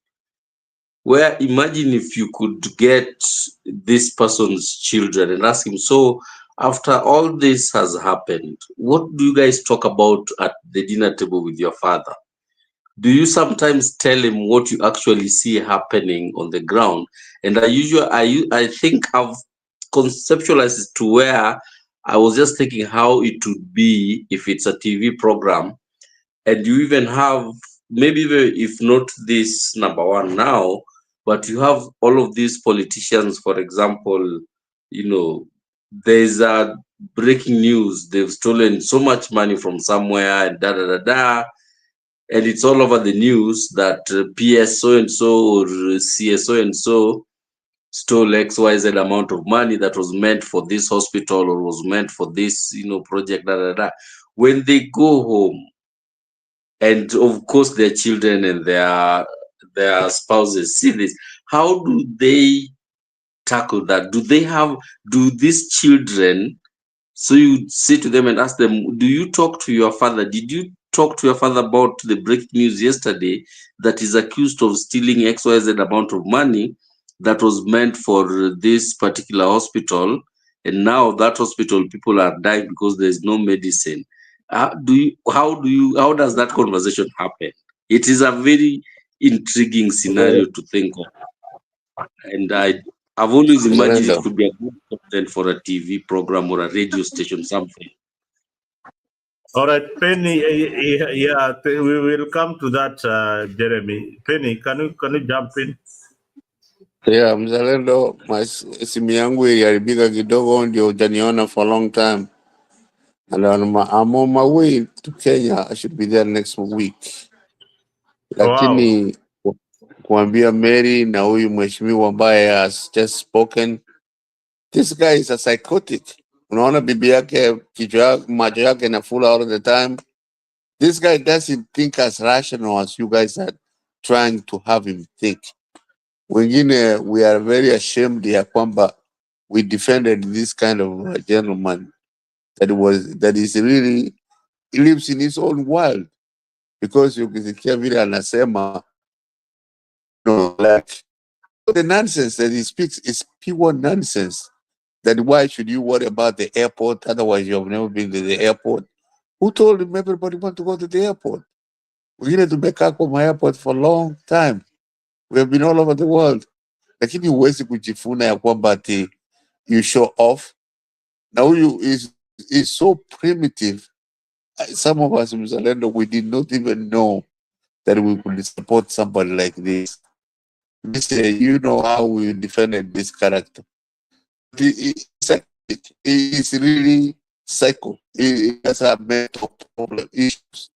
where imagine if you could get this person's children and ask him, so after all this has happened, what do you guys talk about at the dinner table with your father? Do you sometimes tell him what you actually see happening on the ground? And I think I've conceptualized it to where I was just thinking how it would be if it's a TV program, and you even have, maybe even if not this number one now, but you have all of these politicians, for example, there's a breaking news, they've stolen so much money from somewhere and da da da da, and it's all over the news that PS so and so or CS so and so stole XYZ amount of money that was meant for this hospital or was meant for this, project, da da da. When they go home, and of course their children and their spouses see this, how do they tackle that? Do these children, so you say to them and ask them, do you talk to your father? Did you talk to your father about the breaking news yesterday that is accused of stealing XYZ amount of money that was meant for this particular hospital, and now that hospital people are dying because there's no medicine? How does that conversation happen? It is a very intriguing scenario to think of, and I've always imagined it Mzalendo. could be a good content for a TV program or a radio station, something. All right, Penny. We will come to that, Jeremy. Penny, can you jump in? Yeah, Mzalendo, simu yangu iliharibika kidogo, ndio hujaniona for a long time. And I'm on my way to Kenya. I should be there next week. Lakini kuambia Mary na huyu mheshimiwa ambaye has just spoken, this guy is a psychotic. Unaona bibi yake macho yake na full all the time. This guy doesn't think as rational as you guys are trying to have him think. Wengine, we are very ashamed ya kwamba we defended this kind of gentleman that is really, he lives in his own world, because ukisikia vile anasema, like the nonsense that he speaks is pure nonsense. That why should you worry about the airport? Otherwise, you have never been to the airport. Who told him everybody want to go to the airport? We need to make up for my airport for a long time. We have been all over the world. Lakini huwezi kujifuna ya kwamba ati you show off. Now you is so primitive. Some of us in Mzalendo, we did not even know that we could support somebody like this. We say, you know how we defended this character. It's really psycho. It has a mental problem issues.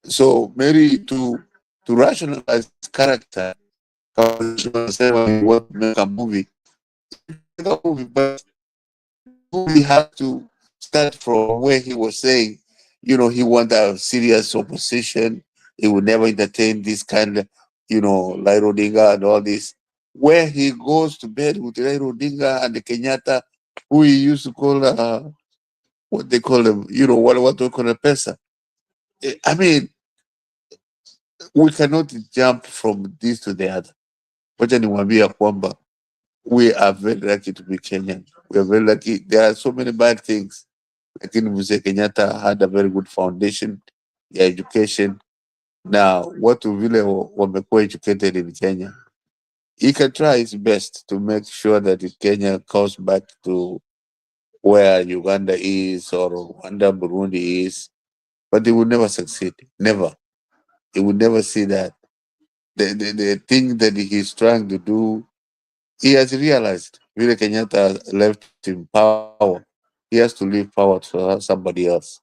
So maybe to rationalize this character, we want to make a movie. But we have to start from where he was saying, he wanted a serious opposition. He would never entertain this kind of, Raila Odinga and all this. Where he goes to bed with Raila Odinga and the Kenyatta, who he used to call, what they call them, what they call a pesa. I mean, we cannot jump from this to the other. Wacha niwaambie kwamba we are very lucky to be Kenyan. We are very lucky. There are so many bad things. Lakini Mzee Kenyatta had a very good foundation, education. Now, watu vile wamekuwa educated in Kenya, he can try his best to make sure that Kenya comes back to where Uganda is or Rwanda, Burundi is, but he will never succeed. Never. He will never see that. The thing that he's trying to do, he has realized Vile Kenyatta left in power. He has to leave power to somebody else.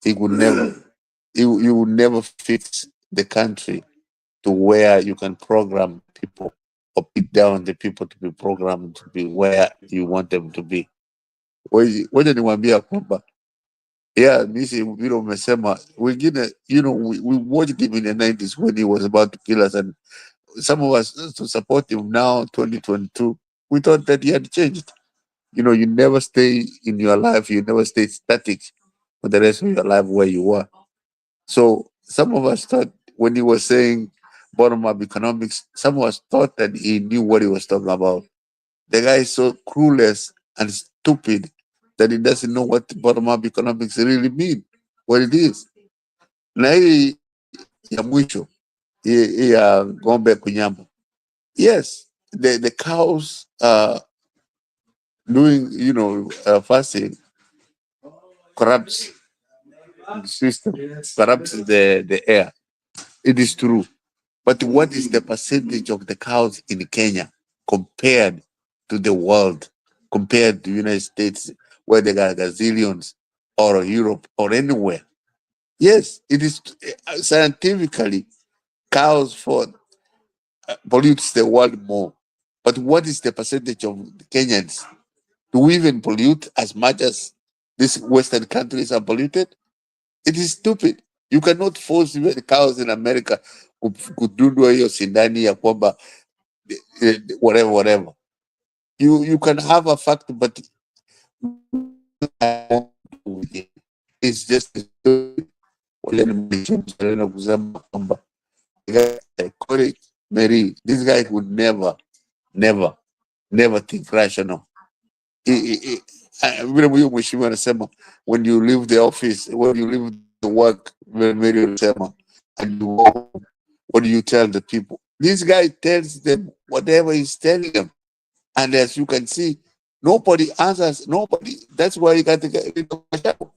He would never, you would never fix the country to where you can program people or put down the people to be programmed to be where you want them to be. Waje niwaambia kwamba misi vile umesema wengine, we watched him in the 90s when he was about to kill us, and some of us to support him now, 2022, we thought that he had changed. You never stay in your life, you never stay static for the rest of your life where you were. So some of us thought when he was saying bottom-up economics, some of us thought that he knew what he was talking about. The guy is so clueless and stupid that he doesn't know what bottom-up economics really mean, what it is. Na hii ya mwisho, hii ya ng'ombe kunyama. Yes, the cows doing, fasting corrupts the system, corrupts the air. It is true. But what is the percentage of the cows in Kenya compared to the world, compared to the United States, where they got gazillions, or Europe, or anywhere? Yes, it is scientifically, cows pollutes the world more. But what is the percentage of Kenyans? Do we even pollute as much as these Western countries are polluted? It is stupid. You cannot force even cows in America kudundwa hiyo sindani ya kwamba whatever. You can have a fact, but it's just stupid. Mary, this guy would never think rational. When you leave the office, when you leave the work, and you go home, what do you tell the people? This guy tells them whatever he's telling them. And as you can see, nobody answers, nobody. That's why you got to get rid of the show.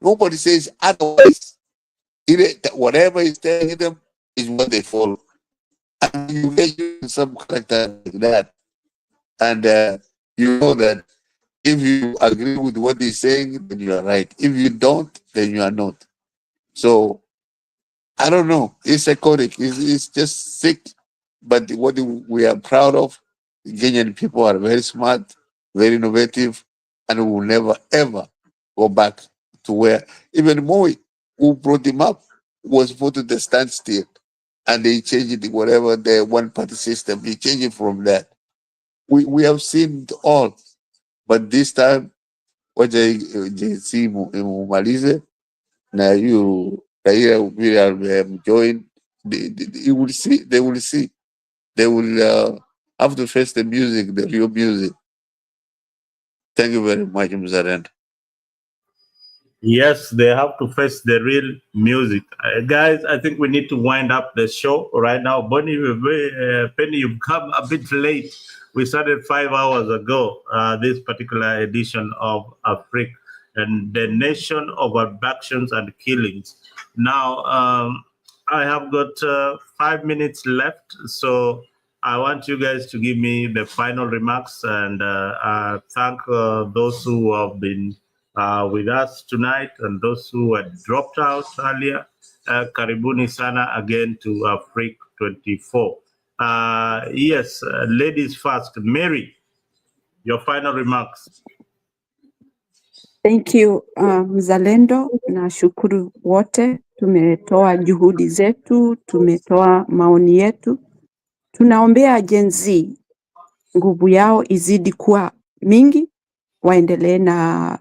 Nobody says otherwise. Whatever he's telling them is what they follow. And you get used to some character like that. And you know that if you agree with what he's saying, then you are right. If you don't, then you are not. So, I don't know. It's psychotic. It's just sick. But what we are proud of, Kenyan people are very smart, very innovative, and we will never, ever go back to where even Moi, who brought him up, was put to the standstill. And they changed it, whatever the one-party system, they changed it from that. We have seen it all. But this time, wacha JC mumalize na you Raila will join. They will see. They will see. They will have to face the music, the real music. Thank you very much, Mzarend. Yes, they have to face the real music. Guys, I think we need to wind up the show right now. Bonnie, Penny, you've come a bit late. We started 5 hours ago, this particular edition of Africa and the nation of abductions and killings. Now, I have got 5 minutes left, so I want you guys to give me the final remarks and thank those who have been with us tonight and those who had dropped out earlier. Karibuni sana again to Africa 24. Yes, ladies first. Mary, your final remarks. Thank you, Mzalendo. Nashukuru wote, tumetoa juhudi zetu, tumetoa maoni yetu. Tunaombea Gen Z nguvu yao izidi kuwa mingi, waendelee na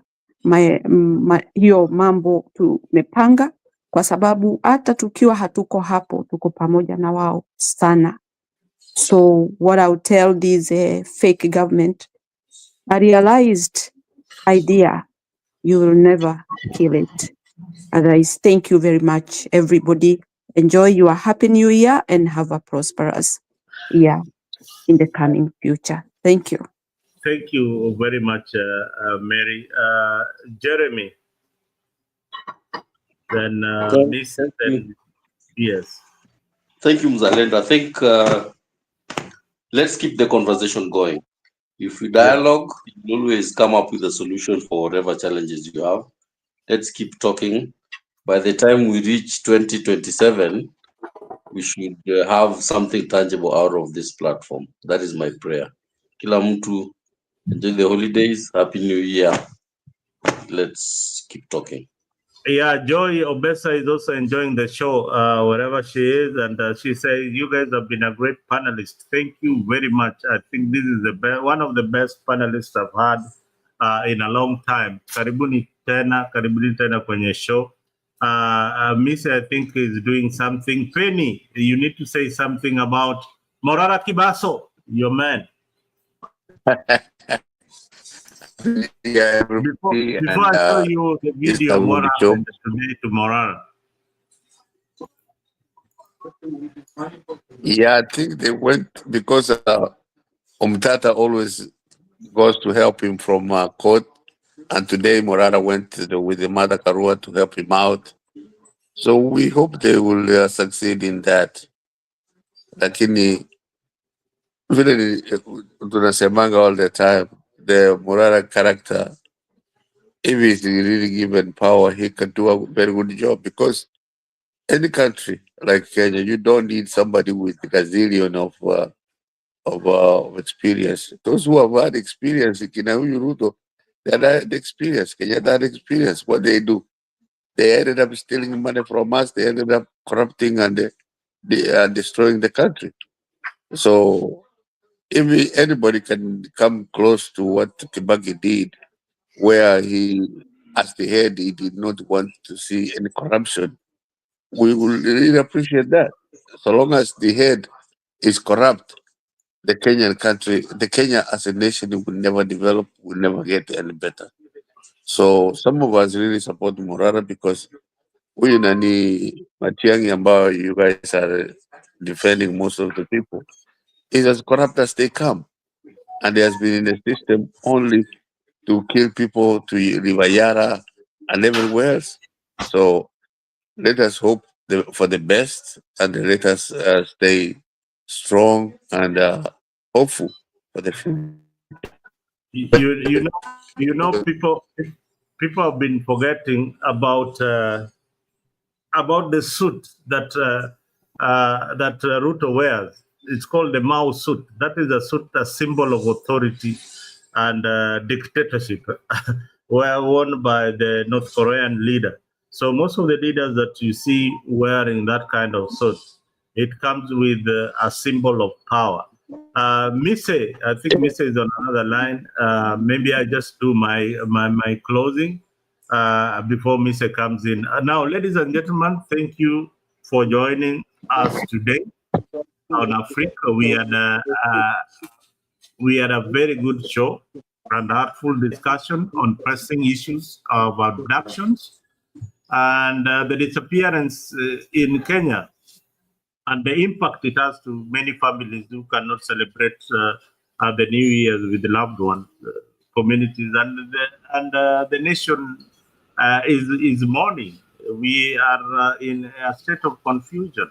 hiyo mambo tumepanga, kwa sababu hata tukiwa hatuko hapo, tuko pamoja na wao sana. So what I would tell this fake government, a realized idea, you will never kill it. Otherwise, thank you very much, everybody. Enjoy your happy new year and have a prosperous year in the coming future. Thank you. Thank you very much, Mary. Jeremy, then Miss, then yes. Thank you, Mzalendo. I think let's keep the conversation going. If we dialogue, you always come up with a solution for whatever challenges you have. Let's keep talking. By the time we reach 2027, we should have something tangible out of this platform. That is my prayer. Kila mtu, enjoy the holidays. Happy New Year. let's keep talking. Yeah, Joy Obesa is also enjoying the show wherever she is, and she says, "You guys have been a great panelist. Thank you very much. I think this is one of the best panelists I've had in a long time. Karibuni tena kwenye show." Missy, I think, is doing something. Penny, you need to say something about Morara Kibaso, your man. Yeah, Before I show you the video of what happened today to Morara. Yeah, I think they went because Umtata always goes to help him from court, and today Morara went with the Mother Karua to help him out. So we hope they will succeed in that. Lakini vile tunasemanga all the time, the Morara character, if he's really given power, he can do a very good job, because any country like Kenya, you don't need somebody with a gazillion of experience. Those who have had experience, Kina huyu Ruto, they had experience. Kenya had experience. What they do, they ended up stealing money from us. They ended up corrupting and destroying the country. So if anybody can come close to what Kibaki did, where he, as the head, he did not want to see any corruption, we will really appreciate that. So long as the head is corrupt, the Kenyan country, the Kenya as a nation will never develop, will never get any better. So some of us really support Morara, because we nani Matiang'i ambao you guys are defending most of the people is as corrupt as they come, and he has been in the system only to kill people, to Rivayara and everywhere else. So let us hope for the best, and let us stay strong and hopeful for the future. You know, people have been forgetting about the suit that Ruto wears. It's called the Mao suit. That is a suit, a symbol of authority and dictatorship, were worn by the North Korean leader. So most of the leaders that you see wearing that kind of suit, it comes with a symbol of power. Mise, I think Mise is on another line. Maybe I just do my closing before Mise comes in. Now, ladies and gentlemen, thank you for joining us today on Africa. We had a very good show and heartful discussion on pressing issues of abductions and the disappearance in Kenya, and the impact it has to many families who cannot celebrate the New Year with the loved ones, communities, and the nation is mourning. We are in a state of confusion.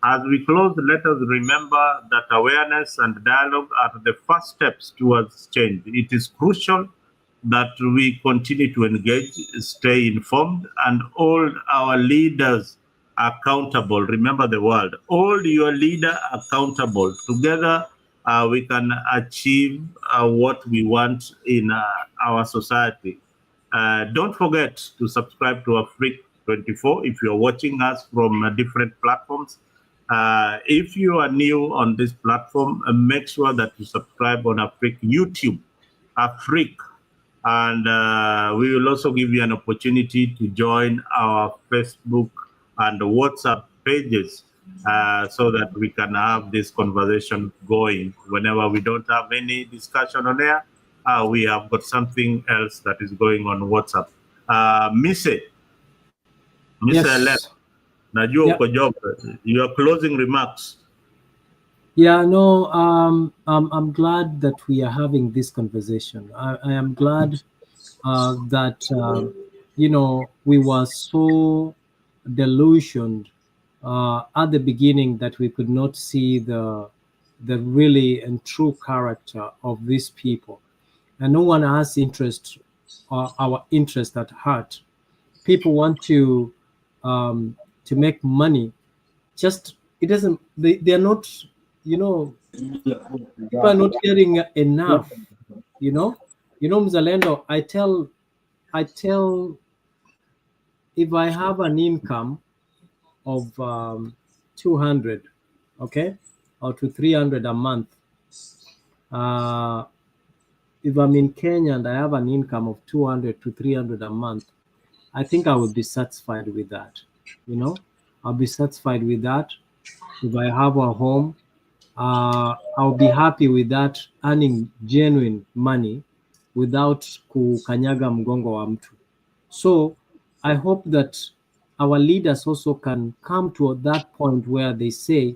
As we close, let us remember that awareness and dialogue are the first steps towards change. It is crucial that we continue to engage, stay informed, and hold our leaders accountable. Remember the word, hold your leader accountable. Together, we can achieve what we want in our society. Don't forget to subscribe to Afrique 24 if you're watching us from different platforms. If you are new on this platform, make sure that you subscribe on Afrique YouTube, Afrique. And we will also give you an opportunity to join our Facebook and WhatsApp pages so that we can have this conversation going. Whenever we don't have any discussion on air, we have got something else that is going on WhatsApp. Mise Yes. left. Najua uko job. Your closing remarks. Yeah, no, I'm glad that we are having this conversation. I am glad that, you know, we were so delusioned at the beginning that we could not see the really and true character of these people. And no one has interest, our interest at heart. People want to make money. Just, it doesn't, they are not, you know, people are not hearing enough, you know. Mzalendo, I tell I tell, if I have an income of 200, okay, or to 300 a month, if I'm in Kenya and I have an income of 200 to 300 a month, I think I would be satisfied with that. You know, I'll be satisfied with that. If I have a home, I'll be happy with that, earning genuine money without kukanyaga mgongo wa mtu. So I hope that our leaders also can come to that point where they say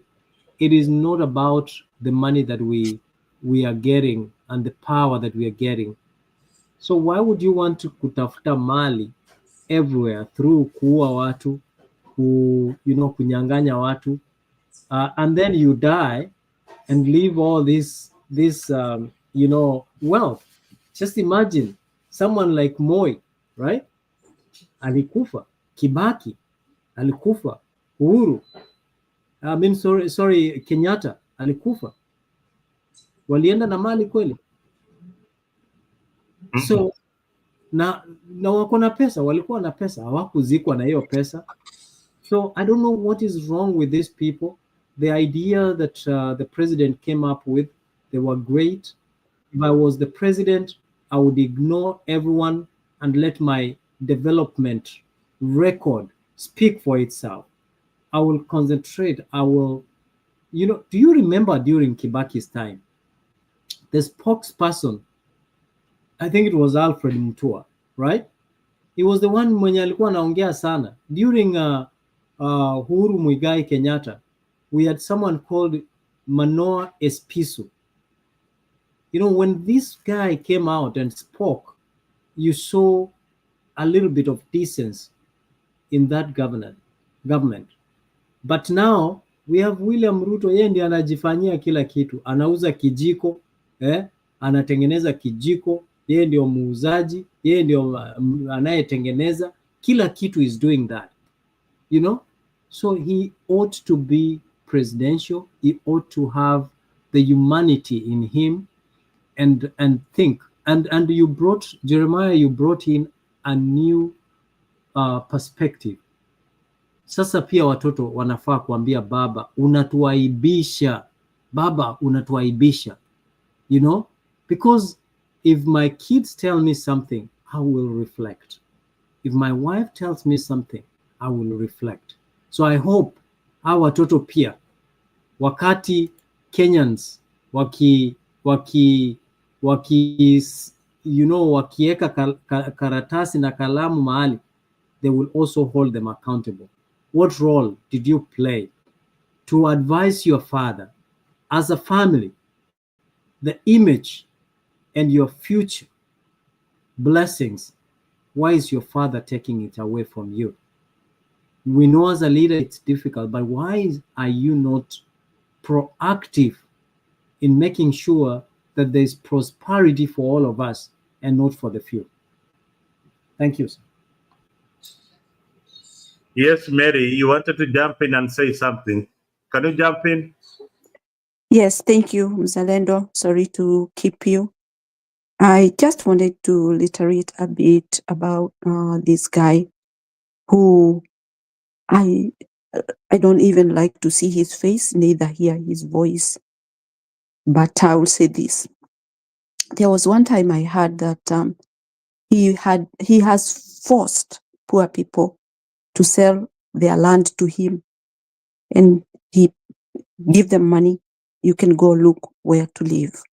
it is not about the money that we are getting and the power that we are getting. So why would you want to kutafuta mali everywhere through kuua watu, kunyang'anya watu, and then you die and leave all this wealth. Just imagine someone like Moi, right? Alikufa. Kibaki alikufa. Uhuru, sorry, Kenyatta alikufa. Walienda na mali kweli? So na wako na pesa, walikuwa na pesa, hawakuzikwa na hiyo pesa. So I don't know what is wrong with these people. The idea that the president came up with, they were great. If I was the president, I would ignore everyone and let my development record speak for itself. I will concentrate. I will, do you remember during Kibaki's time, the spokesperson, I think it was Alfred Mutua, right? He was the one mwenye alikuwa anaongea sana. During Uhuru Muigai Kenyatta, we had someone called Manoa Espisu. When this guy came out and spoke, you saw a little bit of decency in that government. But now we have William Ruto, yeye ndiye anajifanyia kila kitu. Anauza kijiko, anatengeneza kijiko, yeye ndio muuzaji, yeye ndio anayetengeneza, kila kitu is doing that. So he ought to be presidential. He ought to have the humanity in him and think. And you brought, Jeremiah, you brought in a new perspective. Sasa pia watoto wanafaa kuambia baba, unatuaibisha. Baba, unatuaibisha. Because if my kids tell me something, I will reflect. If my wife tells me something, I will reflect. So I hope hawa watoto pia, wakati Kenyans wakieka karatasi na kalamu mahali, they will also hold them accountable. What role did you play to advise your father as a family, the image and your future blessings? Why is your father taking it away from you? We know as a leader it's difficult, but why are you not proactive in making sure that there's prosperity for all of us and not for the few? Thank you, sir. Yes, Mary, you wanted to jump in and say something. Can you jump in? Yes, thank you, Mzalendo. Sorry to keep you. I just wanted to reiterate a bit about this guy who I don't even like to see his face, neither hear his voice. But I will say this. There was one time I heard that he has forced poor people to sell their land to him, and he give them money. You can go look where to live.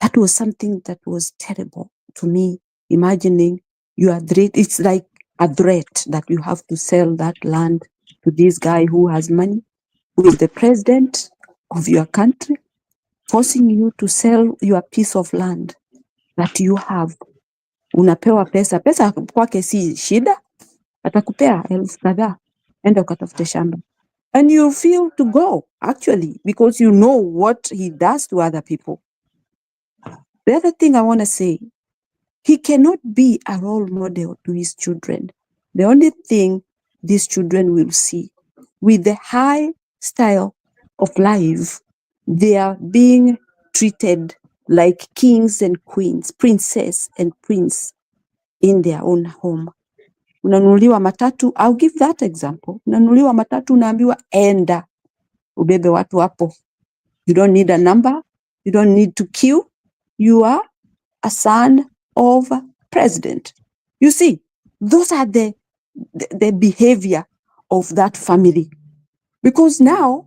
That was something that was terrible to me. Imagining you are it's like a threat that you have to sell that land to this guy who has money, who is the president of your country, forcing you to sell your piece of land that you have. Unapewa pesa kwake si shida, atakupea 1,000 kadhaa, enda ukatafute shamba. And you feel to go, actually, because you know what he does to other people. The other thing I want to say, he cannot be a role model to his children. The only thing these children will see, with the high style of life, they are being treated like kings and queens, princess and prince in their own home. Unanunuliwa matatu, I'll give that example. Unanunuliwa matatu, unaambiwa enda ubebe watu hapo. You don't need a number, you don't need to queue. You are a son of a president. You see, those are the behavior of that family. Because now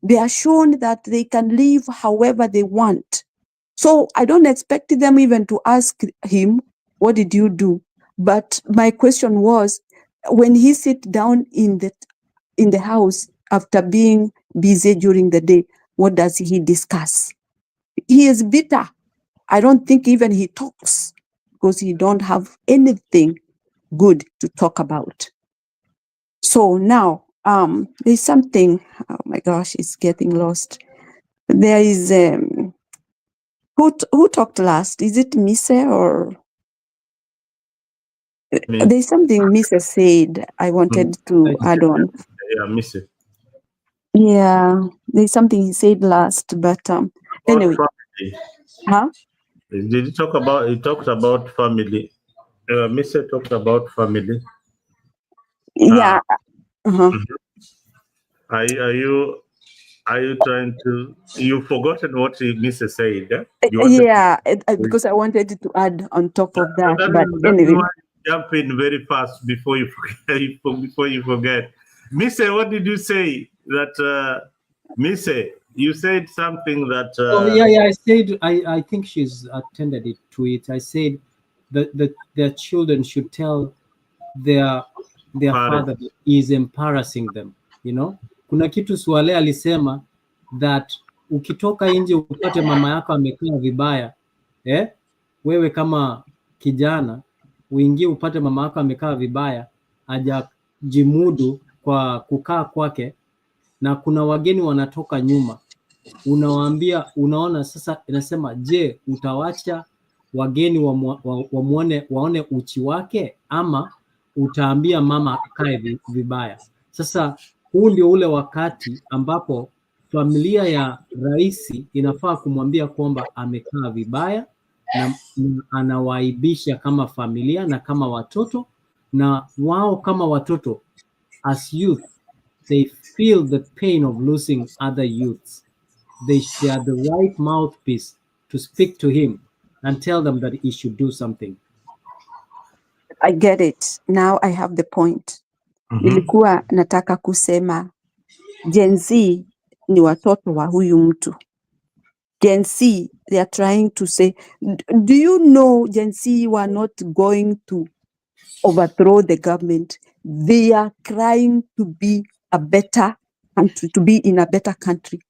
they are shown that they can live however they want. So I don't expect them even to ask him, what did you do? But my question was, when he sit down in the house after being busy during the day, what does he discuss? He is bitter. I don't think even he talks because he don't have anything good to talk about. So now, there's something, oh my gosh, it's getting lost. There is, who talked last? Is it Mise or? Me. There's something Mise said I wanted to add on. Yeah, Mise. Yeah, there's something he said last, but anyway. Family. Huh? Did he talk about, he talked about family. Mise talked about family. Yeah. Are you trying to, you've forgotten what Mise said? Yeah? Yeah, because I wanted to add on top of that, but anyway. Jump in very fast before you forget. Mise, what did you say? That Mise, you said something that. Oh yeah. I said I think she's attended it to it. I said that their children should tell their father that is embarrassing them. You know, kuna kitu Swale alisema that ukitoka nje upate mama yako amekaa vibaya, wewe kama kijana uingie upate mama yako amekaa vibaya, hajajimudu kwa kukaa kwake, na kuna wageni wanatoka nyuma, unawaambia, unaona sasa, inasema je, utawacha wageni waone uchi wake ama utaambia mama akae vibaya? Sasa huu ndio ule wakati ambapo familia ya rais inafaa kumwambia kwamba amekaa vibaya na anawaibisha kama familia na kama watoto, na wao kama watoto as youth they feel the pain of losing other youths. They are the right mouthpiece to speak to him and tell them that he should do something. I get it. Now I have the point. Nilikuwa nataka kusema Gen Z ni watoto wa huyu mtu. Gen Z, they are trying to say, do you know Gen Z were not going to overthrow the government? They are trying to be a better country, to be in a better country.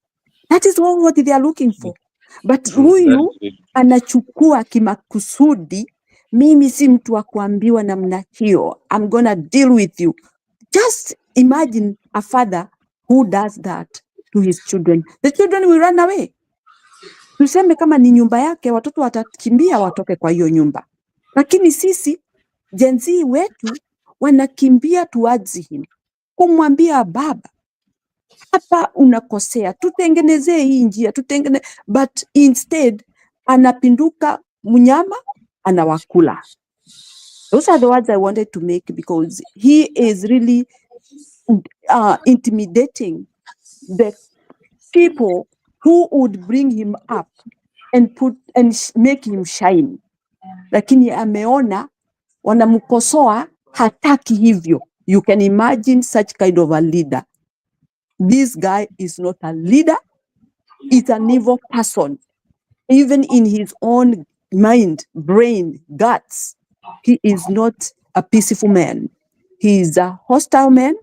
That is what they are looking for. But huyu anachukua kimakusudi, mimi si mtu wa kuambiwa namna hiyo. I'm gonna deal with you. Just imagine a father who does that to his children. The children will run away. Tuseme kama ni nyumba yake, watoto watakimbia watoke kwa hiyo nyumba. Lakini sisi Gen Z wetu wanakimbia towards him, kumwambia baba, hapa unakosea, tutengenezee hii njia, but instead anapinduka mnyama, anawakula. Those are the words I wanted to make because he is really intimidating the people who would bring him up and make him shine. Lakini ameona wanamkosoa, hataki hivyo. You can imagine such kind of a leader. This guy is not a leader. It's an evil person. Even in his own mind, brain, guts, he is not a peaceful man. He is a hostile man,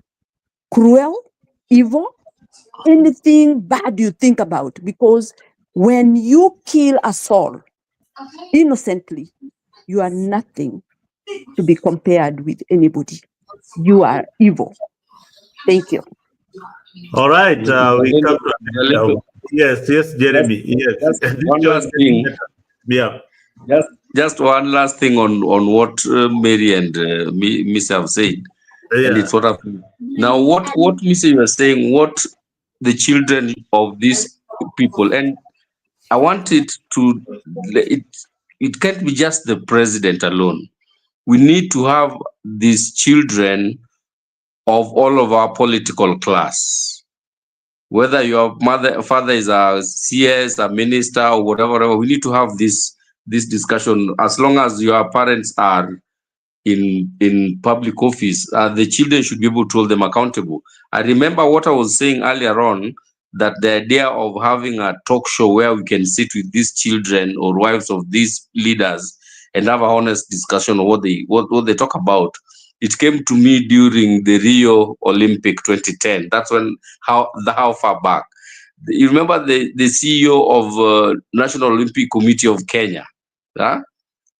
cruel, evil, anything bad you think about. Because when you kill a soul innocently, you are nothing to be compared with anybody. You are evil. Thank you. All right, we come to yes, Jeremy. Yes. Just one last thing. Yeah. Just one last thing on what Mary and Miss have said. Yeah. And it's what happened. Now, what Miss you are saying, what the children of these people, and I want it to, it can't be just the president alone. we need to have these children of all of our political class. Whether your father is a CS, a minister, or whatever, we need to have this discussion. As long as your parents are in public office, the children should be able to hold them accountable. I remember what I was saying earlier on, that the idea of having a talk show where we can sit with these children or wives of these leaders and have an honest discussion of what they talk about. It came to me during the Rio Olympic 2010. That's when how far back. You remember the CEO of National Olympic Committee of Kenya? Huh?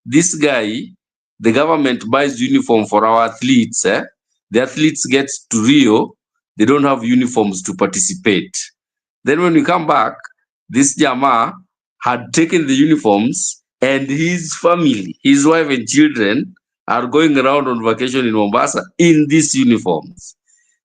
This guy, the government buys uniform for our athletes. The athletes get to Rio, they don't have uniforms to participate. Then when we come back, this Jama had taken the uniforms, and his family, his wife and children, are going around on vacation in Mombasa in these uniforms.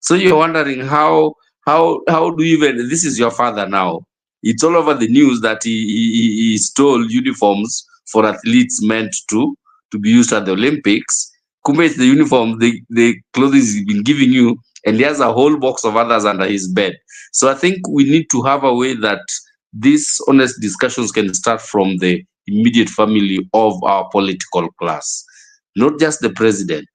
So you're wondering how do you even, this is your father now. It's all over the news that he stole uniforms for athletes meant to be used at the Olympics. Kumbe it's the uniform, the clothes he's been giving you, and he has a whole box of others under his bed. So I think we need to have a way that these honest discussions can start from the immediate family of our political class, not just the president,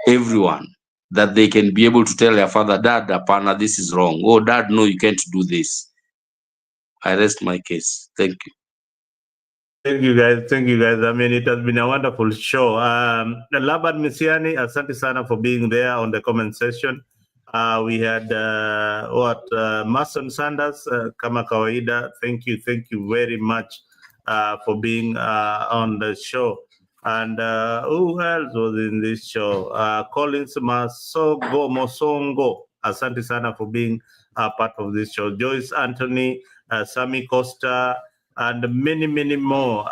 everyone, that they can be able to tell their father, Dad, apana, this is wrong. Oh, Dad, no, you can't do this. I rest my case. Thank you. Thank you, guys. Thank you, guys. I mean, it has been a wonderful show. Laban Misiani, asante sana for being there on the comment section. We had Mason Sanders, kama kawaida. Thank you very much for being on the show. And who else was in this show? Collins Mosongo, asante sana for being part of this show. Joyce Anthony, Sammy Costa, and many more.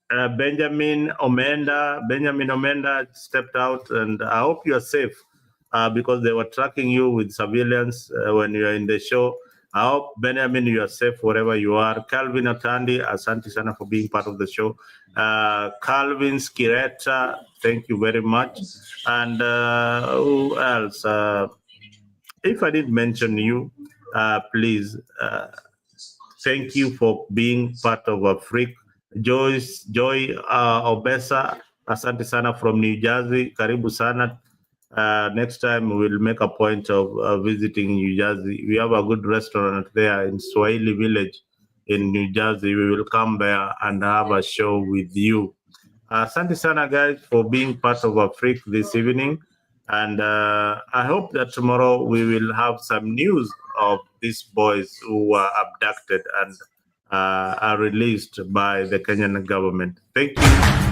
Benjamin Omenda stepped out, and I hope you are safe because they were tracking you with surveillance when you are in the show. I hope, Benjamin, you are safe wherever you are. Calvin Atandi, asante sana for being part of the show. Calvin Skireta, thank you very much. And who else? If I didn't mention you, please, thank you for being part of a freak. Joy Obesa, asante sana from New Jersey. Karibu sana. Next time we'll make a point of visiting New Jersey. We have a good restaurant there in Swahili Village in New Jersey. We will come there and have a show with you. Asante sana, guys, for being part of a freak this evening. And I hope that tomorrow we will have some news of these boys who were abducted and are released by the Kenyan government. Thank you.